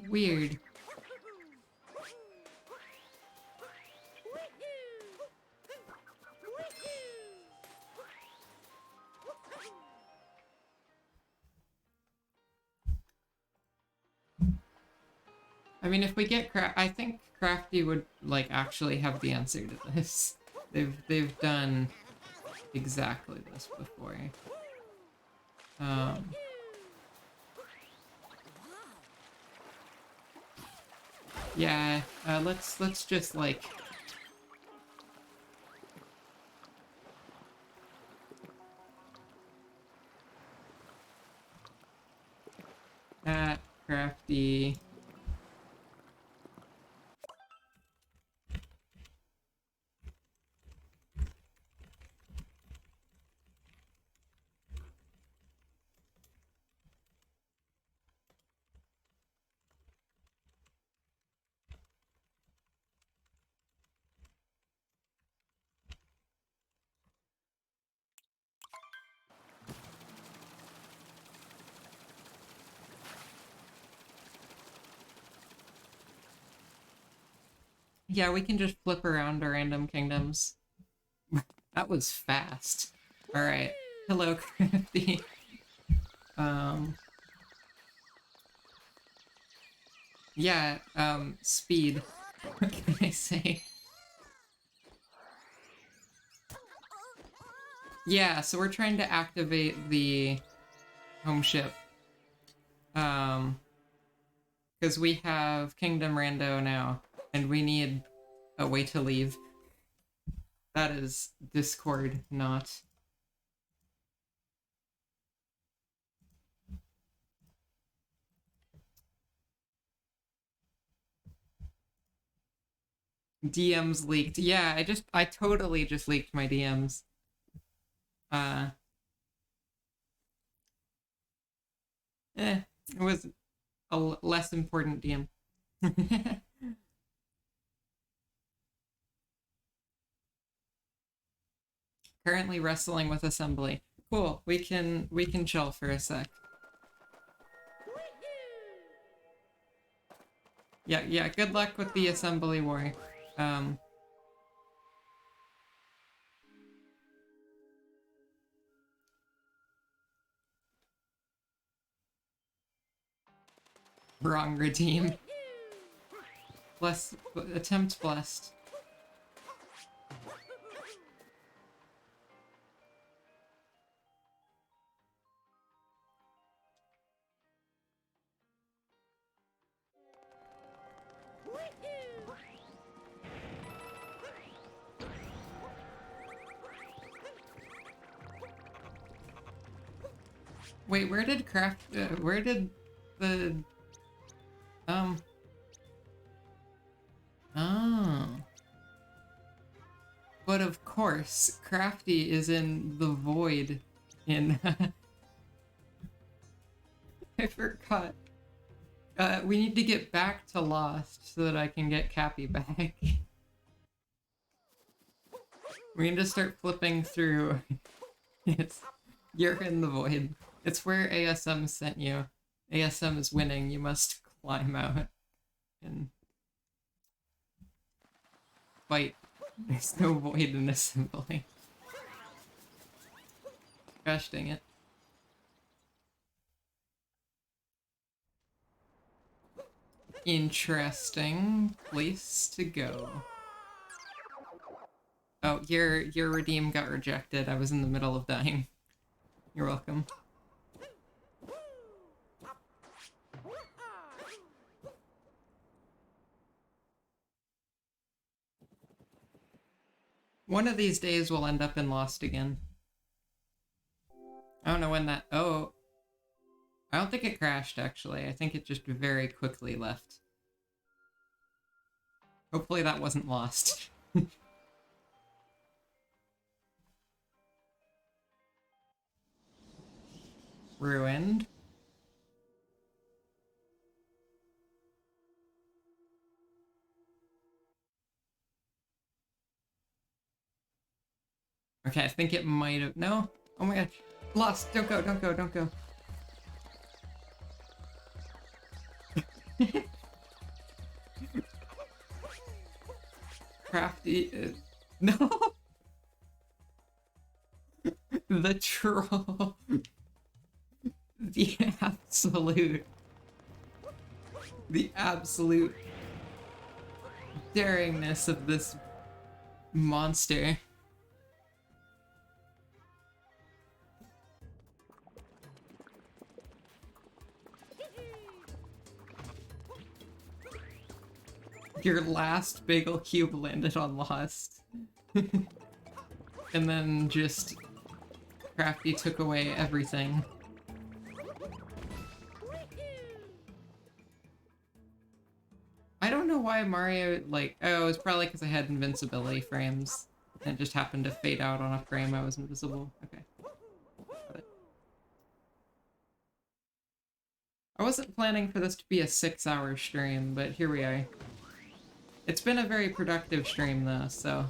Weird. I mean, if we get I think Crafty would like actually have the answer to this. They've done exactly this before. Yeah, let's just like Crafty. Yeah, we can just flip around to random kingdoms. That was fast. Alright. Hello, Crafty. Yeah, speed. What can I say? Yeah, so we're trying to activate the home ship. Because we have Kingdom Rando now, and we need a way to leave. That is Discord, not... DMs leaked. Yeah, I totally just leaked my DMs. It was a less important DM. Currently wrestling with assembly. Cool. We can chill for a sec. Yeah, good luck with the assembly war. Wrong redeem. Attempt blessed. Wait, where did the oh. But of course, Crafty is in the void in I forgot. We need to get back to Lost so that I can get Cappy back. We need to start flipping through. You're in the void. It's where ASM sent you. ASM is winning. You must climb out and fight. There's no void in assembly. Gosh dang it. Interesting place to go. Oh, your redeem got rejected. I was in the middle of dying. You're welcome. One of these days we'll end up in Lost again. I don't know when that... Oh. I don't think it crashed, actually. I think it just very quickly left. Hopefully that wasn't Lost. Ruined. Okay, I think it might have... No? Oh my god. Lost! Don't go, don't go, don't go. Crafty... No! The troll. The absolute daringness of this monster. Your last bagel cube landed on Lost. And then just Crafty took away everything. I don't know why Mario, like, oh, it's probably because I had invincibility frames. And it just happened to fade out on a frame I was invisible. Okay. Got it. I wasn't planning for this to be a 6-hour stream, but here we are. It's been a very productive stream, though, so...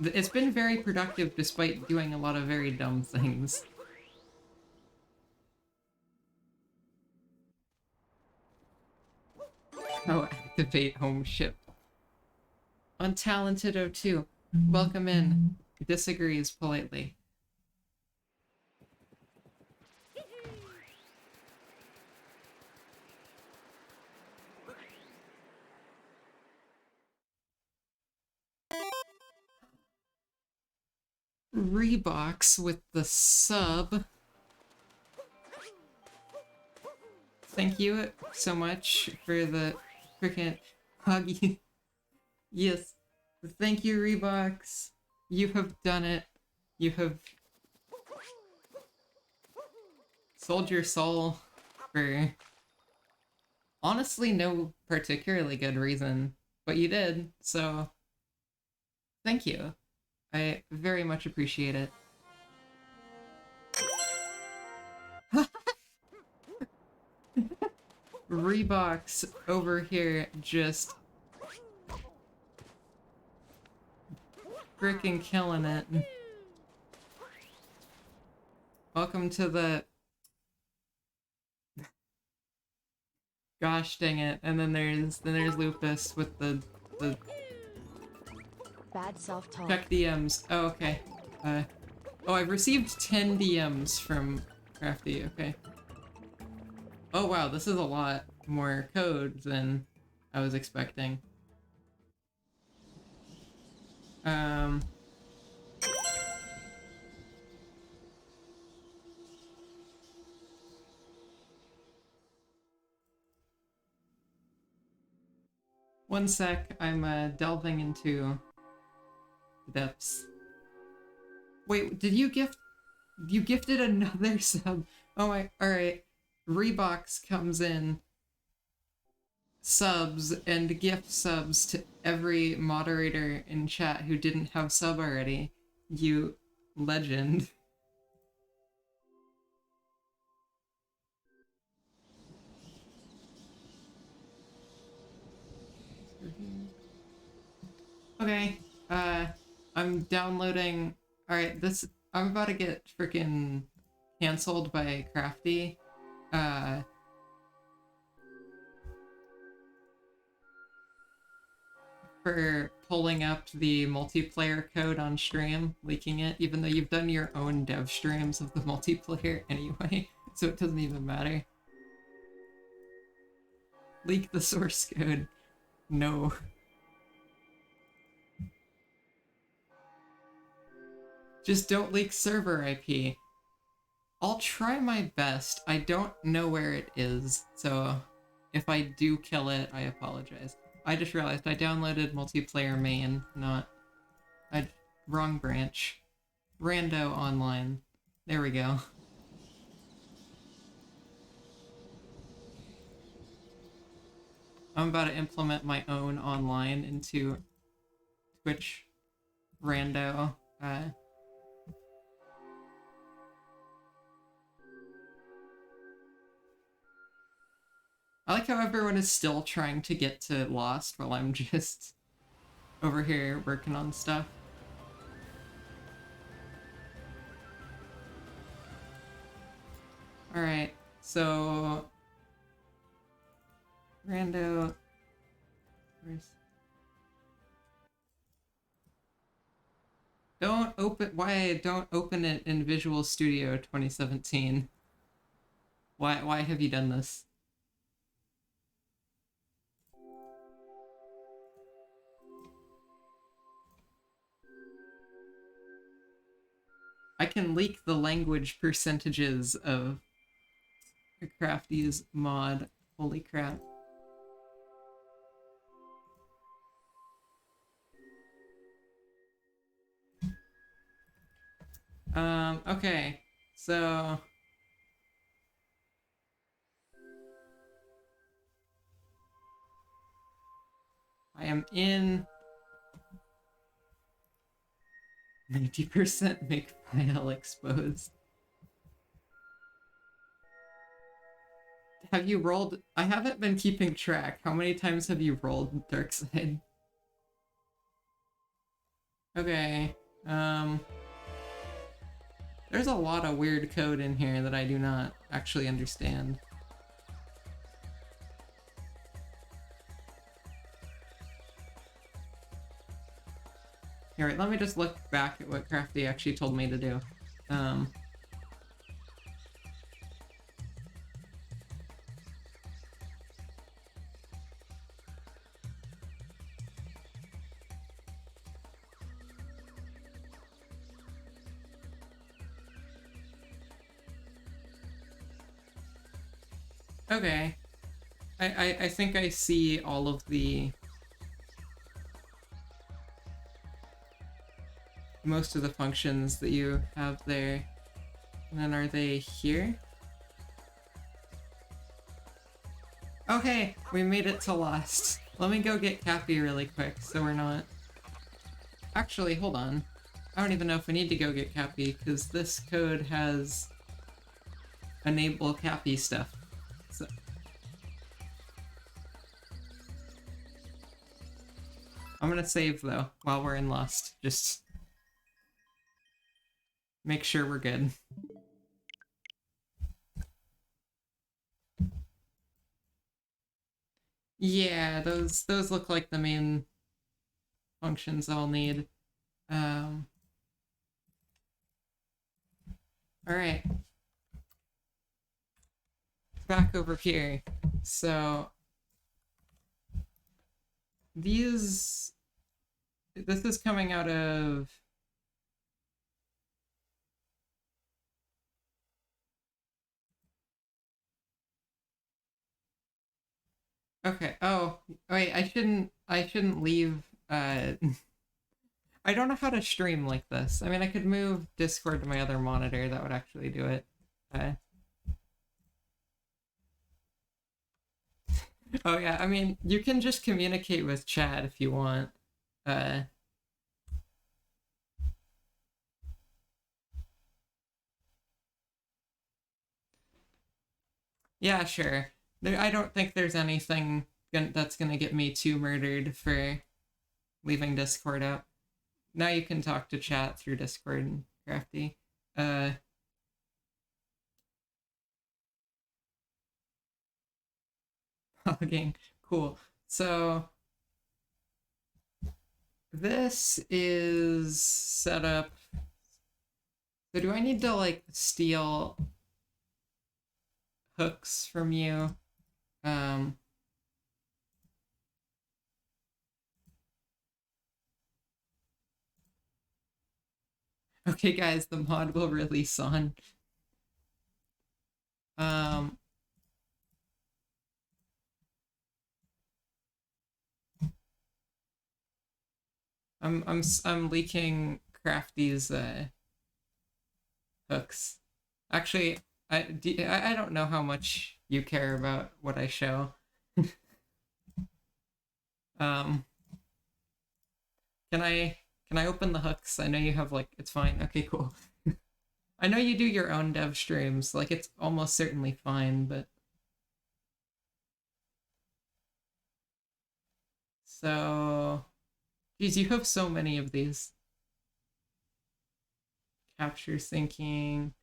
It's been very productive despite doing a lot of very dumb things. Oh, activate home ship. Untalented 02. Welcome in. Disagrees politely. Reeboks with the sub. Thank you so much for the freaking huggy. Yes. Thank you, Reeboks. You have done it. You have sold your soul for honestly no particularly good reason, but you did, so thank you. I very much appreciate it. Reeboks over here just frickin' killing it. Welcome to the... Gosh dang it. And then there's Lupus with the Bad self-talk. check DMs. Oh, okay. Oh, I've received 10 DMs from Crafty, okay. Oh wow, this is a lot more code than I was expecting. One sec, I'm delving into the depths. Wait, did you gift? You gifted another sub? Oh my, alright. Reeboks comes in, subs, and gift subs to every moderator in chat who didn't have sub already. You legend. Okay, I'm downloading... Alright, I'm about to get freaking canceled by Crafty. For pulling up the multiplayer code on stream, leaking it, even though you've done your own dev streams of the multiplayer anyway, so it doesn't even matter. Leak the source code. No. Just don't leak server IP. I'll try my best. I don't know where it is, so if I do kill it, I apologize. I just realized I downloaded multiplayer main, wrong branch. Rando online. There we go. I'm about to implement my own online into Twitch Rando. I like how everyone is still trying to get to Lost while I'm just over here working on stuff. Alright, so... Rando... Don't open it in Visual Studio 2017? Why have you done this? I can leak the language percentages of Crafty's mod. Holy crap. Okay, so... I am in... 90% make file exposed. Have you rolled? I haven't been keeping track. How many times have you rolled Darkside? Okay, there's a lot of weird code in here that I do not actually understand. Alright, let me just look back at what Crafty actually told me to do. Okay. I think I see all of the... most of the functions that you have there. And then are they here? Okay, we made it to Lost. Let me go get Cappy really quick so we're not Actually, hold on. I don't even know if we need to go get Cappy, because this code has enable Cappy stuff. So I'm gonna save, though, while we're in Lost. Just make sure we're good. Yeah, those look like the main functions I'll need. Alright. Back over here. So this is coming out of okay. Oh, wait, I shouldn't leave I don't know how to stream like this. I mean, I could move Discord to my other monitor. That would actually do it. Oh yeah, I mean, you can just communicate with Chad if you want. Yeah, sure. I don't think there's anything that's gonna get me too murdered for leaving Discord out. Now you can talk to chat through Discord, Crafty. Hugging. Cool. So this is set up. So do I need to like steal hooks from you? Okay, guys, the mod will release on. I'm leaking Crafty's hooks. Actually, I don't know how much you care about what I show. Can I open the hooks? I know you have like it's fine. Okay, cool. I know you do your own dev streams, like it's almost certainly fine, but so geez, you have so many of these. Capture syncing.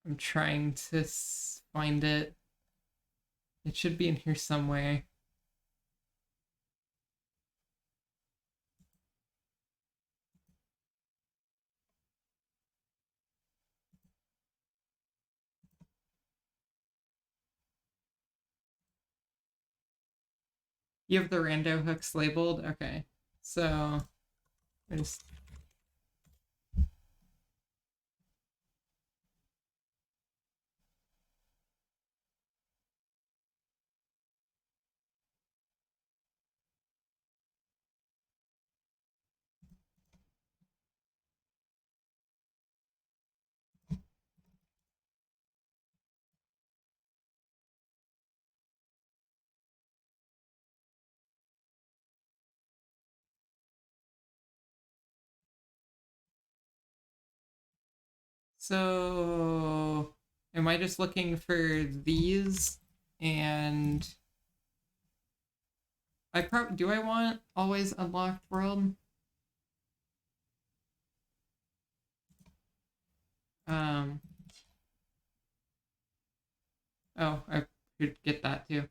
I'm trying to find it. It should be in here somewhere. You have the rando hooks labeled? Okay. So I just so am I just looking for these? And do I want always unlocked world? Um oh, I could get that too.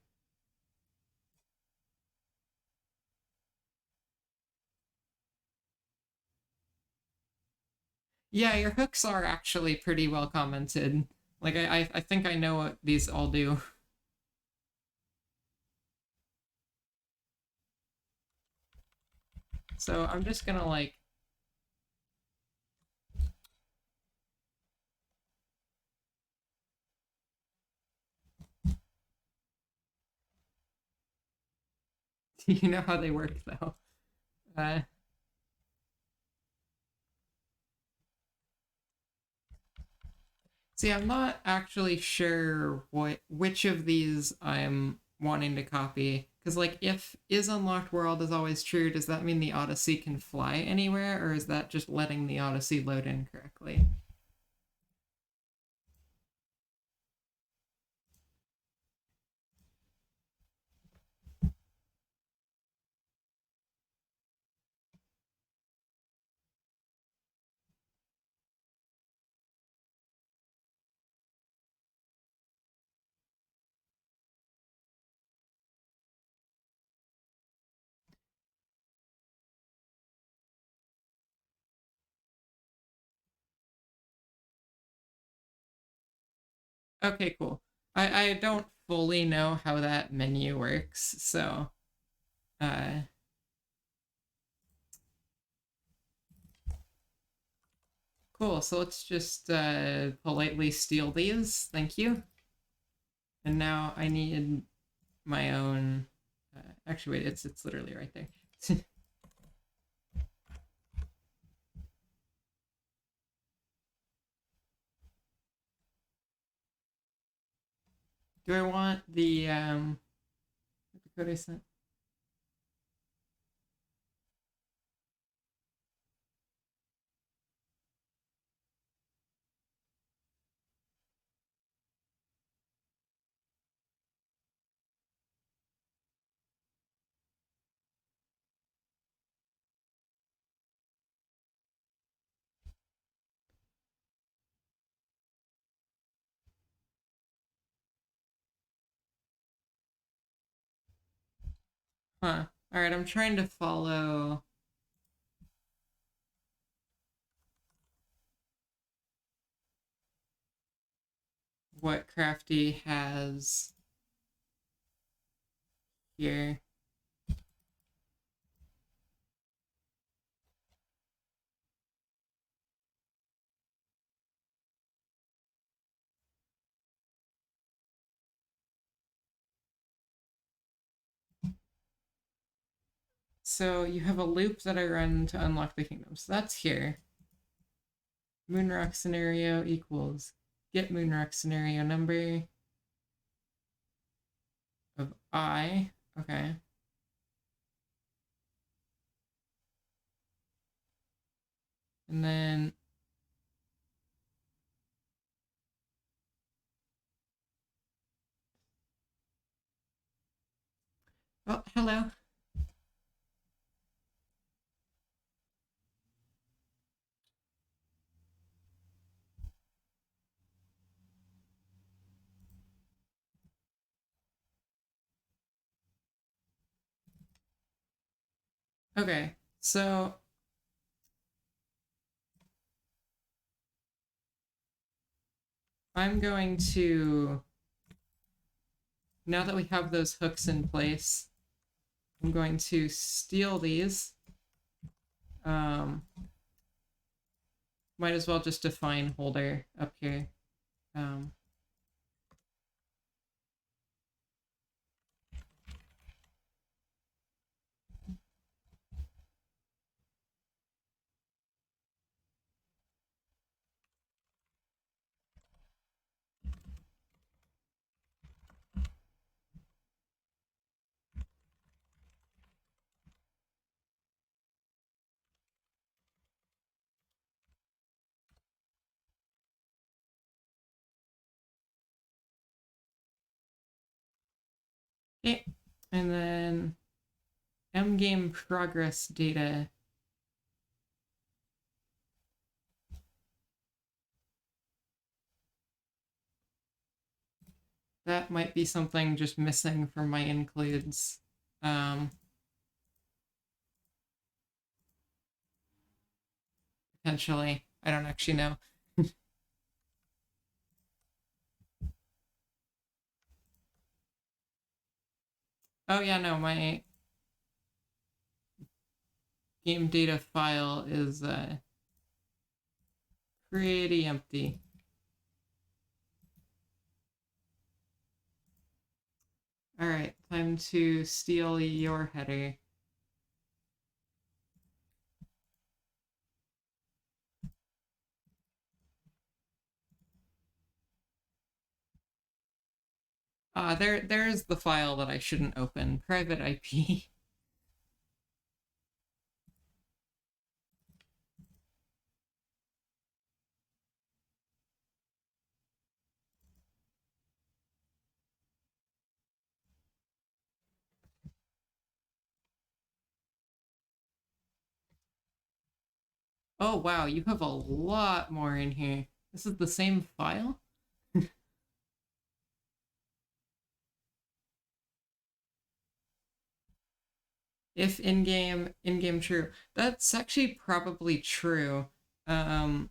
Yeah, your hooks are actually pretty well commented. Like I think I know what these all do. So I'm just gonna like you know how they work though. Uh See, I'm not actually sure which of these I'm wanting to copy. Because, like, if is unlocked world is always true, does that mean the Odyssey can fly anywhere, or is that just letting the Odyssey load in correctly? Okay, cool. I don't fully know how that menu works, so uh cool. So let's just politely steal these. Thank you. And now I need my own actually wait, it's literally right there. Do I want the code I sent? Huh. Alright, I'm trying to follow what Crafty has here. So you have a loop that I run to unlock the kingdom. So that's here. Moonrock scenario equals get Moonrock scenario number of I. Okay. And then oh, hello. Okay. So I'm going to, now that we have those hooks in place, I'm going to steal these. Might as well just define holder up here. Okay. And then game progress data. That might be something just missing from my includes. Potentially. I don't actually know. Oh yeah, no, my game data file is pretty empty. Alright, time to steal your header. There's the file that I shouldn't open. Private IP. Oh wow, you have a lot more in here. This is the same file? If in-game true. That's actually probably true. Um,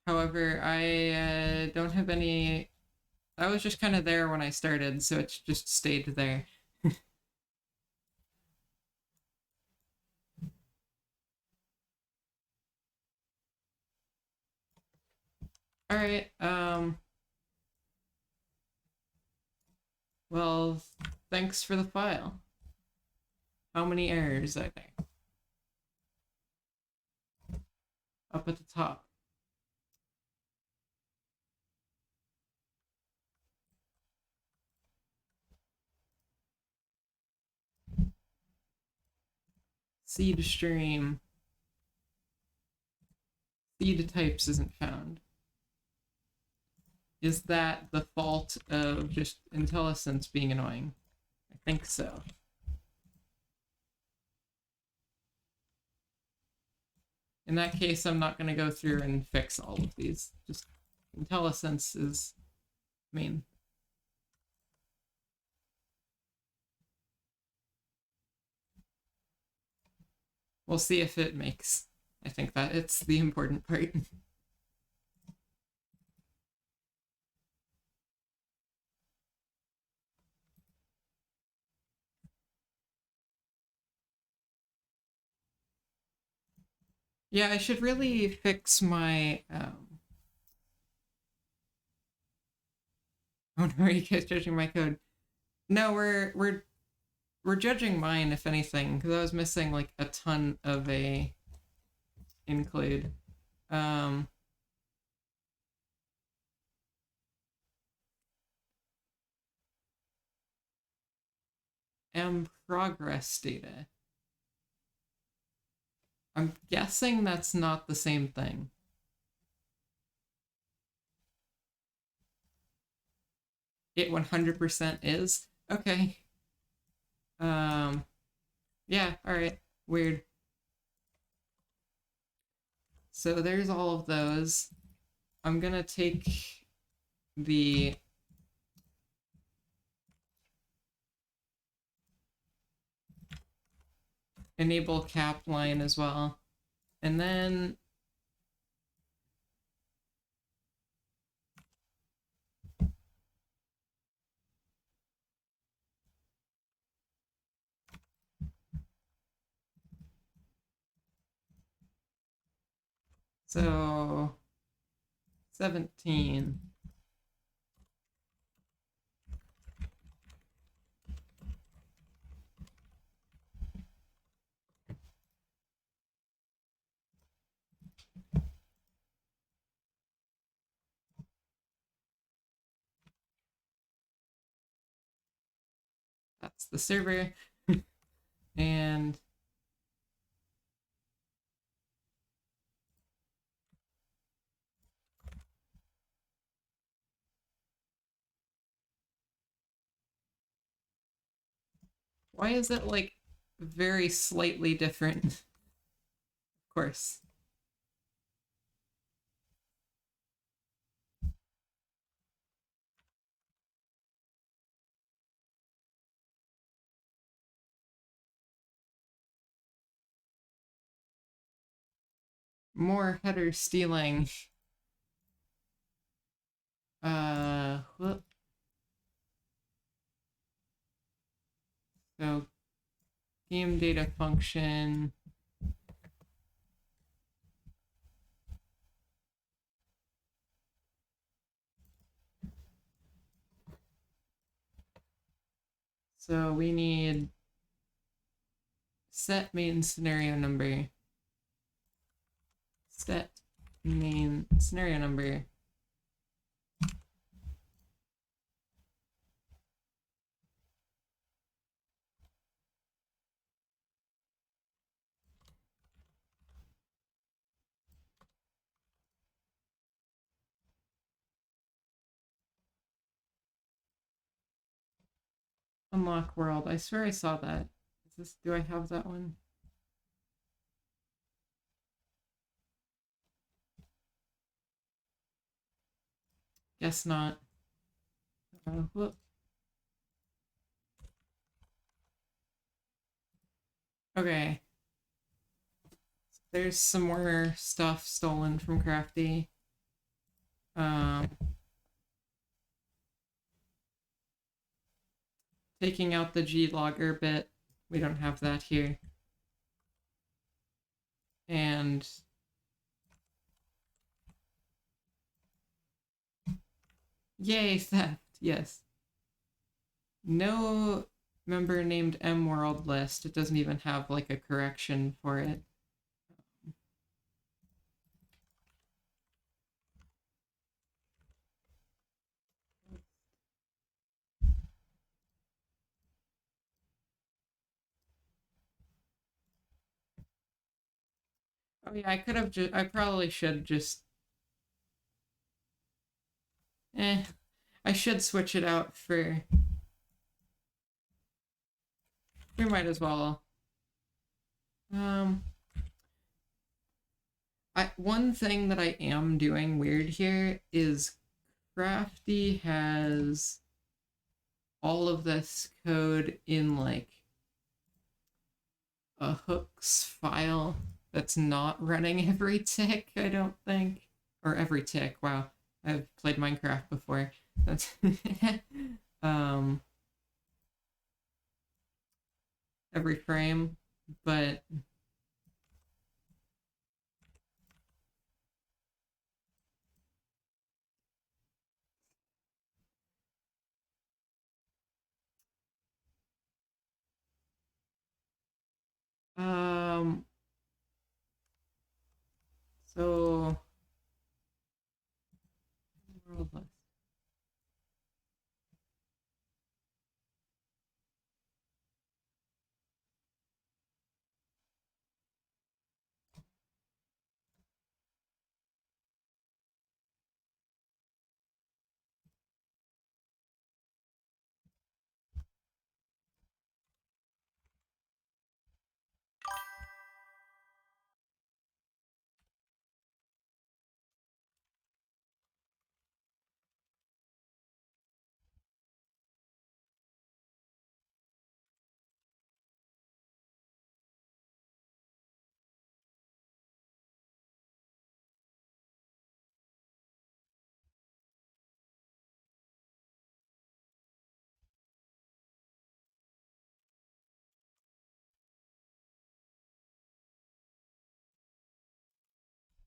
However, I don't have any... I was just kind of there when I started, so it just stayed there. Alright, well, thanks for the file. How many errors are there? Up at the top. Seed stream. Seed types isn't found. Is that the fault of just IntelliSense being annoying? I think so. In that case, I'm not going to go through and fix all of these. Just IntelliSense is main. We'll see if it makes. I think that it's the important part. Yeah, I should really fix my Oh no, are you guys judging my code? No, we're judging mine, if anything, because I was missing like a ton of a include. And progress data. I'm guessing that's not the same thing. It 100% is? Okay. Yeah, alright. Weird. So there's all of those. I'm gonna take the enable cap line as well. And then so 17. That's the server. And why is it like very slightly different? Of course. More header stealing. Whoop. So game data function. So we need set main scenario number, set main scenario number. Unlock world. I swear I saw that. Is this, do I have that one? Guess not. Whoop. Okay. There's some more stuff stolen from Crafty. Taking out the G-logger bit. We don't have that here. And yay, theft, yes. No member named M world list. It doesn't even have like a correction for it. Oh yeah, I could have just, I probably should just, I should switch it out for, we might as well. One thing that I am doing weird here is Crafty has all of this code in like a hooks file that's not running every tick, I don't think. Or every tick, wow. I've played Minecraft before. That's every frame, but so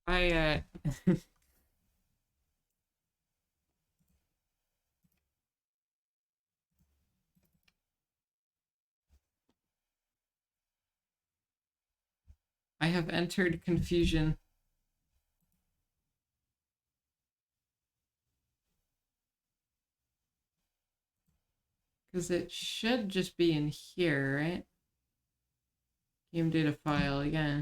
I I have entered confusion. Because it should just be in here, right? Game data file, yeah.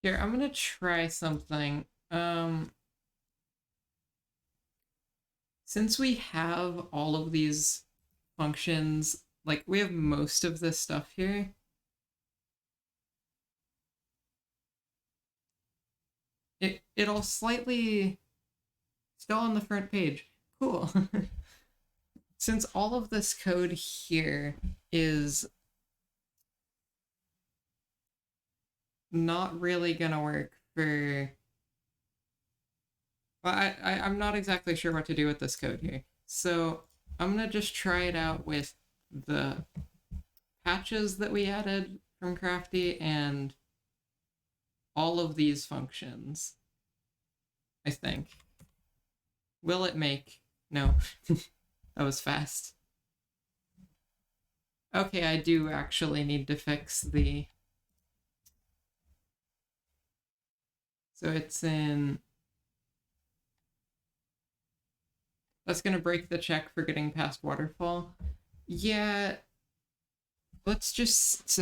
Here, I'm gonna try something. Since we have all of these functions, like we have most of this stuff here, it'll slightly still on the front page. Cool. Since all of this code here is not really gonna work for Well, I'm not exactly sure what to do with this code here. So I'm gonna just try it out with the patches that we added from Crafty and all of these functions, I think. Will it make? No. That was fast. Okay, I do actually need to fix the... So it's in... That's gonna break the check for getting past waterfall. Yeah, let's just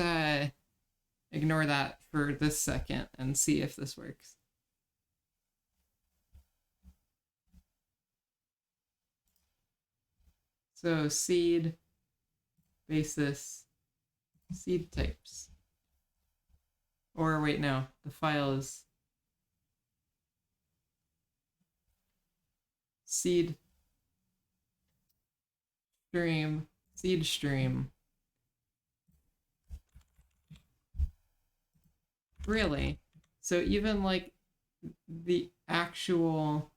ignore that for this second and see if this works. So seed, basis, seed types. Or wait, no, the file is seed stream, seed stream. Really? So even like the actual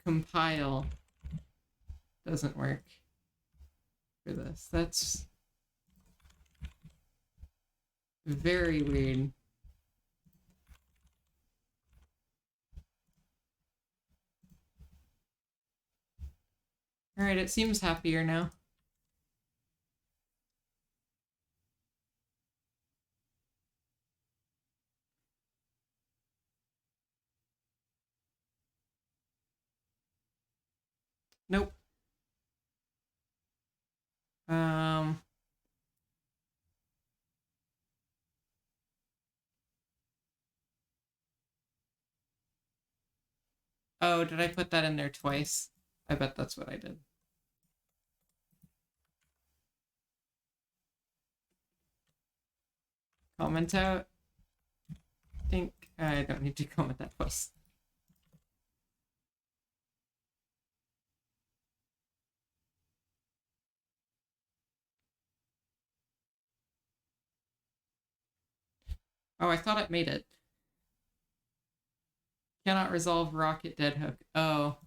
compile doesn't work for this. That's very weird. Alright, it seems happier now. Nope. Oh, did I put that in there twice? I bet that's what I did. Comment out. I think I don't need to comment that twice. Oh, I thought it made it. Cannot resolve rocket dead hook. Oh.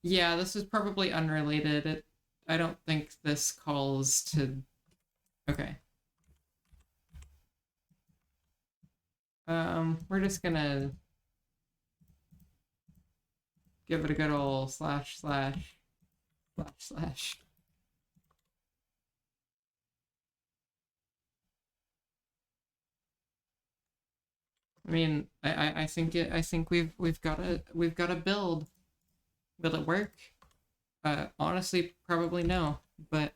Yeah, this is probably unrelated. I don't think this calls to... Okay. We're just gonna give it a good ol' slash slash slash slash. I mean, I think we've got a build. Will it work? Honestly, probably no, but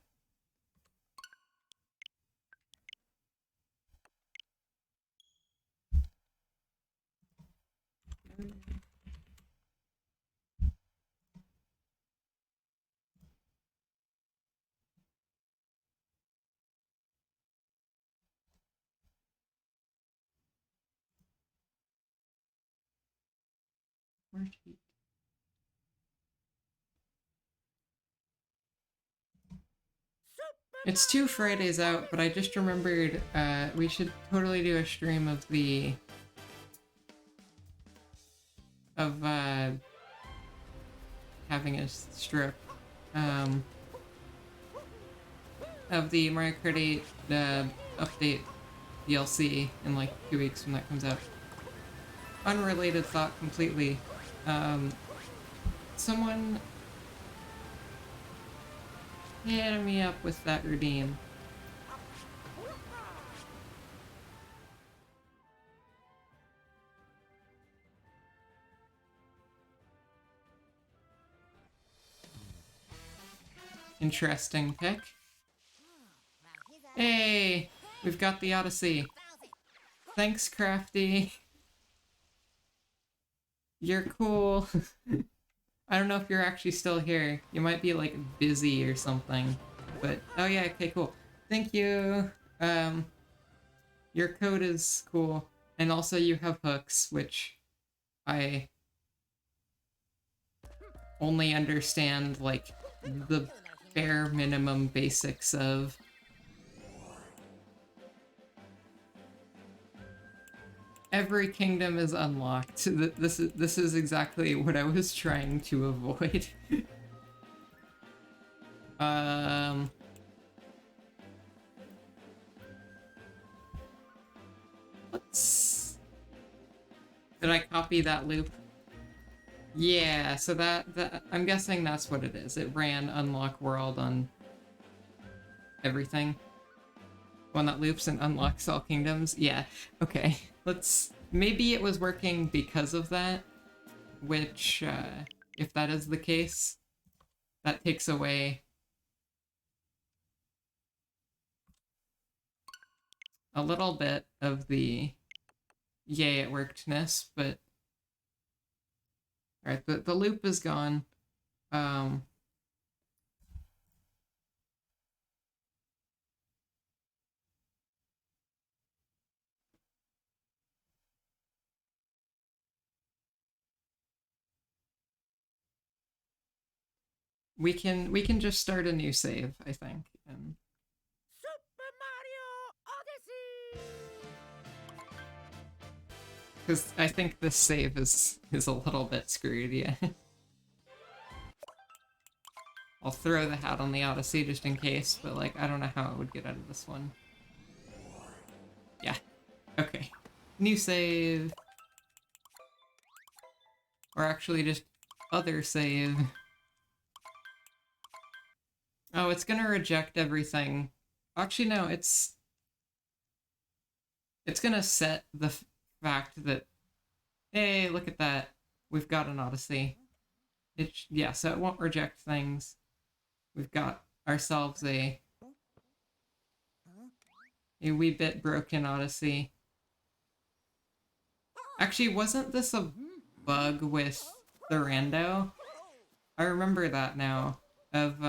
it's 2 Fridays out, but I just remembered we should totally do a stream of the having a strip of the Mario Kart 8 update DLC in like 2 weeks when that comes out. Unrelated thought completely. Someone hit me up with that redeem. Interesting pick. Hey, we've got the Odyssey. Thanks, Crafty. You're cool. I don't know if you're actually still here. You might be like busy or something. But oh yeah, okay, cool. Thank you. Your code is cool. And also you have hooks, which I only understand like the bare minimum basics of. every kingdom is unlocked. This is exactly what I was trying to avoid. Let's... Did I copy that loop? Yeah, so that I'm guessing that's what it is. It ran unlock world on everything. One that loops and unlocks all kingdoms. Yeah, okay. Maybe it was working because of that, which, if that is the case, that takes away a little bit of the yay it workedness, but alright, the loop is gone. We can just start a new save, I think. And Super Mario Odyssey! because I think this save is a little bit screwed, yeah. I'll throw the hat on the Odyssey just in case, but like I don't know how it would get out of this one. Yeah. Okay. New save. Or actually just other save. Oh, it's gonna reject everything. Actually, no, it's gonna set the fact that, hey, look at that. We've got an Odyssey. Yeah, so it won't reject things. We've got ourselves a wee bit broken Odyssey. Actually, wasn't this a bug with the rando? I remember that now. Of,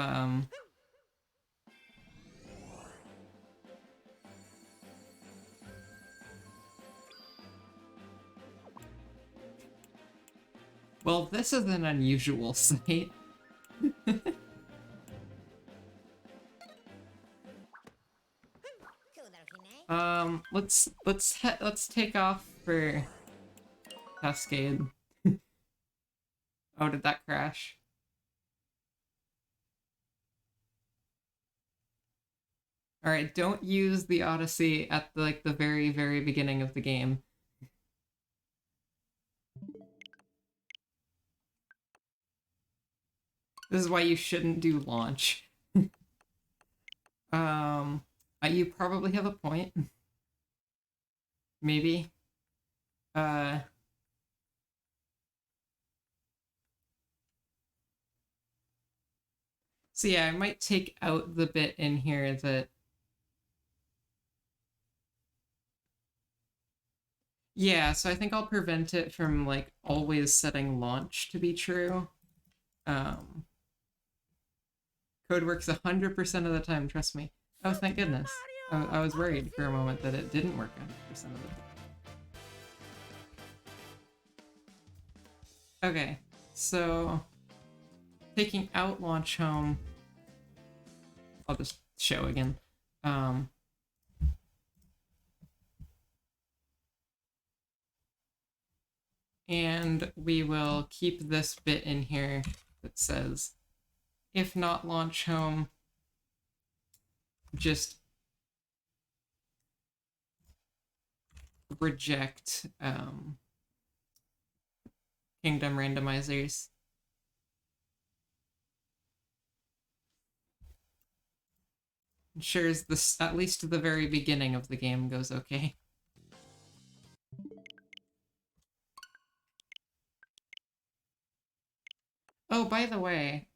well, this is an unusual sight. Let's take off for Cascade. Oh, did that crash? Alright, don't use the Odyssey at the very, very beginning of the game. This is why you shouldn't do launch. You probably have a point. Maybe. So yeah, I might take out the bit in here that... Yeah, so I think I'll prevent it from, like, always setting launch to be true. Code works 100% of the time, trust me. Oh, thank goodness. I was worried for a moment that it didn't work 100% of the time. Okay, so... taking out launch home... I'll just show again. And we will keep this bit in here that says, if not launch home, just reject kingdom randomizers. Ensures this, at least the very beginning of the game goes okay. Oh, by the way,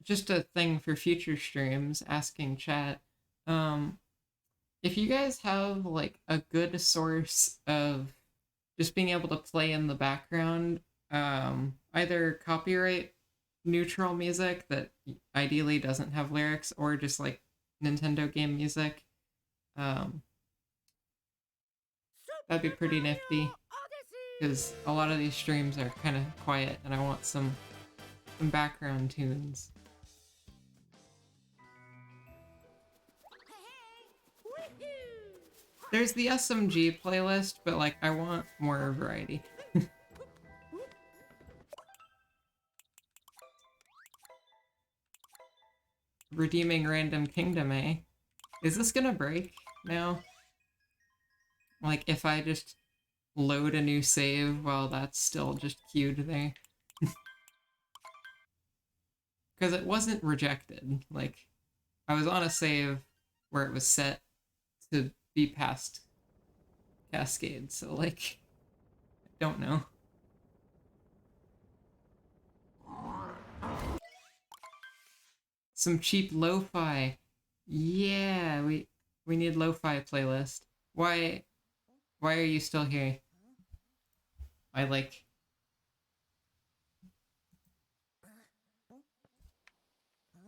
just a thing for future streams, asking chat, if you guys have, like, a good source of just being able to play in the background, either copyright neutral music that ideally doesn't have lyrics, or just, like, Nintendo game music, that'd be pretty nifty. Because a lot of these streams are kind of quiet, and I want some background tunes. There's the SMG playlist, but like I want more variety. Redeeming random kingdom, eh? Is this gonna break now? Like if I just load a new save while that's still just queued there? Because it wasn't rejected. Like, I was on a save where it was set to be past Cascade, so like, I don't know. Some cheap lo-fi. Yeah, we need lo-fi playlist. Why are you still here? I like...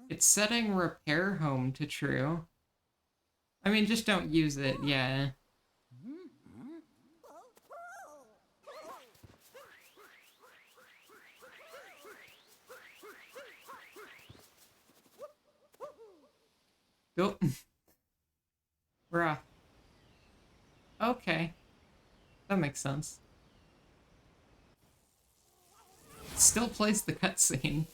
It's setting repair home to true. I mean, just don't use it, yeah. Go. We're off. Okay. That makes sense. Still plays the cutscene.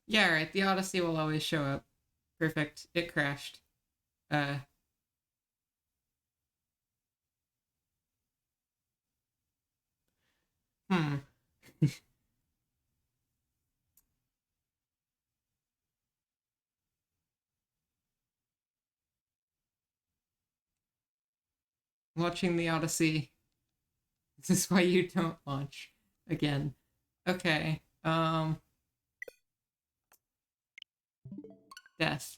Yeah, right. The Odyssey will always show up. Perfect. It crashed. Hmm. Watching the Odyssey. This is why you don't launch again. Okay. Death.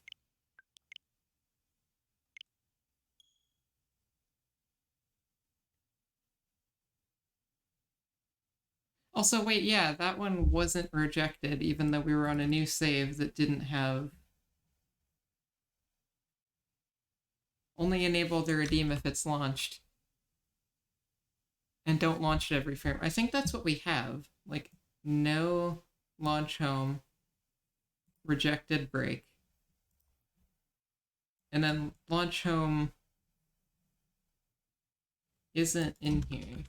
Also, wait, yeah, that one wasn't rejected, even though we were on a new save that didn't have... Only enable the redeem if it's launched. And don't launch it every frame. I think that's what we have. Like, no launch home, rejected break. And then launch home isn't in here.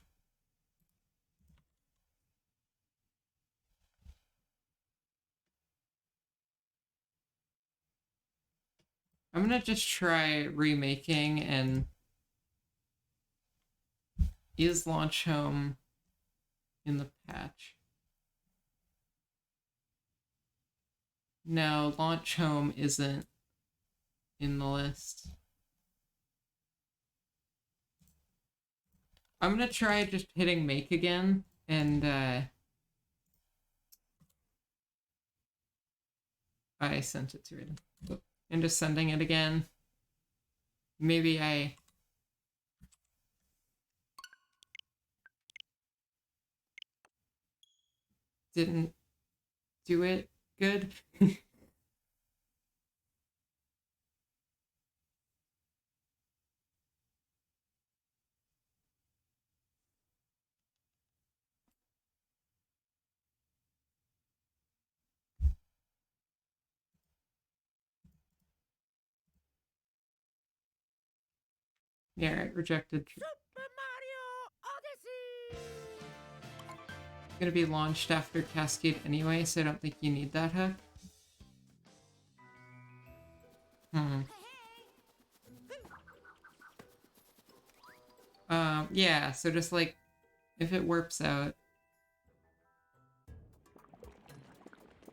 I'm gonna just try remaking and is launch home in the patch? No, launch home isn't in the list. I'm gonna try just hitting make again and I sent it to it. And just sending it again. Maybe I... didn't do it good. Yeah, right, rejected. Super Mario Odyssey! It's gonna be launched after Cascade anyway, so I don't think you need that hook. Yeah, so just like, if it warps out.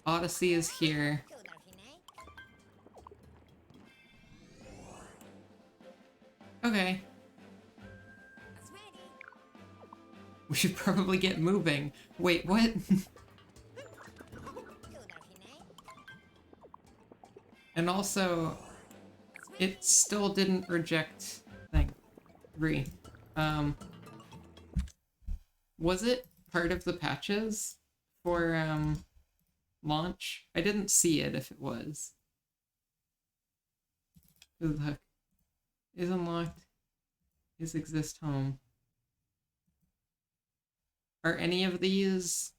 Odyssey is here. Okay. We should probably get moving. Wait, what? And also, it still didn't reject thing. Was it part of the patches for launch? I didn't see it if it was. Look. Is unlocked. Is exist home. Are any of these...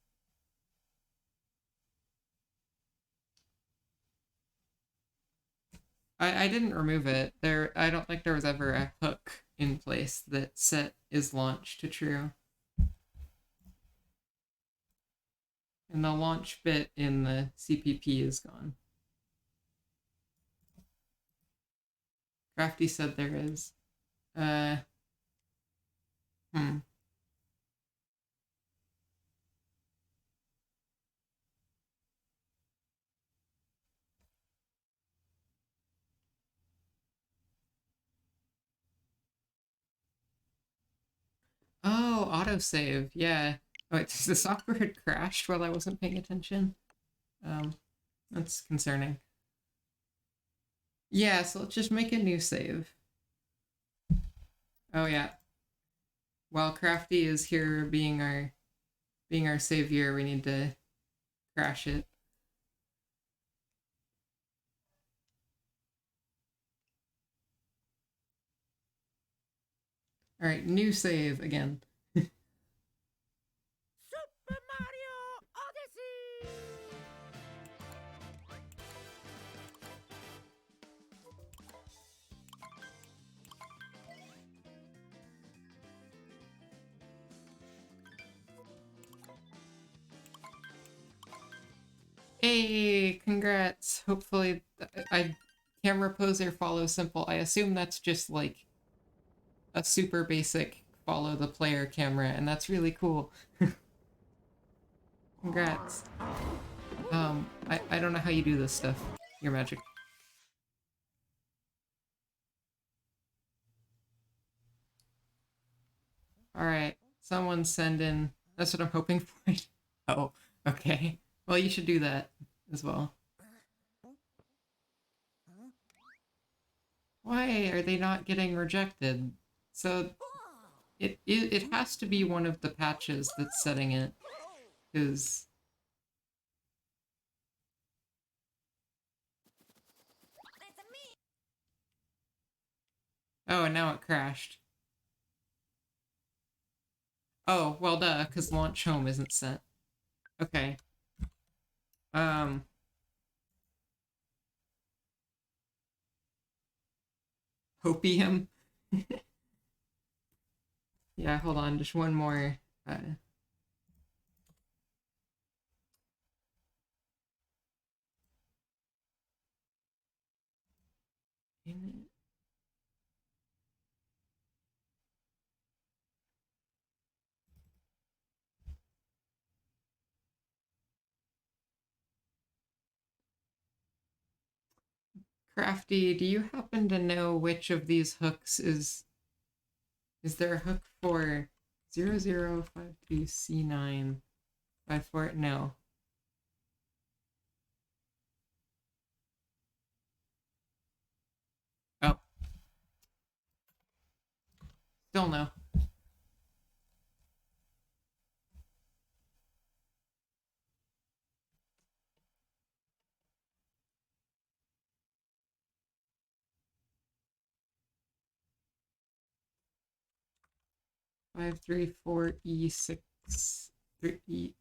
I didn't remove it. I don't think there was ever a hook in place that set is launch to true. And the launch bit in the CPP is gone. Crafty said there is. Oh, autosave, yeah. Oh, wait, the software had crashed while I wasn't paying attention. That's concerning. Yeah, so let's just make a new save. Oh yeah. While Crafty is here being our savior, we need to crash it. Alright, new save again. Super Mario Odyssey! Hey, congrats. Hopefully, camera poser follow simple. I assume that's just like a super basic follow the player camera, and that's really cool. Congrats. I don't know how you do this stuff. You're magic. Alright, someone send in. That's what I'm hoping for. Oh, okay. Well, you should do that as well. Why are they not getting rejected? So it has to be one of the patches that's setting it, because oh, and now it crashed. Oh, well, duh, because launch home isn't set. Okay. Hopium. Yeah, hold on, just one more. Crafty, do you happen to know which of these hooks is there a hook for 0052C954? No. Oh. Still no. Five, three, four, E6, 3,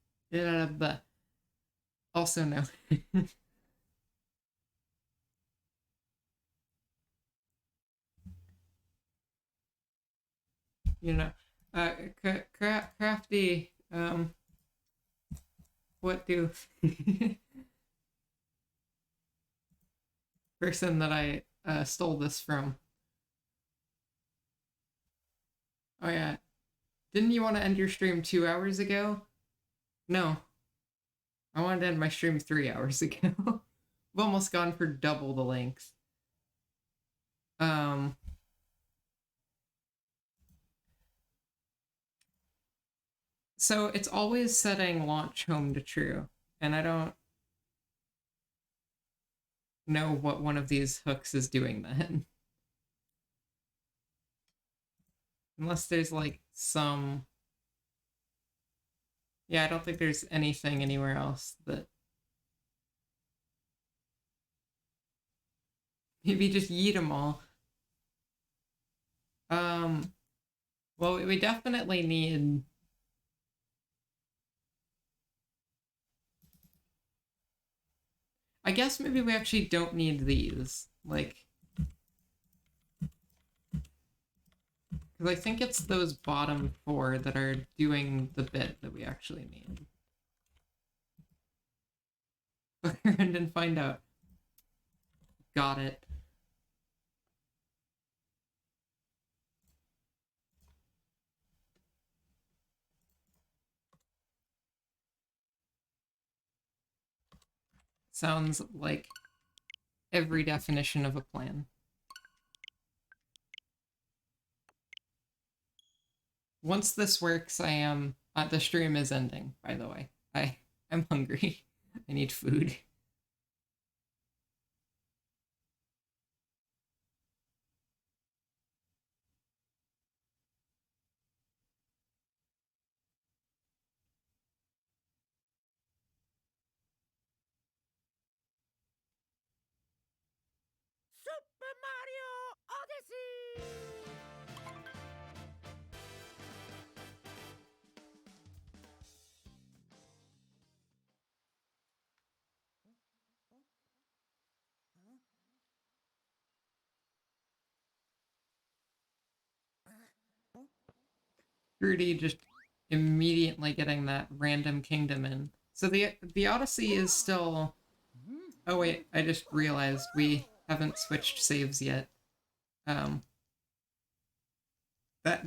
also no. You know, Crafty, what do person that I stole this from? Oh yeah, didn't you want to end your stream 2 hours ago? No, I wanted to end my stream 3 hours ago. I've almost gone for double the length. So it's always setting launch home to true, and I don't know what one of these hooks is doing then. Unless there's like some... Yeah, I don't think there's anything anywhere else that... Maybe just yeet them all. Well, we definitely need... I guess maybe we actually don't need these. Like, Because I think it's those bottom 4 that are doing the bit that we actually need. Look around and find out. Got it. Sounds like every definition of a plan. Once this works, I am... the stream is ending, by the way. I'm hungry. I need food. Super Mario Odyssey! Rudy just immediately getting that random kingdom in. So the Odyssey is still... Oh wait, I just realized we haven't switched saves yet. That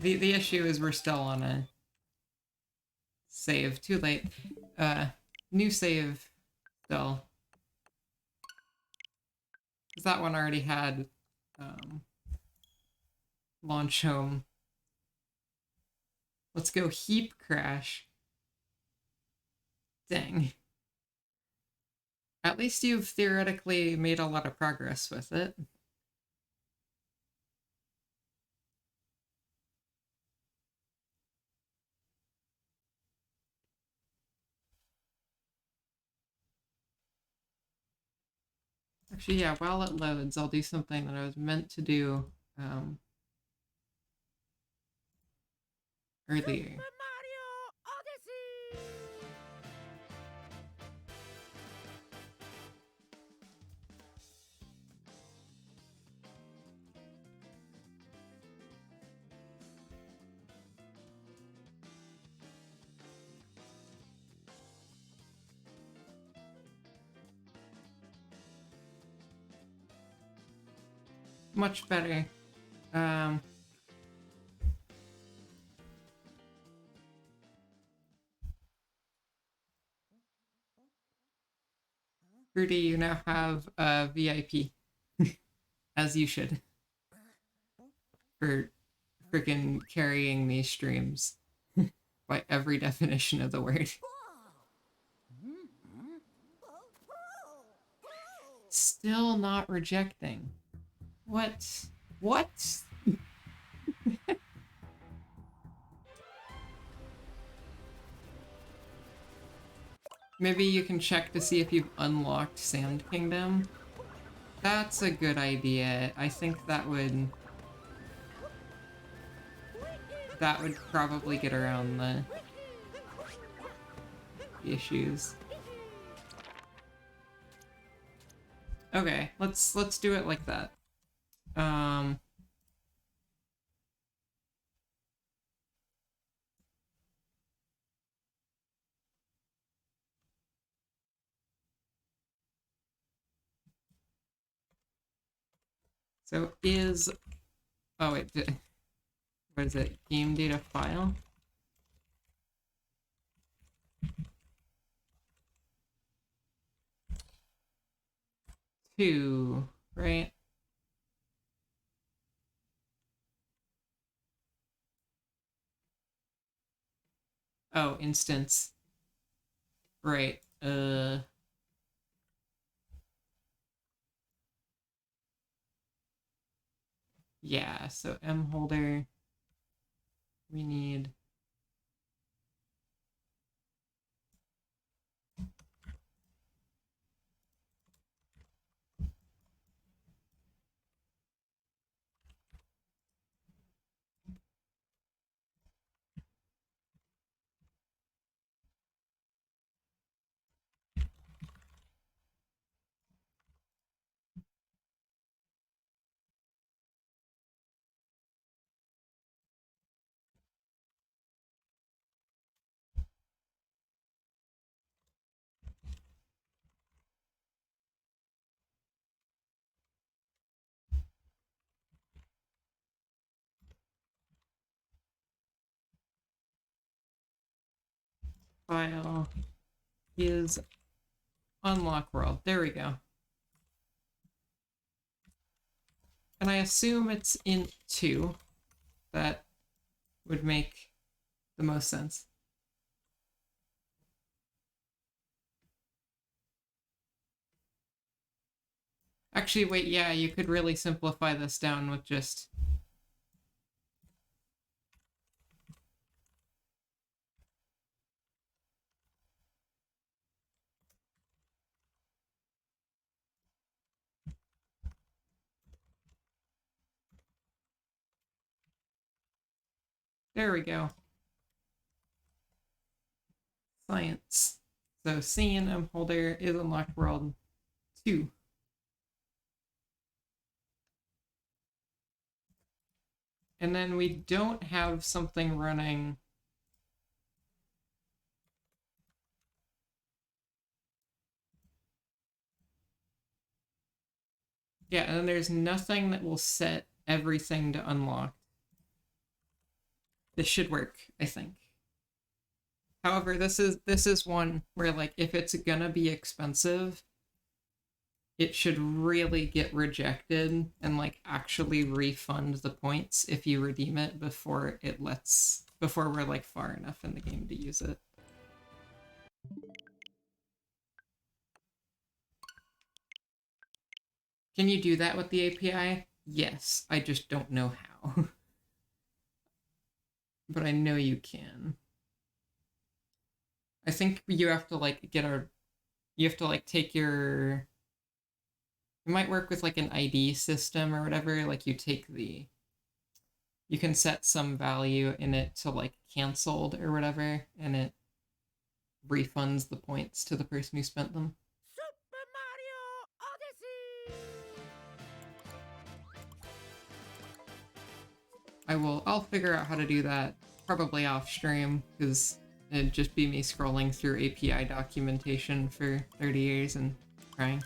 the issue is we're still on a save. Too late. New save still. Because that one already had launch home. Let's go heap crash. Dang. At least you've theoretically made a lot of progress with it. Actually, yeah, while it loads, I'll do something that I was meant to do earlier. Super Mario Odyssey! Much better. Rudy, you now have a VIP. As you should. For freaking carrying these streams. By every definition of the word. Still not rejecting. What? What? Maybe you can check to see if you've unlocked Sand Kingdom. That's a good idea. I think that would probably get around the issues. Okay, let's do it like that. So is... Oh wait, what is it? Game data file? Two, right? Oh, instance. Right. Yeah, so M holder. We need... file is unlock world. There we go. And I assume it's int 2. That would make the most sense. Actually, wait, yeah, you could really simplify this down with just... There we go. Science. So scene holder is unlocked world 2. And then we don't have something running. Yeah, and then there's nothing that will set everything to unlocked. This should work, I think. However, this is one where, like, if it's gonna be expensive, it should really get rejected and, like, actually refund the points if you redeem it before we're, like, far enough in the game to use it. Can you do that with the API? Yes, I just don't know how. But I know you can. I think you have to, like, take your... It might work with, like, an ID system or whatever. Like, you can set some value in it to, like, canceled or whatever, and it refunds the points to the person who spent them. Super Mario Odyssey! I'll figure out how to do that, probably off stream, because it'd just be me scrolling through API documentation for 30 years and crying.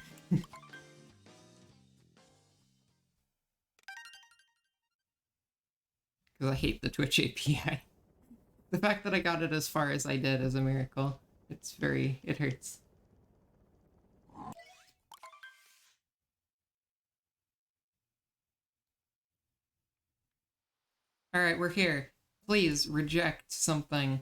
Because I hate the Twitch API. The fact that I got it as far as I did is a miracle. It hurts. Alright, we're here. Please reject something.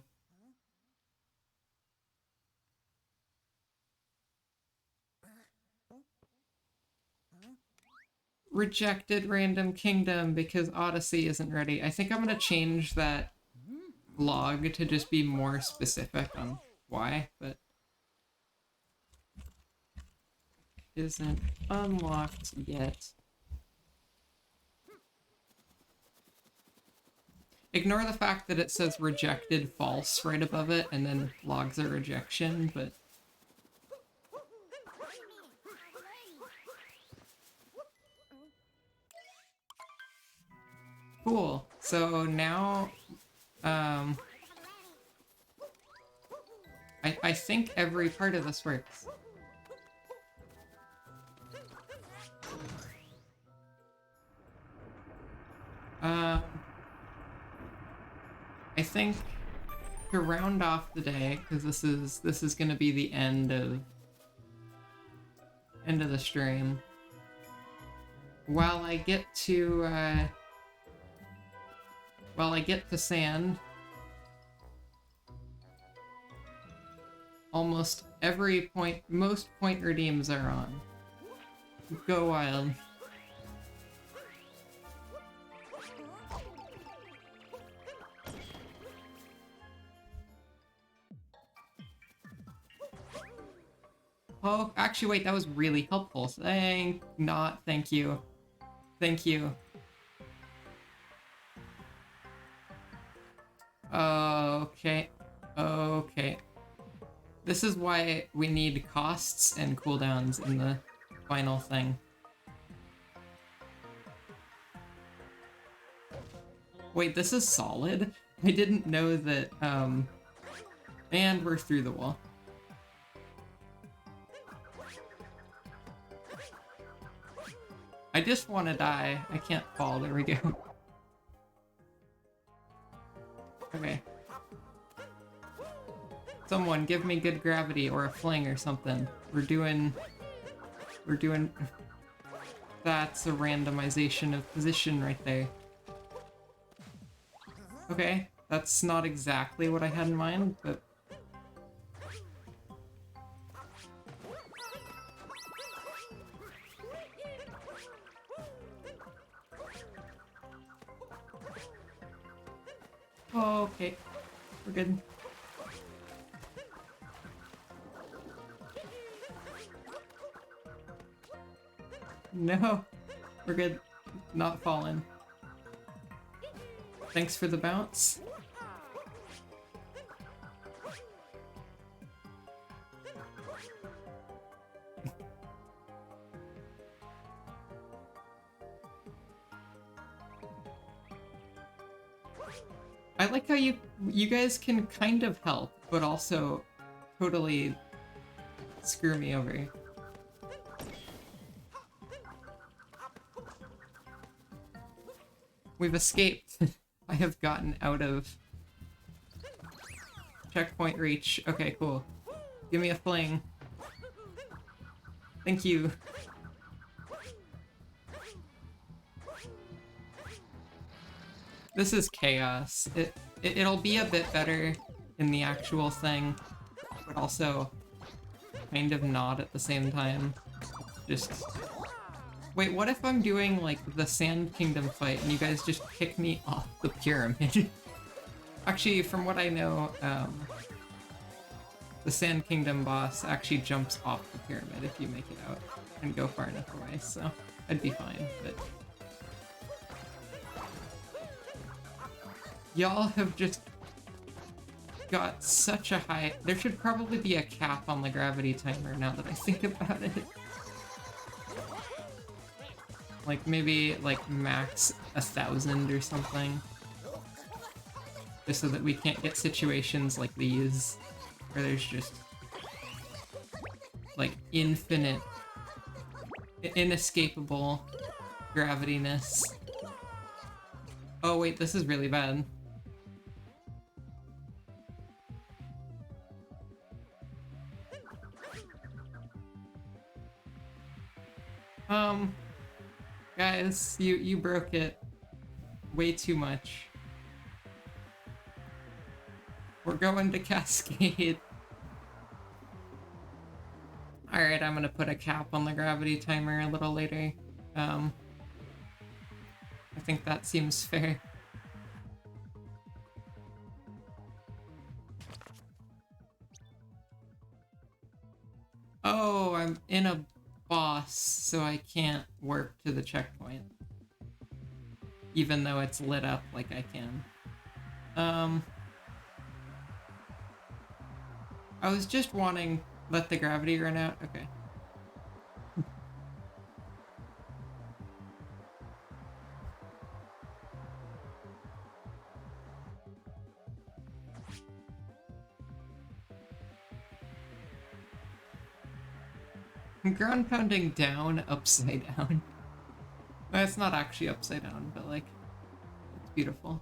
Rejected Random Kingdom because Odyssey isn't ready. I think I'm gonna change that log to just be more specific on why, but... Isn't unlocked yet. Ignore the fact that it says rejected false right above it and then logs a rejection, but... Cool. So now, I think every part of this works. I think to round off the day, because this is gonna be the end of the stream. While I get to sand, almost most point redeems are on. Go wild. Oh, actually, wait, that was really helpful. Thank you. Thank you. Okay. Okay. This is why we need costs and cooldowns in the final thing. Wait, this is solid? I didn't know that, and we're through the wall. I just want to die. I can't fall. There we go. Someone give me good gravity or a fling or something. We're doing... That's a randomization of position right there. Okay, that's not exactly what I had in mind, but... Oh, okay. We're good. No, we're good. Not falling. Thanks for the bounce. I like how you guys can kind of help, but also totally screw me over. We've escaped. I have gotten out of checkpoint reach. Okay, cool. Give me a fling. Thank you. This is chaos. It'll be a bit better in the actual thing, but also kind of not at the same time. Just... Wait, what if I'm doing, like, the Sand Kingdom fight and you guys just pick me off the pyramid? Actually, from what I know, the Sand Kingdom boss actually jumps off the pyramid if you make it out and go far enough away, so I'd be fine, but... Y'all have just got such a high... There should probably be a cap on the gravity timer now that I think about it. Like, maybe, like, max 1,000 or something. Just so that we can't get situations like these, where there's just, like, infinite, inescapable gravitiness. Oh wait, this is really bad. Guys, you broke it way too much. We're going to Cascade. Alright, I'm gonna put a cap on the gravity timer a little later. I think that seems fair. Oh, I'm in a boss, so I can't warp to the checkpoint. Even though it's lit up like I can. I was just wanting... Let the gravity run out? Okay. Ground pounding down, upside down. Well, it's not actually upside down, but like, it's beautiful.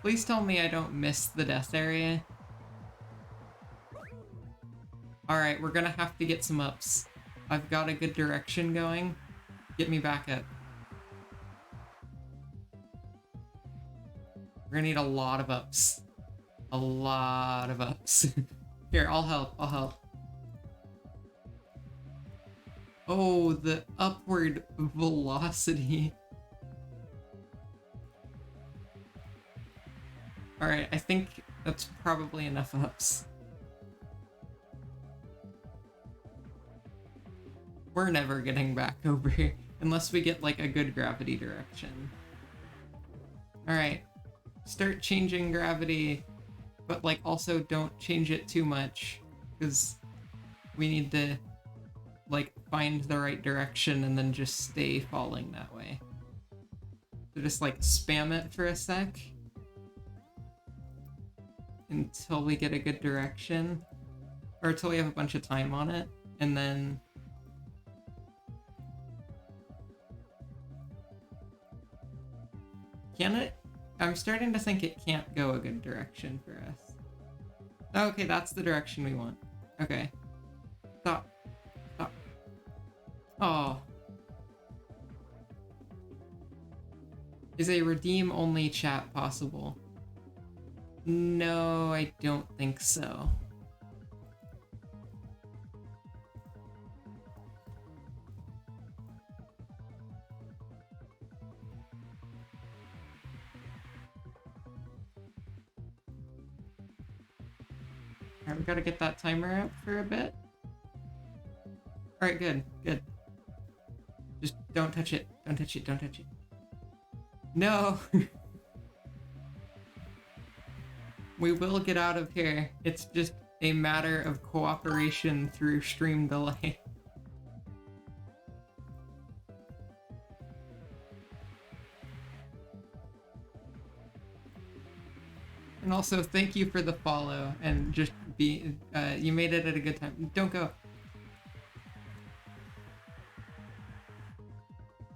Please tell me I don't miss the death area. Alright, we're gonna have to get some ups. I've got a good direction going. Get me back up. We're gonna need a lot of ups. A lot of ups. Here, I'll help, I'll help. Oh, the upward velocity. Alright, I think that's probably enough ups. We're never getting back over here, unless we get like a good gravity direction. Alright, start changing gravity, but like also don't change it too much, because we need to like find the right direction and then just stay falling that way. So just like spam it for a sec. Until we get a good direction. Or until we have a bunch of time on it. And then... Can it I'm starting to think it can't go a good direction for us. Okay, that's the direction we want. Okay. Stop. Stop. Oh. Is a redeem-only chat possible? No, I don't think so. Alright, we gotta get that timer up for a bit. Alright, good, good. Just don't touch it. Don't touch it, don't touch it. No! We will get out of here. It's just a matter of cooperation through stream delay. And also, thank you for the follow and just you made it at a good time. Don't go.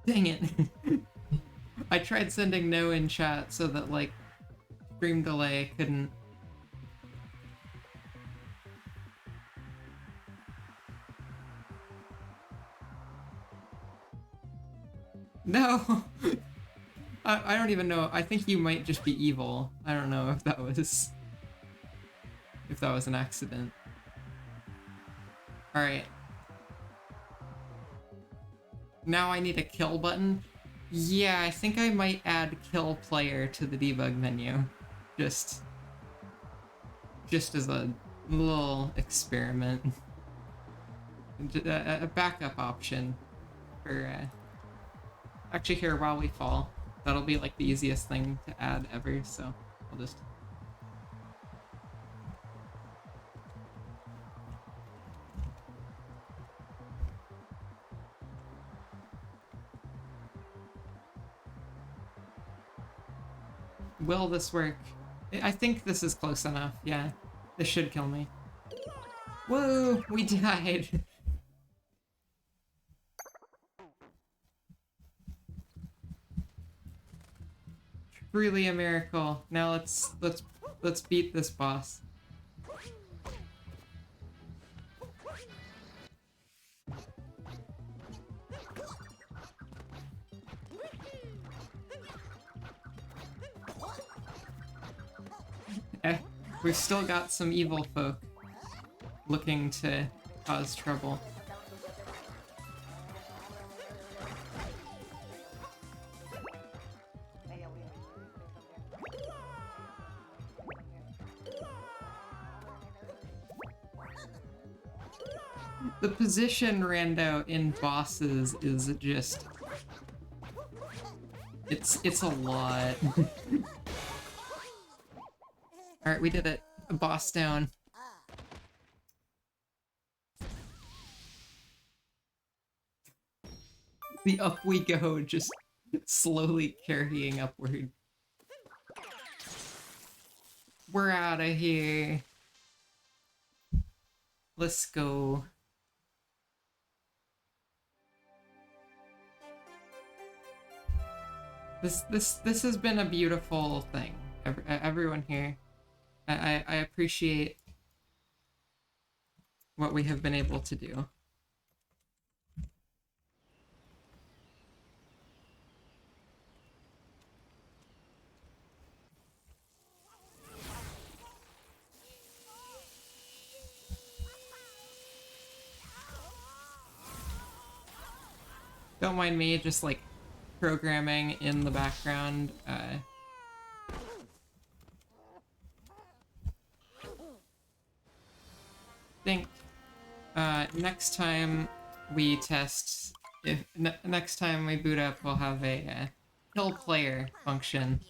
Dang it. I tried sending no in chat so that, like, stream delay couldn't. No! I don't even know. I think you might just be evil. I don't know if that was an accident. Alright. Now I need a kill button. Yeah, I think I might add kill player to the debug menu. Just as a little experiment. A backup option for actually here while we fall. That'll be like the easiest thing to add ever, so I'll just... Will this work? I think this is close enough, yeah. This should kill me. Whoa! We died! Truly a miracle. Now let's beat this boss. We've still got some evil folk looking to cause trouble. The position rando in bosses is just... It's a lot. Alright, we did it. A boss down. The up we go, just slowly carrying upward. We're out of here. Let's go. This has been a beautiful thing. Everyone here. I appreciate what we have been able to do. Don't mind me just like programming in the background. Think next time we test, next time we boot up, we'll have a kill player function.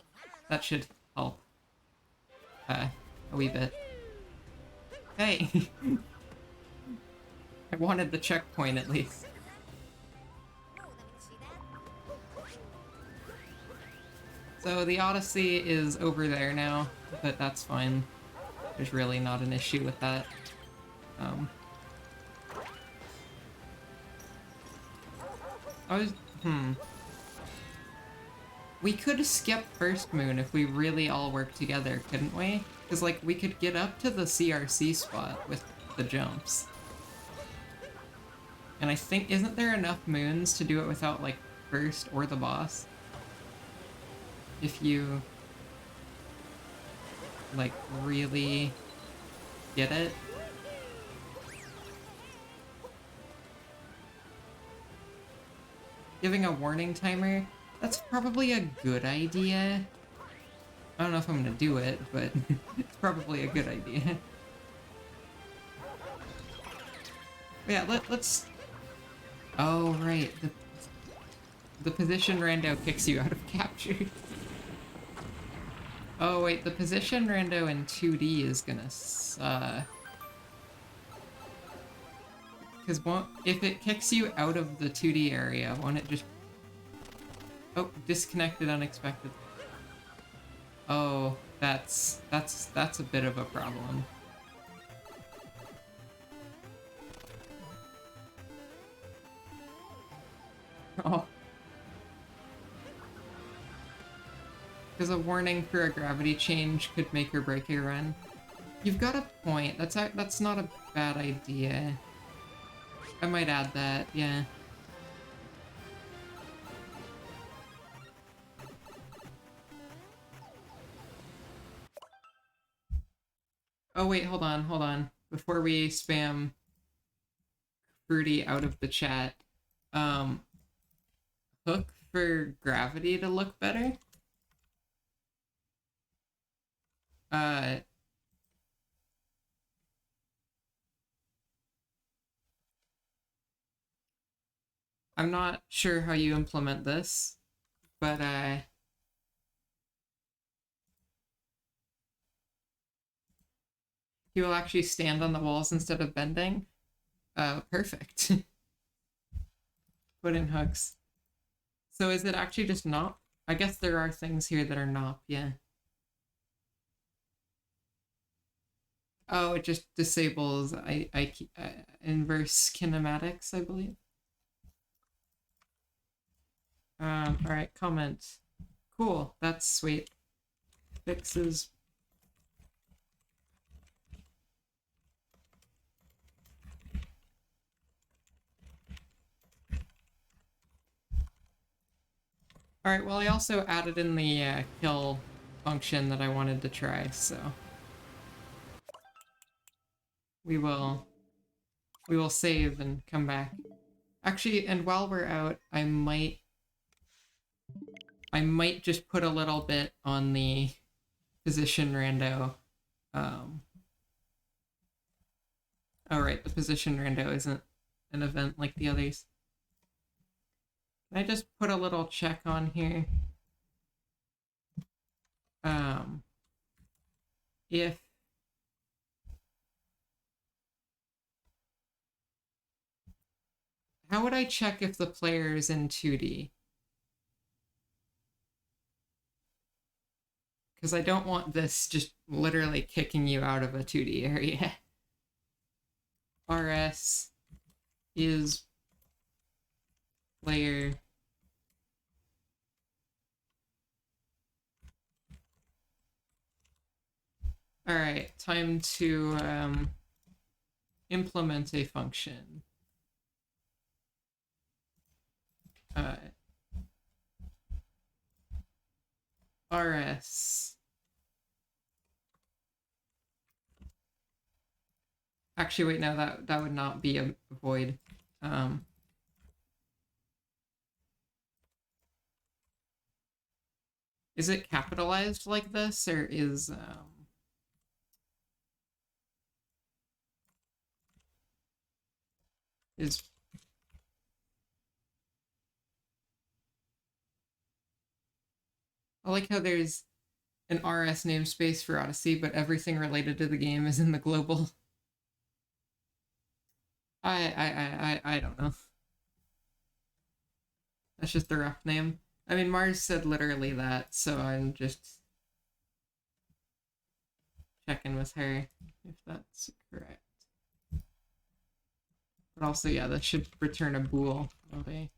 That should help a wee bit. Hey! I wanted the checkpoint at least. So the Odyssey is over there now, but that's fine. There's really not an issue with that. We could skip first moon if we really all work together, couldn't we? Because, like, we could get up to the CRC spot with the jumps. And I think, isn't there enough moons to do it without, like, first or the boss? If you, like, really get it? Giving a warning timer? That's probably a good idea. I don't know if I'm gonna do it, but it's probably a good idea. Yeah, let's... Oh, right. The position rando kicks you out of capture. Oh, wait, the position rando in 2D is gonna suck. Because if it kicks you out of the 2D area, won't it just... Oh, disconnected unexpected. Oh, that's a bit of a problem. Oh. Because a warning for a gravity change could make or break a run. You've got a point. That's not a bad idea. I might add that, yeah. Oh wait, hold on. Before we spam Fruity out of the chat, hook for gravity to look better? I'm not sure how you implement this, but he will actually stand on the walls instead of bending. Perfect. Put in hooks. So is it actually just not? I guess there are things here that are not, yeah. Oh, it just disables inverse kinematics, I believe. Alright, comment. Cool, that's sweet. Fixes. Alright, well I also added in the kill function that I wanted to try, so... We will save and come back. Actually, and while we're out, I might just put a little bit on the position rando. Oh right, the position rando isn't an event like the others. Can I just put a little check on here? If how would I check if the player is in 2D? Because I don't want this just literally kicking you out of a 2D area. RS is player. Alright, time to implement a function. RS. Actually, wait, no, that would not be a void. Is it capitalized like this, or is I like how there's an RS namespace for Odyssey, but everything related to the game is in the global. I don't know. That's just a rough name. I mean, Mars said literally that, so I'm just checking with her if that's correct. But also, yeah, that should return a bool. Okay.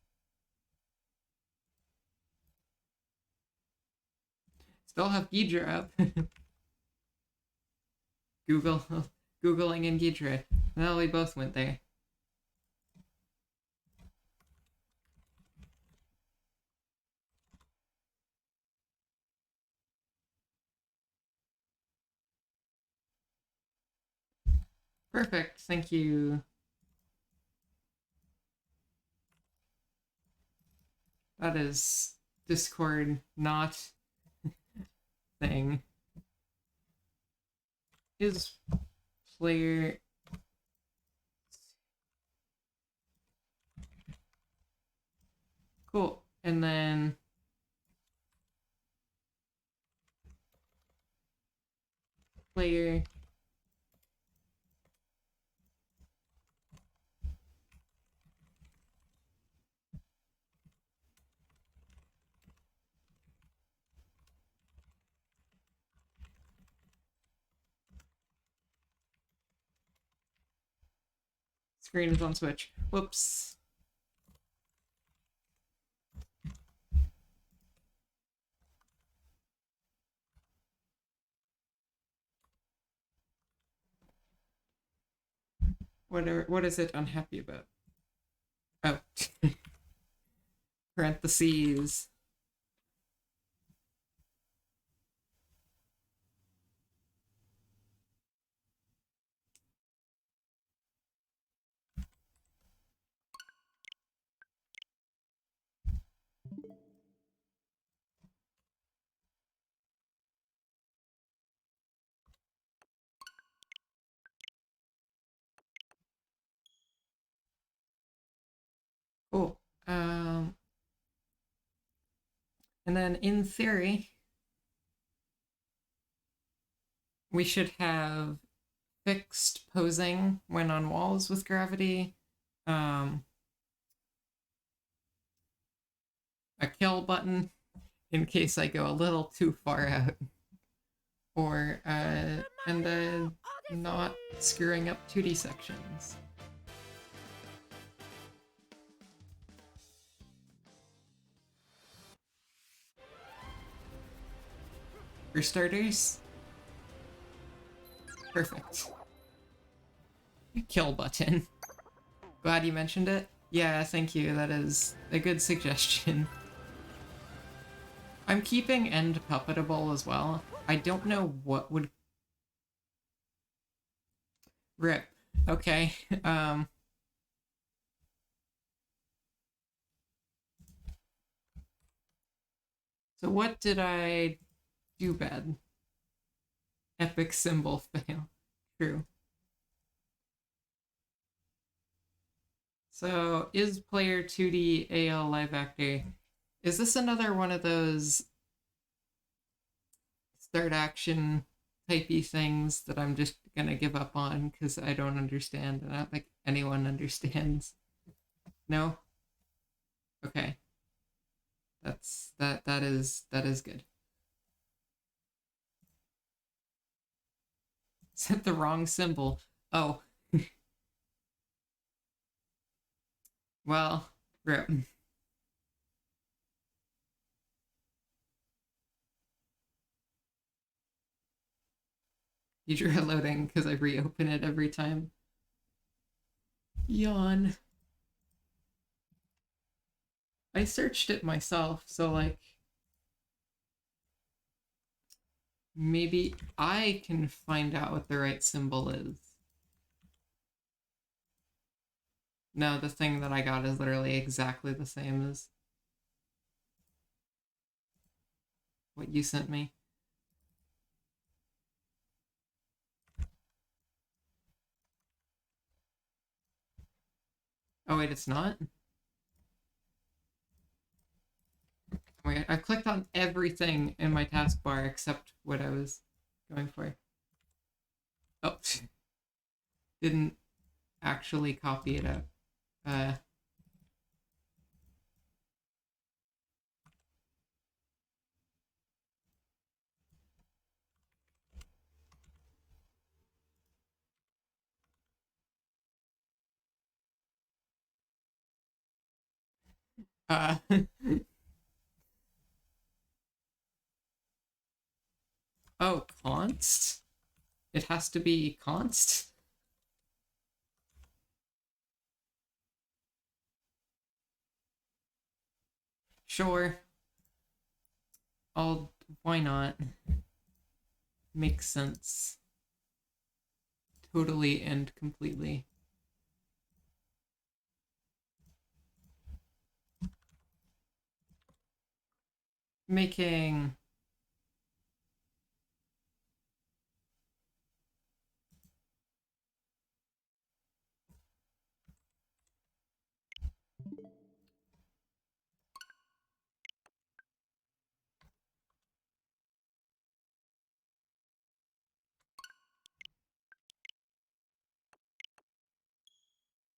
Still have Ghidra up. Googling and Ghidra. Well, we both went there. Perfect, thank you. That is Discord not thing. Is player cool, and then player screen is on Switch. Whoops. What is it unhappy about? Oh. Parentheses. Cool. And then in theory, we should have fixed posing when on walls with gravity, a kill button in case I go a little too far out, or and not screwing up 2D sections. For starters, perfect. Kill button. Glad you mentioned it. Yeah, thank you. That is a good suggestion. I'm keeping end puppetable as well. I don't know what would... Rip. Okay. So what did I do bad? Epic symbol fail. True. So, is player 2D AL live actor? Is this another one of those start action typey things that I'm just gonna give up on because I don't understand and I don't think anyone understands? No? Okay. That is good. Set the wrong symbol. Oh. Well, rip. You try loading because I reopen it every time. Yawn. I searched it myself, so like maybe I can find out what the right symbol is. No, the thing that I got is literally exactly the same as what you sent me. Oh wait, it's not? Wait, I've clicked on everything in my taskbar except what I was going for. Oh, didn't actually copy it out. Uh, const. It has to be const. Sure. Why not? Makes sense. Totally and completely. Making...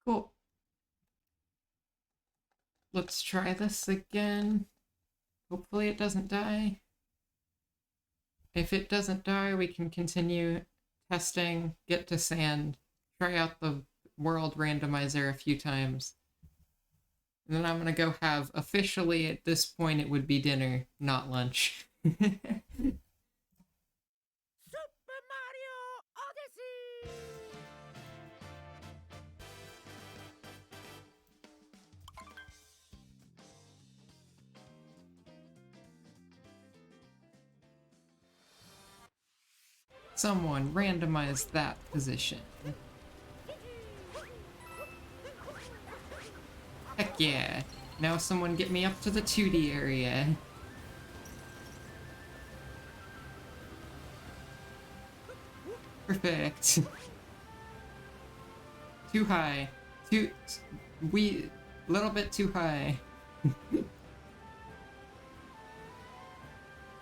Cool. Let's try this again. Hopefully it doesn't die. If it doesn't die, we can continue testing, get to sand, try out the world randomizer a few times. And then I'm gonna go have, officially at this point it would be dinner, not lunch. Super Mario Odyssey! Someone randomize that position. Heck yeah. Now someone get me up to the 2D area. Perfect. Too high. Little bit too high.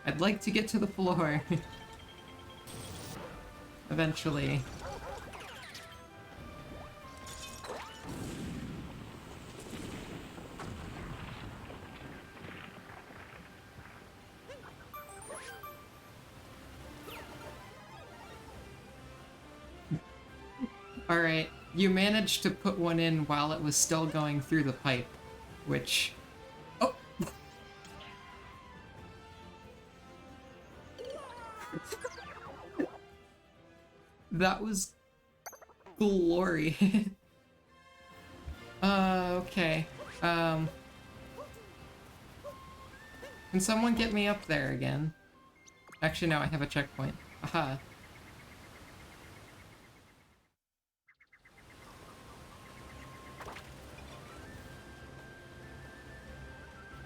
I'd like to get to the floor. Eventually. Alright, you managed to put one in while it was still going through the pipe, which... Oh! That was... glory. Okay. Can someone get me up there again? Actually, no, I have a checkpoint. Aha.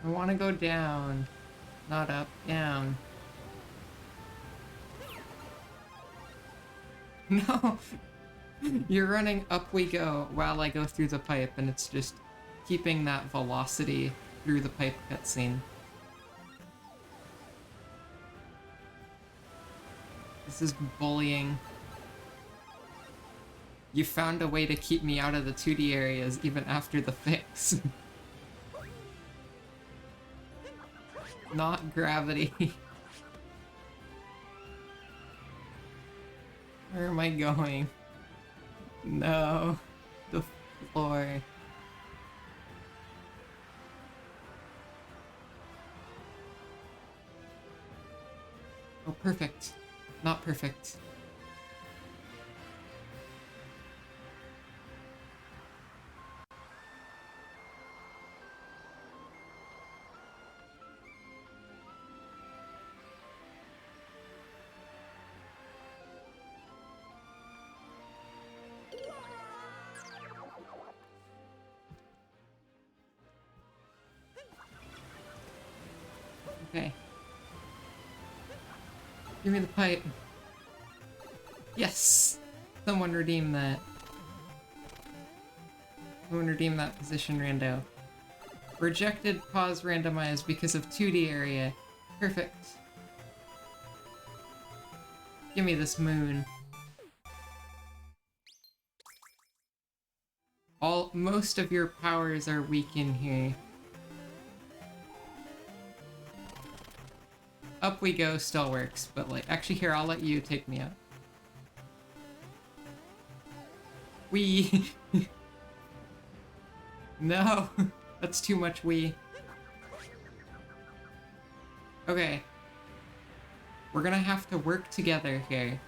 I want to go down. Not up, down. No! You're running up we go while I go through the pipe, and it's just keeping that velocity through the pipe cutscene. This is bullying. You found a way to keep me out of the 2D areas even after the fix. Not gravity. Where am I going? No. The floor. Oh, perfect. Not perfect. Okay. Give me the pipe. Yes! Someone redeem that. Someone redeem that position, rando. Rejected, pause, randomize because of 2D area. Perfect. Give me this moon. Most of your powers are weak in here. Up we go still works, but like, actually here, I'll let you take me up. Wee! No! That's too much wee. Okay. We're gonna have to work together here.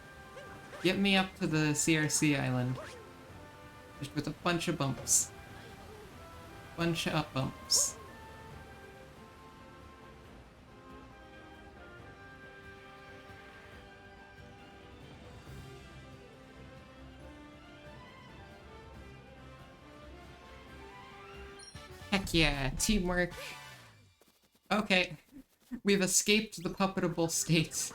Get me up to the CRC island. Just with a bunch of bumps. Bunch of up bumps. Heck yeah, teamwork. Okay, we've escaped the puppetable state.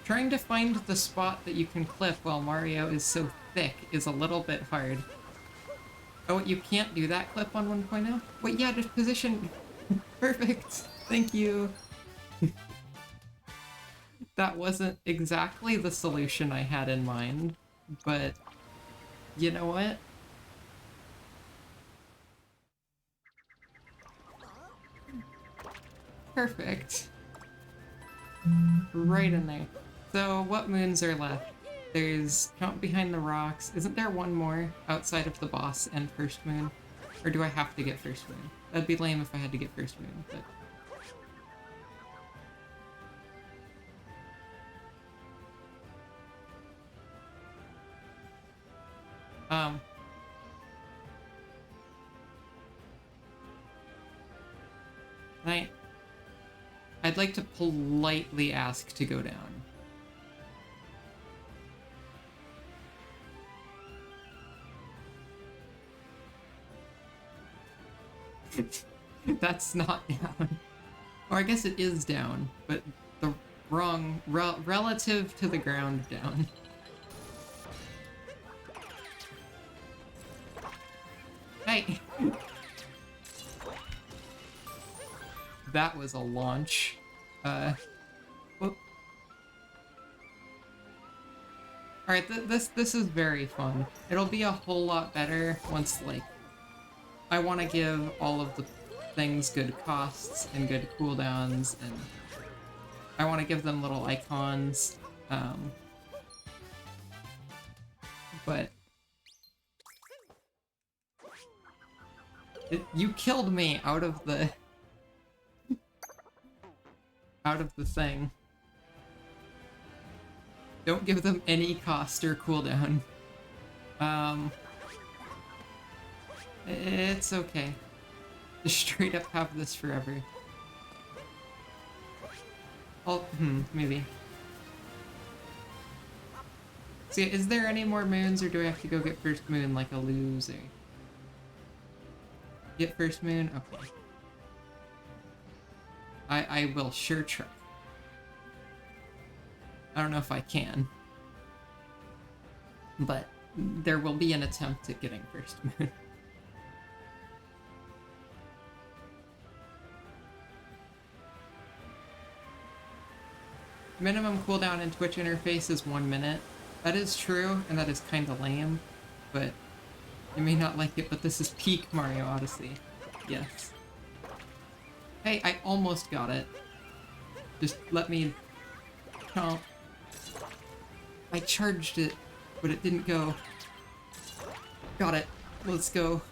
Trying to find the spot that you can clip while Mario is so thick is a little bit hard. Oh, you can't do that clip on 1.0? Wait, yeah, just position. Perfect. Thank you. That wasn't exactly the solution I had in mind, but you know what? Perfect. Right in there. So, what moons are left? There's Count Behind the Rocks. Isn't there one more outside of the boss and First Moon? Or do I have to get First Moon? That'd be lame if I had to get First Moon, but... I'd like to politely ask to go down. That's not down. Or I guess it is down, but the wrong... relative to the ground down. Hey! That was a launch. Whoop. Alright, this is very fun. It'll be a whole lot better once, like... I want to give all of the things good costs and good cooldowns, and I want to give them little icons, but... you killed me out of the... out of the thing. Don't give them any cost or cooldown. It's okay. Just straight up have this forever. Oh, maybe. So yeah, is there any more moons, or do I have to go get First Moon like a loser? Get First Moon? Okay. I will sure try. I don't know if I can. But there will be an attempt at getting First Moon. Minimum cooldown in Twitch interface is 1 minute. That is true, and that is kinda lame, but you may not like it, but this is peak Mario Odyssey. Yes. Hey, I almost got it. Just let me... chomp. I charged it, but it didn't go. Got it. Let's go.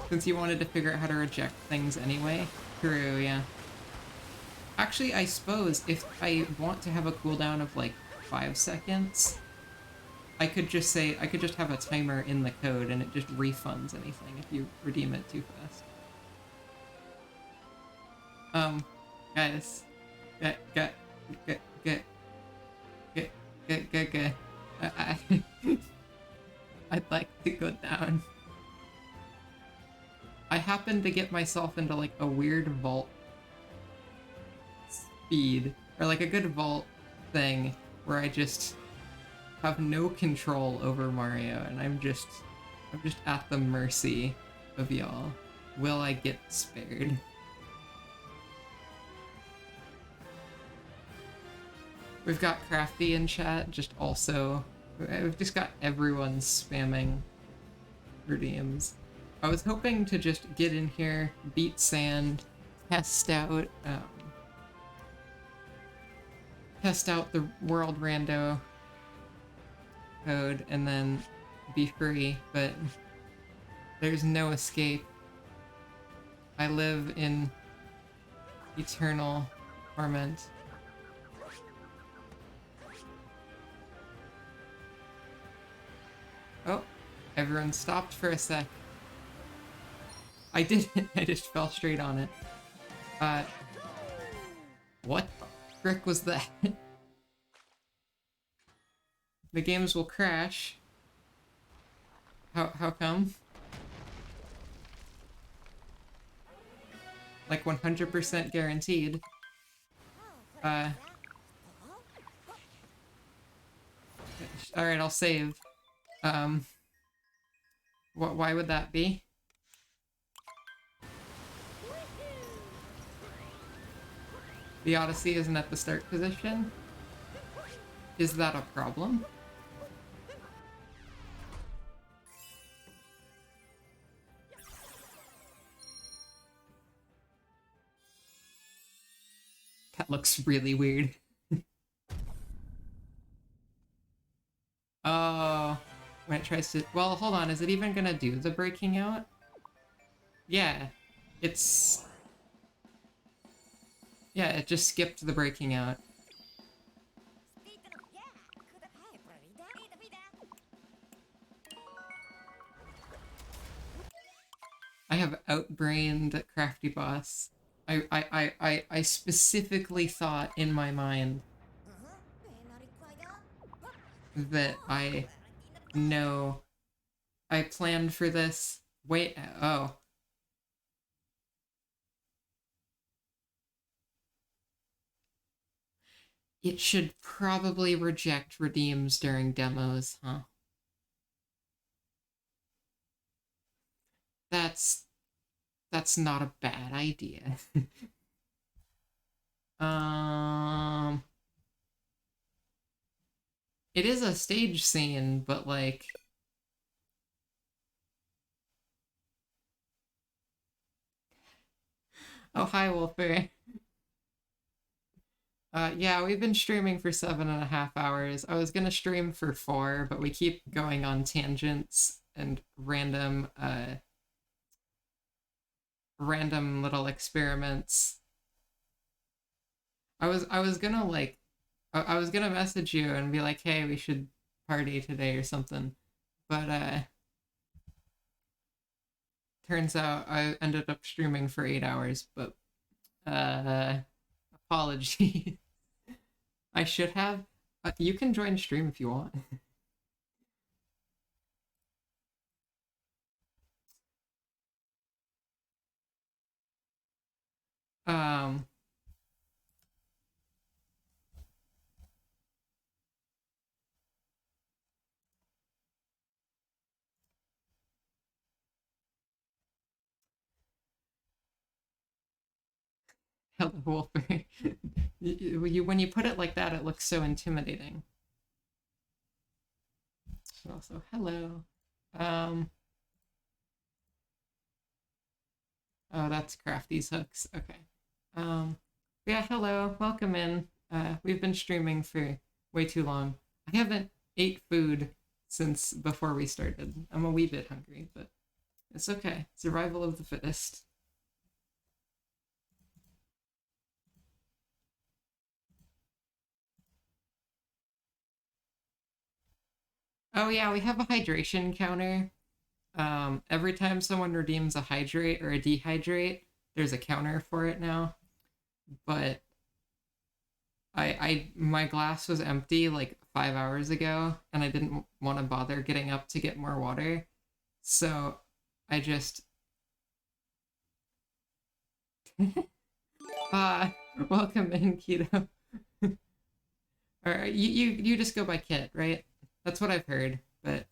Since you wanted to figure out how to reject things anyway. True, yeah. Actually, I suppose if I want to have a cooldown of like 5 seconds, I could just say, I could just have a timer in the code and it just refunds anything if you redeem it too fast. Guys. I'd like to go down. I happened to get myself into like a weird vault speed, or like a good vault thing where I just have no control over Mario, and I'm just at the mercy of y'all. Will I get spared? We've got Crafty in chat, just also... We've just got everyone spamming redeems. I was hoping to just get in here, beat sand, test out the world rando code, and then be free, but there's no escape. I live in eternal torment. Oh, everyone stopped for a sec. I didn't, I just fell straight on it. What the frick was that? The games will crash. How come? Like 100% guaranteed. Alright, I'll save. Why would that be? The Odyssey isn't at the start position? Is that a problem? That looks really weird. Oh, when it tries to... Well, hold on, is it even gonna do the breaking out? Yeah, it's... Yeah, it just skipped the breaking out. I have outbrained Crafty Boss. I specifically thought in my mind that I know I planned for this. Wait, oh. It should probably reject redeems during demos, huh? That's not a bad idea. It is a stage scene, but like... Oh, hi, Wolfer. Yeah, we've been streaming for 7.5 hours. I was gonna stream for 4, but we keep going on tangents and random little experiments. I was gonna like, I was gonna message you and be like, hey, we should party today or something, but turns out I ended up streaming for 8 hours, but apologies. I should have. You can join stream if you want. um Hello, Wolfer. When you put it like that, it looks so intimidating. But also, hello. Oh, that's Crafty's hooks. Okay. Yeah, hello. Welcome in. We've been streaming for way too long. I haven't ate food since before we started. I'm a wee bit hungry, but it's okay. Survival of the fittest. Oh yeah, we have a hydration counter. Every time someone redeems a hydrate or a dehydrate, there's a counter for it now. But my glass was empty like 5 hours ago, and I didn't want to bother getting up to get more water, so I just welcome in, Keto. All right, you just go by Kit, right? That's what I've heard, but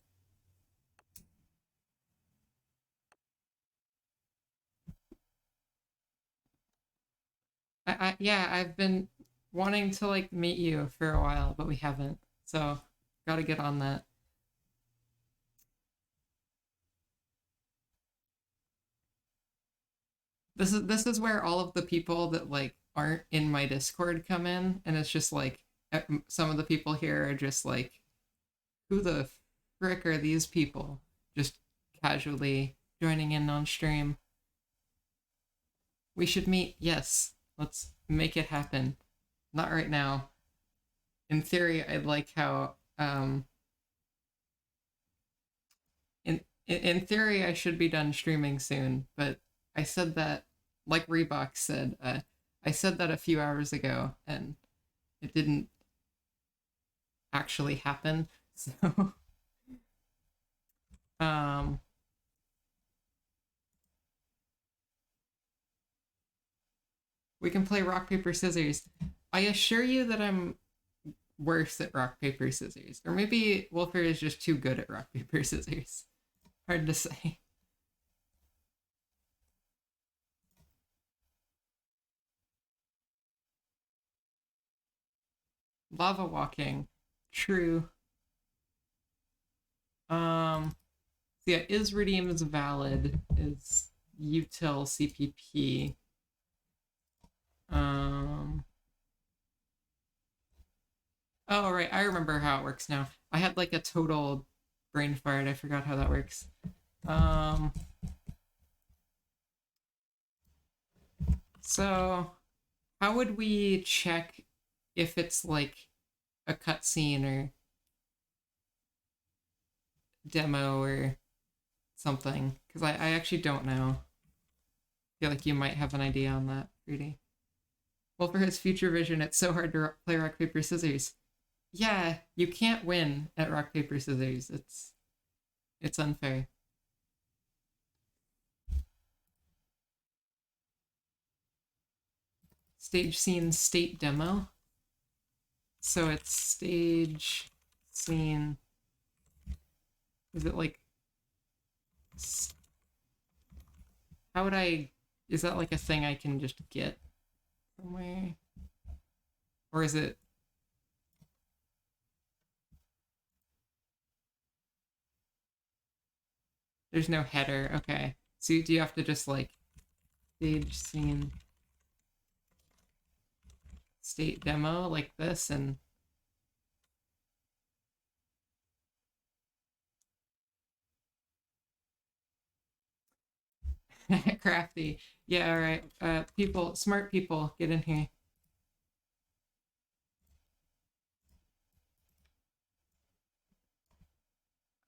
yeah, I've been wanting to like meet you for a while, but we haven't. So, gotta get on that. This is where all of the people that like aren't in my Discord come in, and it's just like some of the people here are just like, who the frick are these people? Just casually joining in on stream. We should meet. Yes, let's make it happen. Not right now. In theory, I'd like how in theory I should be done streaming soon, but I said that, like Reebok said, I said that a few hours ago, and it didn't actually happen. So, we can play rock paper scissors. I assure you that I'm worse at rock paper scissors, or maybe Wolfer is just too good at rock paper scissors. Hard to say. Lava walking. True. So yeah, is redeems valid is util CPP. Oh right, I remember how it works now. I had like a total brain fart. I forgot how that works. So how would we check if it's like a cutscene or demo or something? Because I actually don't know. I feel like you might have an idea on that, Rudy. Well, for his future vision, it's so hard to play rock, paper, scissors. Yeah, you can't win at rock, paper, scissors. It's unfair. Stage scene state demo. So it's stage scene. Is it like... How would I... Is that like a thing I can just get somewhere? Or is it... There's no header. Okay. So do you have to just like stage scene state demo like this and crafty. Yeah, all right. People, smart people, get in here.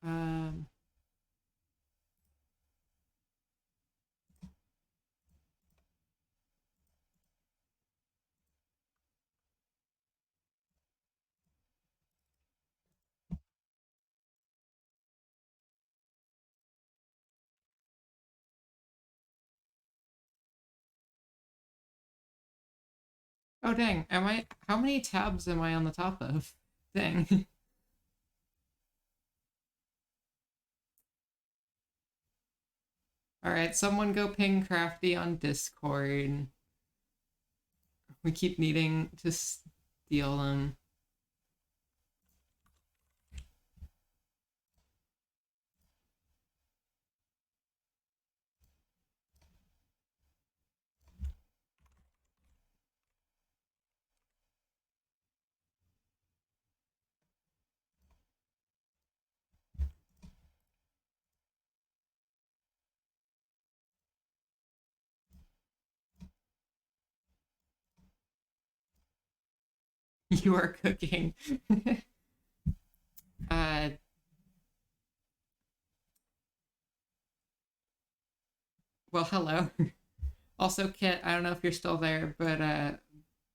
Um Oh dang, how many tabs am I on the top of? Dang. Alright, someone go ping Crafty on Discord. We keep needing to steal them. You are cooking. uh well, hello. Also, Kit, I don't know if you're still there, but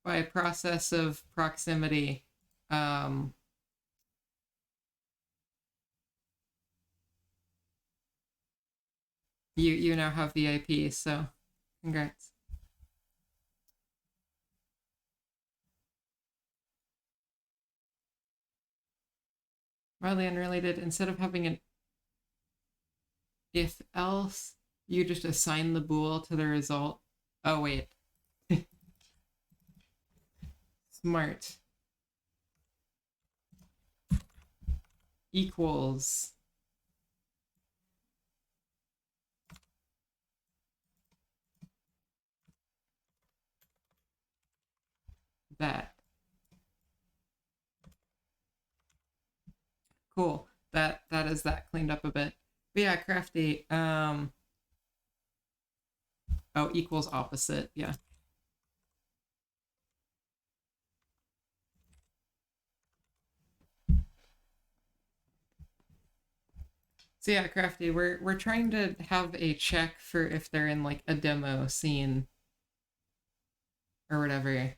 by process of proximity, um you now have VIP, so congrats. Mildly unrelated, instead of having an if else, you just assign the bool to the result. Oh wait. Smart. Equals. that. Cool. That is that cleaned up a bit. But yeah, Crafty. Oh, equals opposite. Yeah. So yeah, Crafty, we're trying to have a check for if they're in like a demo scene or whatever.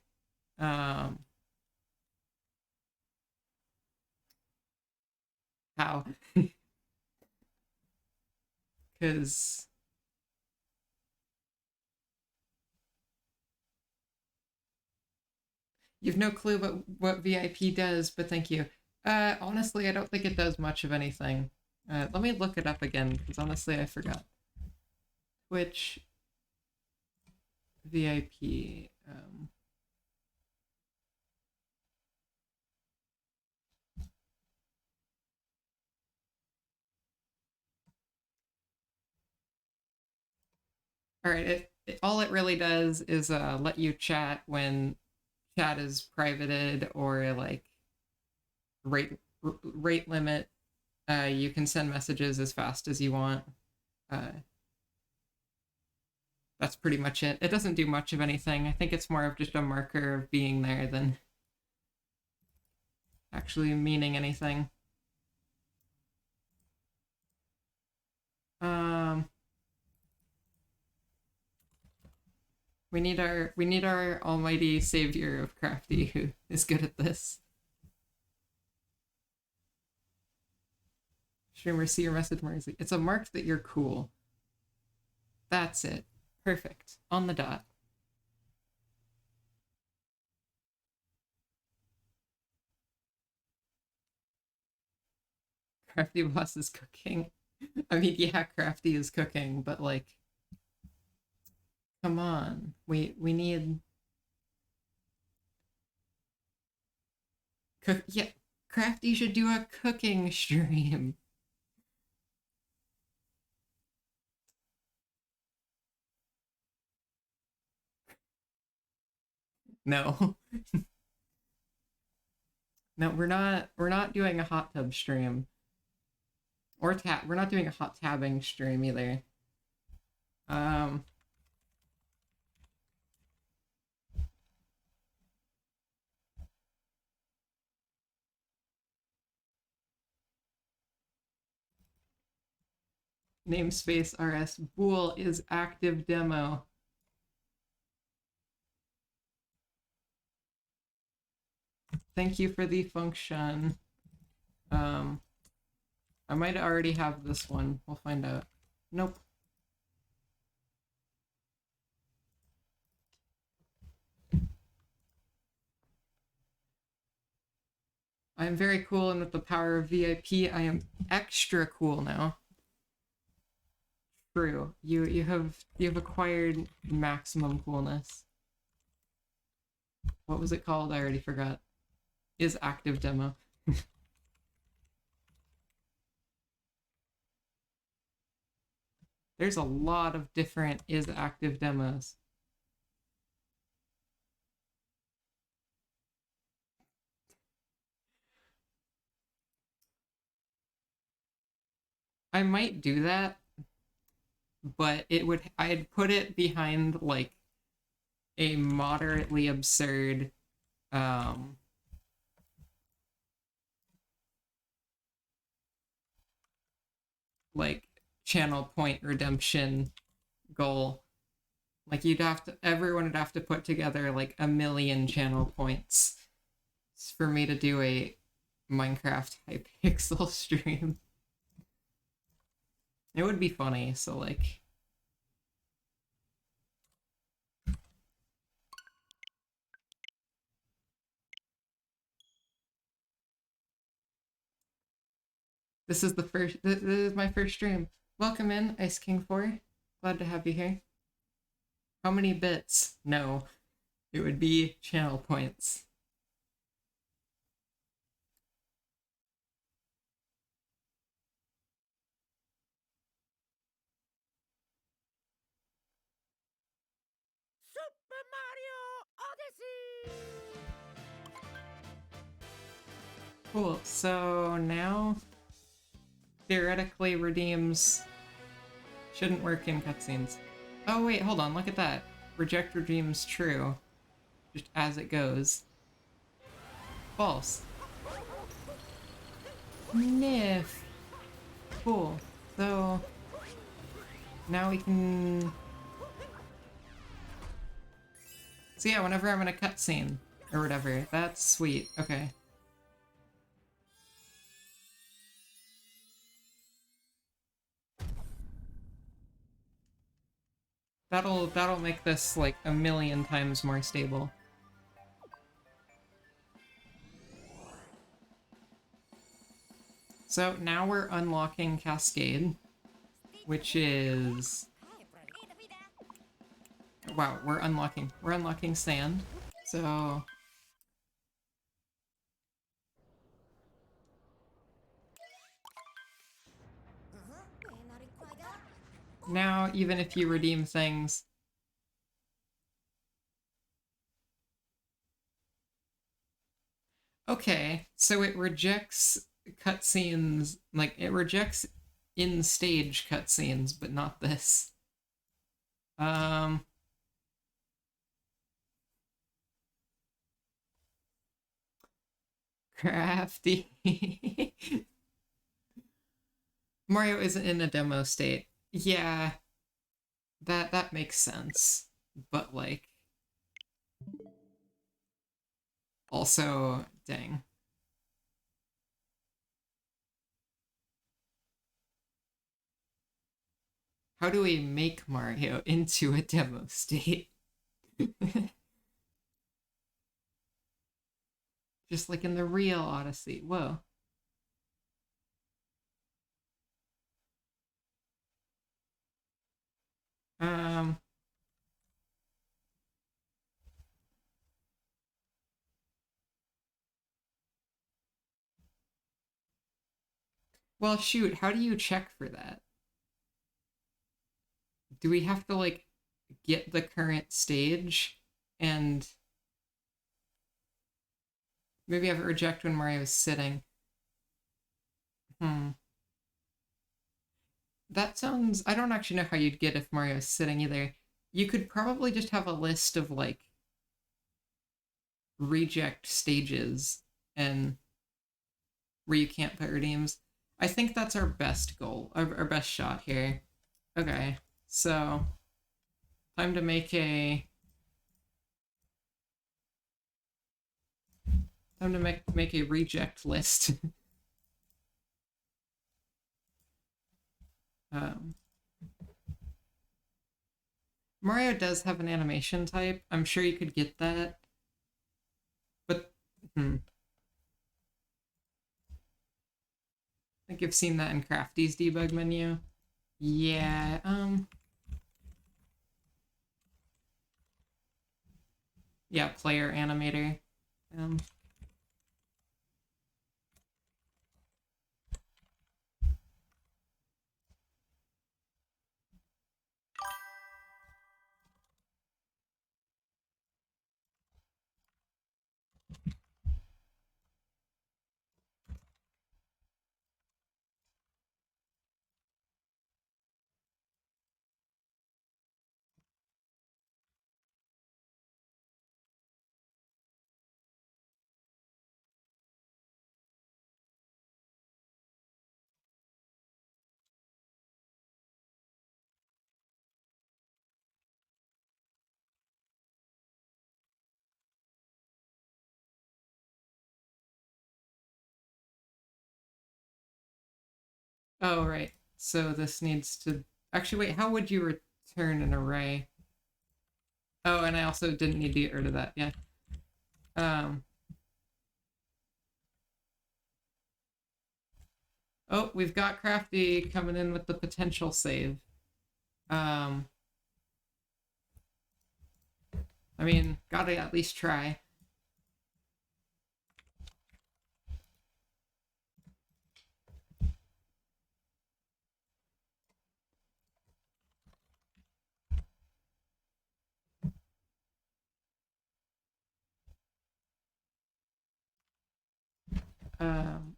How? Because you've no clue what VIP does, but thank you. Honestly, I don't think it does much of anything. Let me look it up again, because honestly, I forgot. Twitch VIP. All right, all it really does is let you chat when chat is privated or like rate limit. You can send messages as fast as you want. That's pretty much it. It doesn't do much of anything. I think it's more of just a marker of being there than actually meaning anything. We need our almighty savior of Crafty who is good at this. Streamer, see your message more easily. It's a mark that you're cool. That's it. Perfect. On the dot. Crafty boss is cooking. I mean, yeah, Crafty is cooking, but like, come on. We need cook. Yeah, Crafty should do a cooking stream. No. No, we're not doing a hot tub stream. Or we're not doing a hot tabbing stream either. Namespace rs bool is active demo. Thank you for the function. I might already have this one. We'll find out. Nope. I am very cool, and with the power of VIP, I am extra cool now. True. You've acquired maximum coolness. What was it called? I already forgot. Is active demo. There's a lot of different is active demos. I might do that, but I'd put it behind like a moderately absurd like channel point redemption goal. Like everyone would have to put together like 1,000,000 channel points for me to do a Minecraft Hypixel stream. It would be funny, so like this is my first stream. Welcome in, Ice King 4. Glad to have you here. How many bits? No. It would be channel points. Super Mario Odyssey! Cool, so now theoretically redeems shouldn't work in cutscenes. Oh wait, hold on, look at that. Reject redeems true, just as it goes. False. Niff. Cool, so now we can... So yeah, whenever I'm in a cutscene, or whatever, that's sweet, okay. That'll make this like a million times more stable. So now we're unlocking Cascade, which is... Wow, we're unlocking sand. So... Now, even if you redeem things... Okay, so it rejects cutscenes, like, it rejects in-stage cutscenes, but not this. Crafty. Mario isn't in a demo state. Yeah, that makes sense. But, like... Also, dang. How do we make Mario into a demo state? Just like in the real Odyssey. Whoa. Well, shoot, how do you check for that? Do we have to, like, get the current stage and maybe have it reject when Mario's sitting? That sounds... I don't actually know how you'd get if Mario's sitting either. You could probably just have a list of, like, reject stages and where you can't put redeems. I think that's our best goal, our best shot here. Okay, so time to make a... Time to make a reject list. Mario does have an animation type. I'm sure you could get that. But, I think I've seen that in Crafty's debug menu. Yeah, yeah, player animator. Oh, right. So this needs to... Actually, wait, how would you return an array? Oh, and I also didn't need to get rid of that, yeah. Oh, we've got Crafty coming in with the potential save. I mean, gotta at least try. Um,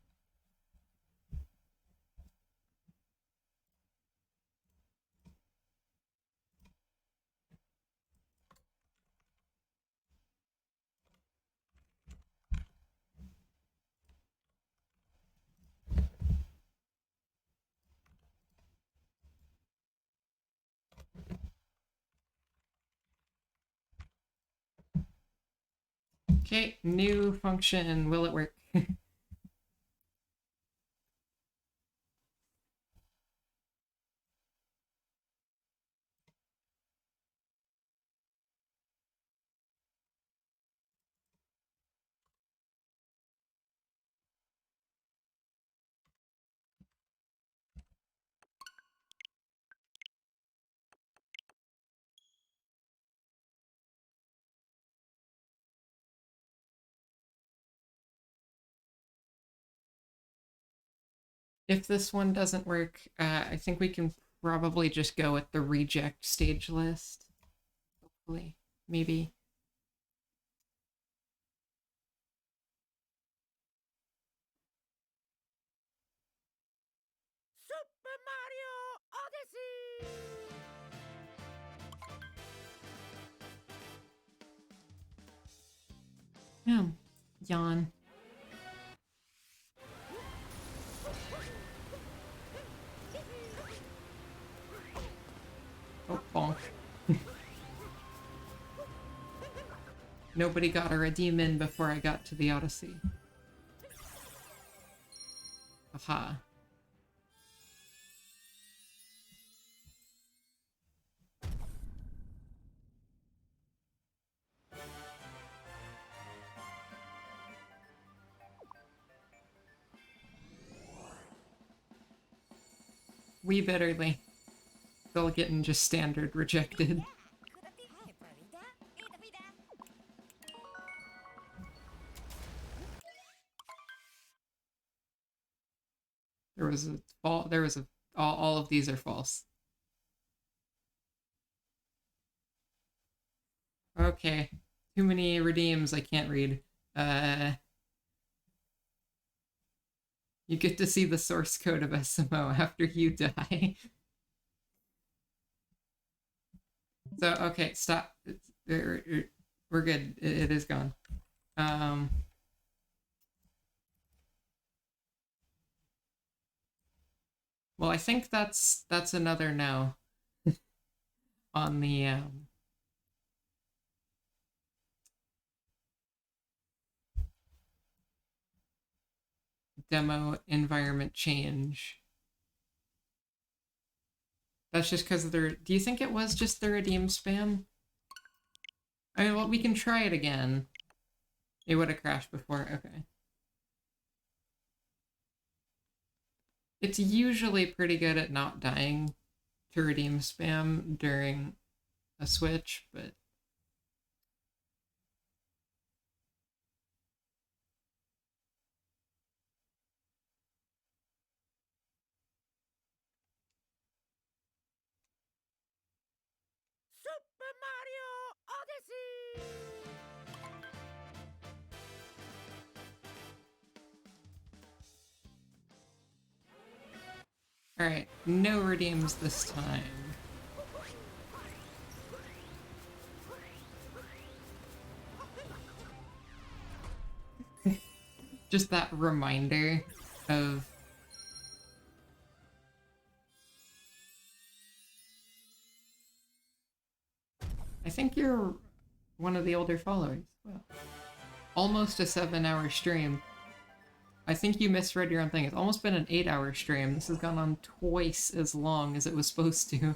okay, new function. Will it work? If this one doesn't work, I think we can probably just go with the reject stage list. Hopefully, maybe. Super Mario Odyssey! Yeah, yawn. Oh, bonk. Nobody got a redeem in before I got to the Odyssey. Aha. Wee bit early. Still getting just standard rejected. There was a fall. There was a. All of these are false. Okay. Too many redeems. I can't read. You get to see the source code of SMO after you die. So okay, stop. We're good. It is gone. Well, I think that's another no on the demo environment change. That's just because of the. Do you think it was just the redeem spam? I mean, well, we can try it again. It would have crashed before. Okay. It's usually pretty good at not dying to redeem spam during a switch, but Super Mario Odyssey! alright, no redeems this time. Just that reminder of I think you're one of the older followers. Wow. Almost a 7-hour stream. I think you misread your own thing. It's almost been an 8-hour stream. This has gone on twice as long as it was supposed to.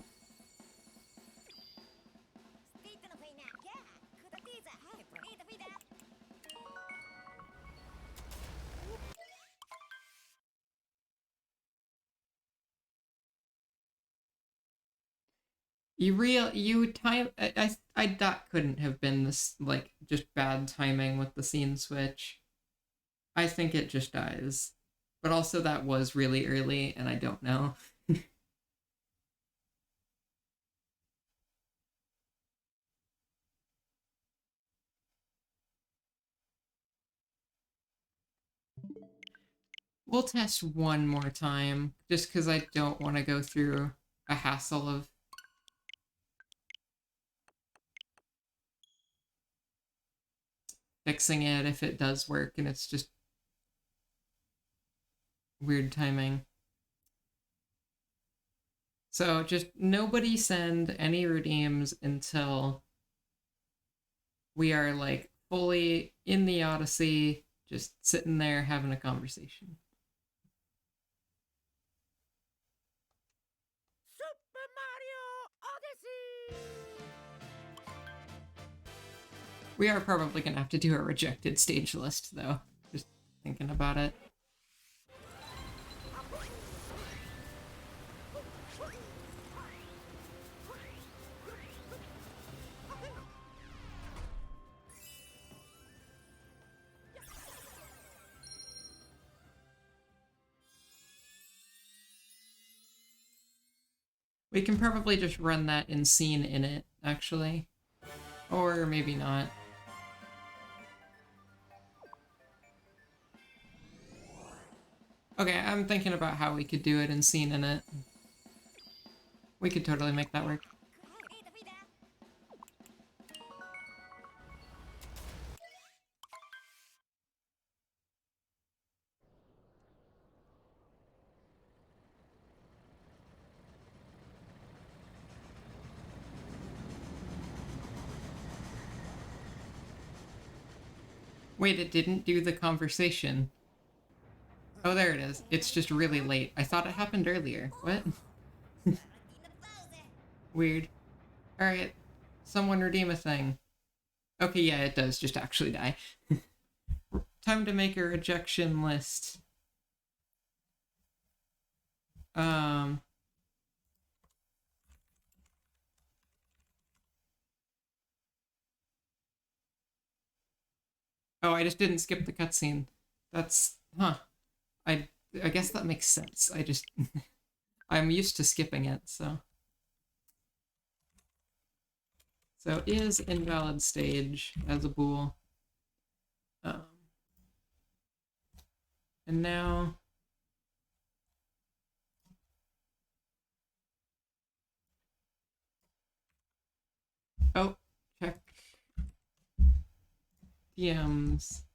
That couldn't have been this, like, just bad timing with the scene switch. I think it just dies. But also that was really early, and I don't know. We'll test one more time, just because I don't want to go through a hassle of fixing it if it does work and it's just weird timing. So just nobody send any redeems until we are like fully in the Odyssey, just sitting there having a conversation. Super Mario Odyssey! We are probably gonna have to do a rejected stage list though, just thinking about it. We can probably just run that in scene in it, actually. Or maybe not. Okay, I'm thinking about how we could do it in scene in it. We could totally make that work. Wait, it didn't do the conversation. Oh, there it is. It's just really late. I thought it happened earlier. What? Weird. Alright. Someone redeem a thing. Okay, yeah, it does just actually die. Time to make a rejection list. Oh, I just didn't skip the cutscene. That's... Huh. I guess that makes sense. I just... I'm used to skipping it, so... So, is invalid stage as a bool. And now... Oh, check. DMs.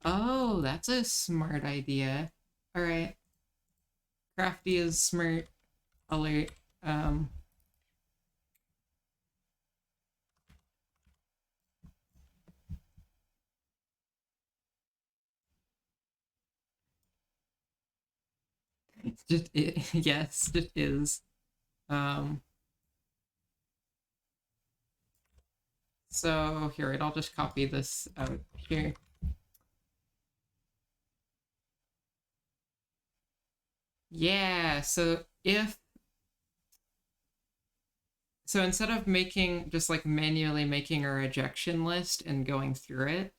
Oh, that's a smart idea. Alright. Crafty is smart. Alert. It's just it. Yes, it is. So here, wait, I'll just copy this out here. Yeah, so instead of making, just like manually making a rejection list and going through it,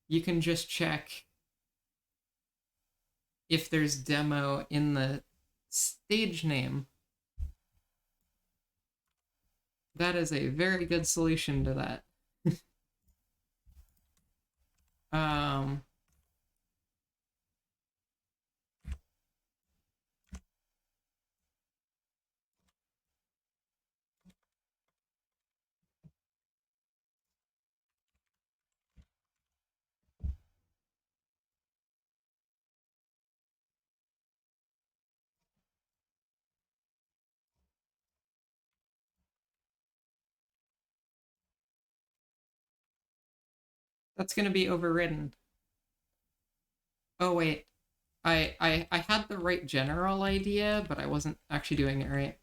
you can just check if there's demo in the stage name. That is a very good solution to that. That's gonna be overridden. Oh wait, I had the right general idea, but I wasn't actually doing it right.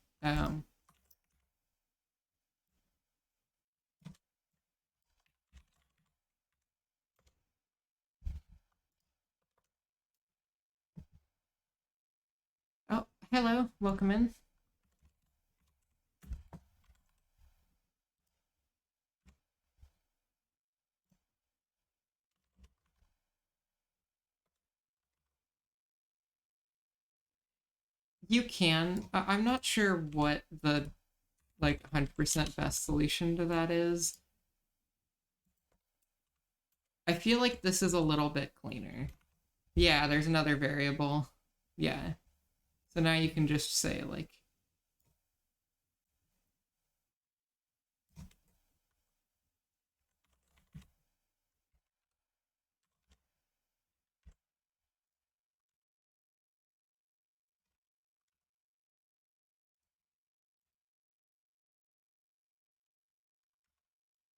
Oh, hello, welcome in. You can. I'm not sure what the like 100% best solution to that is. I feel like this is a little bit cleaner. Yeah, there's another variable. Yeah. So now you can just say like,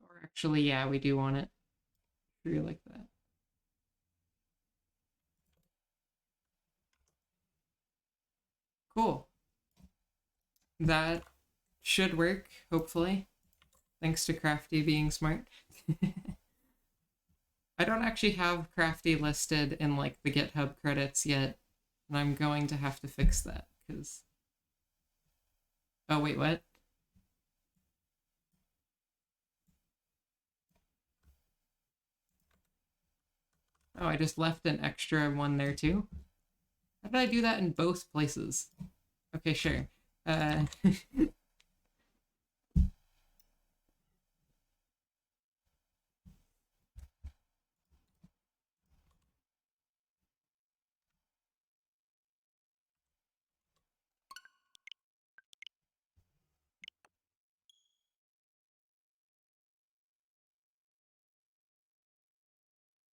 or actually, yeah, we do want it through like that. Cool. That should work, hopefully. Thanks to Crafty being smart. I don't actually have Crafty listed in like the GitHub credits yet, and I'm going to have to fix that because. Oh wait, what? Oh, I just left an extra one there too. How did I do that in both places? Okay, sure.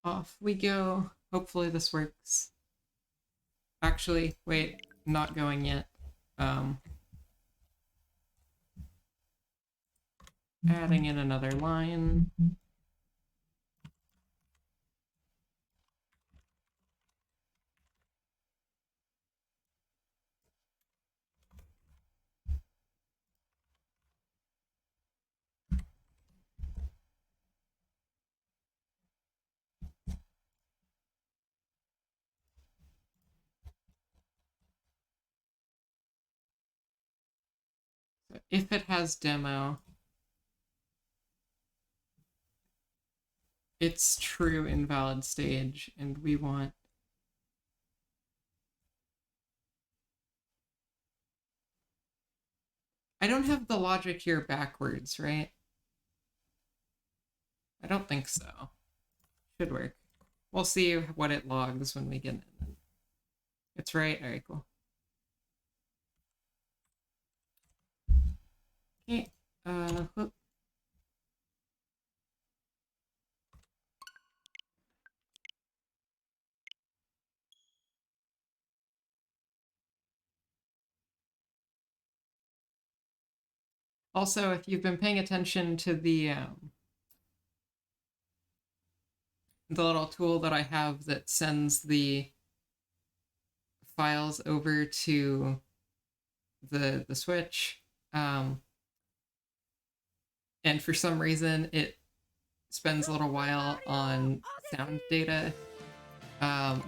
Off we go. Hopefully this works. Actually, wait, not going yet. Adding in another line. So if it has demo, it's true invalid stage, and we want I don't have the logic here backwards, right? I don't think so. Should work. We'll see what it logs when we get in. It's right. All right, cool. Okay. Whoop. Also, if you've been paying attention to the little tool that I have that sends the files over to the switch, and for some reason it spends a little while on sound data.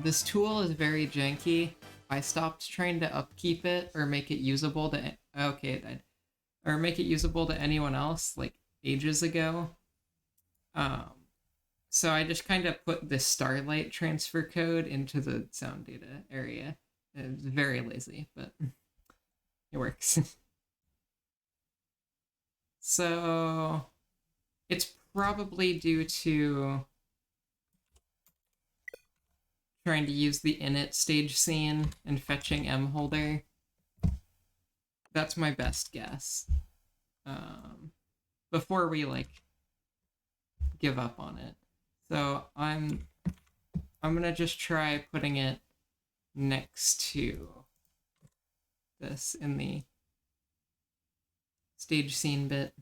This tool is very janky. I stopped trying to upkeep it or make it usable to okay, it died. Or make it usable to anyone else like ages ago. So I just kind of put this Starlight transfer code into the sound data area. It's very lazy, but it works. So it's probably due to trying to use the init stage scene and fetching mholder. That's my best guess. Before we like give up on it. So I'm gonna just try putting it next to this in the stage scene bit.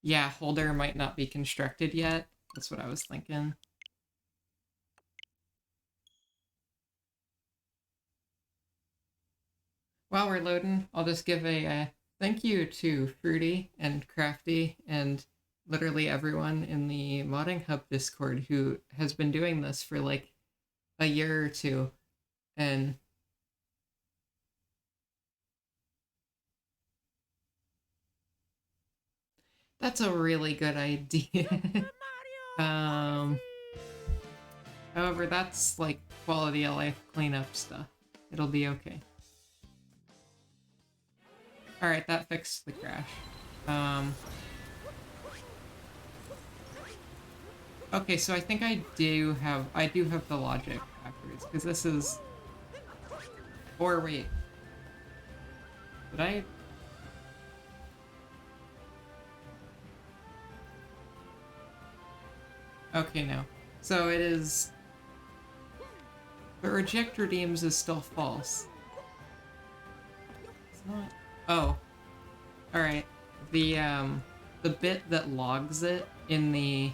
Yeah, holder might not be constructed yet. That's what I was thinking. While we're loading, I'll just give a thank you to Fruity and Crafty and literally everyone in the Modding Hub Discord who has been doing this for like a year or two. And that's a really good idea. However, that's like quality of life cleanup stuff. It'll be okay. Alright, that fixed the crash. Okay, so I think I do have the logic backwards, because this is... Or wait. Did I... Okay, no. So it is... But reject redeems is still false. It's not... Oh. Alright. The bit that logs it in the,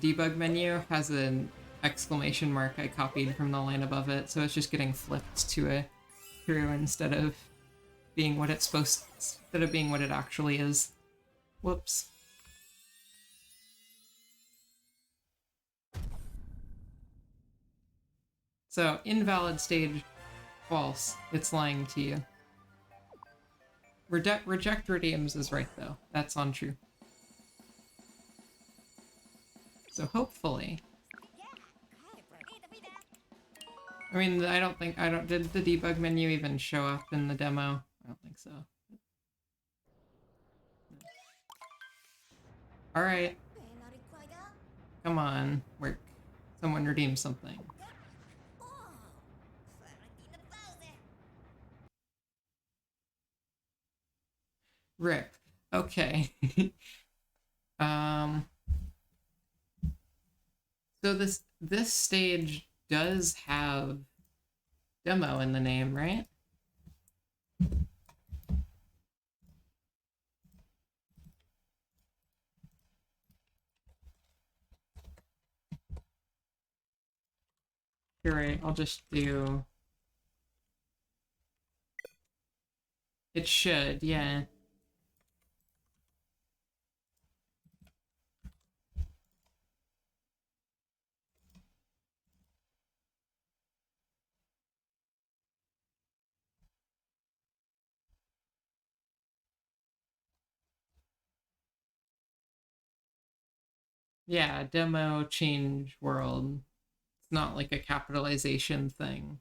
debug menu has an exclamation mark I copied from the line above it, so it's just getting flipped to a true instead of being what it's instead of being what it actually is. Whoops. So, invalid stage, false. It's lying to you. Reject redeems is right, though. That's untrue. So hopefully... I mean, did the debug menu even show up in the demo? I don't think so. Alright. Come on, work. Someone redeem something. Rip. Okay. So this stage does have demo in the name, right? You're right, I'll just do... It should, yeah. Yeah, demo change world. It's not like a capitalization thing.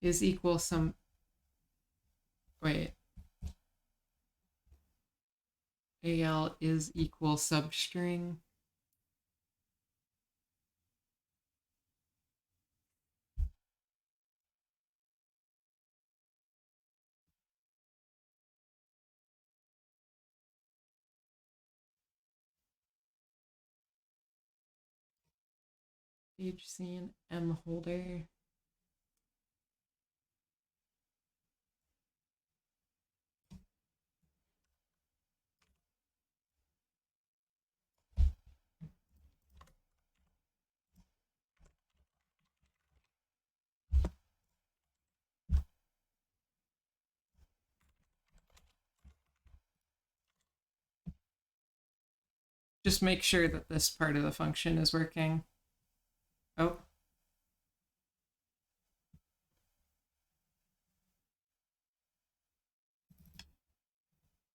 Is equal some... Wait. AL is equal substring. Page scene M holder. Just make sure that this part of the function is working. Oh.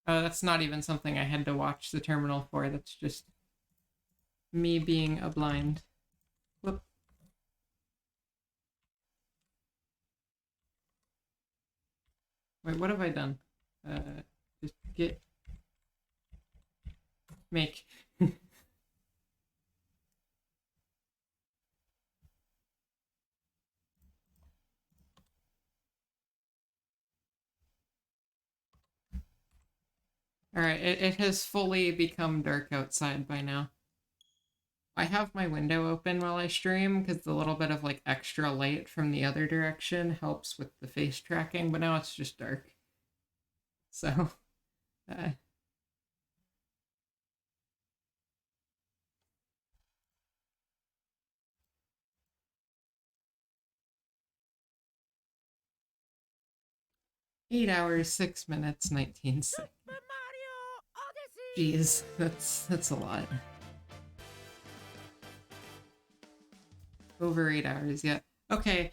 Oh, that's not even something I had to watch the terminal for. That's just me being a blind. Whoop. Wait, what have I done? Just get... Make. Alright, it has fully become dark outside by now. I have my window open while I stream because the little bit of like extra light from the other direction helps with the face tracking, but now it's just dark. So, $8 hours, 6 minutes, 19 seconds. Super Mario Jeez, that's a lot. Over 8 hours, yeah. Okay,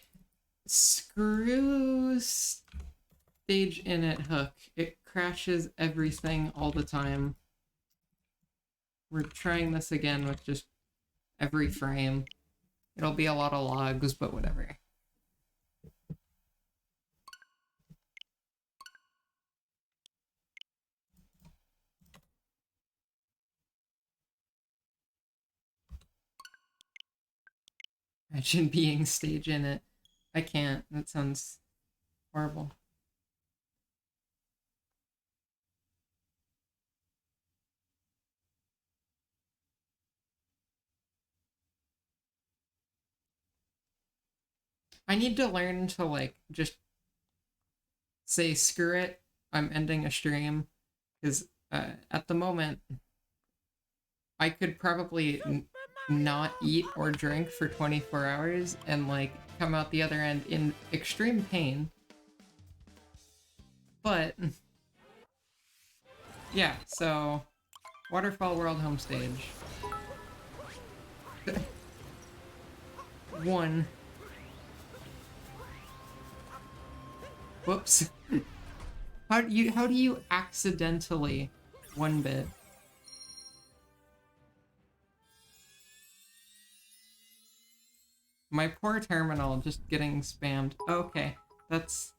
screw stage init hook. It crashes everything all the time. We're trying this again with just every frame. It'll be a lot of logs, but whatever. Imagine being stage in it. I can't. That sounds horrible. I need to learn to, like, just say, screw it, I'm ending a stream. Because at the moment, I could probably not eat or drink for 24 hours and, like, come out the other end in extreme pain. But, yeah, so, Waterfall World Homestage. 1. Whoops. How do you accidentally 1-bit? My poor terminal just getting spammed. Okay, that's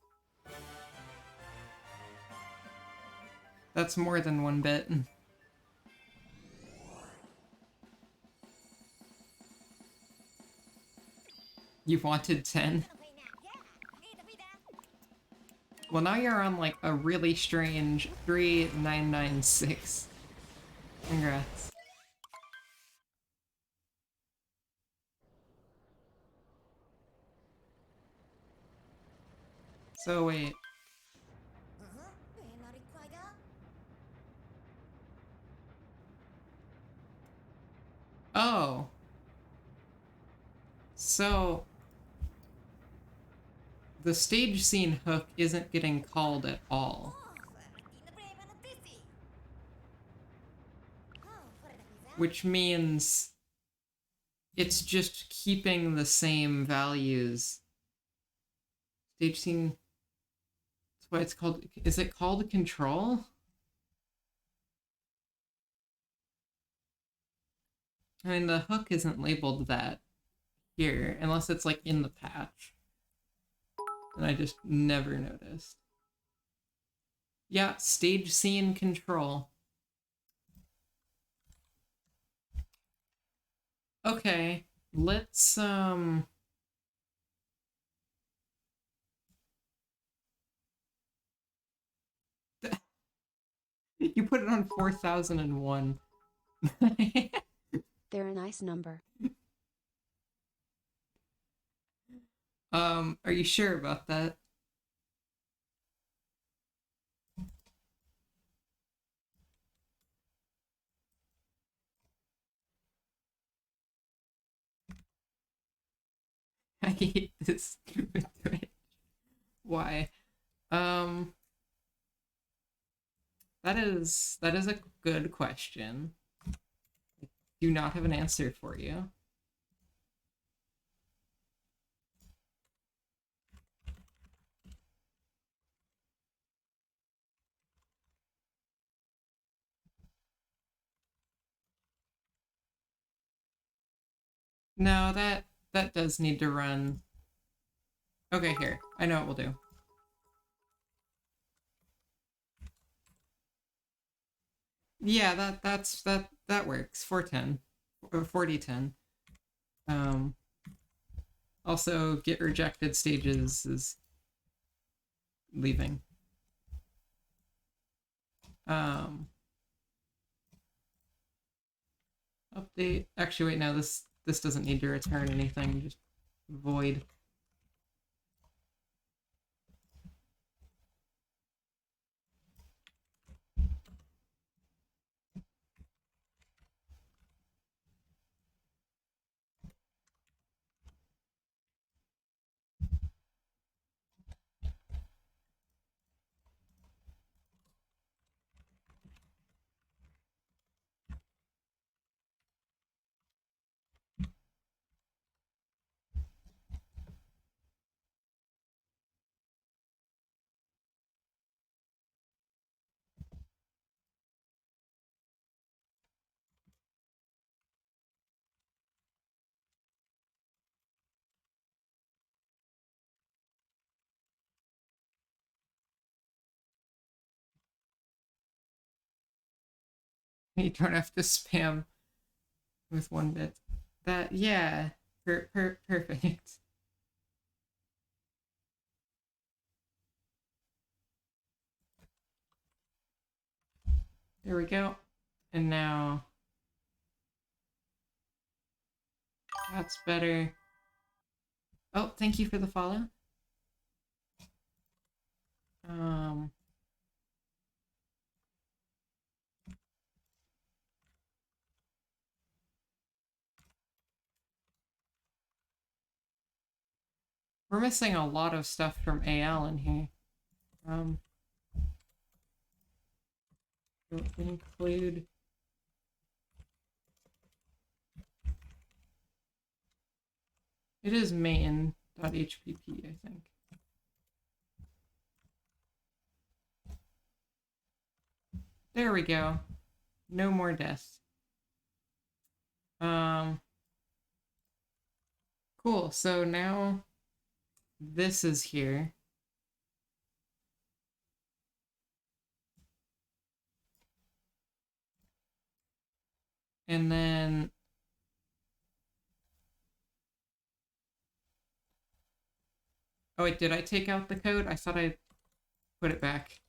more than 1-bit. You wanted 10? Well, now you're on, like, a really strange 3996. Congrats. So, wait. Oh. So, the stage scene hook isn't getting called at all. Which means it's just keeping the same values. Stage scene... That's why it's called... Is it called control? I mean, the hook isn't labeled that here, unless it's, like, in the patch. And I just never noticed. Yeah, stage scene control. Okay, let's, You put it on 4001. They're a nice number. Are you sure about that? I hate this stupid Twitch. Why? That is a good question. I do not have an answer for you. No, that does need to run. Okay, here. I know what we'll do. Yeah, that works. 410. Or 4010. Also, get rejected stages is leaving. Update. Actually, wait, no, this doesn't need to return anything, just void. You don't have to spam with 1 bit. That, yeah, perfect. There we go. And now that's better. Oh, thank you for the follow. We're missing a lot of stuff from AL in here. We'll include it is main.hpp, I think. There we go. No more deaths. Cool. So now this is here. And then oh wait, did I take out the code? I thought I put it back.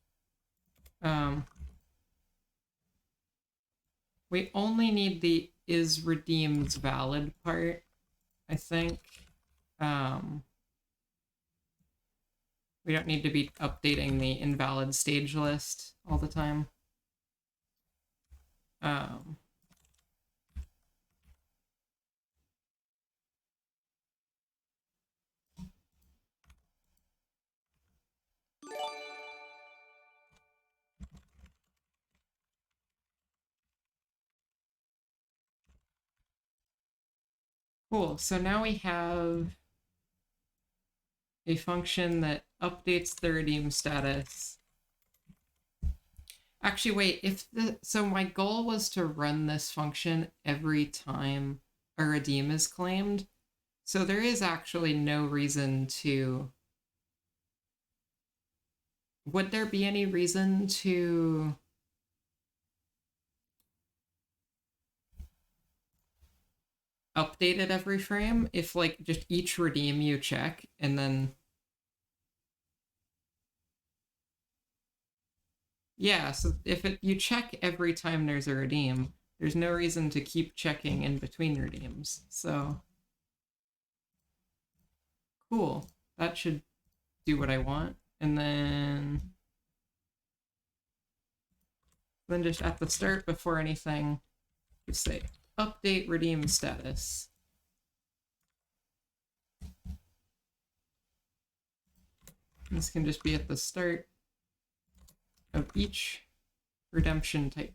We only need the is redeemed valid part, I think. We don't need to be updating the invalid stage list all the time. Cool, so now we have a function that updates the redeem status. Actually, wait, so my goal was to run this function every time a redeem is claimed. So there is actually no reason to... Would there be any reason to... update it every frame if like just each redeem you check and then yeah, so if you check every time there's a redeem, there's no reason to keep checking in between redeems. So cool, that should do what I want. And then just at the start before anything, just say update redeem status. This can just be at the start of each redemption type.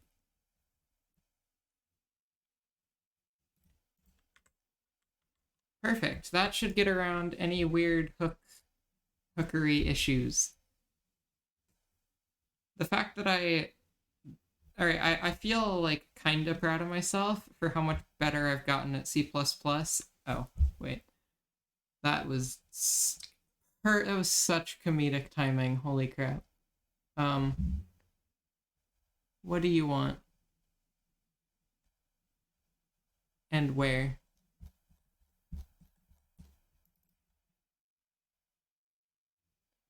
Perfect. That should get around any weird hookery issues. The fact that I feel like kind of proud of myself for how much better I've gotten at C++. Oh, wait. That was it was such comedic timing. Holy crap. What do you want? And where?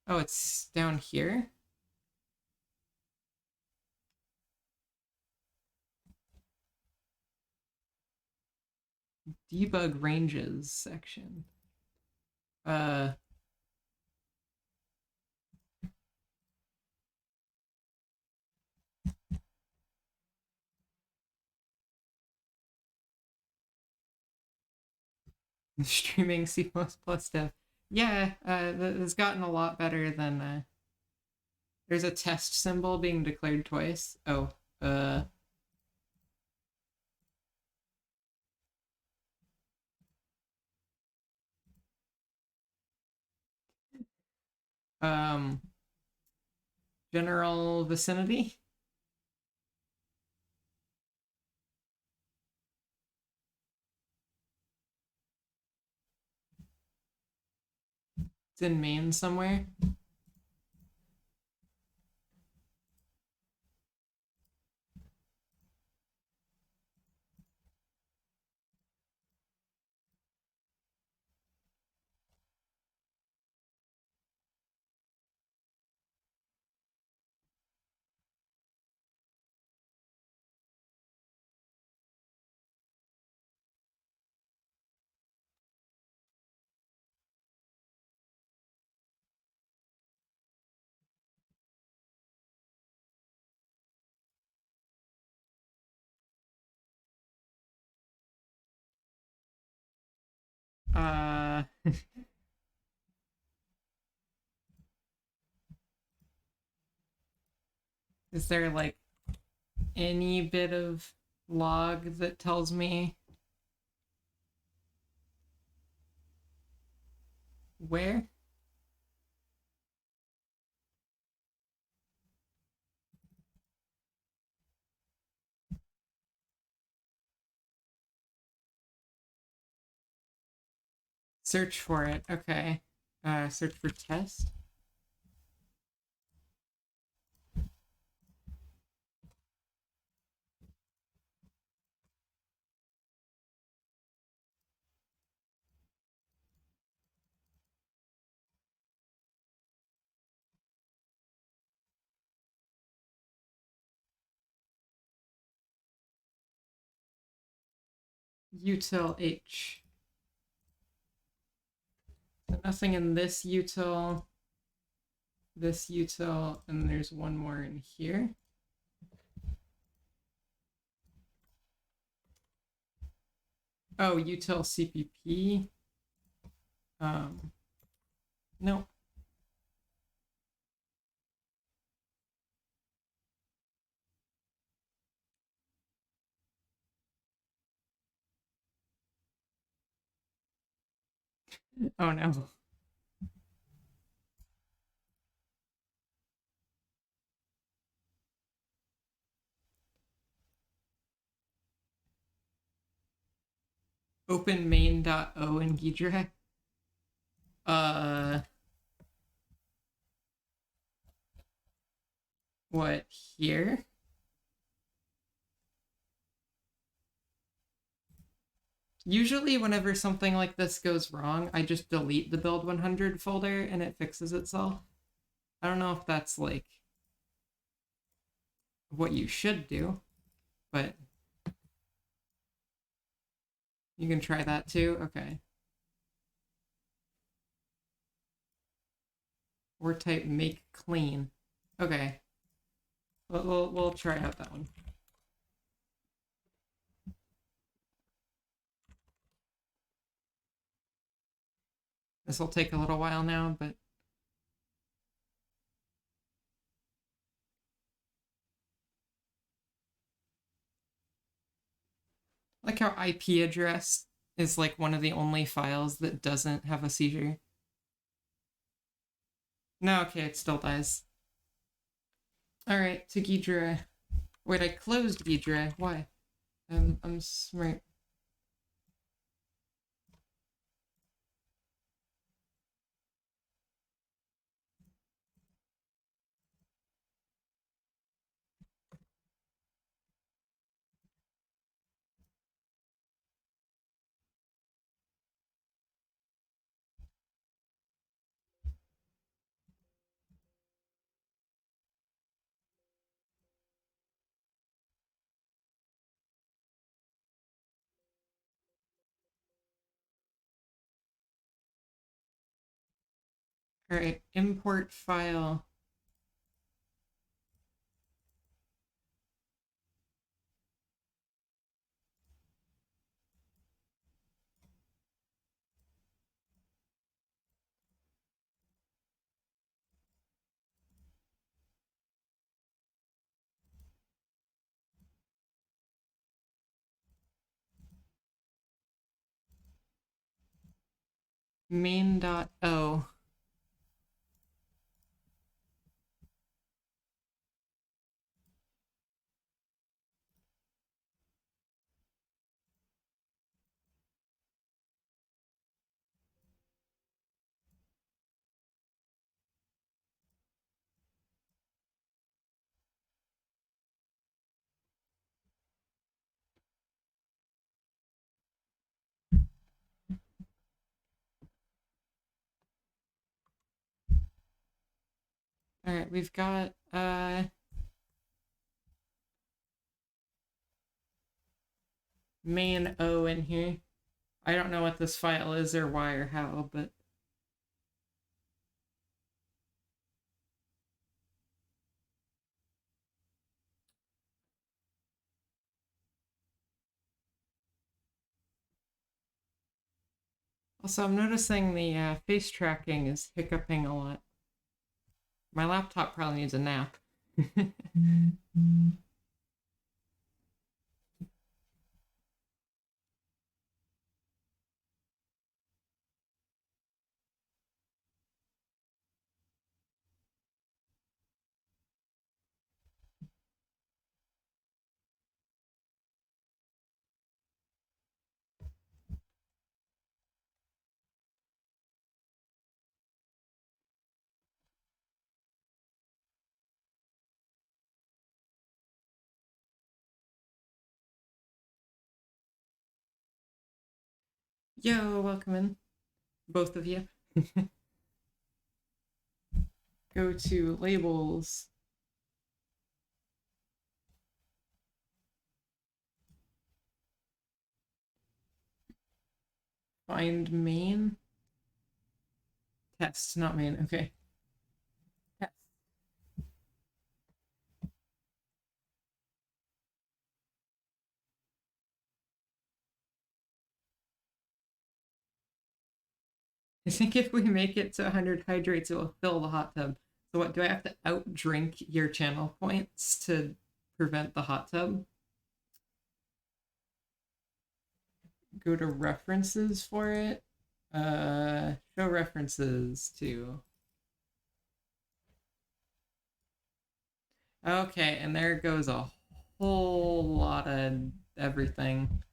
Oh, it's down here? Debug ranges section. Streaming C++ dev. Yeah, it's gotten a lot better than there's a test symbol being declared twice. Oh, general vicinity. It's in main somewhere. Is there like any bit of log that tells me where? Search for it. Okay. Search for test. Util H. So nothing in this util, and there's one more in here. Oh, util CPP. No. Oh no. Open main.o in Ghidra. What, here? Usually whenever something like this goes wrong, I just delete the build 100 folder and it fixes itself. I don't know if that's like what you should do, but you can try that too. Okay. Or type make clean. Okay. We'll try out that one. This will take a little while now, but I like how IP address is like one of the only files that doesn't have a seizure. No, okay, it still dies. Alright, to Ghidra. Wait, I closed Ghidra. Why? I'm smart. Alright, import file. Main.o. Alright, we've got main O in here. I don't know what this file is or why or how, but Also, I'm noticing the face tracking is hiccuping a lot. My laptop probably needs a nap. Yo, welcome in, both of you. Go to labels. Find main. Test, not main. Okay. Test. I think if we make it to 100 hydrates, it will fill the hot tub. So what, do I have to outdrink your channel points to prevent the hot tub? Go to references for it. Show references to. Okay, and there goes a whole lot of everything.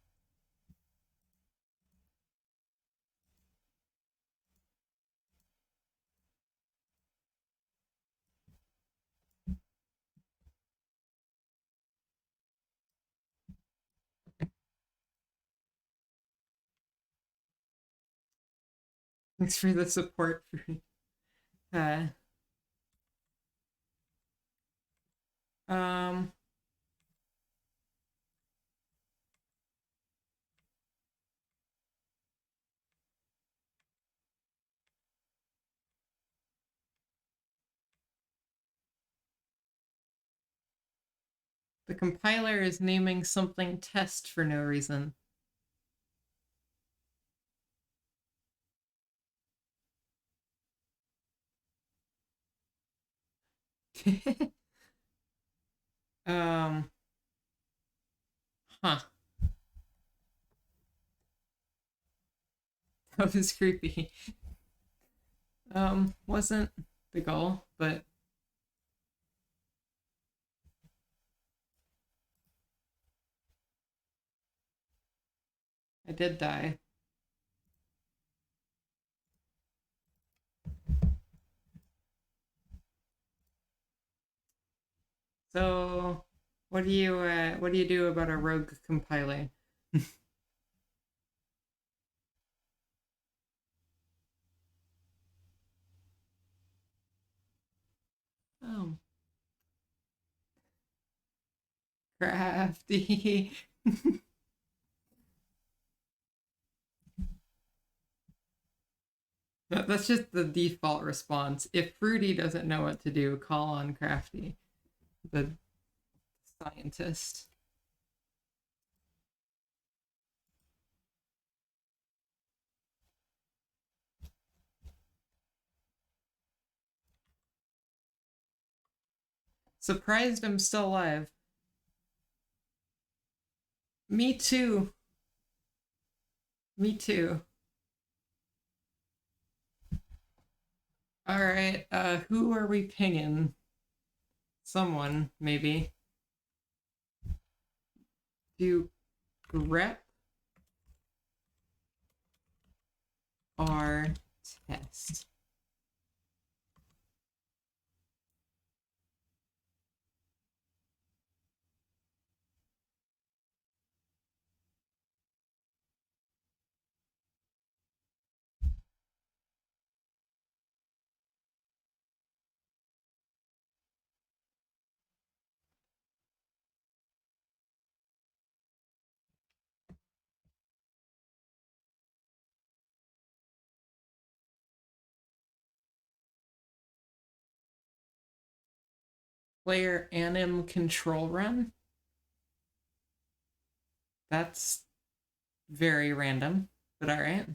Thanks for the support for uh um the compiler is naming something test for no reason. um huh. That was creepy. Wasn't the goal, but I did die. So what do you do about a rogue compiler? Oh, crafty. That's just the default response. If Fruity doesn't know what to do, call on Crafty, the scientist. Surprised I'm still alive. Me too. Me too. Alright, who are we pinging? Someone, maybe. Do grep our test. Player anim control run. That's very random, but alright.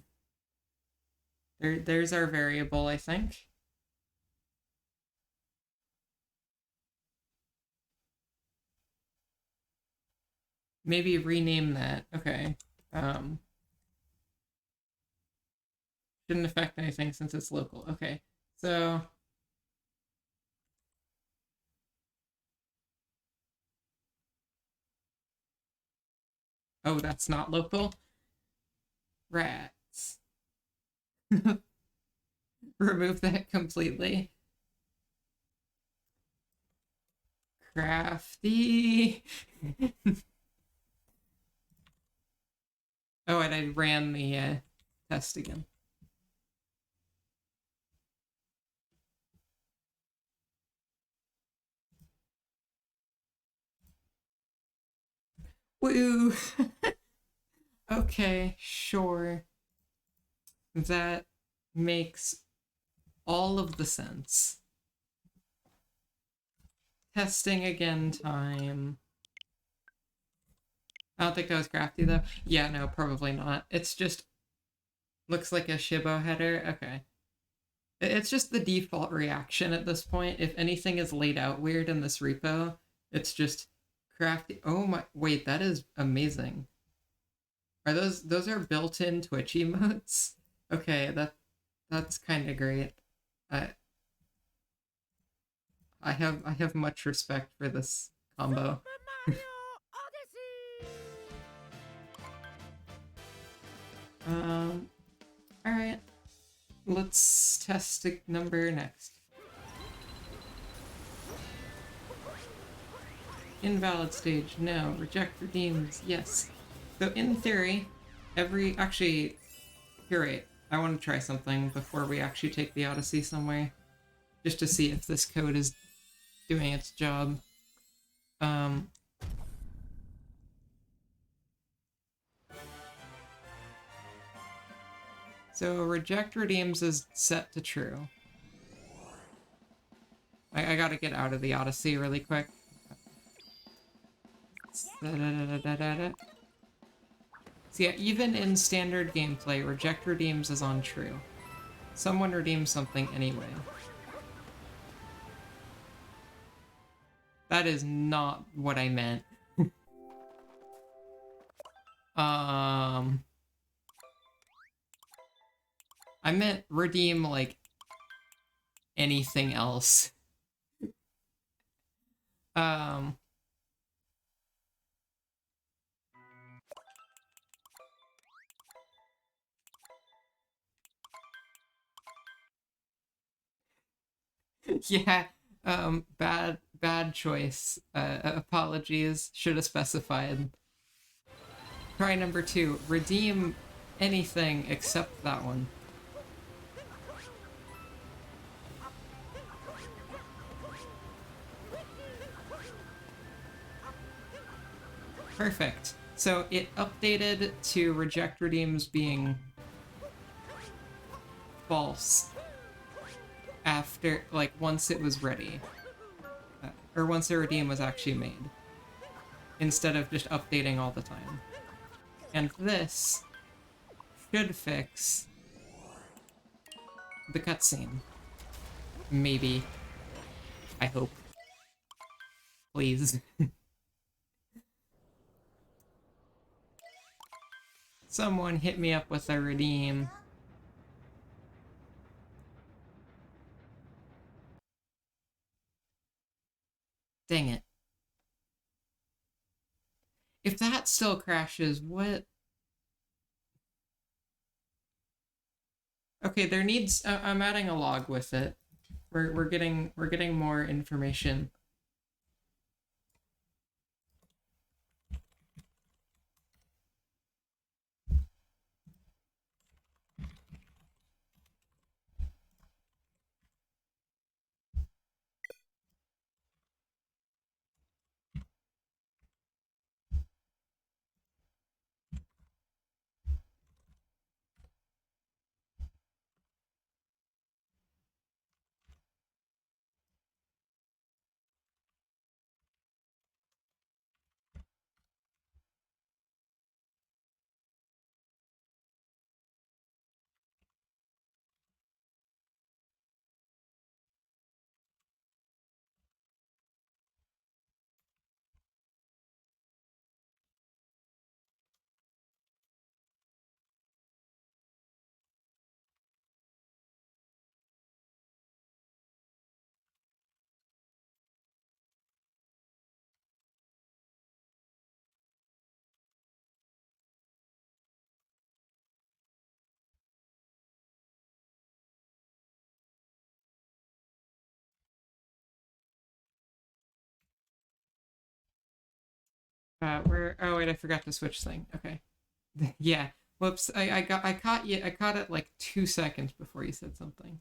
There's our variable, I think. Maybe rename that. Okay. Shouldn't affect anything since it's local. Okay. So oh, that's not local. Rats. Remove that completely. Crafty. Oh, and I ran the test again. Woo! Okay, sure. That makes all of the sense. Testing again time. I don't think that was crafty though. Yeah, no, probably not. It's just looks like a Shibo header. Okay. It's just the default reaction at this point. If anything is laid out weird in this repo, it's just crafty. Oh my, wait, that is amazing. Are those are built-in Twitch emotes? Okay, that's kind of great. I I have much respect for this combo. Super Mario Odyssey. All right. Let's test a number next. Invalid stage, no. Reject redeems, yes. So in theory, actually, you're right. I want to try something before we actually take the Odyssey somewhere. Just to see if this code is doing its job. So reject redeems is set to true. I gotta get out of the Odyssey really quick. So yeah, even in standard gameplay, reject redeems is on true. Someone redeems something anyway. That is not what I meant. I meant redeem, like, anything else. Yeah, bad choice. Apologies, should have specified. Try number 2, redeem anything except that one. Perfect. So it updated to reject redeems being false after, like, once it was ready. Or once a redeem was actually made. Instead of just updating all the time. And this should fix the cutscene. Maybe. I hope. Please. Someone hit me up with a redeem. Dang it. If that still crashes, what? Okay, there needs. I'm adding a log with it. We're getting more information. Where? Oh wait, I forgot to switch thing. Okay. Yeah. Whoops. I caught you. I caught it like 2 seconds before you said something.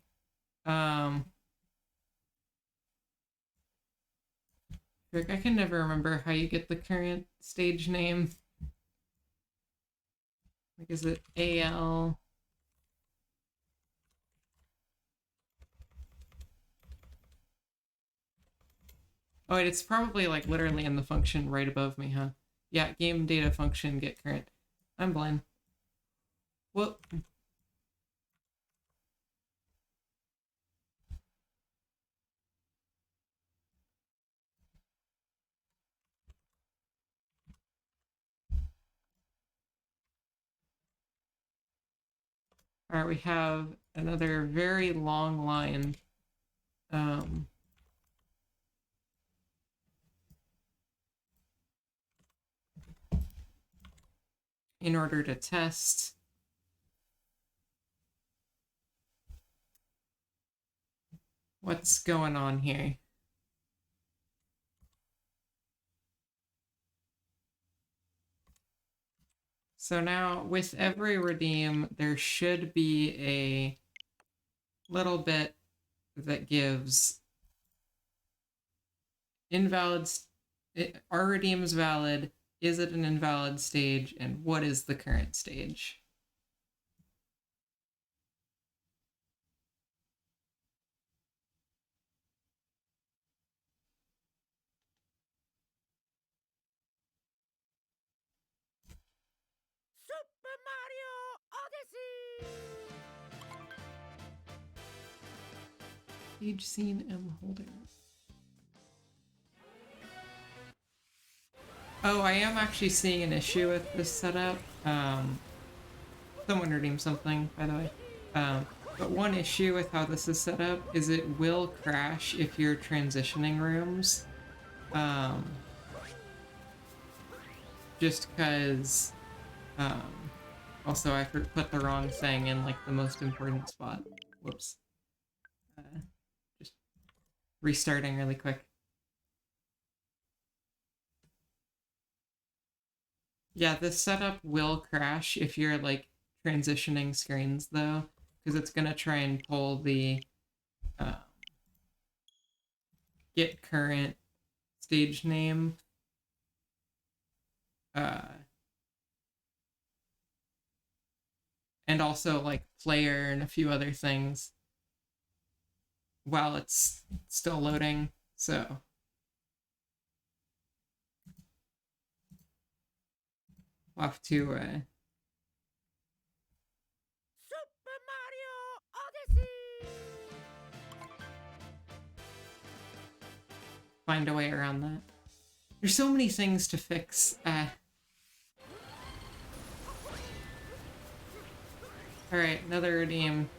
Frick, I can never remember how you get the current stage name. Like, is it AL? Oh, wait, it's probably like literally in the function right above me, huh? Yeah, game data function get current. I'm blind. Whoop. All right, we have another very long line. In order to test. What's going on here? So now with every redeem, there should be a little bit that gives invalid. Are redeems valid? Is it an invalid stage? And what is the current stage? Super Mario Odyssey! Stage scene M holder. Oh, I am actually seeing an issue with this setup. Someone redeemed something, by the way. But one issue with how this is set up is it will crash if you're transitioning rooms. Just because... also, I put the wrong thing in, like, the most important spot. Whoops. Just restarting really quick. Yeah, this setup will crash if you're, like, transitioning screens, though, because it's gonna try and pull the get current stage name and also, like, player and a few other things while it's still loading, so... We'll have to, Super Mario Odyssey! find a way around that. There's so many things to fix. Alright, another redeem.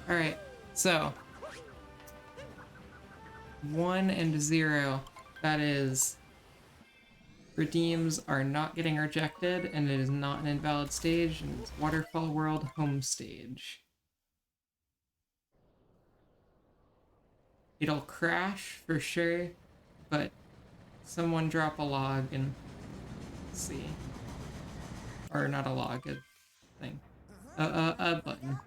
Alright, so 1 and 0, that is redeems are not getting rejected, and it is not an invalid stage, and it's Waterfall World home stage. It'll crash for sure, but someone drop a log and see. Or not a log, a thing. A button.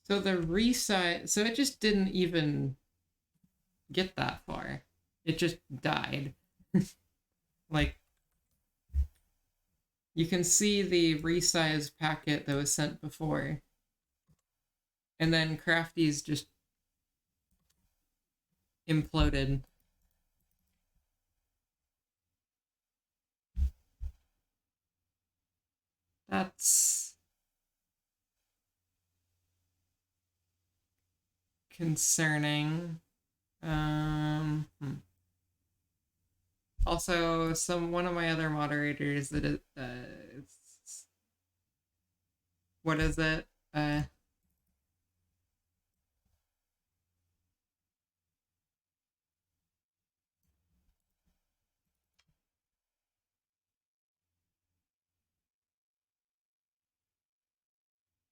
So the resize, so it just didn't even get that far. It just died. Like, you can see the resize packet that was sent before. And then Crafty's just imploded. That's concerning. Also, one of my other moderators that what is it?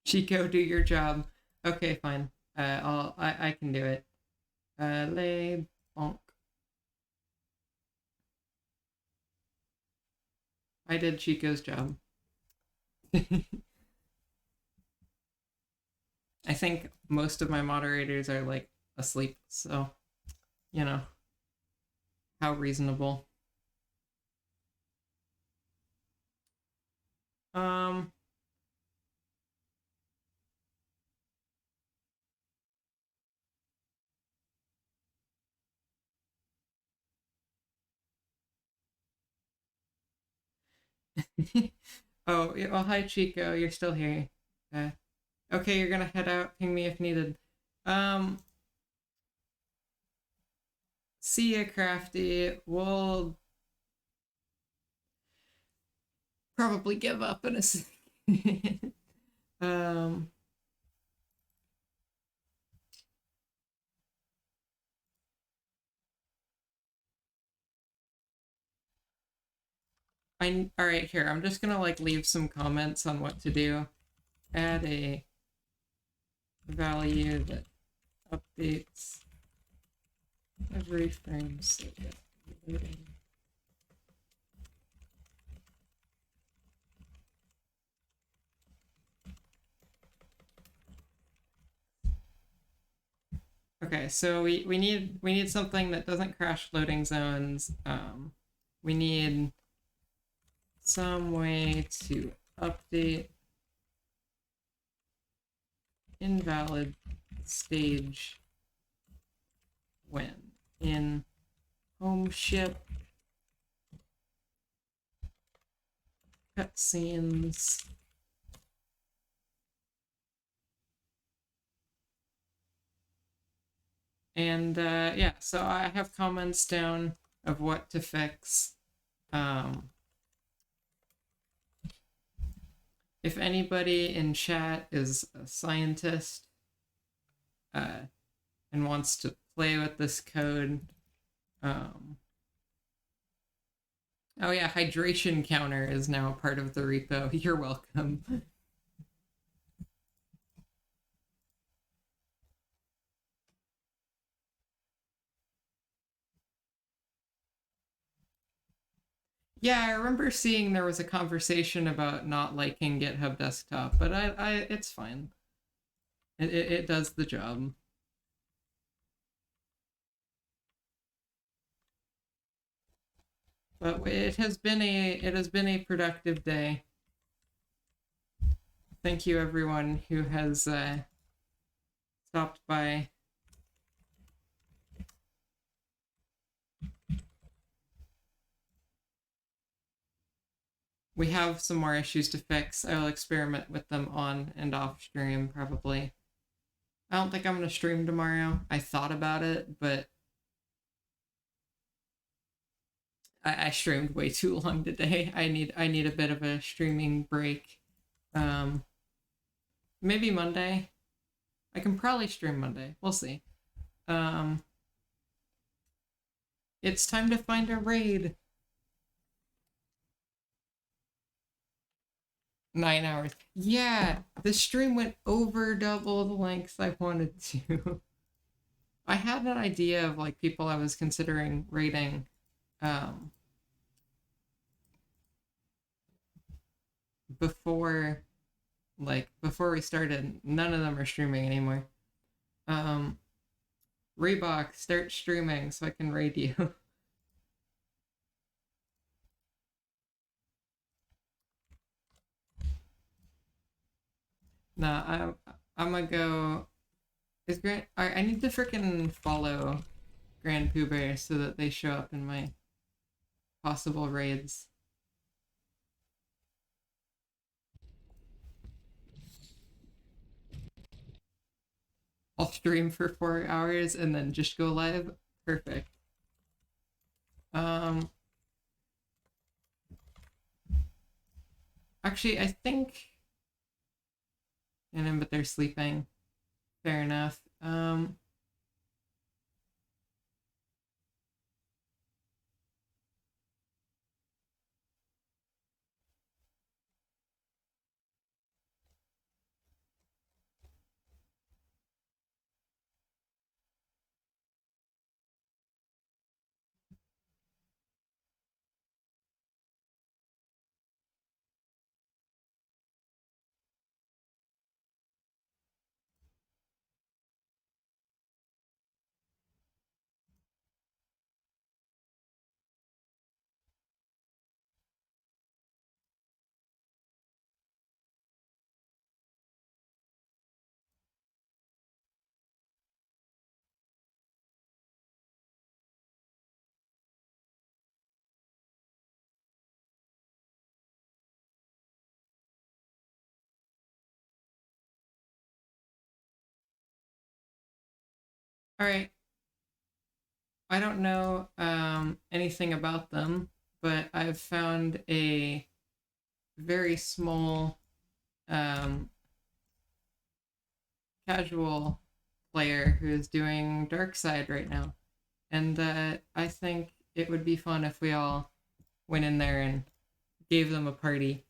Chico, do your job. Okay, fine. I can do it. Lay bonk. I did Chico's job. I think most of my moderators are like asleep, so you know, how reasonable. Um oh, hi Chico, you're still here. Okay, you're gonna head out. Ping me if needed. Um, See ya, Crafty. We'll probably give up in a second. um, all right here. I'm just gonna like leave some comments on what to do. Add a value that updates every frame so that loading. Okay, so we need something that doesn't crash loading zones. We need some way to update invalid stage when in home ship cutscenes. And yeah, so I have comments down of what to fix. If anybody in chat is a scientist and wants to play with this code, oh yeah, hydration counter is now a part of the repo. You're welcome. Yeah, I remember seeing there was a conversation about not liking GitHub Desktop, but it's fine. It does the job. But it has been a productive day. Thank you everyone who has stopped by. We have some more issues to fix. I will experiment with them on and off stream probably. I don't think I'm gonna stream tomorrow. I thought about it, but I streamed way too long today. I need a bit of a streaming break. Maybe Monday. I can probably stream Monday. We'll see. It's time to find a raid. 9 hours. Yeah, the stream went over double the length I wanted to. I had an idea of like people I was considering raiding. Before we started, none of them are streaming anymore. Reebok, start streaming so I can raid you. Nah, I'm gonna go. Is Grant? I need to freaking follow Grand Pooh Bear so that they show up in my possible raids. I'll stream for 4 hours and then just go live. Perfect. Actually, I think. But they're sleeping. Fair enough. Alright. I don't know anything about them, but I've found a very small casual player who is doing Dark Side right now. And I think it would be fun if we all went in there and gave them a party.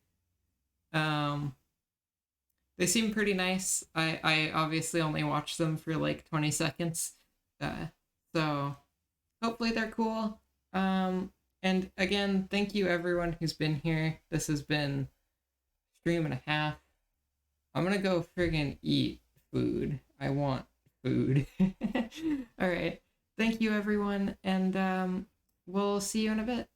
They seem pretty nice. I obviously only watched them for like 20 seconds. So hopefully they're cool. And again, thank you everyone who's been here. This has been a stream and a half. I'm gonna go friggin' eat food. I want food. Alright. Thank you everyone, and we'll see you in a bit.